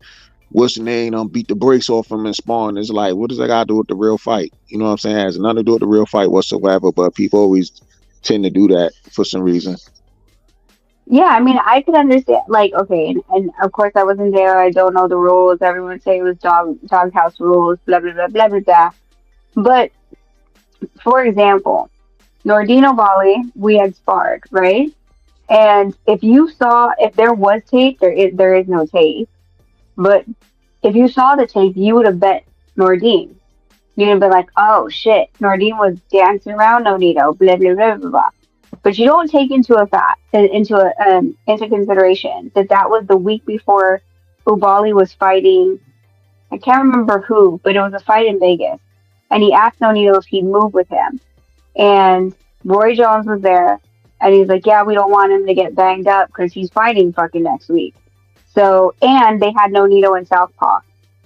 What's the name? Beat the brakes off him and spawn. It's like, what does that got to do with the real fight? You know what I'm saying? It has nothing to do with the real fight whatsoever, but people always tend to do that for some reason. Yeah, I mean, I could understand, like, okay, and of course I wasn't there, I don't know the rules, everyone say it was doghouse rules, blah, blah, blah, blah, blah, blah. But, for example, Nordino Bali, we had sparred, right? And if there was tape, there is no tape. But if you saw the tape, you would have bet Nordine. You'd have been like, oh shit, Nordine was dancing around Nonito, blah, blah, blah, blah, blah. But you don't take into consideration that was the week before Ubali was fighting. I can't remember who, but it was a fight in Vegas. And he asked Nonito if he'd move with him. And Roy Jones was there. And he's like, yeah, we don't want him to get banged up because he's fighting fucking next week. So, and they had Nonito in Southpaw.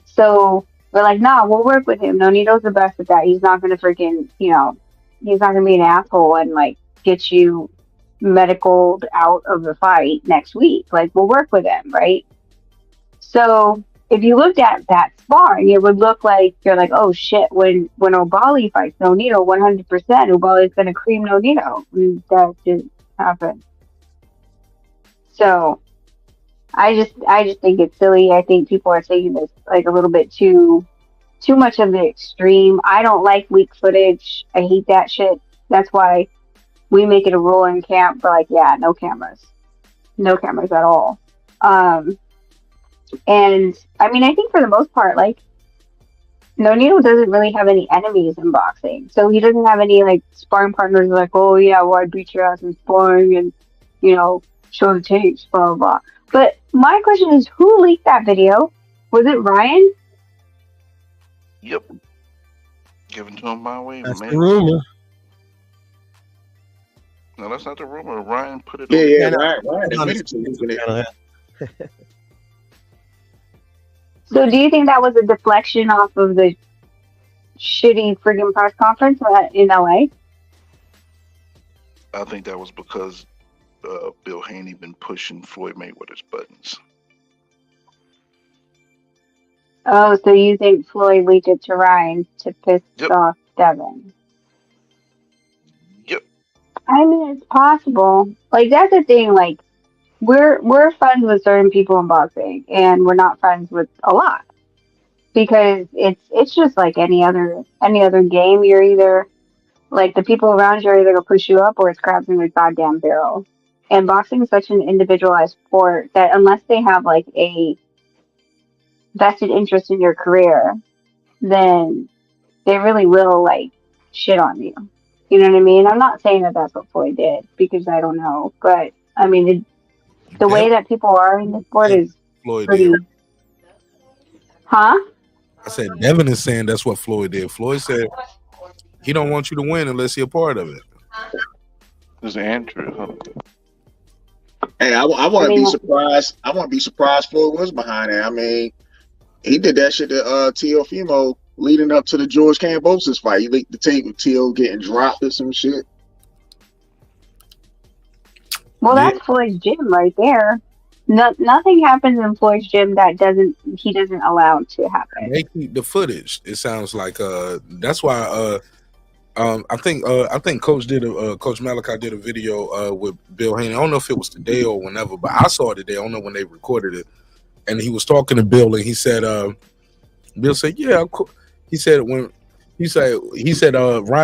So we're like, nah, we'll work with him. Nonito's the best at that. He's not going to freaking, he's not going to be an asshole and like get you medicaled out of the fight next week. Like, we'll work with him, right? So if you looked at that sparring, it would look like you're like, oh shit, when Ubali fights Nonito, 100% Ubali's going to cream Nonito. And that didn't happen. So I just think it's silly. I think people are taking this like a little bit too much of the extreme. I don't like weak footage. I hate that shit. That's why we make it a rule in camp for like, yeah, no cameras at all. And I mean, I think for the most part, like, Nonito doesn't really have any enemies in boxing, so he doesn't have any like sparring partners like, oh yeah, well, I beat your ass in sparring and show the tapes, blah blah blah. But my question is, who leaked that video? Was it Ryan? Yep. Giving to him my way, That's man. the rumor. No, that's not the rumor. Ryan put it Yeah, on. Ryan admitted to losing it. So do you think that was a deflection off of the shitty friggin' press conference in LA? I think that was because Bill Haney been pushing Floyd Mayweather's buttons. Oh, so you think Floyd leaked it to Ryan to piss off Devin? Yep. I mean, it's possible. Like that's the thing. Like we're friends with certain people in boxing, and we're not friends with a lot because it's just like any other game. You're either like the people around you are either gonna push you up or it's crabs in a goddamn barrel. And boxing is such an individualized sport that unless they have like a vested interest in your career, then they really will like shit on you. You know what I mean? I'm not saying that that's what Floyd did because I don't know, but I mean the Devin way that people are in the sport said is Floyd pretty. did. Huh? I said Devin is saying that's what Floyd did. Floyd said he don't want you to win unless you're a part of it. This is Andrew. Huh? Hey, I I wouldn't be mean, surprised. I wouldn't be surprised Floyd was behind it. I mean, he did that shit to Teofimo leading up to the George Kambosos fight. He leaked the tape with Teo getting dropped or some shit. well, Yeah, that's Floyd's gym right there. No, nothing happens in Floyd's gym that he doesn't allow to happen. they keep the footage. It sounds like that's why I think Coach Malachi did a video with Bill Haney. I don't know if it was today or whenever, but I saw it today. I don't know when they recorded it. And he was talking to Bill, and he said, Bill said, yeah, he said Ryan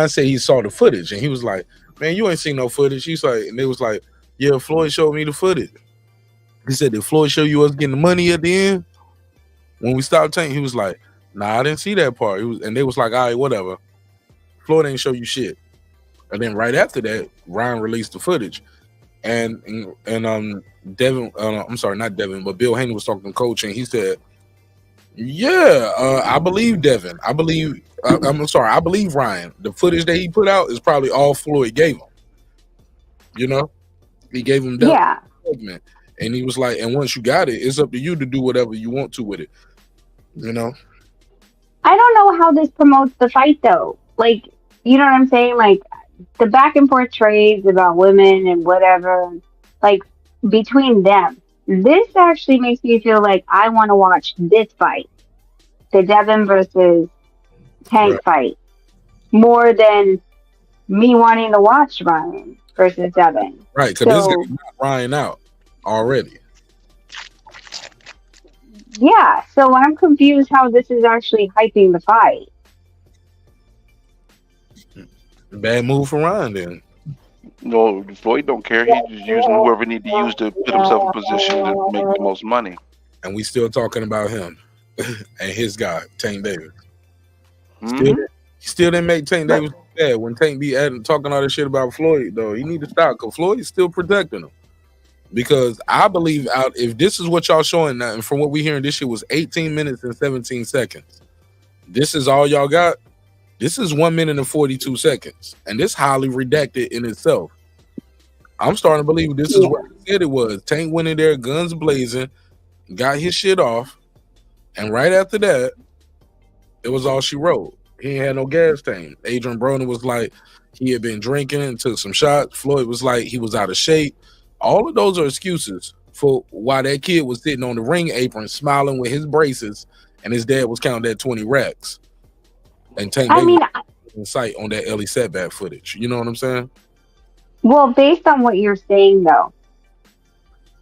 said he saw the footage, and he was like, man, you ain't seen no footage. He's like, and they was like, yeah, Floyd showed me the footage. He said, did Floyd show you us getting the money at the end when we stopped Tank? He was like, nah, I didn't see that part. And they was like, all right, whatever. Floyd ain't show you shit. And then right after that, Ryan released the footage, and Devin, I'm sorry, not Devin, but Bill Haney was talking to Coach, and he said, yeah, I believe Devin. I believe Ryan. The footage that he put out is probably all Floyd gave him. You know, he gave him that Yeah. segment, and he was like, and once you got it, it's up to you to do whatever you want to with it. You know, I don't know how this promotes the fight though. Like, you know what I'm saying? Like the back and forth trades about women and whatever, like between them. This actually makes me feel like I want to watch this fight, the Devin versus Tank right? fight, more than me wanting to watch Ryan versus Devin. Right, because this So guy knocked Ryan out already. yeah, so I'm confused how this is actually hyping the fight. Bad move for Ryan then. No, Floyd don't care. He's just using whoever he need to use to put himself in position to make the most money. And we still talking about him and his guy, Tank Davis. Mhm. Still didn't make Tank Davis bad. When Tank be talking all this shit about Floyd, though, he need to stop because Floyd is still protecting him. Because I believe if this is what y'all showing now, and from what we hearing, this shit was 18 minutes and 17 seconds. This is all y'all got. This is 1 minute and 42 seconds, and this highly redacted in itself. I'm starting to believe this is what he said it was. Tank went in there, guns blazing, got his shit off, and right after that, it was all she wrote. He ain't had no gas tank. Adrian Broner was like he had been drinking and took some shots. Floyd was like he was out of shape. All of those are excuses for why that kid was sitting on the ring apron smiling with his braces and his dad was counting that 20 racks. And Tank I Davis mean, was in sight on that Ellie setback footage. You know what I'm saying? well, based on what you're saying though,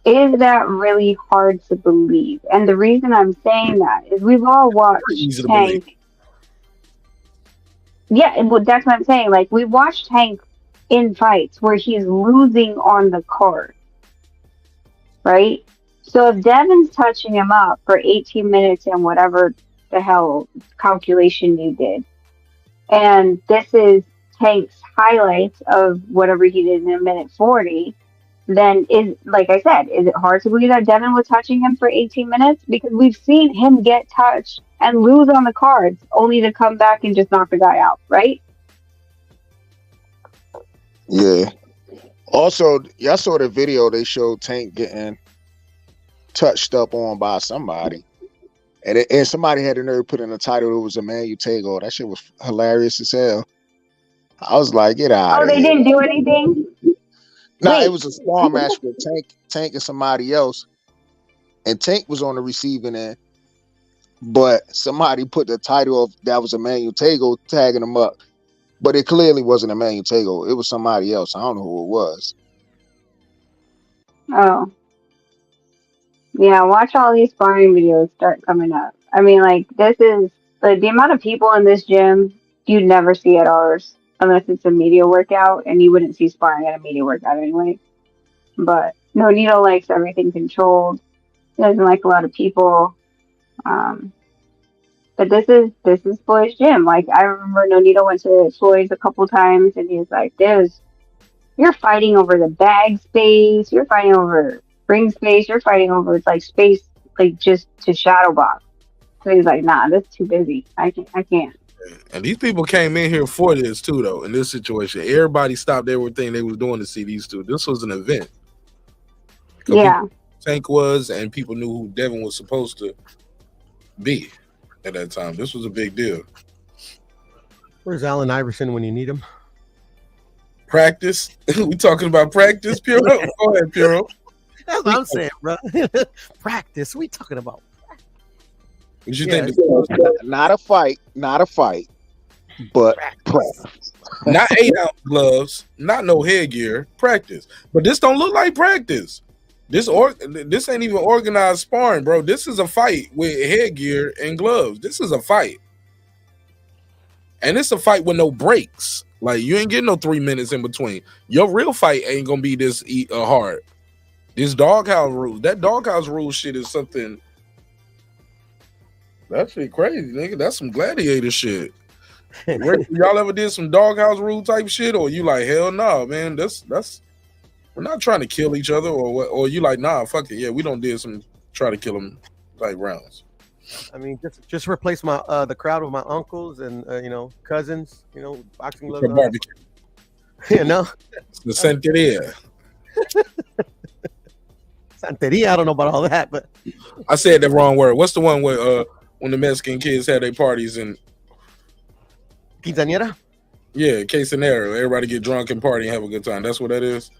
is that really hard to believe? And the reason I'm saying that is we've all Pretty easy watched to believe. Tank. Yeah, that's what I'm saying. Like we watched Tank in fights where he's losing on the card, right? So if Devin's touching him up for 18 minutes and whatever the hell calculation you did, and this is Tank's highlights of whatever he did in a minute 40, then is, like I said, is it hard to believe that Devin was touching him for 18 minutes? Because we've seen him get touched and lose on the cards only to come back and just knock the guy out, right? Yeah. Also, y'all saw the video they showed Tank getting touched up on by somebody. And somebody had the nerve put in the title, it was a man you take on. That shit was hilarious as hell. I was like, get out Oh, of they here. didn't do anything? Nah, Wait. it was a small match with Tank and somebody else. And Tank was on the receiving end. But somebody put the title of that was a Emmanuel Tago tagging him up. But it clearly wasn't Emmanuel Tagoe. It was somebody else. I don't know who it was. Oh, yeah. Watch all these sparring videos start coming up. I mean, like, this is like the amount of people in this gym you'd never see at ours unless it's a media workout, and you wouldn't see sparring at a media workout anyway. But no, Nito likes everything controlled. He doesn't like a lot of people. Um, but this is Floyd's gym. Like, I remember Nonito went to Floyd's a couple times, and he was like, you're fighting over the bag space, you're fighting over ring space, you're fighting over like space, like just to shadow box." So he's like, "Nah, that's too busy. I can't." And these people came in here for this too, though. In this situation, everybody stopped everything they was doing to see these two. This was an event. Yeah. Tank was, and people knew who Devin was supposed to be at that time. This was a big deal. Where's Allen Iverson when you need him? Practice. We talking about practice, Puro? Go ahead, Puro. That's what I'm saying, bro. Practice. We talking about. What you Yeah, think? Not a fight, but practice. Not 8-ounce gloves, not no headgear. Practice. But this don't look like practice. This ain't even organized sparring, bro. This is a fight with headgear and gloves. This is a fight. And it's a fight with no breaks. Like, you ain't getting no 3 minutes in between. Your real fight ain't gonna be this hard. This doghouse rule. That doghouse rule shit is something. That shit crazy, nigga. That's some gladiator shit. Y'all ever did some doghouse rule type shit, or you like, hell no, man? That's we're not trying to kill each other, or what? Or you like, nah, fuck it, yeah, we don't did some try to kill them type rounds. I mean, just replace my the crowd with my uncles and cousins, boxing gloves. For barbecue. The Santeria. Santeria. I don't know about all that, but I said the wrong word. What's the one where when the Mexican kids had their parties and quinceañera? Yeah, quinceañera. Everybody get drunk and party and have a good time. That's what that is.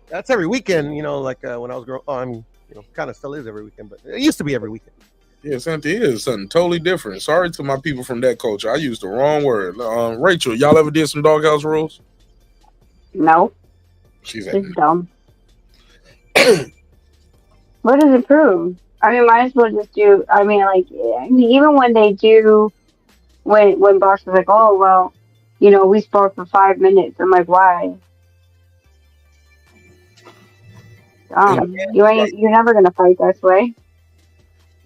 That's every weekend. Like when I was growing. I mean, kind of still is every weekend, but it used to be every weekend. Yeah, Santeria is something totally different. Sorry to my people from that culture. I used the wrong word. Rachel, y'all ever did some doghouse rules? No. She's dumb. What does it prove? I mean, might as well just do. I mean, even when they do, when boss is like, "Oh well, we spar for 5 minutes." I'm like, why? You're never gonna fight this way.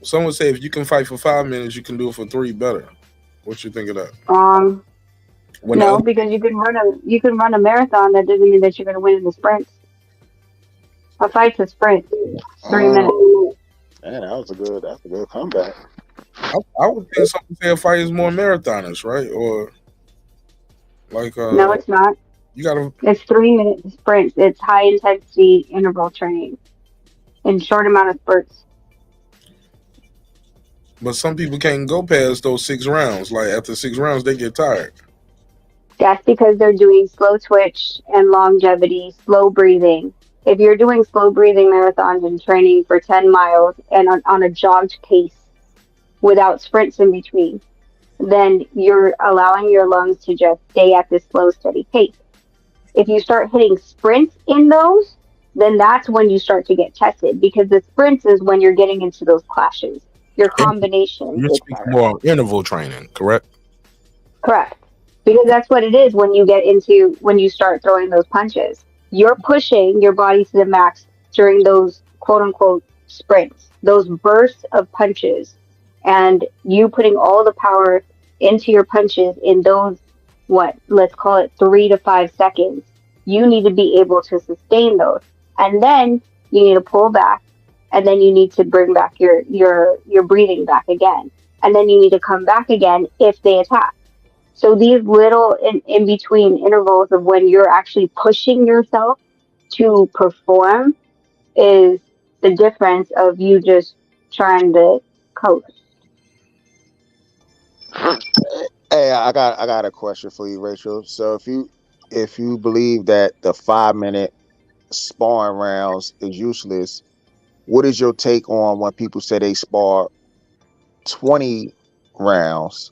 Someone say if you can fight for 5 minutes, you can do it for 3 better. What you think of that? No, because you can run a marathon. That doesn't mean that you're gonna win in the sprint. A fight's a sprint. 3 minutes. Man, that's a good comeback. I would think someone say a fight is more marathonish, right? Or like no, it's not. It's 3 minute sprints. It's high intensity interval training in short amount of spurts. But some people can't go past those 6 rounds. Like after 6 rounds, they get tired. That's because they're doing slow twitch and longevity, slow breathing. If you're doing slow breathing marathons and training for 10 miles and on a jogged pace without sprints in between, then you're allowing your lungs to just stay at this slow, steady pace. If you start hitting sprints in those, then that's when you start to get tested, because the sprints is when you're getting into those clashes. Your combination. You're speaking more interval training, correct? Correct. Because that's what it is when you start throwing those punches. You're pushing your body to the max during those quote unquote sprints, those bursts of punches, and you putting all the power into your punches in those, let's call it 3 to 5 seconds. You need to be able to sustain those. And then you need to pull back, and then you need to bring back your breathing back again. And then you need to come back again if they attack. So these little in between intervals of when you're actually pushing yourself to perform is the difference of you just trying to coast. Hey, I got a question for you, Rachel. So if you believe that the 5 minute sparring rounds is useless, what is your take on when people say they spar 20 rounds?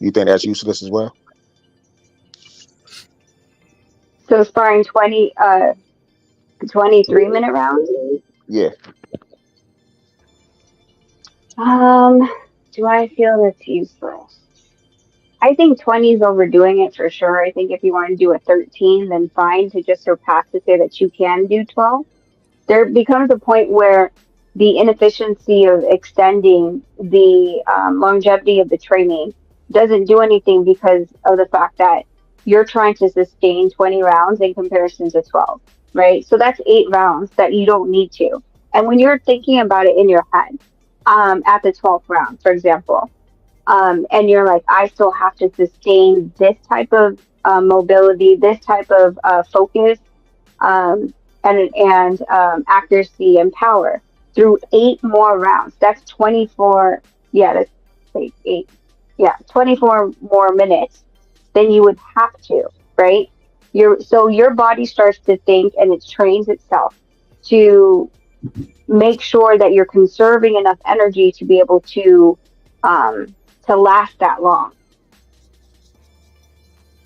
You think that's useless as well? So sparring 23-minute rounds. Yeah. Do I feel that's useless? I think 20 is overdoing it for sure. I think if you want to do a 13, then fine to just surpass to say that you can do 12. There becomes a point where the inefficiency of extending the longevity of the training doesn't do anything because of the fact that you're trying to sustain 20 rounds in comparison to 12, right? So that's 8 rounds that you don't need to. And when you're thinking about it in your head, at the 12th round, for example, and you're like, I still have to sustain this type of mobility, this type of focus, um, and accuracy and power through 8 more rounds. That's 24. Yeah, that's like eight. Yeah, 24 more minutes than you would have to, right? Your body starts to think and it trains itself to make sure that you're conserving enough energy to be able um, to last that long.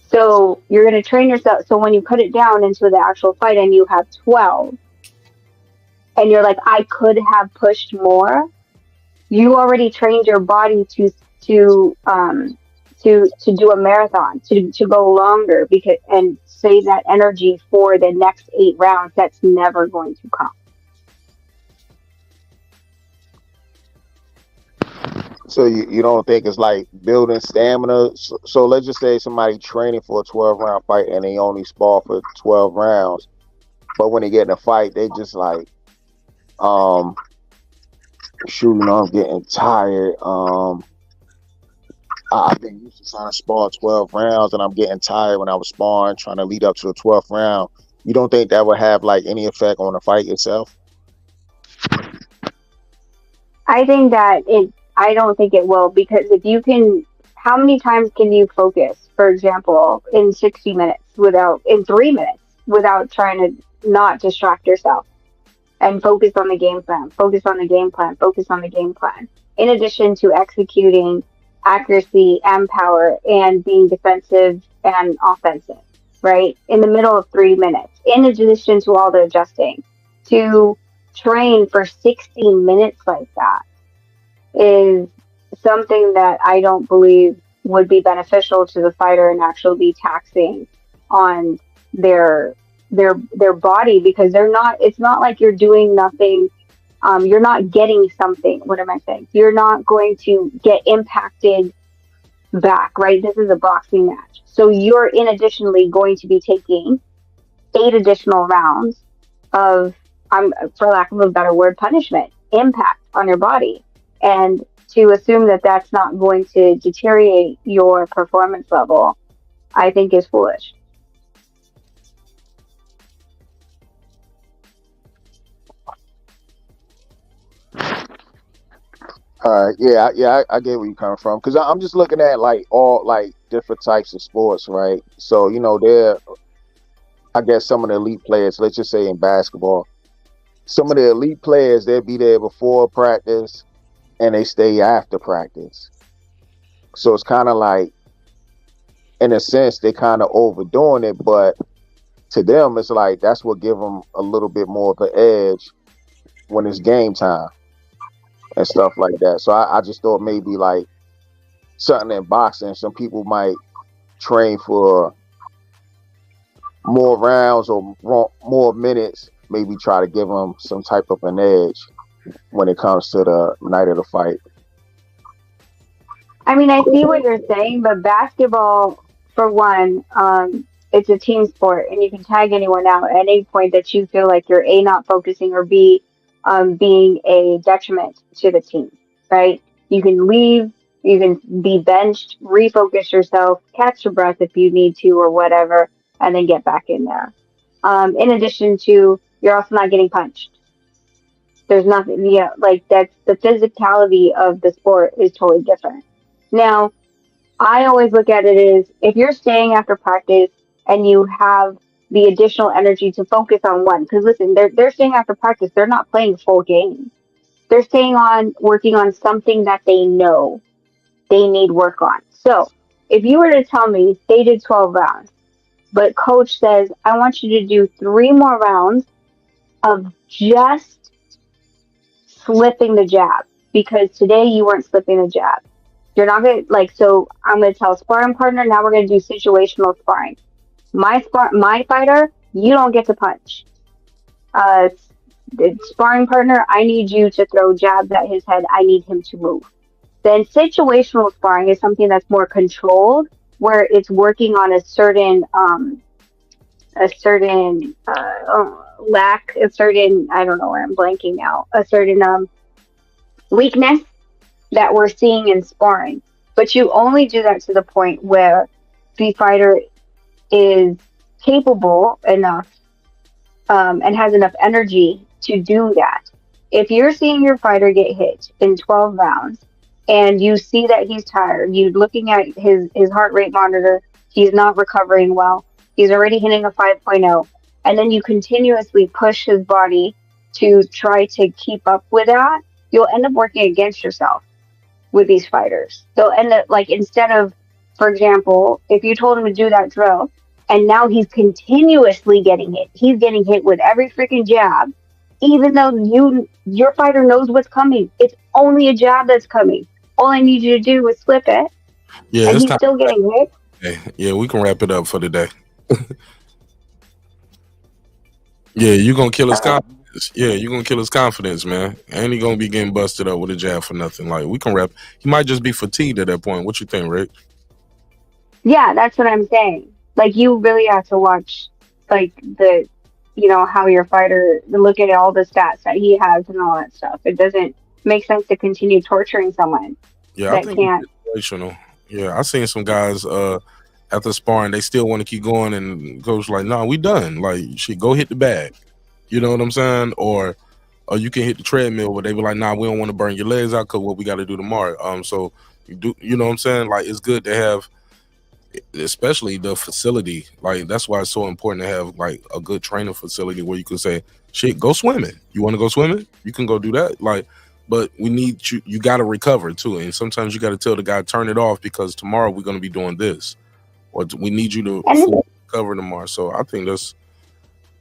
So you're going to train yourself. So when you cut it down into the actual fight and you have 12, and you're like, I could have pushed more. You already trained your body to do a marathon, to go longer because and save that energy for the next 8 rounds. That's never going to come. So you don't think it's like building stamina? So let's just say somebody training for a 12-round fight and they only spar for 12 rounds, but when they get in a fight, they just like, shoot, I'm getting tired. I've been used to trying to spar 12 rounds and I'm getting tired when I was sparring, trying to lead up to the 12th round. You don't think that would have like any effect on the fight itself? I think that it. I don't think it will because if you can, how many times can you focus? For example, in 60 minutes in 3 minutes without trying to not distract yourself and focus on the game plan, focus on the game plan, focus on the game plan. In addition to executing accuracy and power and being defensive and offensive, right? In the middle of 3 minutes, in addition to all the adjusting, to train for 60 minutes like that is something that I don't believe would be beneficial to the fighter and actually be taxing on their body because they're not. It's not like you're doing nothing. You're not getting something. What am I saying? You're not going to get impacted back, right? This is a boxing match, so you're in additionally going to be taking 8 additional rounds of, for lack of a better word, punishment, impact on your body. And to assume that that's not going to deteriorate your performance level, I think is foolish. I get where you're coming from because I'm just looking at like all like different types of sports, right? So I guess some of the elite players, let's just say in basketball, some of the elite players they'll be there before practice and they stay after practice. So it's kind of like, in a sense, they kind of overdoing it, but to them, it's like that's what give them a little bit more of an edge when it's game time and stuff like that. So I just thought maybe like something in boxing, some people might train for more rounds or more minutes, maybe try to give them some type of an edge when it comes to the night of the fight. I mean, I see what you're saying, but basketball, for one, it's a team sport, and you can tag anyone out at any point that you feel like you're A, not focusing, or B, being a detriment to the team, right? You can leave, you can be benched, refocus yourself, catch your breath if you need to, or whatever, and then get back in there. In addition to, you're also not getting punched. There's nothing, like that's the physicality of the sport is totally different. Now, I always look at it as if you're staying after practice and you have the additional energy to focus on one, because listen, they're staying after practice, they're not playing full game. They're staying on working on something that they know they need work on. So if you were to tell me they did 12 rounds But coach says, I want you to do 3 more rounds of just slipping the jab, because today you weren't slipping the jab. You're not going to, like, so I'm going to tell sparring partner, now we're going to do situational sparring. My fighter, you don't get to punch. The sparring partner, I need you to throw jabs at his head. I need him to move. Then situational sparring is something that's more controlled, where it's working on a certain lack, a certain, I don't know where I'm blanking now, a certain weakness that we're seeing in sparring. But you only do that to the point where the fighter is capable enough and has enough energy to do that. If you're seeing your fighter get hit in 12 rounds and you see that he's tired, you're looking at his heart rate monitor, he's not recovering well, he's already hitting a 5.0, and then you continuously push his body to try to keep up with that, you'll end up working against yourself with these fighters. They'll end up, like, instead of, for example, if you told him to do that drill and now he's continuously getting hit, he's getting hit with every freaking jab, even though your fighter knows what's coming. It's only a jab that's coming. All I need you to do is slip it, Yeah, and it's he's time. still getting hit. Yeah, we can wrap it up for today. Yeah, you're gonna kill his confidence. Yeah, you're gonna kill his confidence, man. And he gonna be getting busted up with a jab for nothing. Like, we can wrap. He might just be fatigued at that point. What you think, Rick? Yeah, that's what I'm saying. Like, you really have to watch, like, how your fighter, look at all the stats that he has and all that stuff. It doesn't make sense to continue torturing someone Yeah, I that think can't. it's situational. Yeah, I seen some guys after sparring, they still want to keep going, and coach like, nah, we done. Like, shit, go hit the bag. You know what I'm saying? Or you can hit the treadmill, but they be like, nah, we don't want to burn your legs out because what we got to do tomorrow. So you do, you know what I'm saying? Like, it's good to have, especially the facility. Like, that's why it's so important to have like a good training facility where you can say, shit, go swimming. You want to go swimming? You can go do that. Like, but we need you got to recover too. And sometimes you got to tell the guy, turn it off because tomorrow we're going to be doing this, or we need you to fully recover tomorrow. So I think that's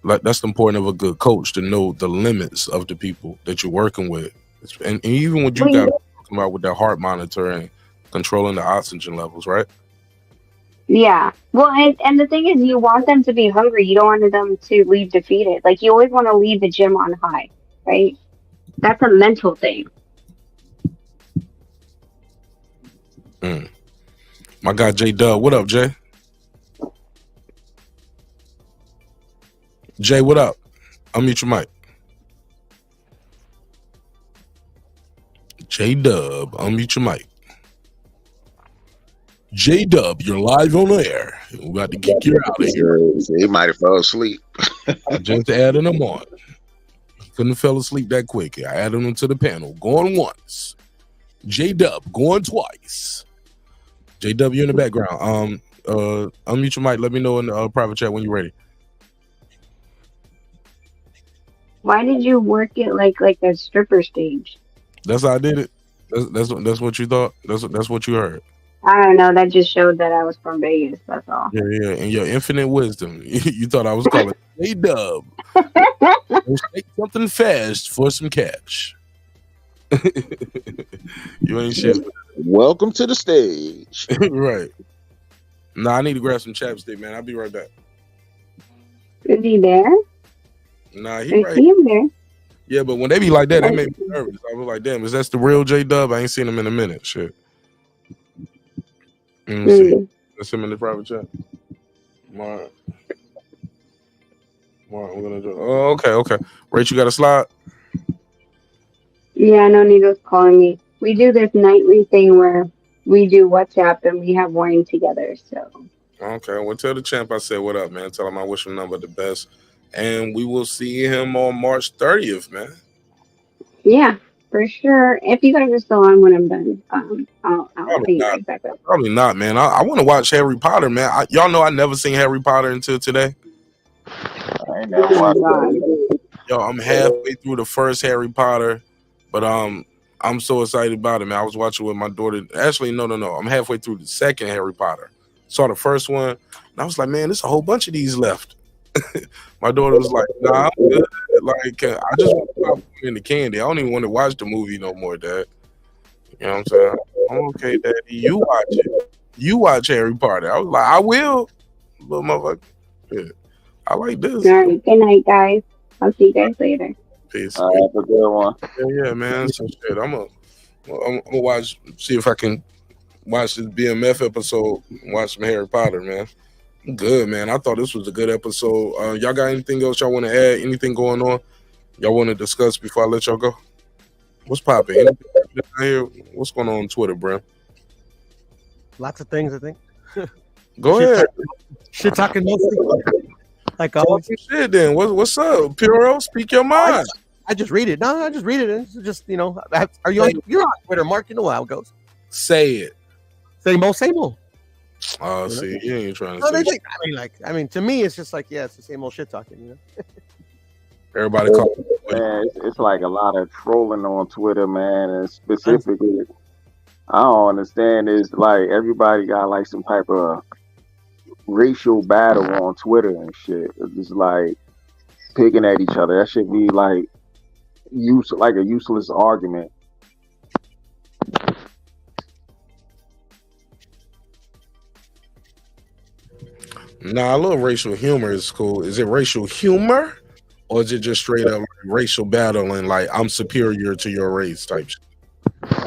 the important of a good coach, to know the limits of the people that you're working with. And even what you got talking about with that heart monitor and controlling the oxygen levels, right? Yeah. Well, and the thing is, you want them to be hungry. You don't want them to leave defeated. Like, you always want to leave the gym on high, right? That's a mental thing. My guy J Dub, what up, Jay? Jay, what up? Unmute your mic. J Dub, unmute your mic. J Dub, you're live on air. We're about to kick you out of here. He might have fell asleep. I just added him on. He couldn't have fell asleep that quick. I added him to the panel. Going once. J Dub, going twice. J Dub, you're in the background. Unmute your mic. Let me know in the private chat when you're ready. Why did you work it like a stripper stage? That's how I did it. That's what you thought. That's what you heard. I don't know. That just showed that I was from Vegas. That's all. Yeah. And your infinite wisdom. You thought I was calling J Dub. Let's take something fast for some cash. You ain't shit. Welcome to the stage. Right. Nah, I need to grab some chapstick, man. I'll be right back. Is he there? Nah, I he right. see him there. Yeah, but when they be like that, that made me nervous. I was like, damn, is that the real J Dub? I ain't seen him in a minute. Shit. Let me see. Let's him in the private chat. All right, we're gonna do. Oh, okay. Rach, you got a slide? Yeah, no, Nico's calling me. We do this nightly thing where we do WhatsApp and we have wine together. So. Okay, well, tell the champ I said what up, man. Tell him I wish him nothing but the best. And we will see him on March 30th, man. Yeah, for sure. If you guys are still on when I'm done, I'll be right back up. Probably not, man. I want to watch Harry Potter, man. Y'all know I never seen Harry Potter until today. I ain't never watched that. Yo, I'm halfway through the first Harry Potter, but I'm so excited about it, man. I was watching with my daughter. Actually, no. I'm halfway through the second Harry Potter. Saw the first one, and I was like, man, there's a whole bunch of these left. My daughter was like, nah, I'm good. Like, I just want to pop in the candy. I don't even want to watch the movie no more, Dad. You know what I'm saying? I'm okay, Daddy. You watch it. You watch Harry Potter. I was like, I will. Little motherfucker. Yeah. I like this. All right. Good night, guys. I'll see you guys later. Peace. All right, have a good one. Yeah, man. So shit. I'm gonna watch, see if I can watch this BMF episode, watch some Harry Potter, man. Good, man. I thought this was a good episode. Y'all got anything else y'all want to add? Anything going on y'all want to discuss before I let y'all go? What's popping? What's going on Twitter, bro? Lots of things, I think. Go ahead. Shit talking mostly. Like always. Shit, then. What's up? Puro, speak your mind. I just read it. No, I just read it. It's just, you know, are you on? You're on Twitter, Mark. You know how it goes. Say it. Same old, same old. Oh, see, you ain't trying to No, say I mean, to me, it's just like, yeah, it's the same old shit talking, you know. Everybody call man, it's like a lot of trolling on Twitter, man, and specifically, I don't understand is like everybody got like some type of racial battle on Twitter and shit. It's just like picking at each other. That should be like a useless argument. Nah, a little racial humor is cool. Is it racial humor, or is it just straight up racial battle and like I'm superior to your race type shit?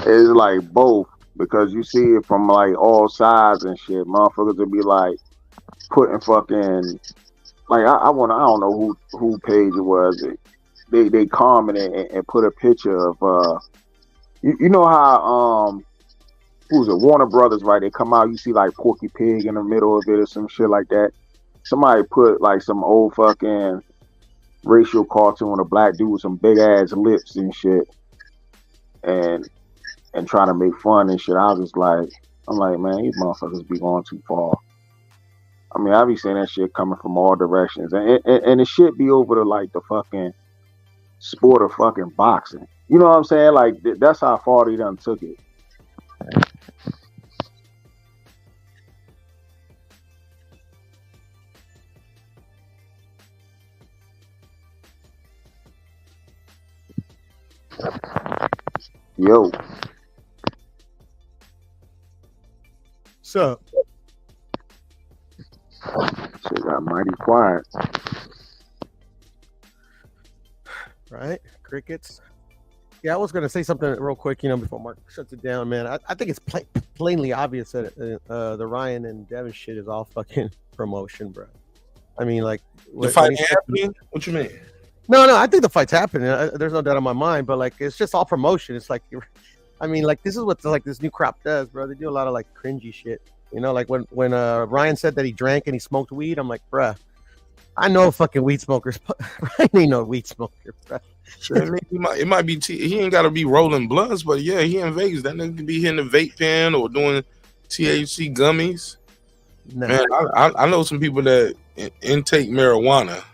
It's like both, because you see it from like all sides and shit. Motherfuckers would be like putting fucking like I don't know who page it was. They commented and put a picture of you know how who's it, Warner Brothers, right? They come out, you see like Porky Pig in the middle of it or some shit like that. Somebody put like some old fucking racial cartoon with a black dude with some big ass lips and shit, and trying to make fun and shit. I'm like, man, these motherfuckers be going too far. I mean, I be seeing that shit coming from all directions, and it should be over to like the fucking sport of fucking boxing. You know what I'm saying? Like that's how far they done took it. Yo. What's up? Shit got mighty quiet. Right? Crickets. Yeah, I was going to say something real quick, you know, before Mark shuts it down, man. I think it's plainly obvious that the Ryan and Devin shit is all fucking promotion, bro. I mean, like... The fight ain't happening? What you mean? No, I think the fight's happening. There's no doubt in my mind, but like, it's just all promotion. It's like, I mean, like, this is what like this new crop does, bro. They do a lot of like cringy shit. You know, like when Ryan said that he drank and he smoked weed, I'm like, bruh, I know fucking weed smokers, but Ryan ain't no weed smoker, bruh. It might be he ain't got to be rolling blunts, but yeah, he in Vegas. That nigga could be hitting the vape pen or doing THC gummies. No. Man, I know some people that intake marijuana.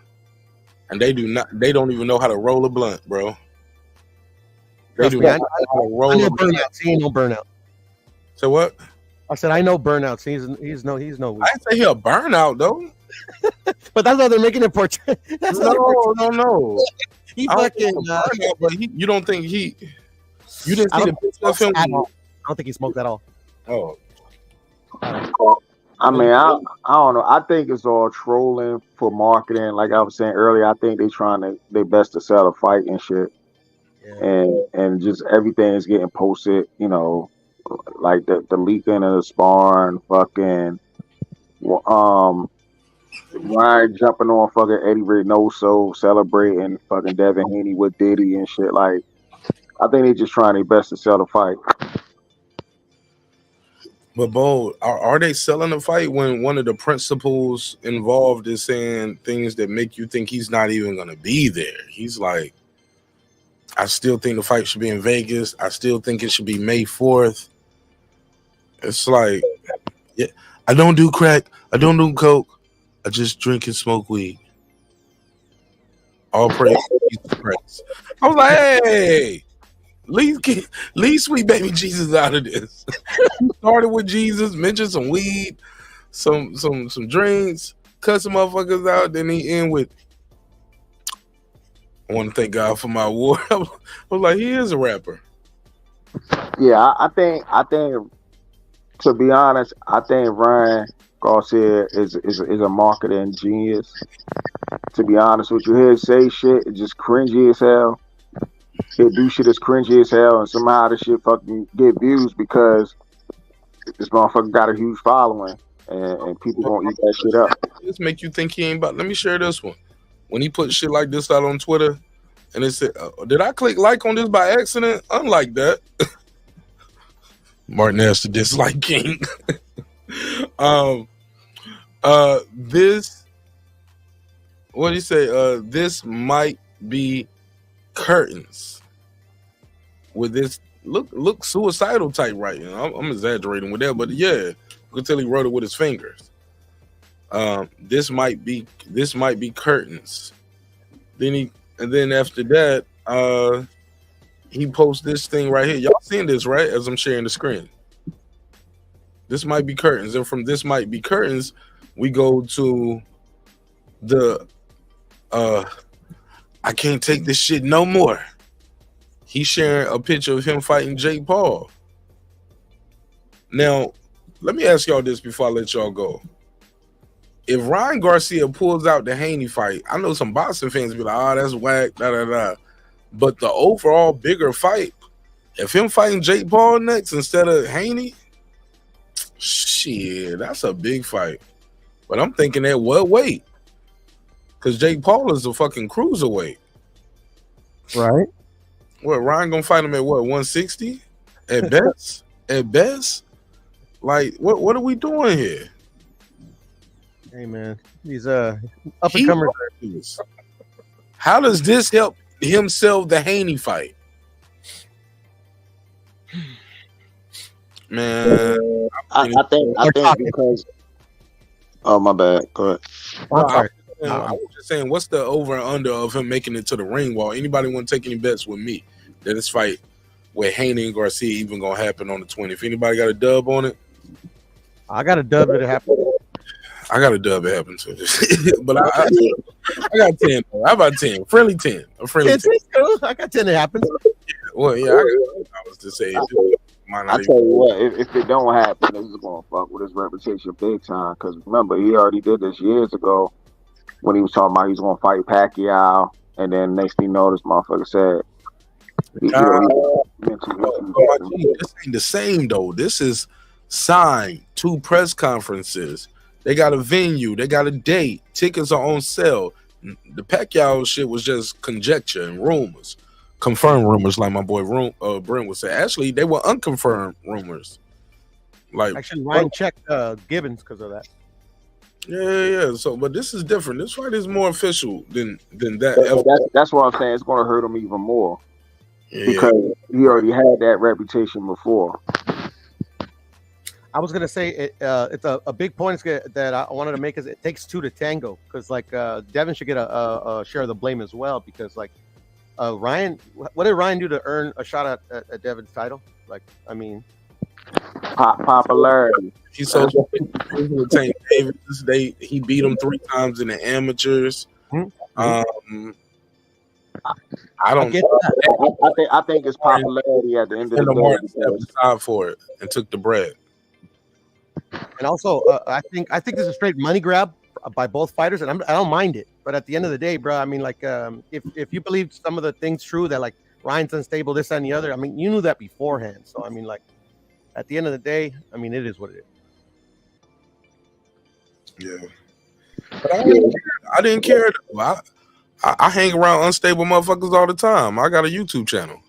And they don't even know how to roll a blunt, bro. They do not know how to roll a blunt. He ain't no burnout. So what? I said I know burnouts. He's no. I didn't say he a burnout though. But that's how they're making it portray. No. He fucking. But you don't think he? You didn't see the picture of him? I don't think he smoked at all. Oh. I mean, I don't know. I think it's all trolling for marketing. Like I was saying earlier, I think they trying their best to sell a fight and shit. Yeah. And just everything is getting posted, you know, like the leaking of the sparring, fucking Ryan jumping on fucking Eddie Reynoso, celebrating fucking Devin Haney with Diddy and shit. Like, I think they just trying their best to sell the fight. But Bo, are they selling the fight when one of the principals involved is saying things that make you think he's not even going to be there? He's like, I still think the fight should be in Vegas. I still think it should be May 4th. It's like, yeah, I don't do crack. I don't do coke. I just drink and smoke weed. All praise to Jesus Christ. I was like, hey. Leave sweet baby Jesus out of this. Started with Jesus, mentioned some weed, some drinks, cut some motherfuckers out. Then he end with, I want to thank God for my award. I was like, he is a rapper. Yeah, I think to be honest, I think Ryan Garcia is a marketing genius. To be honest with you, he'll say shit, it's just cringy as hell. He'll do shit that's cringy as hell, and somehow the shit fucking get views because this motherfucker got a huge following, and people gonna eat that shit up. This make you think he ain't about. Let me share this one. When he put shit like this out on Twitter, and it said, "Did I click like on this by accident?" Unlike that, Martin has to dislike King. This. What do you say? This might be curtains. With this look suicidal type writing. I'm exaggerating with that, but yeah, you can tell he wrote it with his fingers. This might be curtains. Then after that, he posts this thing right here. Y'all seeing this, right? As I'm sharing the screen. This might be curtains, and from this might be curtains, we go to the I can't take this shit no more. He's sharing a picture of him fighting Jake Paul. Now, let me ask y'all this before I let y'all go. If Ryan Garcia pulls out the Haney fight, I know some boxing fans be like, "Oh, that's whack, da da da." But the overall bigger fight, if him fighting Jake Paul next instead of Haney, shit, that's a big fight. But I'm thinking at what weight? Because Jake Paul is a fucking cruiserweight. Right. What, Ryan gonna fight him at what, 160? At best? At best? Like, what are we doing here? Hey man, these up and comers. How does this help him sell the Haney fight? Man, I think because oh my bad. Go ahead. I was just saying, what's the over and under of him making it to the ring wall? Anybody want to take any bets with me that this fight with Haney and Garcia even gonna happen on the 20th? If anybody got a dub on it, I got a dub that happened. I got a dub it happened to. But I got 10. How about 10? Friendly 10. A friendly 10. I got 10 that happens. Well, yeah, I was to say. I tell you what, if it don't happen, this is gonna fuck with his reputation big time. Because remember, he already did this years ago when he was talking about he's gonna fight Pacquiao, and then next thing you know, this motherfucker said, this ain't the same though. This is signed, 2 press conferences. They got a venue, they got a date, tickets are on sale. The Pacquiao shit was just conjecture and rumors. Confirmed rumors, like my boy Brent would say. Actually, they were unconfirmed rumors. Like, actually, Ryan checked Gibbons because of that. Yeah. So, but this is different. This fight is more official than that. That's what I'm saying. It's going to hurt him even more because he already had that reputation before. I was gonna say it's a big point that I wanted to make is it takes 2 to tango, because like Devin should get a share of the blame as well, because like Ryan, what did Ryan do to earn a shot at Devin's title? Like, I mean, popularity. He's so Tank Davis. He beat him 3 times in the amateurs. Mm-hmm. I don't. I think it's popularity at the end of the day. Stepped aside for it and took the bread. And also, I think this is a straight money grab by both fighters, and I don't mind it. But at the end of the day, bro, I mean, like, if you believe some of the things true that like Ryan's unstable, this and the other, I mean, you knew that beforehand. So I mean, like, at the end of the day, I mean, it is what it is. Yeah, but I didn't care. I hang around unstable motherfuckers all the time. I got a YouTube channel.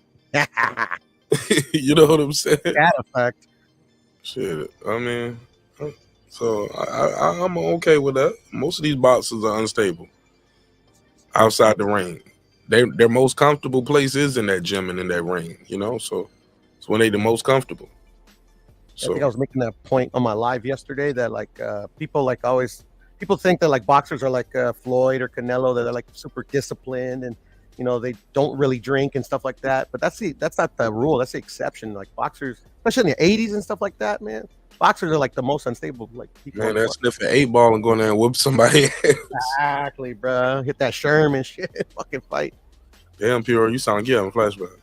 You know what I'm saying? That a fact. Shit, I mean, so I'm okay with that. Most of these boxers are unstable outside the ring. Their most comfortable place is in that gym and in that ring, you know. So it's when they the most comfortable. So I think I was making that point on my live yesterday that like people think that like boxers are like Floyd or Canelo, that they're like super disciplined and you know they don't really drink and stuff like that. But that's not the rule. That's the exception. Like boxers, especially in the 80s and stuff like that, man. boxers are like the most unstable. Like people Man, that's sniffing 8-ball and going there and whoop somebody. exactly, bro. Hit that Sherm and shit. Fucking fight. Damn, Pure, you sound like you having flashbacks.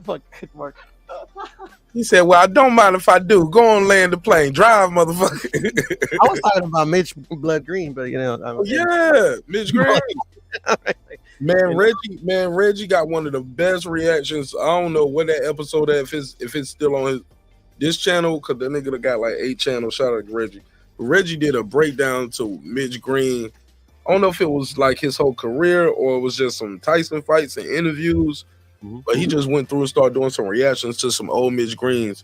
Fuck, Mark. He said, "Well, I don't mind if I do. Go on, land the plane, drive, motherfucker." I was talking about Mitch Blood Green, but you know, yeah, Mitch Green. Man, Reggie got one of the best reactions. I don't know what that episode is, if it's still on this channel, because the nigga that got like 8 channels. Shout out to Reggie. Reggie did a breakdown to Mitch Green. I don't know if it was like his whole career or it was just some Tyson fights and interviews, but he just went through and started doing some reactions to some old Mitch Green's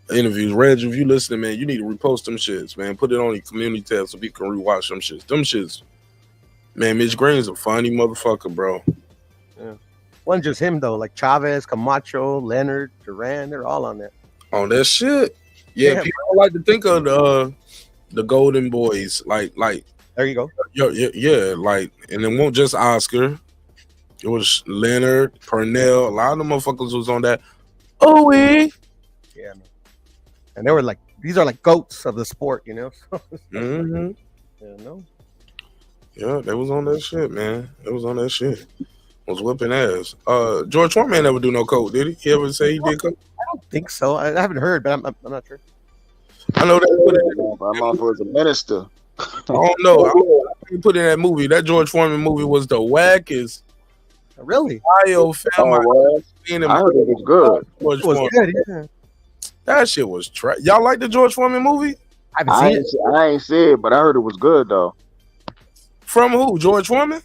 interviews. Reg, if you listening, man, you need to repost them shits, man. Put it on your community tab so people can rewatch them shits. Them shits, man, Mitch Green's a funny motherfucker, bro. Yeah. Wasn't just him though, like Chavez, Camacho, Leonard, Duran, they're all on there. On that shit. Yeah, people don't like to think of the Golden Boys. Like there you go. Yeah, like, and it won't just Oscar. It was Leonard, Purnell. A lot of the motherfuckers was on that. Oh, yeah, man. And they were like, these are like goats of the sport, you know. Mm-hmm. Yeah, no. Yeah, they was on that shit, man. They was on that shit. Was whipping ass. George Foreman never do no coke, did he? He ever say he did coke? I don't think so. I haven't heard, but I'm not sure. I know that. My mom was a minister. I don't know. I put in that movie. That George Foreman movie was the wackest. Really? I heard it was good. George It was Foreman. good, yeah. That shit was trash. Y'all like the George Foreman movie? I ain't see it, but I heard it was good though. From who? George Foreman?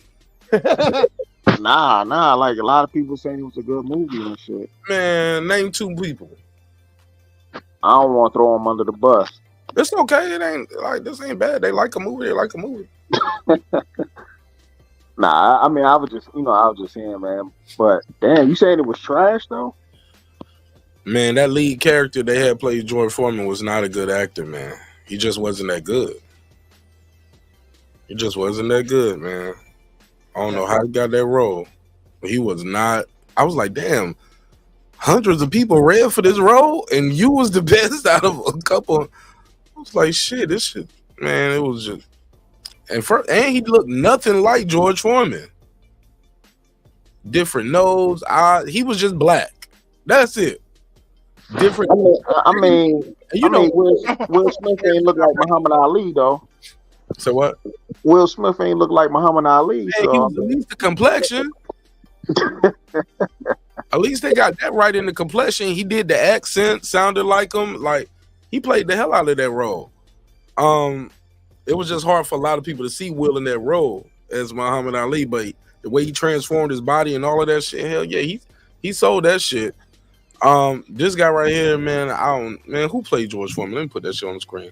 Nah. Like a lot of people saying it was a good movie and shit. Man, name 2 people. I don't want to throw them under the bus. It's okay. It ain't like this ain't bad. They like a movie. They like a movie. Nah, I mean, I was just saying, man. But damn, you saying it was trash though? Man, that lead character they had played George Foreman was not a good actor, man. He just wasn't that good. He just wasn't that good, man. I don't know how he got that role, but he was not. I was like, damn, hundreds of people read for this role, and you was the best out of a couple. I was like, shit, this shit, man. It was just, and he looked nothing like George Foreman. Different nose, he was just black. That's it. Different. I mean, Will Smith ain't look like Muhammad Ali though. So what? Will Smith ain't look like Muhammad Ali. Hey, so he was at least the complexion. At least they got that right in the complexion. He did the accent, sounded like him. Like he played the hell out of that role. It was just hard for a lot of people to see Will in that role as Muhammad Ali, but the way he transformed his body and all of that shit, hell yeah, he sold that shit. This guy right here, man, who played George Foreman? Let me put that shit on the screen.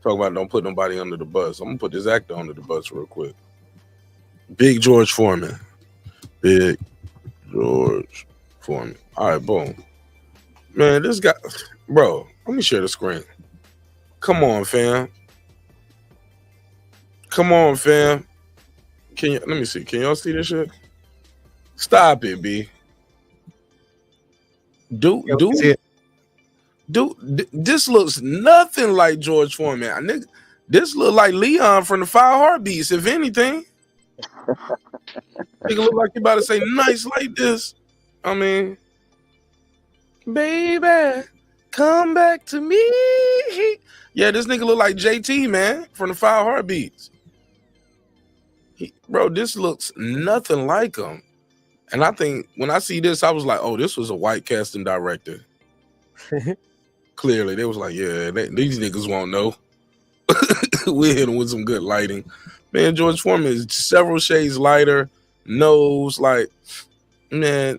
Talk about don't put nobody under the bus. I'm gonna put this actor under the bus real quick. Big George Foreman. Big George Foreman. All right, boom. Man, this guy, bro, let me share the screen. Come on, fam. Come on, fam. Let me see. Can y'all see this shit? Stop it, B. Dude, this looks nothing like George Foreman. This look like Leon from the 5 Heartbeats, if anything. Nigga look like you about to say nice like this. I mean, baby, come back to me. Yeah, this nigga look like JT, man, from the 5 Heartbeats. Bro, this looks nothing like him. And I think when I see this, I was like, oh, this was a white casting director. Clearly, they was like, yeah, these niggas won't know. We hit him with some good lighting. Man, George Foreman is several shades lighter, nose, like, man.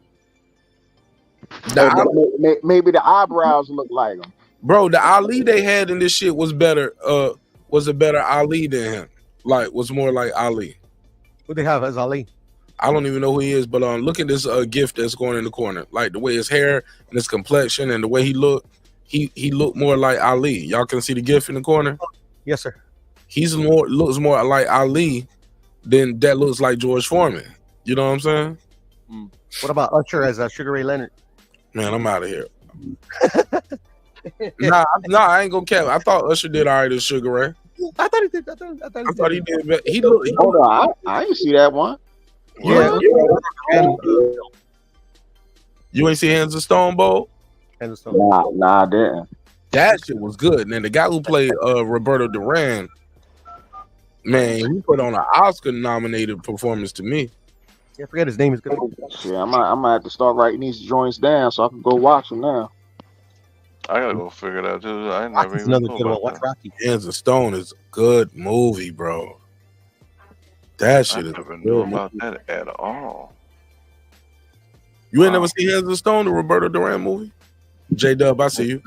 Maybe the eyebrows look like him. Bro, the Ali they had in this shit was better, was a better Ali than him. Like, was more like Ali. Who they have as Ali? I don't even know who he is, but look at this gift that's going in the corner. Like the way his hair and his complexion and the way he looked, he looked more like Ali. Y'all can see the gift in the corner? Yes, sir. Looks more like Ali than that looks like George Foreman. You know what I'm saying? What about Usher as Sugar Ray Leonard? Man, I'm out of here. Nah, I ain't gonna cap. I thought Usher did all right as Sugar Ray. I thought he did. I thought he did. He looked. Hold on, I didn't see that one. Yeah. You ain't see Hands of Stone, Bo? Hands of Stone. Nah, I didn't. That shit was good. And then the guy who played Roberto Duran, man, he put on an Oscar-nominated performance to me. Yeah, I forget his name is good. Yeah, I might have to start writing these joints down so I can go watch them now. I gotta go figure it out too. I ain't never Rocky's even another thought good one. about Watch that. Rocky. Hands of Stone is a good movie, bro. That shit I is never a knew good about movie. that at all. You ain't never seen Hands of Stone, the Roberto Duran movie? J-Dub, I see you.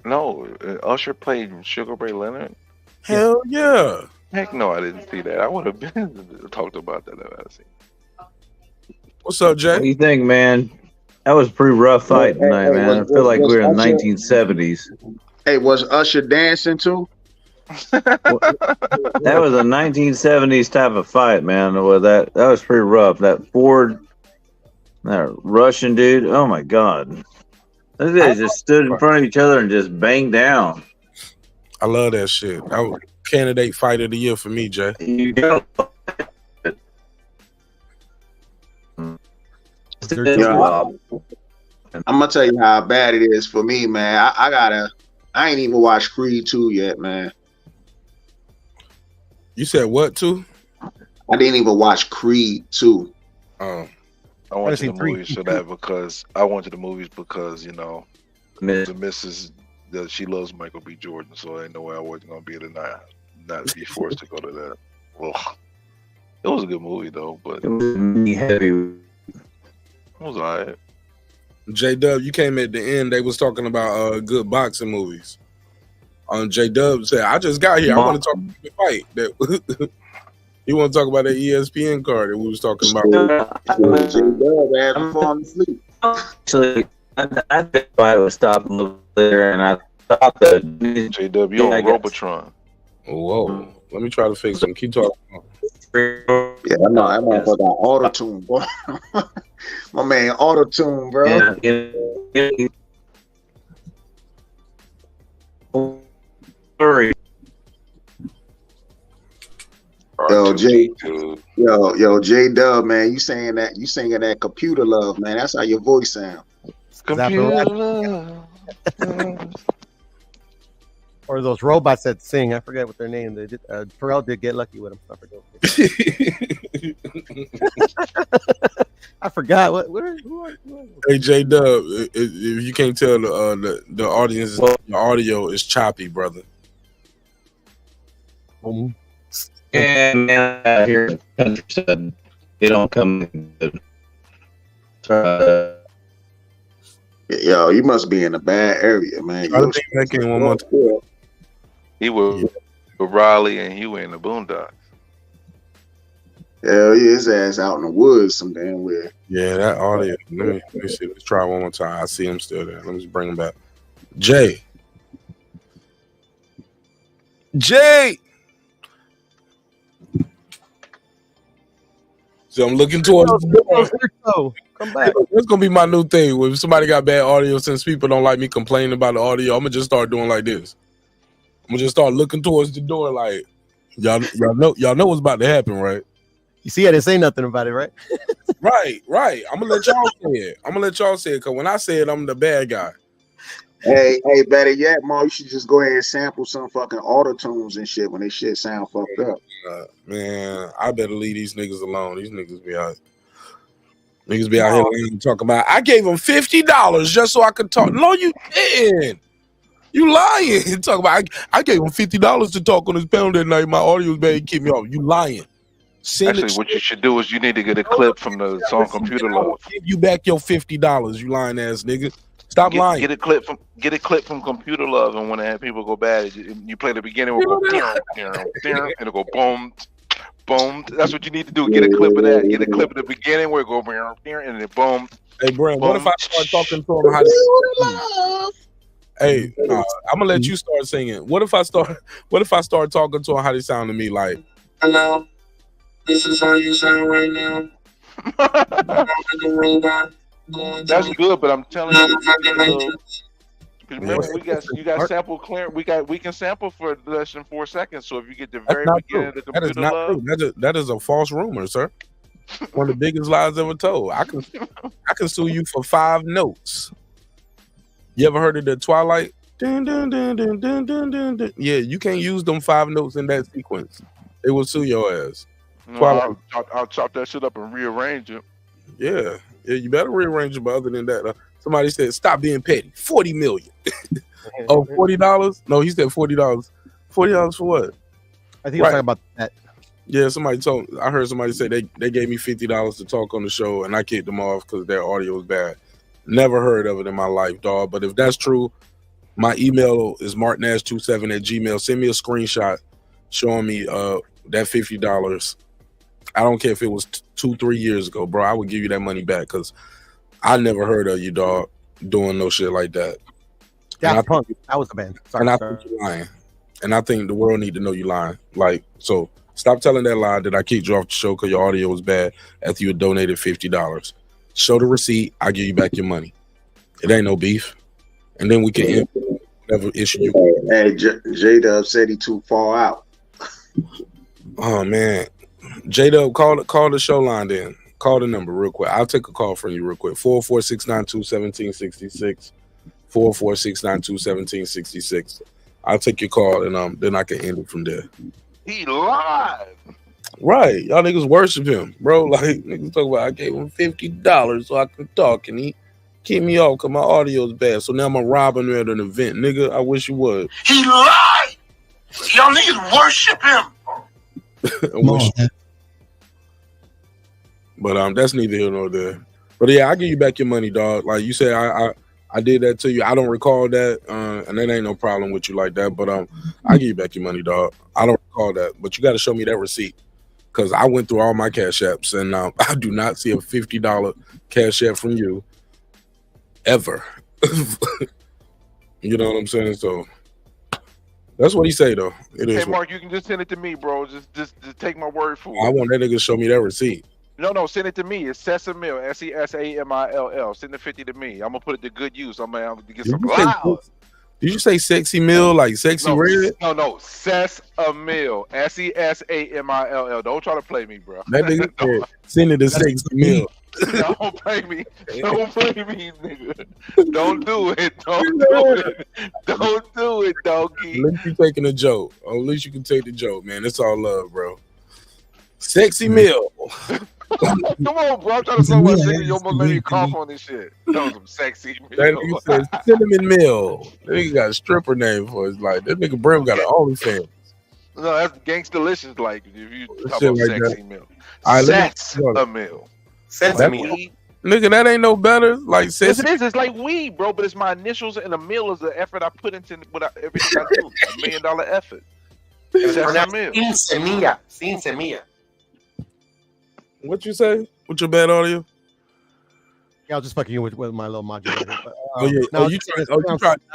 No, Usher played Sugar Ray Leonard. Hell yeah. Heck no, I didn't see that. I would have been talked about that if I seen. What's up, Jay? What do you think, man? That was a pretty rough fight tonight, man. I feel like we're in the 1970s. Hey, was Usher dancing too? That was a 1970s type of fight, man. Well, that was pretty rough. That Ford, that Russian dude. Oh my God, those guys just stood in front of each other and just banged down. I love that shit. That was candidate fight of the year for me, Jay. You got I'm gonna tell you how bad it is for me, man. I ain't even watched Creed 2 yet, man. You said what, too? I didn't even watch Creed 2. I went to the movies for that because I went to the movies because, you know, the missus, she loves Michael B. Jordan, so ain't no way I wasn't gonna be able to not be forced to go to that. Well, it was a good movie though, but it was heavy. It was alright. J-Dub, you came at the end. They was talking about good boxing movies. J-Dub said, I just got here. I want to talk about the fight. That you want to talk about that ESPN card that we was talking about. J-Dub had fallen asleep. Actually, I think I would stop a little later, and I thought that J-Dub, you on Robotron. Whoa. Let me try to fix them. Keep talking. Yeah, I know. That motherfucker got auto-tune, boy. My man, auto-tune, bro. Yo, J-Dub, man, you singing that computer love, man. That's how your voice sound. Computer love. Or those robots that sing. I forget what their name. They did. Pharrell did Get Lucky with them. I forgot. I forgot. Who are Hey, J-Dub, if you can't tell, the audience, the audio is choppy, brother. Yeah, man, out here in the countryside, they don't come in. Yo, you must be in a bad area, man. I think that came one more time. He was with Riley and Huey in the Boondocks. Hell yeah, his ass out in the woods some damn where. Yeah, that audio. Let me see. Let's try one more time. I see him still there. Let me just bring him back. Jay. So I'm looking towards the door. Come back. That's gonna be my new thing. If somebody got bad audio, since people don't like me complaining about the audio, I'm gonna just start doing like this. I'm gonna just start looking towards the door, like y'all know what's about to happen, right? You see, I didn't say nothing about it, right? Right. I'm gonna let y'all say it. Cause when I say it, I'm the bad guy. Hey, better yet, Ma, you should just go ahead and sample some fucking auto tunes and shit when they shit sound fucked up. Man, I better leave these niggas alone. These niggas be out. Niggas be out here talking about. I gave them $50 just so I could talk. No, you didn't. You lying. Talk about. I gave him $50 to talk on his panel that night. My audio was bad. He kicked me off. You lying. Actually, what you should do is you need to get a clip from the song "Computer Love." Give you back your $50. You lying ass nigga. Stop lying. Get a clip from "Computer Love," and when they have people go bad, you play the beginning. We'll go and it'll go boom. Boom. That's what you need to do. Get a clip of that. Get a clip of the beginning where it go and then boom. Hey, Brent, what if I start talking to him how to? Hey, I'm gonna let you start singing. What if I start talking to him how they sound to me like? Hello, this is how you sound right now. That's good, but I'm telling you, Remember, you got sample clear. We can sample for less than 4 seconds. So if you get the very That's not beginning true. of the That is computer not love, true. That is a false rumor, sir. One of the biggest lies ever told. I can sue you for 5 notes. You ever heard of the Twilight? Dun, dun, dun, dun, dun, dun, dun, dun. Yeah, you can't use them 5 notes in that sequence. They will sue your ass. no, I'll chop that shit up and rearrange it. Yeah, you better rearrange it. But other than that, somebody said, "Stop being petty." 40 million. Oh, $40? No, he said $40. $40 for what? I think he was talking about that. Yeah, I heard somebody say they gave me $50 to talk on the show, and I kicked them off because their audio was bad. Never heard of it in my life, dog. But if that's true, my email is marknash27@gmail. Send me a screenshot showing me that $50. I don't care if it was 2-3 years ago, bro. I would give you that money back because I never heard of you, dog, doing no shit like that. Yeah, that was the band. Sorry, and I think you're lying. And I think the world need to know you lying. Like, so stop telling that lie that I kicked you off the show because your audio was bad after you had donated $50. Show the receipt. I'll give you back your money. It ain't no beef. And then we can never issue you. Hey, J-Dub said he too far out. Oh, man. J-Dub, call the show line then. Call the number real quick. I'll take a call from you real quick. 44692-1766. 44692-1766. I'll take your call and then I can end it from there. He live. Right. Y'all niggas worship him, bro. Like, niggas talk about I gave him $50 so I can talk and he kicked me off because my audio is bad. So now I'm a robbing at an event. Nigga, I wish you would. He lied. Y'all niggas worship him. But that's neither here nor there. But yeah, I'll give you back your money, dog. Like you said, I did that to you. I don't recall that, and that ain't no problem with you like that. But I'll give you back your money, dog. I don't recall that, but you got to show me that receipt because I went through all my cash apps and I do not see a $50 cash app from you ever. You know what I'm saying? So that's what he say though. It is. Hey Mark, you can just send it to me, bro. Just take my word for it. I want that nigga to show me that receipt. No, send it to me. It's Sesamil, SESAMILL. Send the 50 to me. I'm gonna put it to good use. I'm gonna get some loud. Did you say sexy meal like sexy red? No, Sesamil, SESAMILL. Don't try to play me, bro. That nigga said, send it to sexy meal. Don't play me. Don't play me, nigga. Don't do it. Don't do it. Don't do it, doggy. At least you taking a joke. Or at least you can take the joke, man. It's all love, bro. Sexy meal. Come on, bro. I'm trying to talk about nigga. You almost made me cough on this shit. That was some sexy meal. That nigga said cinnamon meal. That nigga got a stripper name for his life. That nigga Brim got an OnlyFans. No, that's gangsta-licious. Like if you talk Shit about like sexy that. meal. Right, Sex a meal. Sex a meal. Nigga, that ain't no better. Like yes, it is. It's like weed, bro. But it's my initials, and a meal is the effort I put into everything I do. $1 million effort. Sex a meal. Sin semilla. What you say? With your bad audio? Yeah, I was just fucking you with my little modulator. But, you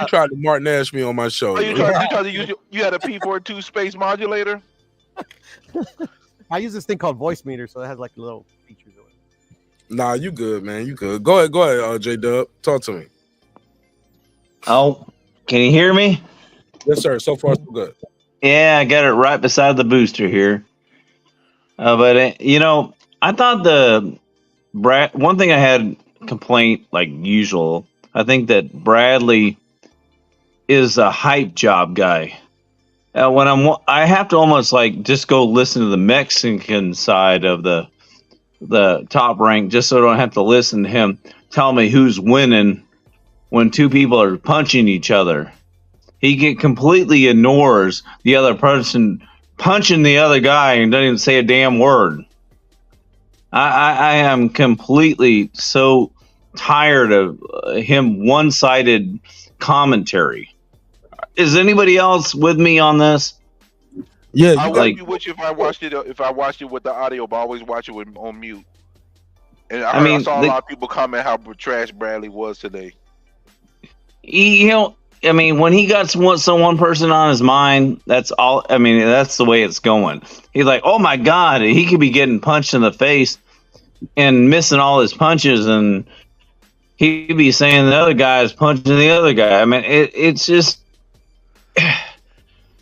tried to Martin Nash me on my show. Oh, you tried to use you had a P42 space modulator? I use this thing called Voice Meter, so it has like little features of it. Nah, you good, man. You good. Go ahead, J-Dub. Talk to me. Oh, can you hear me? Yes, sir. So far, so good. Yeah, I got it right beside the booster here. But I thought one thing I had complaint like usual. I think that Bradley is a hype job guy. When I have to almost like just go listen to the Mexican side of the top rank just so I don't have to listen to him tell me who's winning when two people are punching each other. He completely ignores the other person punching the other guy and doesn't even say a damn word. I am completely so tired of him one-sided commentary. Is anybody else with me on this? Yeah, I would be with you if I watched it with the audio, but I always watch it on mute. And I saw a lot of people comment how trash Bradley was today. When he got one person on his mind, that's all. That's the way it's going. He's like, oh my God, he could be getting punched in the face and missing all his punches. And he'd be saying the other guy is punching the other guy. I mean, it's just,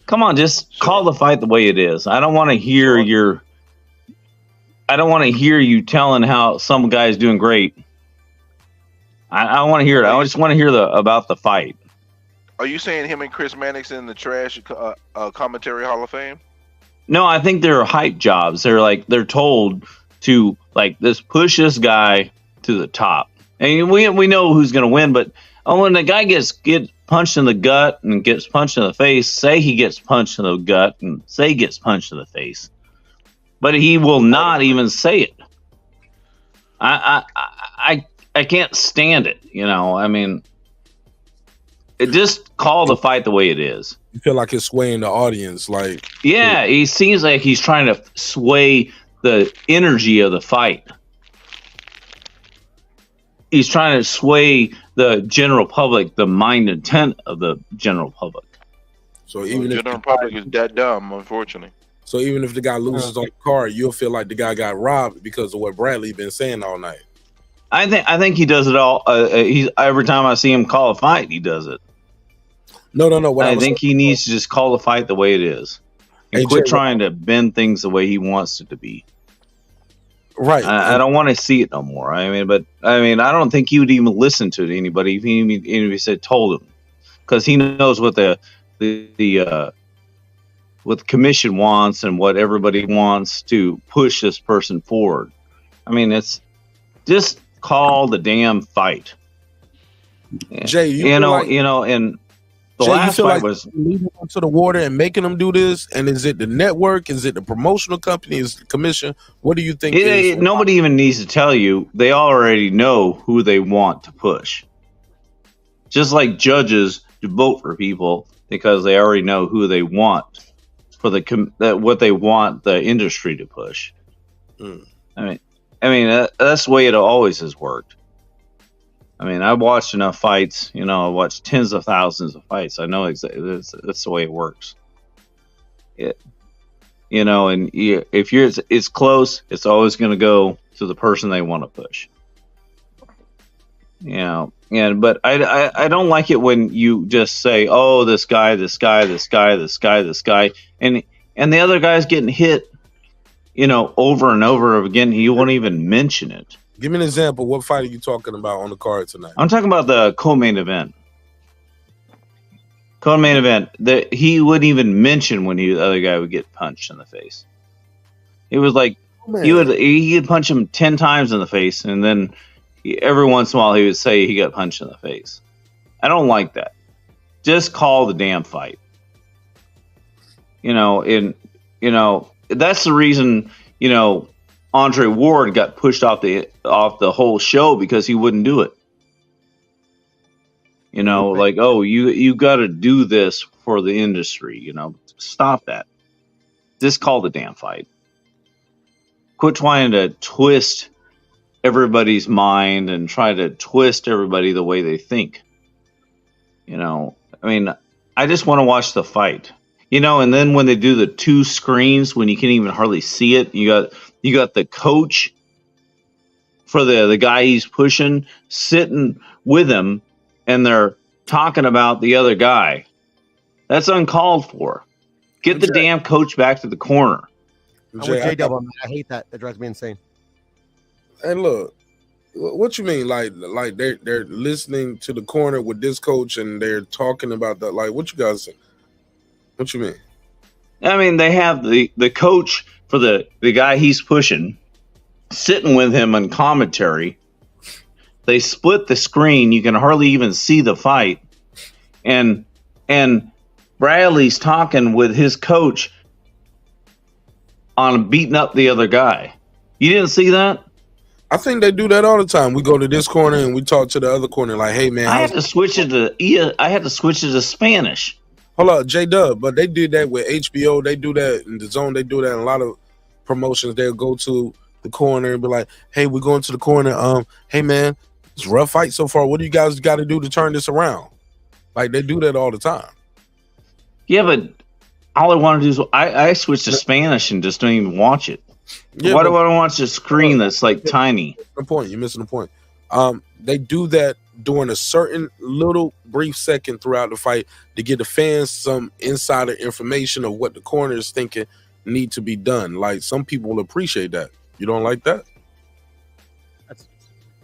come on, just call the fight the way it is. I don't want to hear you telling how some guy's doing great. I want to hear it. I just want to hear about the fight. Are you saying him and Chris Mannix in the trash commentary Hall of Fame? No, I think they're hype jobs. They're told to just push this guy to the top. And we know who's going to win, but when the guy gets punched in the gut and gets punched in the face, say he gets punched in the gut and say he gets punched in the face, but he will not even say it. I can't stand it. I mean, it just call the fight the way it is. You feel like it's swaying the audience, yeah. He seems like he's trying to sway the energy of the fight. He's trying to sway the general public, the mind intent of the general public. So even the general public is that dumb, unfortunately. So even if the guy loses on the card, you'll feel like the guy got robbed because of what Bradley been saying all night. I think he does it all. Every time I see him call a fight, he does it. No. I think he needs to just call the fight the way it is and quit trying to bend things the way he wants it to be. Right. I don't want to see it no more. I mean, I don't think he would even listen to anybody if he said told him, because he knows what the what the commission wants and what everybody wants to push this person forward. I mean, it's just call the damn fight. Jay, and the Jay, last fight was leading them to the water and making them do this. And is it the network? Is it the promotional company? Is it the commission? What do you think? Nobody even needs to tell you. They already know who they want to push. Just like judges to vote for people because they already know who they want for what they want the industry to push. I mean that's the way it always has worked. I mean, I've watched enough fights. I watched tens of thousands of fights. I know exactly that's the way it works. And if it's close, it's always going to go to the person they want to push. But I don't like it when you just say, "Oh, this guy," and the other guy's getting hit, over and over again. You won't even mention it. Give me an example. What fight are you talking about on the card tonight? I'm talking about the co-main event. Co-main event that he wouldn't even mention when the other guy would get punched in the face. It was like he'd punch him 10 times in the face, and then every once in a while he would say he got punched in the face. I don't like that. Just call the damn fight. That's the reason. Andre Ward got pushed off the whole show because he wouldn't do it. You got to do this for the industry. Stop that. Just call the damn fight. Quit trying to twist everybody's mind and try to twist everybody the way they think. I just want to watch the fight. And then when they do the 2 screens, when you can't even hardly see it, you got the coach for the guy he's pushing sitting with him, and they're talking about the other guy. That's uncalled for. Get the damn coach back to the corner. I'm with J-Dub on that. I hate that. That drives me insane. And look, what you mean? Like they're listening to the corner with this coach, and they're talking about that. Like, what you guys say? What you mean? I mean, they have the coach for the guy he's pushing sitting with him on commentary. They split the screen. You can hardly even see the fight. And Bradley's talking with his coach on beating up the other guy. You didn't see that? I think they do that all the time. We go to this corner and we talk to the other corner like, "Hey man, I had to switch it to Spanish." Hold up, J-Dub, but they did that with HBO. They do that in the Zone. They do that in a lot of promotions. They'll go to the corner and be like, "Hey, we're going to the corner. Hey man, it's a rough fight so far. What do you guys got to do to turn this around?" Like they do that all the time. Yeah, but all I want to do is I switch to Spanish and just don't even watch it. Yeah, why do I watch a screen that's like tiny? The point you're missing the point. They do that during a certain little brief second throughout the fight to give the fans some insider information of what the corner is thinking need to be done. Like, some people will appreciate that. You don't like that?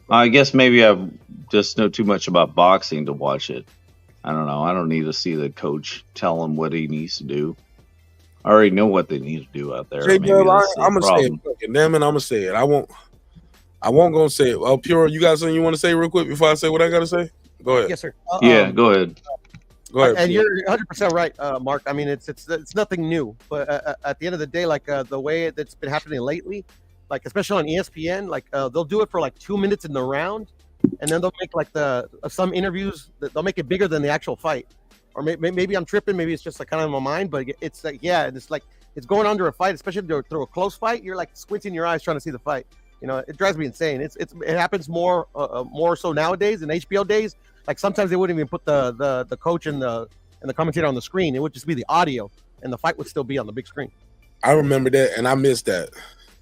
I guess maybe I just know too much about boxing to watch it. I don't know. I don't need to see the coach tell him what he needs to do. I already know what they need to do out there. J Maybe Dub, that's the I'm gonna say it. problem. Fucking damn it, I'm gonna say it. I won't gonna say it. Oh, Pure, you got something you want to say real quick before I say what I gotta say? Go ahead. Yes, sir. Yeah, go ahead. Go ahead. And Pure. you're 100% right, Mark. I mean, it's nothing new, but at the end of the day, like the way that's been happening lately, like especially on ESPN, like they'll do it for like 2 minutes in the round, and then they'll make like some interviews that they'll make it bigger than the actual fight. Or maybe I'm tripping. Maybe it's just like kind of in my mind, but it's like, yeah, it's like it's going under a fight, especially through a close fight. You're like squinting your eyes trying to see the fight. You know, it drives me insane. It happens more so nowadays in HBO days. Like sometimes they wouldn't even put the coach and the commentator on the screen. It would just be the audio, and the fight would still be on the big screen. I remember that, and I missed that.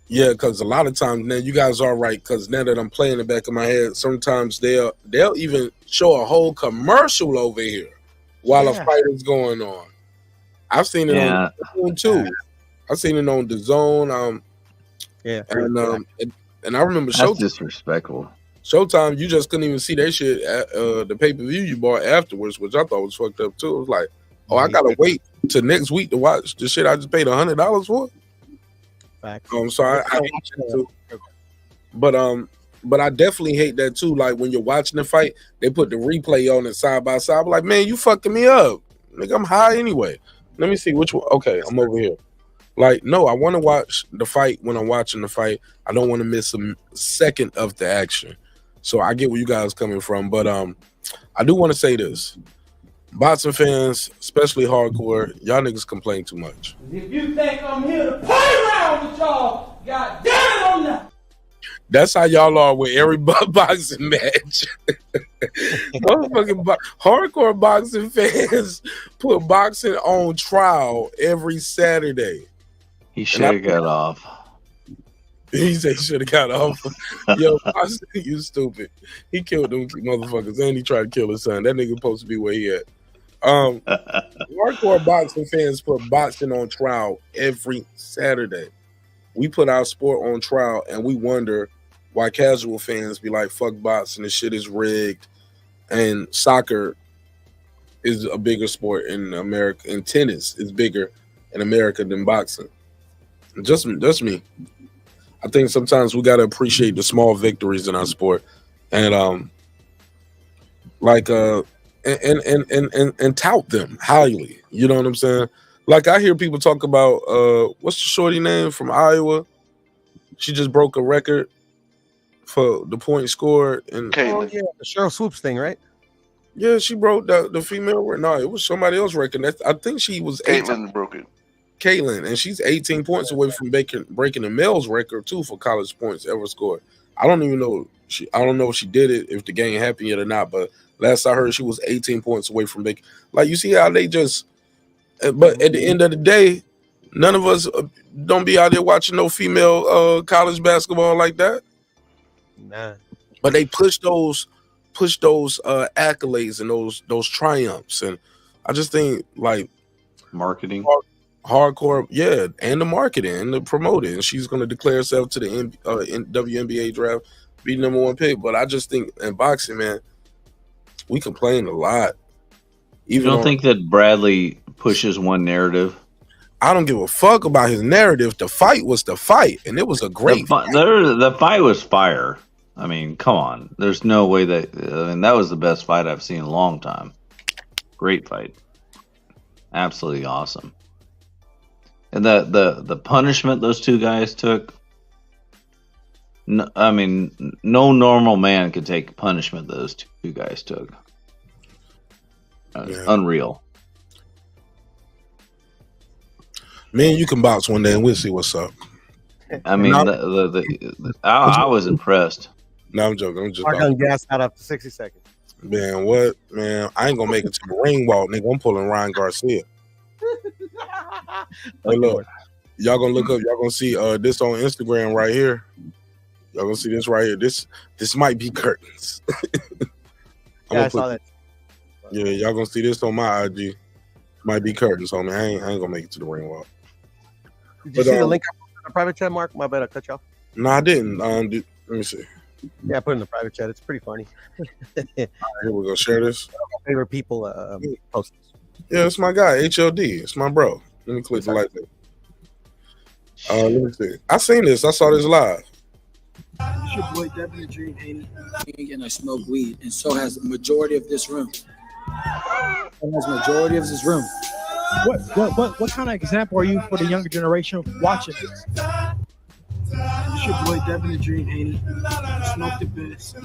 Yeah, because a lot of times, now you guys are right. Because now that I'm playing the back of my head, sometimes they'll even show a whole commercial over here while a fight is going on. I've seen it on DAZN too. I've seen it on DAZN. And I remember That's disrespectful. Showtime, you just couldn't even see that shit at the pay-per-view you bought afterwards, which I thought was fucked up too. It was like, oh, I gotta wait till next week to watch the shit I just paid $100 for. So I hate that too. But I definitely hate that too. Like when you're watching the fight, they put the replay on it side by side. I'm like, man, you fucking me up. Nigga, I'm high anyway. Let me see which one. Okay, I'm over here. Like, no, I want to watch the fight when I'm watching the fight. I don't want to miss a second of the action. So I get where you guys coming from. But I do want to say this. Boxing fans, especially hardcore, y'all niggas complain too much. If you think I'm here to play around with y'all, god damn it, I'm not. That's how y'all are with every boxing match. Motherfucking hardcore boxing fans put boxing on trial every Saturday. He should have got off. He said he should have got off. Yo, you stupid. He killed them motherfuckers and he tried to kill his son. That nigga supposed to be where he at. Hardcore boxing fans put boxing on trial every Saturday. We put our sport on trial and we wonder why casual fans be like, fuck boxing, this shit is rigged. And soccer is a bigger sport in America, and tennis is bigger in America than boxing. Just me. I think sometimes we gotta appreciate the small victories in our sport, and and tout them highly. You know what I'm saying? Like I hear people talk about what's the shorty name from Iowa? She just broke a record for the point scored. And the Cheryl Swoops thing, right? Yeah, she broke the female record. No, it was somebody else record. I think she was Caitlin broke it. Caitlin, and she's 18 points away from breaking the male's record too for college points ever scored. I don't even know I don't know if she did it, if the game happened yet or not. But last I heard, she was 18 points away from breaking. Like you see how they just. But at the end of the day, none of us don't be out there watching no female college basketball like that. Nah. But they push those accolades and those triumphs, and I just think like marketing. Hardcore, yeah, and the marketing and the promoting. And she's going to declare herself to the WNBA draft, be number one pick. But I just think in boxing, man, we complain a lot. You don't think that Bradley pushes one narrative? I don't give a fuck about his narrative. The fight was the fight, and it was a great fight. The fight was fire. I mean, come on. There's no way that was the best fight I've seen in a long time. Great fight. Absolutely awesome. And the punishment those two guys took, no, I mean, no normal man could take punishment those two guys took. Unreal. Man, you can box one day and we'll see what's up. I mean, I was impressed. No, I'm joking. I'm just Mark on gas out after 60 seconds. Man, what? Man, I ain't gonna make it to the ring walk, nigga. I'm pulling Ryan Garcia. Hey, look, y'all gonna look up. Y'all gonna see this on Instagram right here. Y'all gonna see this right here. This might be curtains. Yeah, I saw that. Yeah, y'all gonna see this on my IG. Might be curtains, homie. I ain't gonna make it to the ring walk. Did you see the link in the private chat, Mark? My bad, I cut you off. No, I didn't. Let me see. Yeah, I put it in the private chat. It's pretty funny. All right, here we go. Share this. My favorite people post this. Yeah, it's my guy, HLD. It's my bro. Let me click the like there. Let me see. I seen this. I saw this live. It's your boy Devin and Dream Haney. And I smoke weed, and so has the majority of this room. What kind of example are you for the younger generation watching this? It's your boy Devin and Dream Haney. Smoke the best.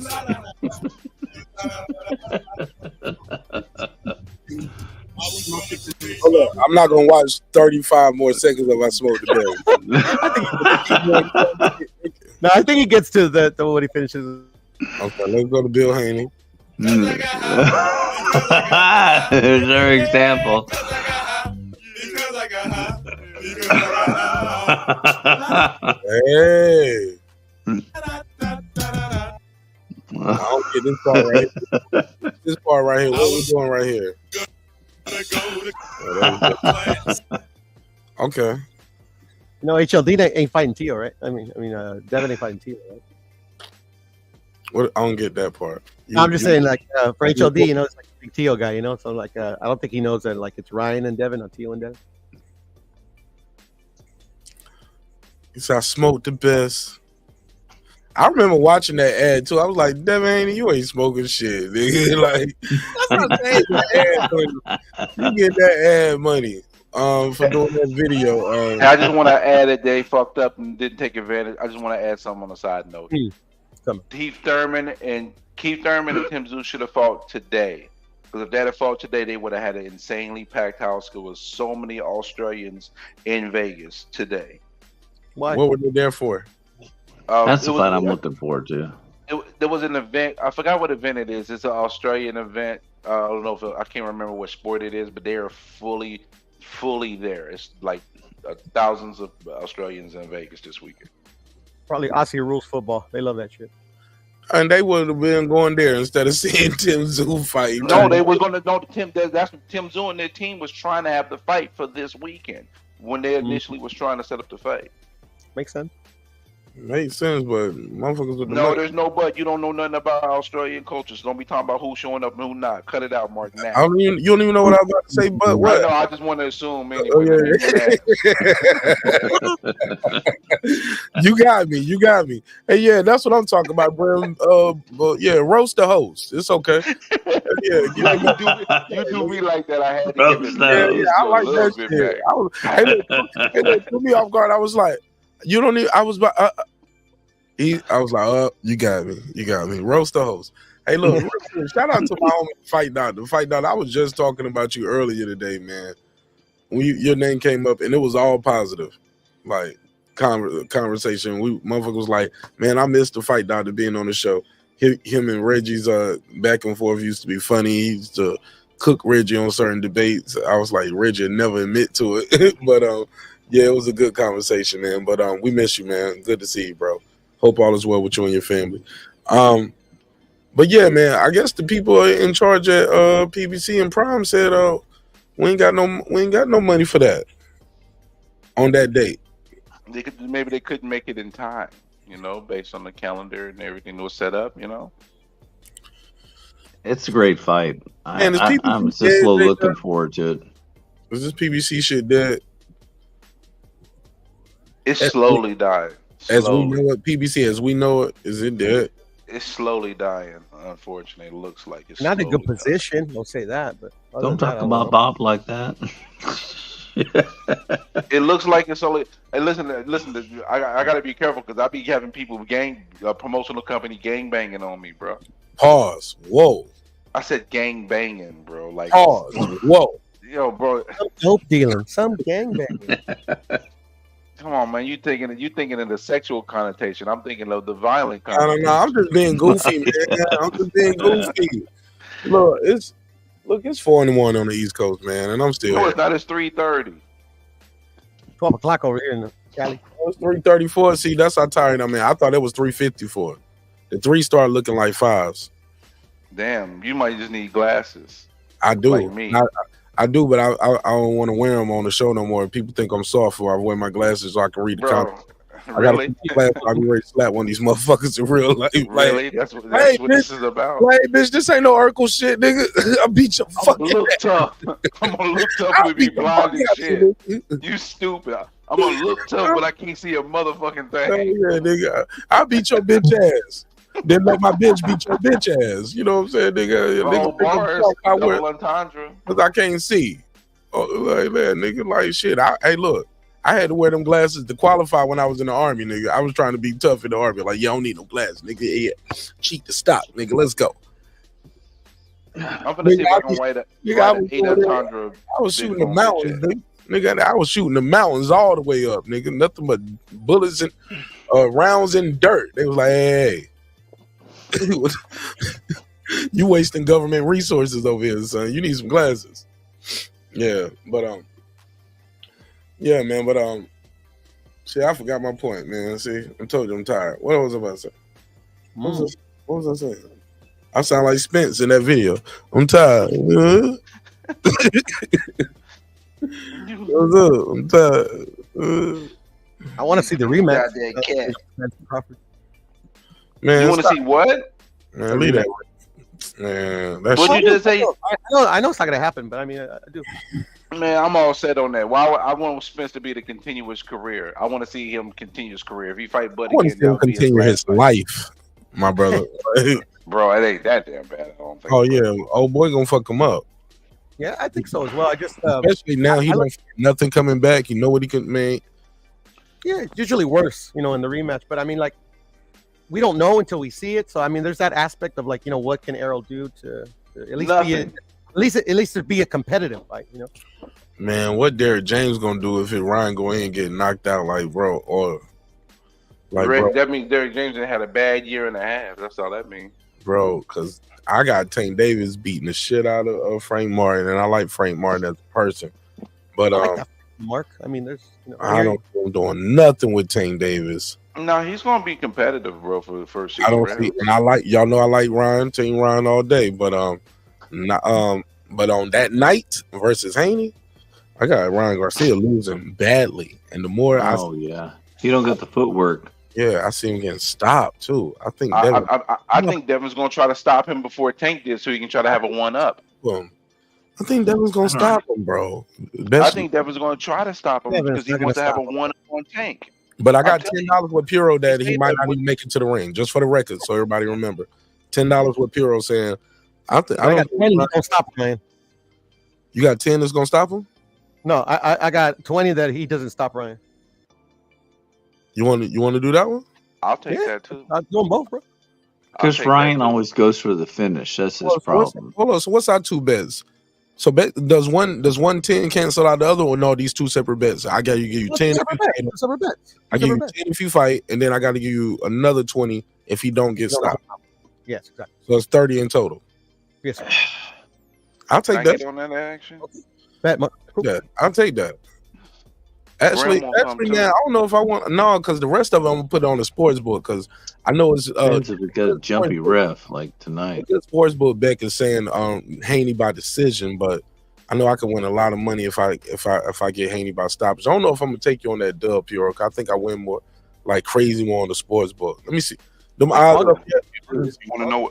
Hold up. I'm not gonna watch 35 more seconds of I smoke the berry. No, I think he gets to the when he finishes. Okay, let's go to Bill Haney. There's our example. Hey. I don't get this part right here. This part right here. What are we doing right here? Okay. No, HLD ain't fighting Tio, right? I mean, Devin ain't fighting Tio, right? What? I don't get that part. I'm just saying, like, for HLD, it's like a big Tio guy, So, like, I don't think he knows that, like, it's Ryan and Devin or Tio and Devin. He said, I smoked the best. I remember watching that ad too. I was like, Devin Haney, you ain't smoking shit, nigga. Like, that's not saying ad money. You get that ad money for doing that video. I just want to add that they fucked up and didn't take advantage. I just want to add something on the side note. Keith Thurman and tszyu should have fought today. Because if they had fought today, they would have had an insanely packed house. There was so many Australians in Vegas today. Why? What were they there for? That's the fight I'm looking forward to. There was an event. I forgot what event it is. It's an Australian event. I don't know if I can't remember what sport it is, but they are fully there. It's like thousands of Australians in Vegas this weekend. Probably Aussie rules football. They love that shit. And they would have been going there instead of seeing tszyu fight. No, they were going to know that's what tszyu and their team was trying to have the fight for this weekend when they initially was trying to set up the fight. Makes sense. Makes sense, but motherfuckers with the No, money. there's no but. You don't know nothing about Australian cultures. Don't be talking about who's showing up and who not. Cut it out, Mark. Now. You don't even know what I was about to say, but what? No, I just want to assume anyway. Oh, yeah. You got me. Hey, yeah, that's what I'm talking about, bro. But yeah, roast the host. It's okay. Yeah, you do me like that. I had to give it. Yeah, I like that shit. Hey, look, threw me off guard. I was like, you don't need. I was like, you got me. Roast the host. Hey, look, shout out to my homie Fight Doctor. I was just talking about you earlier today, man. When your name came up, and it was all positive, like conversation. Motherfucker was like, man, I missed the Fight Doctor being on the show. Him and Reggie's back and forth used to be funny. He used to cook Reggie on certain debates. I was like, Reggie would never admit to it, but yeah, it was a good conversation, man. But we miss you, man. Good to see you, bro. Hope all is well with you and your family. But yeah, man, I guess the people in charge at PBC and Prime said we ain't got no money for that on that date. Maybe they couldn't make it in time, based on the calendar and everything that was set up, It's a great fight. Man, I'm just a little looking forward to it. Is this PBC shit dead? It's slowly dying. As we know it, PBC, as we know it, is it dead? It's slowly dying, unfortunately. It looks like it's not in a good position. Don't say that, but don't talk about Bob like that. It looks like it's only. And listen. I gotta be careful because I be having people promotional company gang banging on me, bro. Pause. Whoa. I said gang banging, bro. Like pause. Whoa. Yo, bro. Some dope dealing. Some gang banging. Come on, man. You thinking of the sexual connotation. I'm thinking of the violent connotation. I don't know. I'm just being goofy, man. I'm just being goofy. Look, it's 4-1 on the East Coast, man, and I'm still. No, it's not. It's 3:30. 12 o'clock over here in Cali. was 334. See, that's how tired I'm at. I thought it was 354. The 3 started looking like 5s. Damn, you might just need glasses. I do. Like me. I do, but I don't want to wear them on the show no more. People think I'm soft, so I wear my glasses so I can read the comments. Really? I be ready to slap one of these motherfuckers in real life. Really? That's what this is about. Hey, bitch, this ain't no Urkel shit, nigga. I'll beat your fucking look tough. I'm gonna look tough with me blind and shit. You stupid. I'm gonna look tough, but I can't see a motherfucking thing. Yeah, nigga. I'll beat your bitch ass. Then let my bitch beat your bitch ass. You know what I'm saying, nigga? Bars, double entendre. Because I can't see. Oh, like that, nigga. Like shit. Hey, look. I had to wear them glasses to qualify when I was in the army, nigga. I was trying to be tough in the army. Like, yeah, I don't need no glasses, nigga. Yeah. Cheat the stock, nigga. Let's go. I'm gonna see if I can write an 8 entendre. I was shooting the mountains, nigga. I was shooting the mountains all the way up, nigga. Nothing but bullets and rounds in dirt. They was like, hey. You wasting government resources over here, son. You need some glasses. Yeah, but yeah, man, but see, I forgot my point, man. See, I told you I'm tired. What was I about to say? What was I saying? I sound like Spence in that video. I'm tired. What's up? I'm tired. I want to see the rematch. Man, you want to see what? Man, leave that. Man, that's what you just say. I know it's not gonna happen, but I mean, I do. Man, I'm all set on that. Why I want Spence to be the continuous career. I want to see him continue his career. If he fight Buddy, I want to see him continue his life, my brother. Bro, it ain't that damn bad. I don't think. Oh yeah, old boy gonna fuck him up. Yeah, I think so as well. I just especially now he don't nothing coming back. You know what he could make. Yeah, it's usually worse, in the rematch. But I mean, like, we don't know until we see it. So I mean, there's that aspect of like, what can Errol do to at least to be a competitive fight, Man, what Derrick James gonna do if Ryan go in and get knocked out, like, bro, or like, bro, that means Derrick James had a bad year and a half. That's all that means, bro. Because I got Tank Davis beating the shit out of Frank Martin, and I like Frank Martin as a person, but I like that Mark. I mean, there's I don't think I'm doing nothing with Tank Davis. No, he's gonna be competitive, bro, for the first 6 I don't rounds. see, and I like y'all know I like Ryan, Team Ryan all day, but but on that night versus Haney, I got Ryan Garcia losing badly, and the more he don't get the footwork. Yeah, I see him getting stopped too. I think I think Devin's gonna try to stop him before Tank did, so he can try to have a 1-up. I think Devin's gonna stop him, bro. I think Devin's gonna try to stop him because he wants to have a 1-up on Tank. But I got $10 with Puro that he might not even make it to the ring, just for the record, so everybody remember. $10 with Puro saying, I got 10 that's gonna stop him, man. You got 10 that's gonna stop him? No, I got 20 that he doesn't stop Ryan. You want to do that one? I'll take that too. I'll do them both, bro. Because Ryan always goes for the finish. That's his problem. Hold on. So what's our 2 bets? So does one 10 cancel out the other, or no? These 2 separate bets. I got to give you 10. Separate bets. I give you 10 if you fight, and then I got to give you another 20 if he don't get stopped. Yes, exactly. So it's 30 in total. Yes, sir. I'll take that. Get on that action. Yeah, I'll take that. Actually, now I don't know if I want because the rest of them I'm gonna put on the sports book because I know it's because a jumpy ref like tonight. The sports book bet is saying Haney by decision, but I know I can win a lot of money if I get Haney by stoppage. I don't know if I'm gonna take you on that dub, Puro. I think I win more like crazy more on the sports book. Let me see. Them odds. You want to know,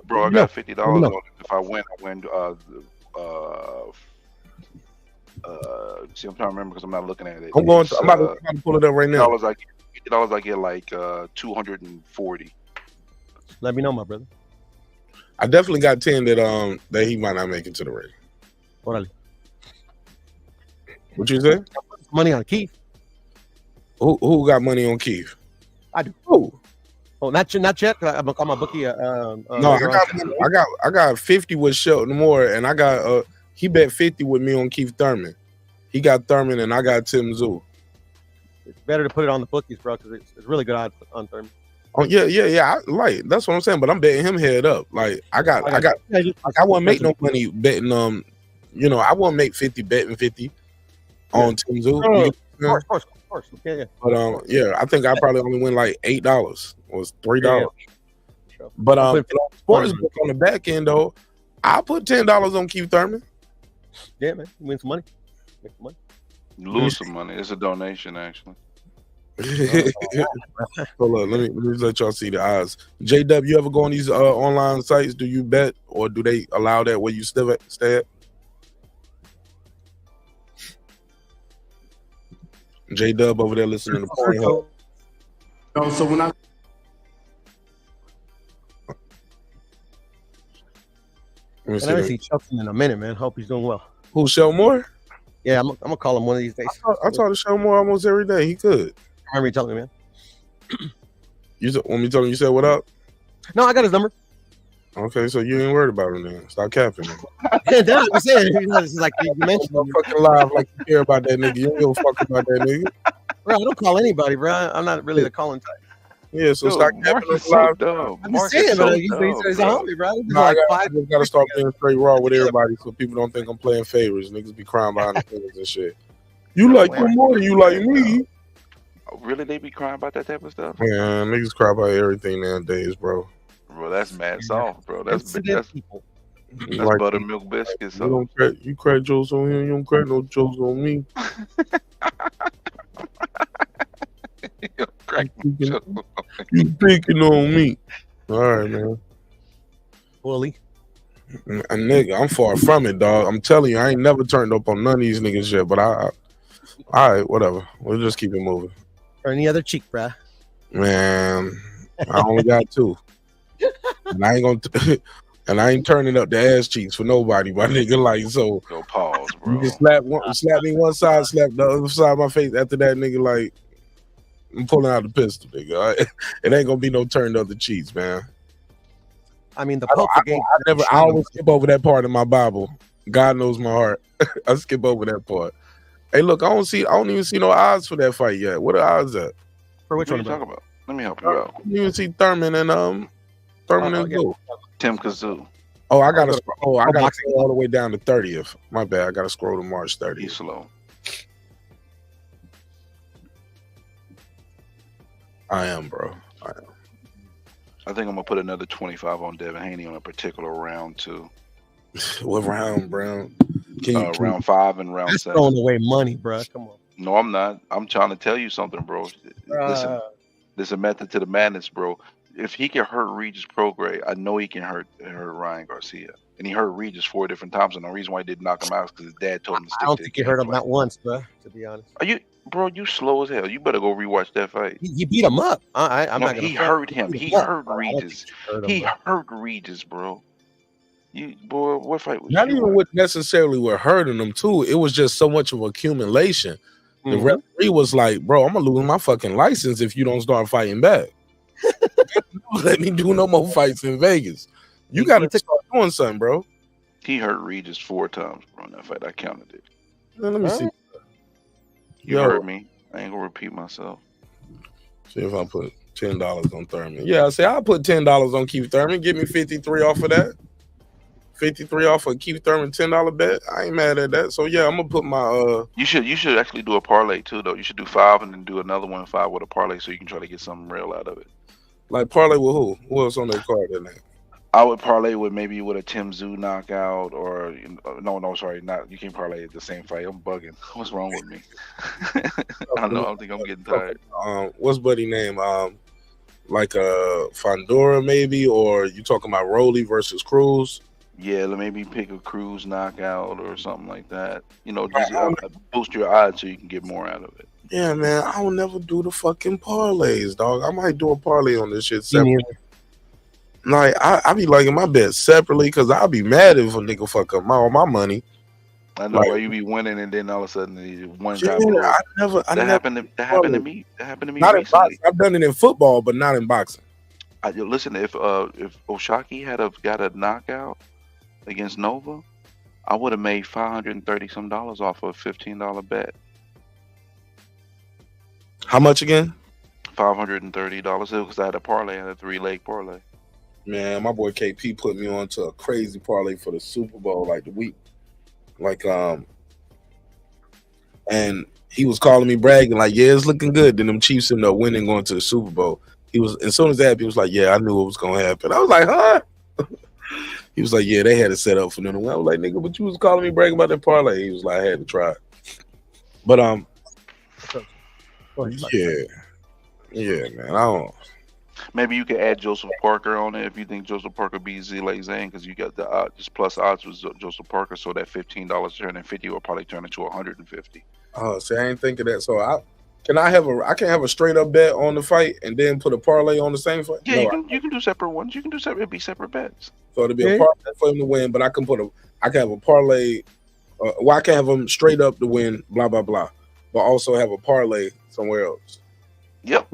bro? I got $50 on it. If I win, see, I'm trying to remember because I'm not looking at it. I'm about to pull it up right now. $50 I get like 240. Let me know, my brother. I definitely got 10 that he might not make it to the ring. Orale. What you say? Money on Keith. Who got money on Keith? I do. Who? Oh, not yet. I'm a bookie. No, I got 50 with Shelton Moore, and I got he bet 50 with me on Keith Thurman. He got Thurman, and I got Tszyu. It's better to put it on the bookies, bro, because it's really good odds on Thurman. Oh yeah. That's what I'm saying. But I'm betting him head up. Like I wouldn't make no money betting. I wouldn't make 50 betting 50 on Tszyu. saying? Of course. Yeah. But yeah, I think I probably only win like $8. Was $3. Yeah. Sure. But I'll put sports book on the back end though, I put $10 on Keith Thurman. Yeah, man. Win some money. Make some money. Lose some money. It's a donation, actually. Hold on, let me let y'all see the odds. JW, you ever go on these online sites? Do you bet, or do they allow that where you stay at? J-Dub over there listening to Pornhub. So when I I haven't seen Shelton in a minute, man. Hope he's doing well. Who, Shelmore? Yeah, I'm gonna call him one of these days. I talk to Shelmore almost every day. He could. I remember you telling me, man. When me telling you said what up? No, I got his number. Okay, so you ain't worried about him then. Stop capping. Yeah, that's what I'm saying. It's like you mentioned. Don't fucking lie like you care about that nigga. You don't give a fuck about that nigga. Bro, I don't call anybody, bro. I'm not really the calling type. Yeah, so stop capping on live. I'm just saying, but he's a homie, bro. He's No, like I just gotta start being straight raw with everybody so people don't think I'm playing favorites. Niggas be crying behind the scenes and shit. You like you more than you like me. Really, they be crying about that type of stuff? Man, niggas cry about everything nowadays, bro. Bro, that's mad soft, bro. That's Like, buttermilk biscuits. You crack jokes on him, you don't crack no jokes on me. You picking on me. All right, man. Wooly. And nigga, I'm far from it, dog. I'm telling you, I ain't never turned up on none of these niggas yet, but all right, whatever. We'll just keep it moving. Or any other cheek, bruh. Man, I only got 2. And I ain't gonna and I ain't turning up the ass cheeks for nobody, my nigga. Like, so go pause, bro. You just slap me one side, slap the other side of my face. After that, nigga, like, I'm pulling out the pistol, nigga. All right? It ain't gonna be no turn up the cheeks, man. I mean, I always skip over that part in my Bible. God knows my heart. I skip over that part. Hey, look, I don't even see no odds for that fight yet. What are the odds at? For which What one? are you talking about? Let me help you out. You even see Thurman and Zoo. Tim Kazoo. I gotta scroll all the way down to 30th. My bad. I gotta scroll to March 30th. He's slow. I am, bro. I think I'm gonna put another 25 on Devin Haney on a particular round too. What round, bro? Round 5 and round 7. Throwing away money, bro. Come on. No, I'm not. I'm trying to tell you something, bro. Listen, there's a method to the madness, bro. If he can hurt Regis Prograis, I know he can hurt Ryan Garcia. And he hurt Regis 4 different times, and the reason why he didn't knock him out is because his dad told him to stick I don't to think the he hurt him game not once, bro. To be honest. Are you, bro? You slow as hell. You better go rewatch that fight. He beat him up. I'm not gonna. He hurt him. He hurt Regis. He hurt Regis, bro. Boy, what fight was not even what necessarily were hurting them too? It was just so much of accumulation. The referee was like, "Bro, I'm gonna lose my fucking license if you don't start fighting back. Let me do no more fights in Vegas. You got to start doing something, bro." He hurt Regis 4 times, bro. In that fight, I counted it. Let me see. You heard me. I ain't gonna repeat myself. See if I put $10 on Thurman. Yeah, I say I'll put $10 on Keith Thurman. Give me 53 off of that. 53 off of Keith Thurman $10 bet. I ain't mad at that. So yeah, I'm gonna put my You should actually do a parlay too, though. You should do 5 and then do another 5 with a parlay, so you can try to get something real out of it. Like parlay with who? Who else on that card that night? I would parlay with maybe with a Tszyu knockout, or no, sorry, not you can't parlay the same fight. I'm bugging. What's wrong with me? I don't know. I think I'm getting tired. What's buddy name? Like Fondora maybe, or you talking about Rolly versus Cruz? Yeah, maybe pick a Cruz knockout or something like that. You know, just boost your odds so you can get more out of it. Yeah, man, I will never do the fucking parlays, dog. I might do a parlay on this shit separately. Like, I be liking my bets separately because I'll be mad if a nigga fuck up all my money. I know why you be winning and then all of a sudden one guy. That happened to me. That happened to me not recently. In boxing. I've done it in football, but not in boxing. Listen, if Oshaki had got a knockout against Nova, I would have made $530 some off of a $15 bet. How much again? $530 because I had a parlay, I had a 3-leg parlay. Man, my boy KP put me on to a crazy parlay for the Super Bowl like the week. Like and he was calling me bragging like, yeah, it's looking good. Then them Chiefs ended up winning, going to the Super Bowl. He was, as soon as that happened, he was like, yeah, I knew it was gonna happen. I was like, huh? He was like, yeah, they had it set up for them. I was like, nigga, but you was calling me bragging about that parlay. He was like, I had to try it. But yeah, man. I don't. Maybe you could add Joseph Parker on it if you think Joseph Parker beats Zhilei Zhang, because you got the just plus odds with Joseph Parker, so that $15 turning 50 will probably turn into 150. Oh, see, I ain't thinking that. So I can have a straight up bet on the fight and then put a parlay on the same fight. Yeah, No, you can do separate ones. You can do separate. It'd be separate bets. so it'll be a parlay for him to win, but I can have a parlay. Well, I can have him straight up to win, blah blah blah, but also have a parlay somewhere else. Yep.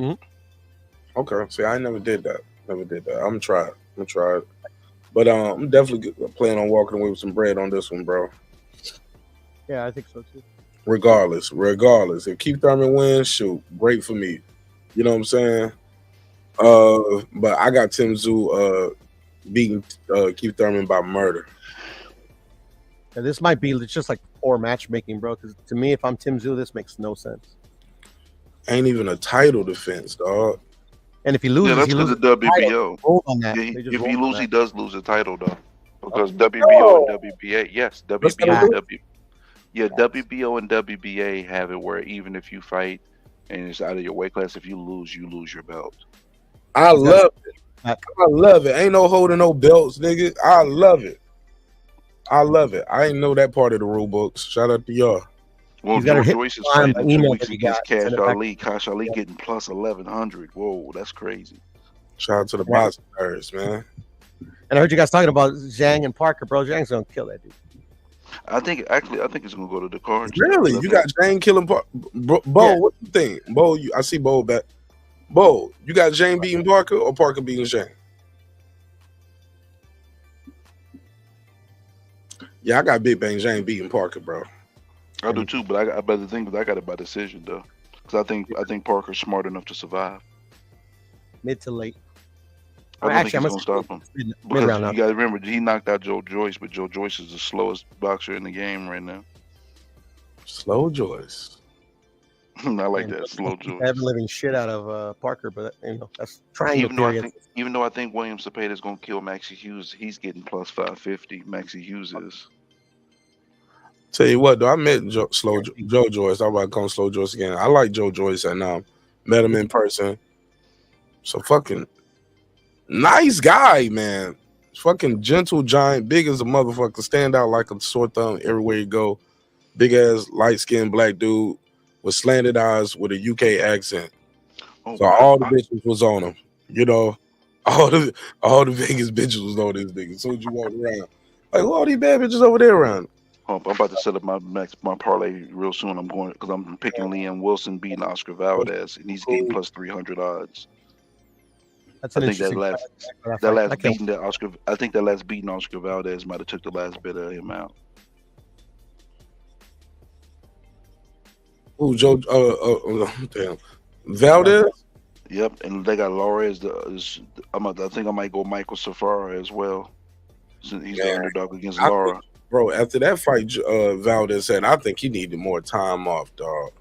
Okay. See, I never did that. I'm gonna try it. But I'm definitely planning on walking away with some bread on this one, bro. Yeah, I think so too. Regardless, if Keith Thurman wins, shoot, great for me. You know what I'm saying? But I got Tszyu beating Keith Thurman by murder. And this might be just like poor matchmaking, bro. Because to me, if I'm Tszyu, this makes no sense. Ain't even a title defense, dog. And if he loses, that's he loses the WBO. On that. Yeah, if he loses, he does lose the title though, because WBO and WBA, yes, WBO and WBA. Yeah, WBO and WBA have it where even if you fight and it's out of your weight class, if you lose your belt. I love it. Ain't no holding no belts, nigga. I love it. I ain't know that part of the rule books. Shout out to y'all. Well, Joyce is fighting in 2 weeks against Cash Ali. Cash Ali getting plus 1,100. Whoa, that's crazy. Shout out to the boxing nerds, man. And I heard you guys talking about Zhang and Parker, bro. Zhang's gonna kill that dude. I think it's gonna go to the cards. Really? You got Zhang killing Bo? What you think? Bo, I see Bo back. Bo, you got Zhang beating Parker or Parker beating Zhang? Yeah, I got Big Bang Zhang beating Parker, bro. I do too, but I better think I got it by decision though, because I think Parker's smart enough to survive. Mid to late. I don't think he's gonna stop him. Because you gotta remember, he knocked out Joe Joyce, but Joe Joyce is the slowest boxer in the game right now. Slow Joyce. I like that, slow Joyce. I've been living shit out of Parker, but that's trying. Even though I think William Cepeda is gonna kill Maxie Hughes, he's getting plus 550. Maxie Hughes is. Tell you what, though, I met Joe Joyce. I'm about to call Slow Joyce again. I like Joe Joyce, and met him in person. So fucking nice guy, man. Fucking gentle giant, big as a motherfucker, stand out like a sore thumb everywhere you go. Big ass, light skinned black dude with slanted eyes with a UK accent. So all the bitches was on him. You know, all the Vegas bitches was on this nigga. As soon as you walk around, like, who all these bad bitches over there around? I'm about to set up my parlay real soon. I'm going because I'm picking Liam Wilson beating Oscar Valdez, and he's getting plus 300 odds. That's an interesting. I think that last beating Oscar Valdez might have took the last bit of him out. Who, Joe? Damn, Valdez. Yep, and they got Laura I think I might go Michael Safara as well. So he's the underdog against Laura. Bro, after that fight, Valdez said, I think he needed more time off, dog.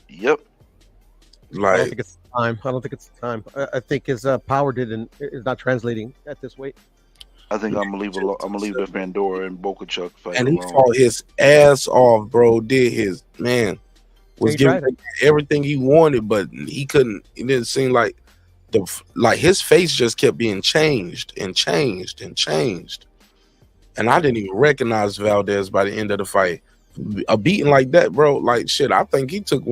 Yep. I don't think it's time. I think his power is not translating at this weight. I think I'm gonna leave the Pandora and Bokachuck fight. And he fought his ass off, bro. Did his man was giving everything he wanted, but he couldn't. It didn't seem like his face just kept being changed and changed and changed. And I didn't even recognize Valdez by the end of the fight. A beating like that, bro, like shit, I think he took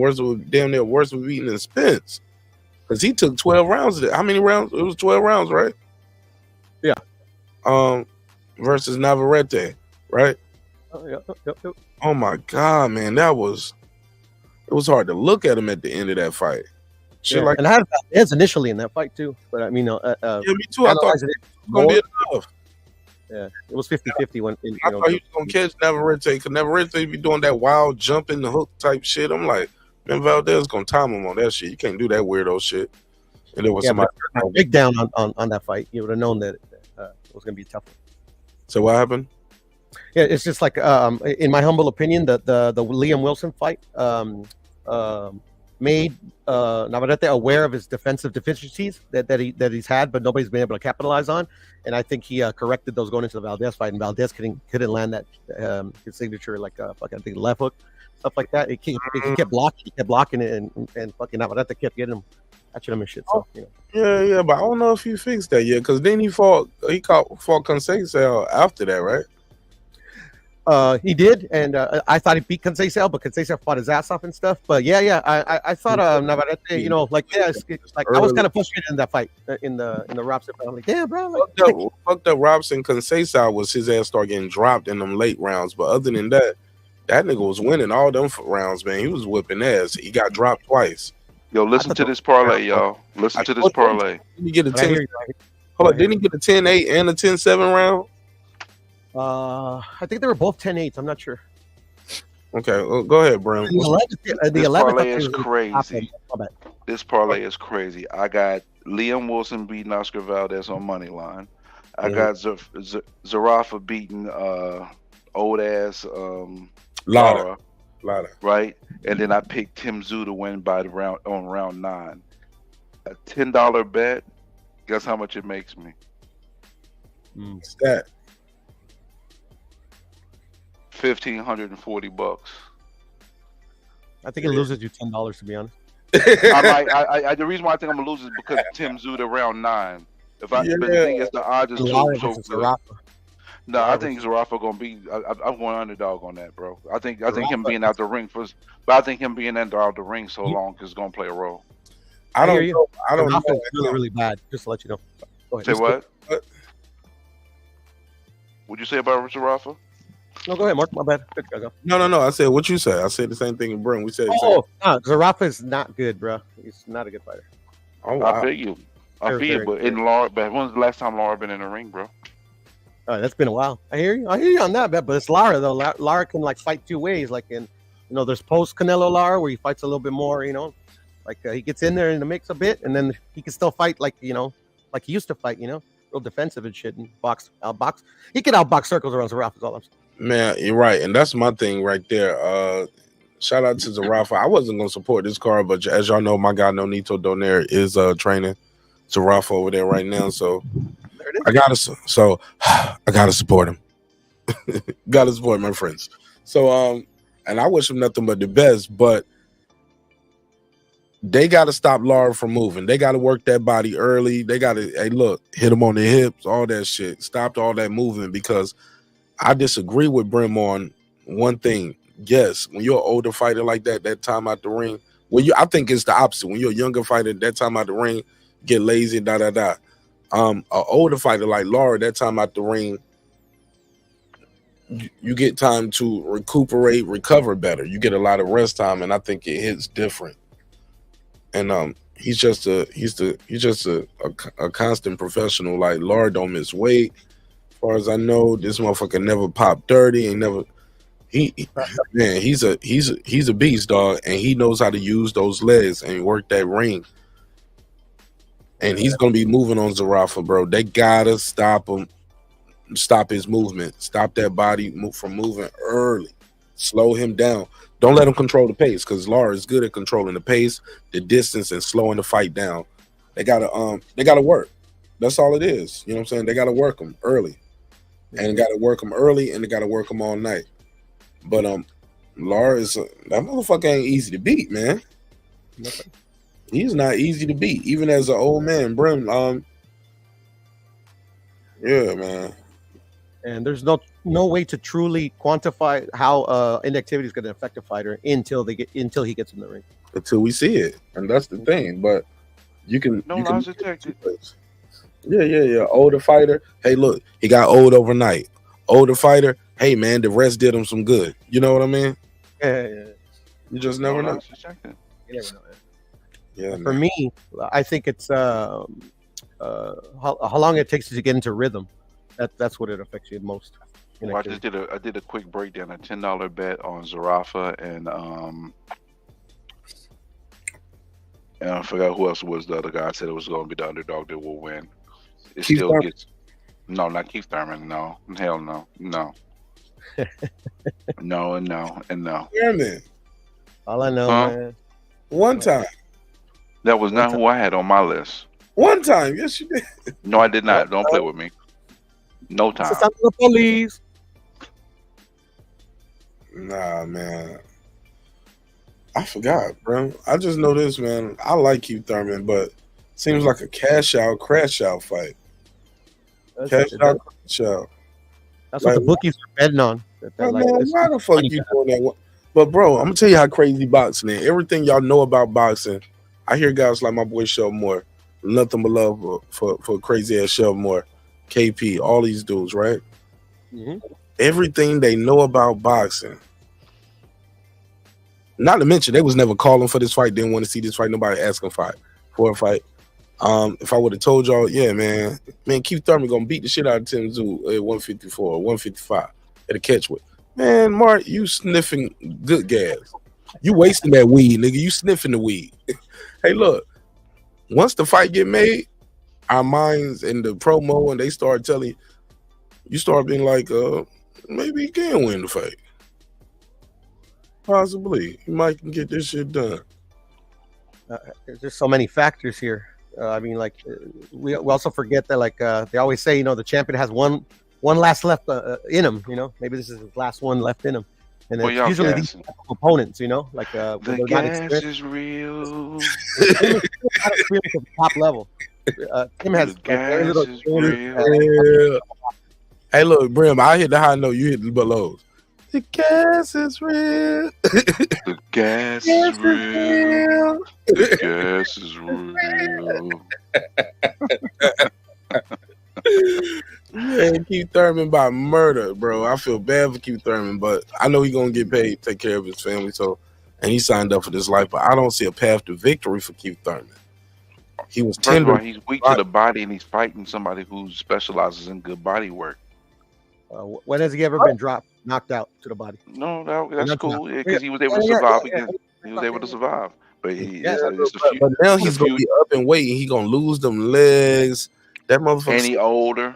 damn near worse of a beating than Spence. Because he took 12 rounds. How many rounds? It was 12 rounds, right? Yeah. Versus Navarrete, right? Yep. Oh my God, man. It was hard to look at him at the end of that fight. Shit like and I had Valdez initially in that fight too. But I mean, yeah, me too. I thought it was gonna be enough. Yeah, it was 50-50 when I thought he was gonna catch Navarrete, because Navarrete be doing that wild jump in the hook type shit. I'm like, man, Valdez gonna time him on that shit. You can't do that weirdo shit. And there was somebody big down on that fight. You would have known that it was gonna be tough. So what happened? Yeah, it's just like in my humble opinion, the Liam Wilson fight made Navarrete aware of his defensive deficiencies that he's had, but nobody's been able to capitalize on. And I think he corrected those going into the Valdez fight, and Valdez couldn't land that his signature like fucking I think left hook, stuff like that. He kept blocking it, and fucking Navarrete kept getting him, catching him and shit. So you know. Yeah, but I don't know if he fixed that yet, because then he fought Conceição after that, right? He did, and I thought he beat Conceição, but Conceição fought his ass off and stuff. But yeah, I thought Navarrete, you know, like it's like I was kind of frustrated in that fight in the Robson fight. I'm like, damn, bro, like, fucked up Robson Conceição was his ass start getting dropped in them late rounds. But other than that, that nigga was winning all them rounds, man. He was whipping ass. He got dropped twice. Yo, listen to this parlay, y'all. Listen to this parlay. Didn't he get a 10? Hold on, didn't he get a 10-8 and a 10-7 round? I think they were both 10-8s. I'm not sure. Okay, well, go ahead, Bram. This parlay is crazy. This parlay is crazy. I got Liam Wilson beating Oscar Valdez on money line. I got Zerafa beating old ass Lara. Right, and then I picked Tim Tszyu to win by the round 9. A $10 bet. Guess how much it makes me? What's that? $1,540. I think it loses you $10, to be honest. The reason why I think I'm gonna lose is because Tim Tszyu to round 9. But the thing is, the odds is so good. No, I think Zerafa gonna be. I'm going underdog on that, bro. I think him being out the ring first, but I think him being out the ring so long is gonna play a role. I don't know. Zerafa's really bad. Just to let you know. Go ahead. Say what? What'd you say about Zerafa? No, go ahead, Mark. My bad. Go. No. I said what you said. I said the same thing in Brent. We said. No, Zerafa is not good, bro. He's not a good fighter. I feel you. I feel you. But when's the last time Lara been in the ring, bro? That's been a while. I hear you on that, but it's Lara though. Lara can like fight two ways. Like there's post Canelo Lara where he fights a little bit more. Like he gets in there in the mix a bit, and then he can still fight like like he used to fight. Real defensive and shit and outbox. He can outbox circles around Zerafa. Is all I'm saying. Man, you're right, and that's my thing right there. Shout out to Zerafa. I wasn't gonna support this card, but as y'all know, my guy Nonito Donaire is training Zerafa over there right now. So I gotta support him. Gotta support my friends. So and I wish him nothing but the best, but they gotta stop Lara from moving. They gotta work that body early. They gotta hit him on the hips, all that shit. Stop all that movement, because I disagree with Brim on one thing. Yes, when you're an older fighter like that time out the ring. I think it's the opposite. When you're a younger fighter, that time out the ring, get lazy, An older fighter like Lara, that time out the ring, you get time to recuperate, recover better. You get a lot of rest time, and I think it hits different. And he's just a constant professional. Like Lara don't miss weight. As far as I know, this motherfucker never popped 30 and he's a beast, dog, and he knows how to use those legs and work that ring. And he's gonna be moving on Zerafa, bro. They gotta stop him, stop his movement, stop that body from moving early, slow him down. Don't let him control the pace, because Lara is good at controlling the pace, the distance, and slowing the fight down. They gotta work. That's all it is. You know what I'm saying? They gotta work him early. And they gotta work him early, and they gotta work him all night. But Lara that motherfucker ain't easy to beat, man. He's not easy to beat, even as an old man. Brim, yeah, man. And there's no way to truly quantify how inactivity is going to affect a fighter until he gets in the ring. Until we see it, and that's the thing. But you can. Yeah. Older fighter. Hey, look, he got old overnight. Older fighter. Hey, man, the rest did him some good. You know what I mean? Yeah. You just never know. You never know. Yeah. For me, I think it's how long it takes to get into rhythm. That's what it affects you the most. Well, I did a quick breakdown, a $10 bet on Zerafa and I forgot who else was the other guy. I said it was going to be the underdog that will win. It Keith still Thurman. Gets no, not Keith Thurman. No, hell no. No, and no. Thurman. All I know, Huh? man. One time. That was not who I had on my list. One time. Yes, you did. No, I did not. Don't play with me. No time. It's the police. Nah, man. I forgot, bro. I just know this, man. I like Keith Thurman, but seems like a crash out fight. Cash out, crash out. That's what the bookies are betting on. Man, why the fuck you doing that? But bro, I'm gonna tell you how crazy boxing is. Everything y'all know about boxing, I hear guys like my boy Shelby Moore, nothing but love for crazy ass Shelby Moore, KP, all these dudes, right? Mm-hmm. Everything they know about boxing. Not to mention, they was never calling for this fight, didn't want to see this fight, nobody asking for a fight. If I would have told y'all, yeah, man, Keith Thurman gonna beat the shit out of tszyu at 154 or 155 at a catch weight. Man, Mark, you sniffing good gas. You wasting that weed, nigga. You sniffing the weed. Hey, look, once the fight get made, our minds and the promo, and they start telling you start being like, maybe he can win the fight. Possibly. He might can get this shit done. There's just so many factors here. I mean, like, we also forget that, like, they always say, the champion has one last left in him, maybe this is his last one left in him. And it's usually these opponents, like, the gas is real. Tim is at the top level. Tim has very little real. Hey, look, Brim, I hit the high note, you hit the belows. The gas is real. The gas is real. The gas is real. Man, Keith Thurman by murder, bro. I feel bad for Keith Thurman, but I know he's gonna get paid, take care of his family, and he signed up for this life. But I don't see a path to victory for Keith Thurman. He was tender. First of all, he's weak to the body, and he's fighting somebody who specializes in good body work. When has he ever been knocked out to the body? No, that's cool because he was able to survive. He was able to survive, but but now he's gonna be up and weight, and he's gonna lose them legs. That motherfucker. And he older,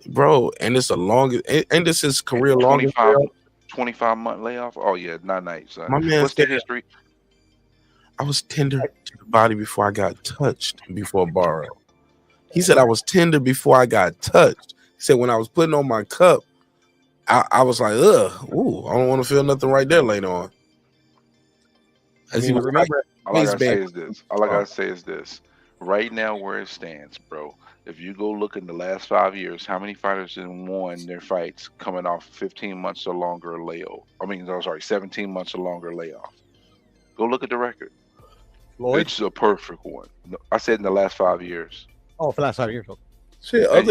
bro. And it's the longest. And this is career longest. 25-month layoff. Oh yeah, not nice. Son. My man, what's the history? I was tender to the body before I got touched. Before borrow, he said I was tender before I got touched. He said when I was putting on my cup, I was like, ugh, ooh, I don't want to feel nothing right there later on. As he was remember, all I gotta say is this. Right now, where it stands, bro. If you go look in the last 5 years, how many fighters have won their fights coming off 15 months or longer layoff? 17 months or longer layoff. Go look at the record. Floyd? It's a perfect one. I said in the last 5 years. Oh, for the last 5 years. Shit, and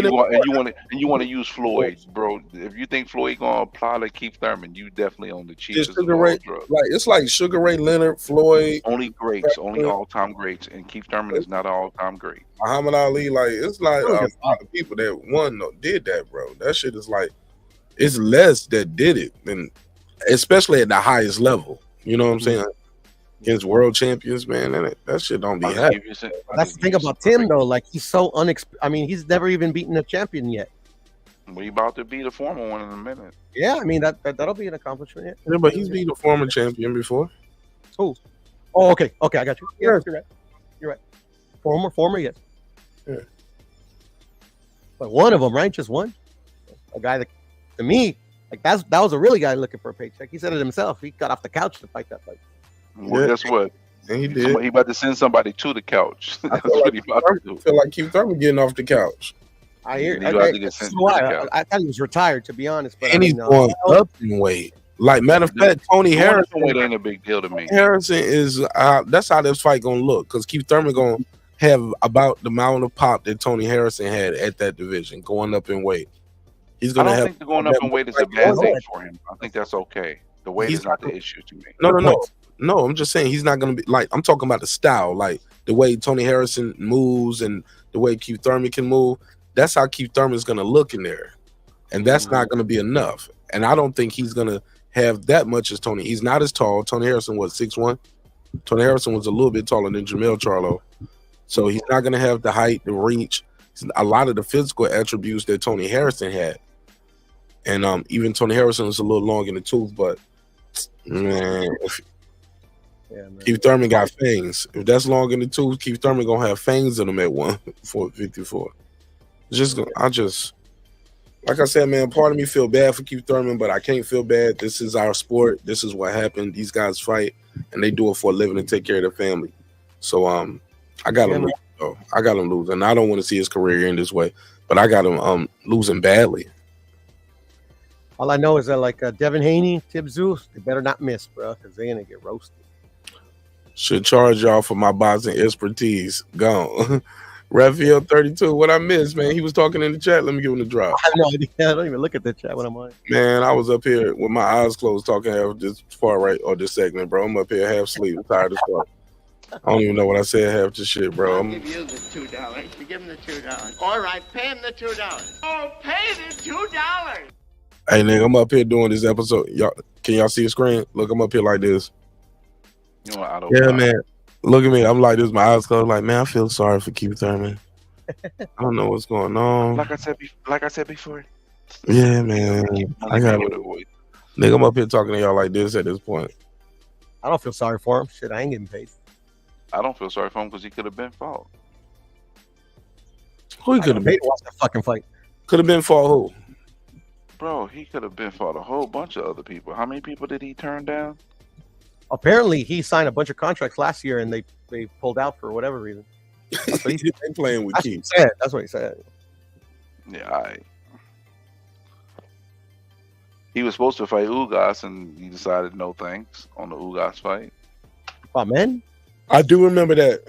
you want to use Floyd, bro. If you think Floyd gonna apply to Keith Thurman, you definitely on the cheapest drugs. Like it's like Sugar Ray Leonard, Floyd. Only greats, only all-time greats, and Keith Thurman is not an all-time great. Muhammad Ali, like it's like a lot of people that did that, bro. That shit is like it's less that did it, and especially at the highest level. You know what I'm saying? Against world champions, man, and that shit don't be happening. That's the thing about Tim, though. Like he's so I mean, he's never even beaten a champion yet. We about to beat a former one in a minute. Yeah, I mean that'll be an accomplishment. Yeah, but he's beat a former champion before. Who? Oh, okay, I got you. Yeah, you're right. Former, yes. Yeah. But one of them, right? Just one. A guy that, to me, like that was a really guy looking for a paycheck. He said it himself. He got off the couch to fight that fight. Well, guess what? And he did. He about to send somebody to the couch. That's what he about to do. I feel like Keith Thurman getting off the couch. I hear. I thought he was retired, to be honest. But and he's going up in weight. Like matter of fact, Tony Harrison weight ain't a big deal to me. Harrison is that's how this fight gonna look because Keith Thurman gonna have about the amount of pop that Tony Harrison had at that division going up in weight. He's gonna I don't think going up in weight is a bad thing for him. I think that's okay. The weight is not the issue to me. No, I'm just saying he's not going to be like, I'm talking about the style, like the way Tony Harrison moves and the way Keith Thurman can move. That's how Keith Thurman's going to look in there. And that's not going to be enough. And I don't think he's going to have that much as Tony. He's not as tall. Tony Harrison was 6'1". Tony Harrison was a little bit taller than Jermall Charlo. So he's not going to have the height, the reach, a lot of the physical attributes that Tony Harrison had. And even Tony Harrison is a little long in the tooth, but man, Keith Thurman got fangs. If that's long in the tooth, Keith Thurman gonna have fangs in him at 154. Like I said, man, part of me feel bad for Keith Thurman, but I can't feel bad. This is our sport. This is what happened. These guys fight, and they do it for a living and take care of their family. So I got him lose, though. I got him losing. I don't want to see his career end this way, but I got him losing badly. All I know is that like Devin Haney, tszyu, they better not miss, bro, because they're gonna get roasted. Should charge y'all for my boxing expertise. Gone. Raphael 32. What I missed, man? He was talking in the chat. Let me give him the drop. I have no idea. I don't even look at the chat when I'm on. Man, I was up here with my eyes closed talking half this far right or this segment, bro. I'm up here half asleep. I'm tired as fuck. I don't even know what I said half the shit, bro. I'll give you the $2. You give him the $2. All right, pay him the $2. Oh, pay the $2. Hey, nigga, I'm up here doing this episode. Can y'all see the screen? Look, I'm up here like this. Yeah, man. Look at me. I'm like this. My eyes closed. Like, man, I feel sorry for Keith Thurman. I don't know what's going on. Like I said before. Yeah, man. I got it. Nigga, I'm up here talking to y'all like this at this point. I don't feel sorry for him. Shit, I ain't getting paid. I don't feel sorry for him because he could have been fought. Who he could have been? Watch that fucking fight. Could have been fought who? Bro, he could have been fought a whole bunch of other people. How many people did he turn down? Apparently, he signed a bunch of contracts last year, and they pulled out for whatever reason. That's what he's playing with Keith. That's what he said. Yeah, he was supposed to fight Ugas, and he decided no thanks on the Ugas fight. Oh, man. I do remember that.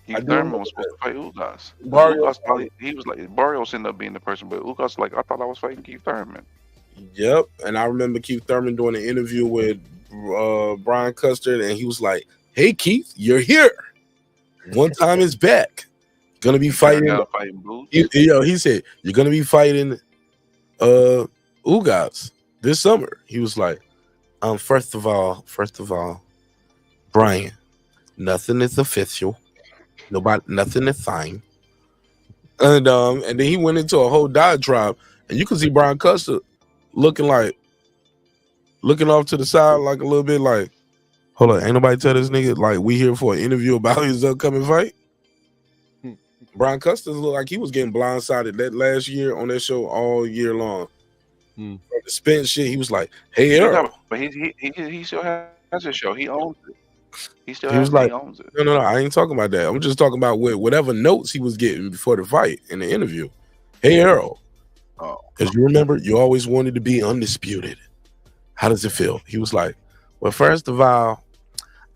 Keith Thurman was supposed to fight Ugas. He was like, Barrios ended up being the person, but Ugas was like, I thought I was fighting Keith Thurman. Yep, and I remember Keith Thurman doing an interview with Brian Custard, and he was like, "Hey Keith, you're here. One time is back. Gonna be fighting." He said, "You're gonna be fighting Ugas this summer." He was like, first of all, Brian, nothing is official. Nothing is signed." And then he went into a whole diatribe, and you could see Brian Custard looking off to the side, like a little bit like, hold on, ain't nobody tell this nigga like we here for an interview about his upcoming fight? Brian Custard looked like he was getting blindsided that last year on that show all year long. The spence shit, he was like, "Hey, Errol." But he still has his show. He owns it. He owns it. No, I ain't talking about that. I'm just talking about whatever notes he was getting before the fight in the interview. "Hey, Errol, because you remember you always wanted to be undisputed. How does it feel?" He was like, "Well, first of all,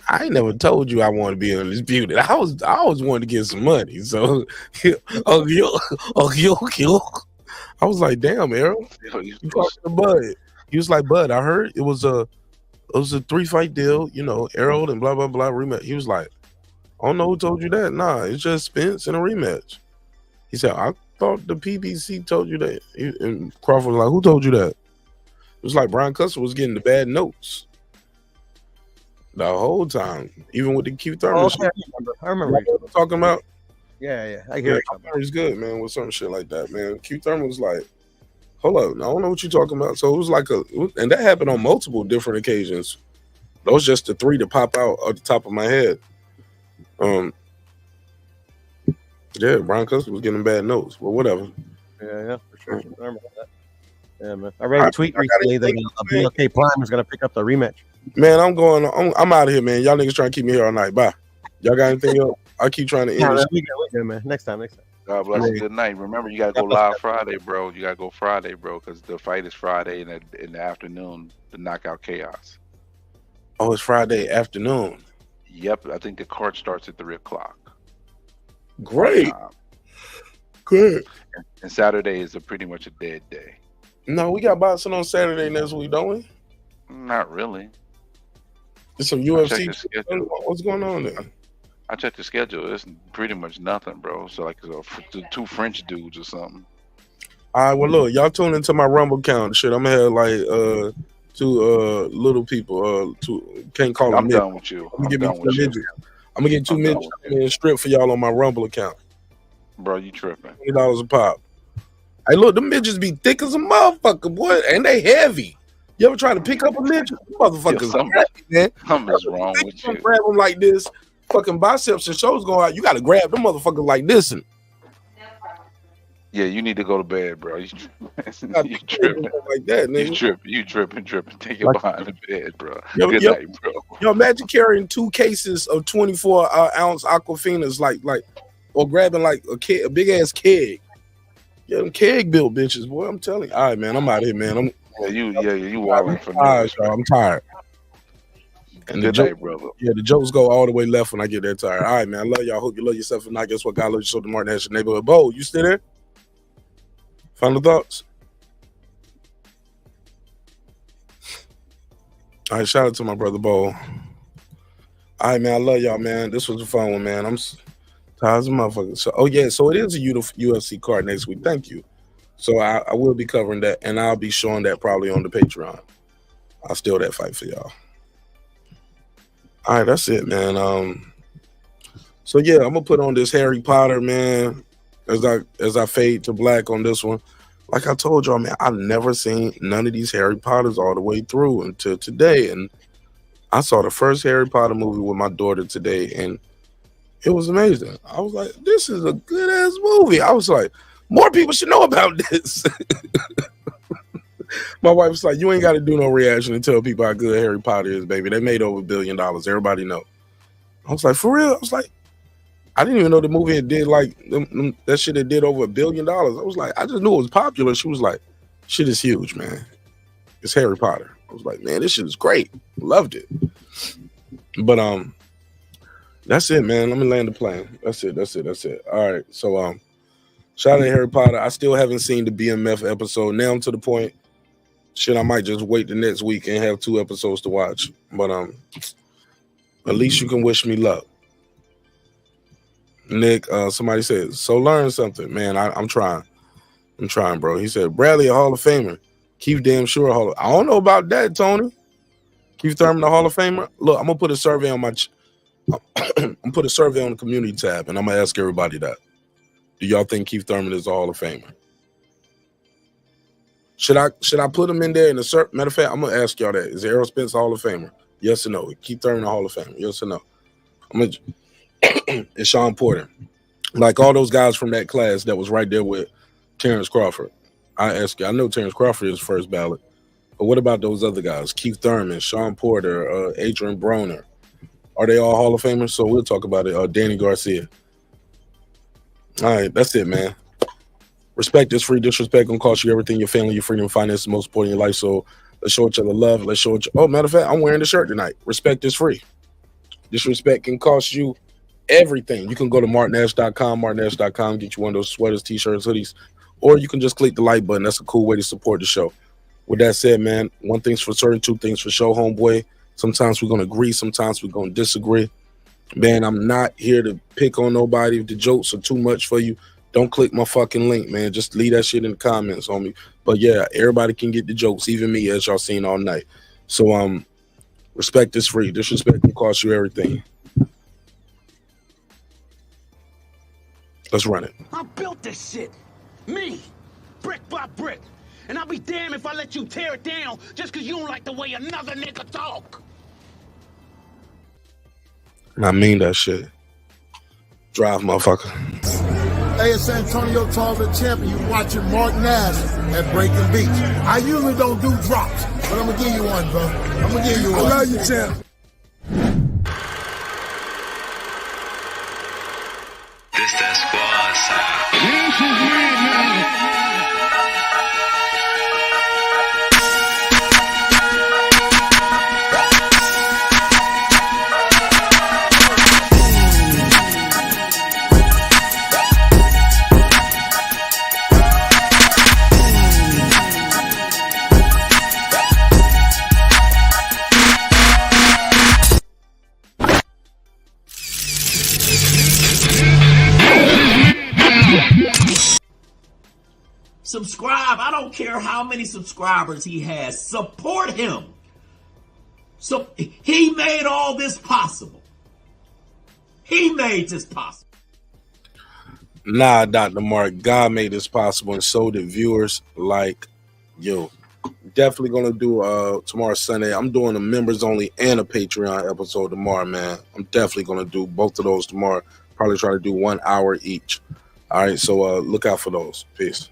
I ain't never told you I want to be undisputed. I always wanted to get some money. So, I was like, damn, Errol, you talking to Bud?" He was like, "Bud, I heard it was a 3-fight deal, Errol and blah blah blah rematch." He was like, "I don't know who told you that. Nah, it's just Spence and a rematch." He said, "I thought the PBC told you that." And Crawford was like, "Who told you that?" It was like Brian Custard was getting the bad notes the whole time, even with the Keith Thurman. Okay, I remember. You know what I'm talking about? Yeah, I hear it. He's good, man, with some shit like that, man. Keith Thurman was like, "Hold up, I don't know what you're talking about." So it was like and that happened on multiple different occasions. Those just the three that pop out at the top of my head. Yeah, Brian Custard was getting bad notes, but whatever. Yeah, for sure. I remember that. Yeah, man. I read a tweet recently that BLK Prime is gonna pick up the rematch. Man, I'm out of here, man. Y'all niggas trying to keep me here all night. Bye. Y'all got anything else? I keep trying to end this. We good, man. Next time. God bless you. Good night. Remember, you gotta go live Friday, bro. You gotta go Friday, bro, because the fight is Friday in the afternoon. The Knockout Chaos. Oh, it's Friday afternoon. Yep, I think the card starts at 3:00. Great. Good. And Saturday is pretty much a dead day. No, we got boxing on Saturday next week, don't we? Not really. There's some UFC. What's going on there? I checked the schedule. It's pretty much nothing, bro. So like two French dudes or something. All right, well look, y'all tune into my Rumble count. Shit, I'm gonna have like two little people. Can't call them. I'm done with you. I'm gonna get 2 midgets and strip for y'all on my Rumble account. Bro, you tripping? $20 a pop. Hey, look, them midgets be thick as a motherfucker, boy, and they heavy. You ever try to pick up a midget? Motherfuckers heavy, man. Something's wrong with you. Grab them like this, fucking biceps and shoulders going out. You got to grab them motherfuckers like this. And yeah, you need to go to bed, bro. You tripping like that, nigga. You tripping. Take your behind the bed, bro. Yo, Good yo, night, bro. Yo, imagine carrying 2 cases of 24-ounce Aquafinas, like, or grabbing like a big ass keg. Yeah, them keg built bitches, boy. I'm telling you. All right, man. I'm out of here, man. You wilding for all right, y'all. I'm tired. And Good night, brother. Yeah, the jokes go all the way left when I get that tired. All right, man. I love y'all. Hope you love yourself. And I guess what God loves you so the Martin National Neighborhood. Bo, you still there? Final thoughts? All right, shout out to my brother Bo. All right, man. I love y'all, man. This was a fun one, man. I'm tired as a motherfucker. So, so it is a UFC card next week. Thank you. So I will be covering that, and I'll be showing that probably on the Patreon. I'll steal that fight for y'all. All right, that's it, man. So yeah, I'm gonna put on this Harry Potter, man, as I fade to black on this one. Like I told y'all, man, I've never seen none of these Harry Potters all the way through until today, and I saw the first Harry Potter movie with my daughter today, and it was amazing. I was like, this is a good ass movie. I was like, more people should know about this. My wife was like, you ain't got to do no reaction and tell people how good Harry Potter is, baby. They made over $1 billion. Everybody know. I was like, for real? I was like, I didn't even know the movie did like that shit that did over $1 billion. I was like, I just knew it was popular. She was like, shit is huge, man. It's Harry Potter. I was like, man, this shit is great. Loved it. But that's it, man. Let me land the plane. That's it. All right. So shout out to Harry Potter. I still haven't seen the BMF episode. Now I'm to the point. Shit, I might just wait the next week and have 2 episodes to watch. But at least you can wish me luck. Nick, somebody said, so learn something. Man, I'm trying. I'm trying, bro. He said, Bradley, a Hall of Famer. Keith damn sure a Hall of I don't know about that, Tony. Keith Thurman, a Hall of Famer. Look, I'm gonna put a survey on I'm put a survey on the community tab, and I'm gonna ask everybody that. Do y'all think Keith Thurman is a Hall of Famer? Should I put him in there in the search? Matter of fact, I'm gonna ask y'all that. Is Errol Spence a Hall of Famer? Yes or no? Keith Thurman a Hall of Famer? Yes or no? I'm gonna and Sean Porter. Like all those guys from that class that was right there with Terence Crawford. I ask you, I know Terence Crawford is first ballot, but what about those other guys? Keith Thurman, Sean Porter, Adrian Broner. Are they all Hall of Famers? So we'll talk about it. Danny Garcia. All right, that's it, man. Respect is free. Disrespect gonna cost you everything. Your family, your freedom, finance, the most important in your life. So let's show each other love. Let's show each. Oh, matter of fact, I'm wearing the shirt tonight. Respect is free. Disrespect can cost you everything. You can go to martinash.com, get you one of those sweaters, t-shirts, hoodies, or you can just click the like button. That's a cool way to support the show. With that said, man, one thing's for certain, 2 things for sure, homeboy. Sometimes we're gonna agree, sometimes we're gonna disagree. Man, I'm not here to pick on nobody. If the jokes are too much for you, don't click my fucking link, man. Just leave that shit in the comments, homie. But yeah, everybody can get the jokes, even me, as y'all seen all night. So respect is free. Disrespect can cost you everything. Let's run it. I built this shit. Me. Brick by brick. And I'll be damned if I let you tear it down just because you don't like the way another nigga talk. And I mean that shit. Drive, motherfucker. Hey, it's Antonio Tarver champion. You watching Martin Nash at Breaking Beach. I usually don't do drops, but I'm gonna give you one, bro. I'm gonna give you one. I love you, champ. This that squad sound. This is me now. Subscribe. I don't care how many subscribers he has. Support him. So he made all this possible. He made this possible. Nah, Dr. Mark, God made this possible, and so did viewers like you. Definitely gonna do tomorrow Sunday. I'm doing a members only and a Patreon episode tomorrow, man. I'm definitely gonna do both of those tomorrow. Probably try to do 1 hour each. All right, so look out for those. Peace.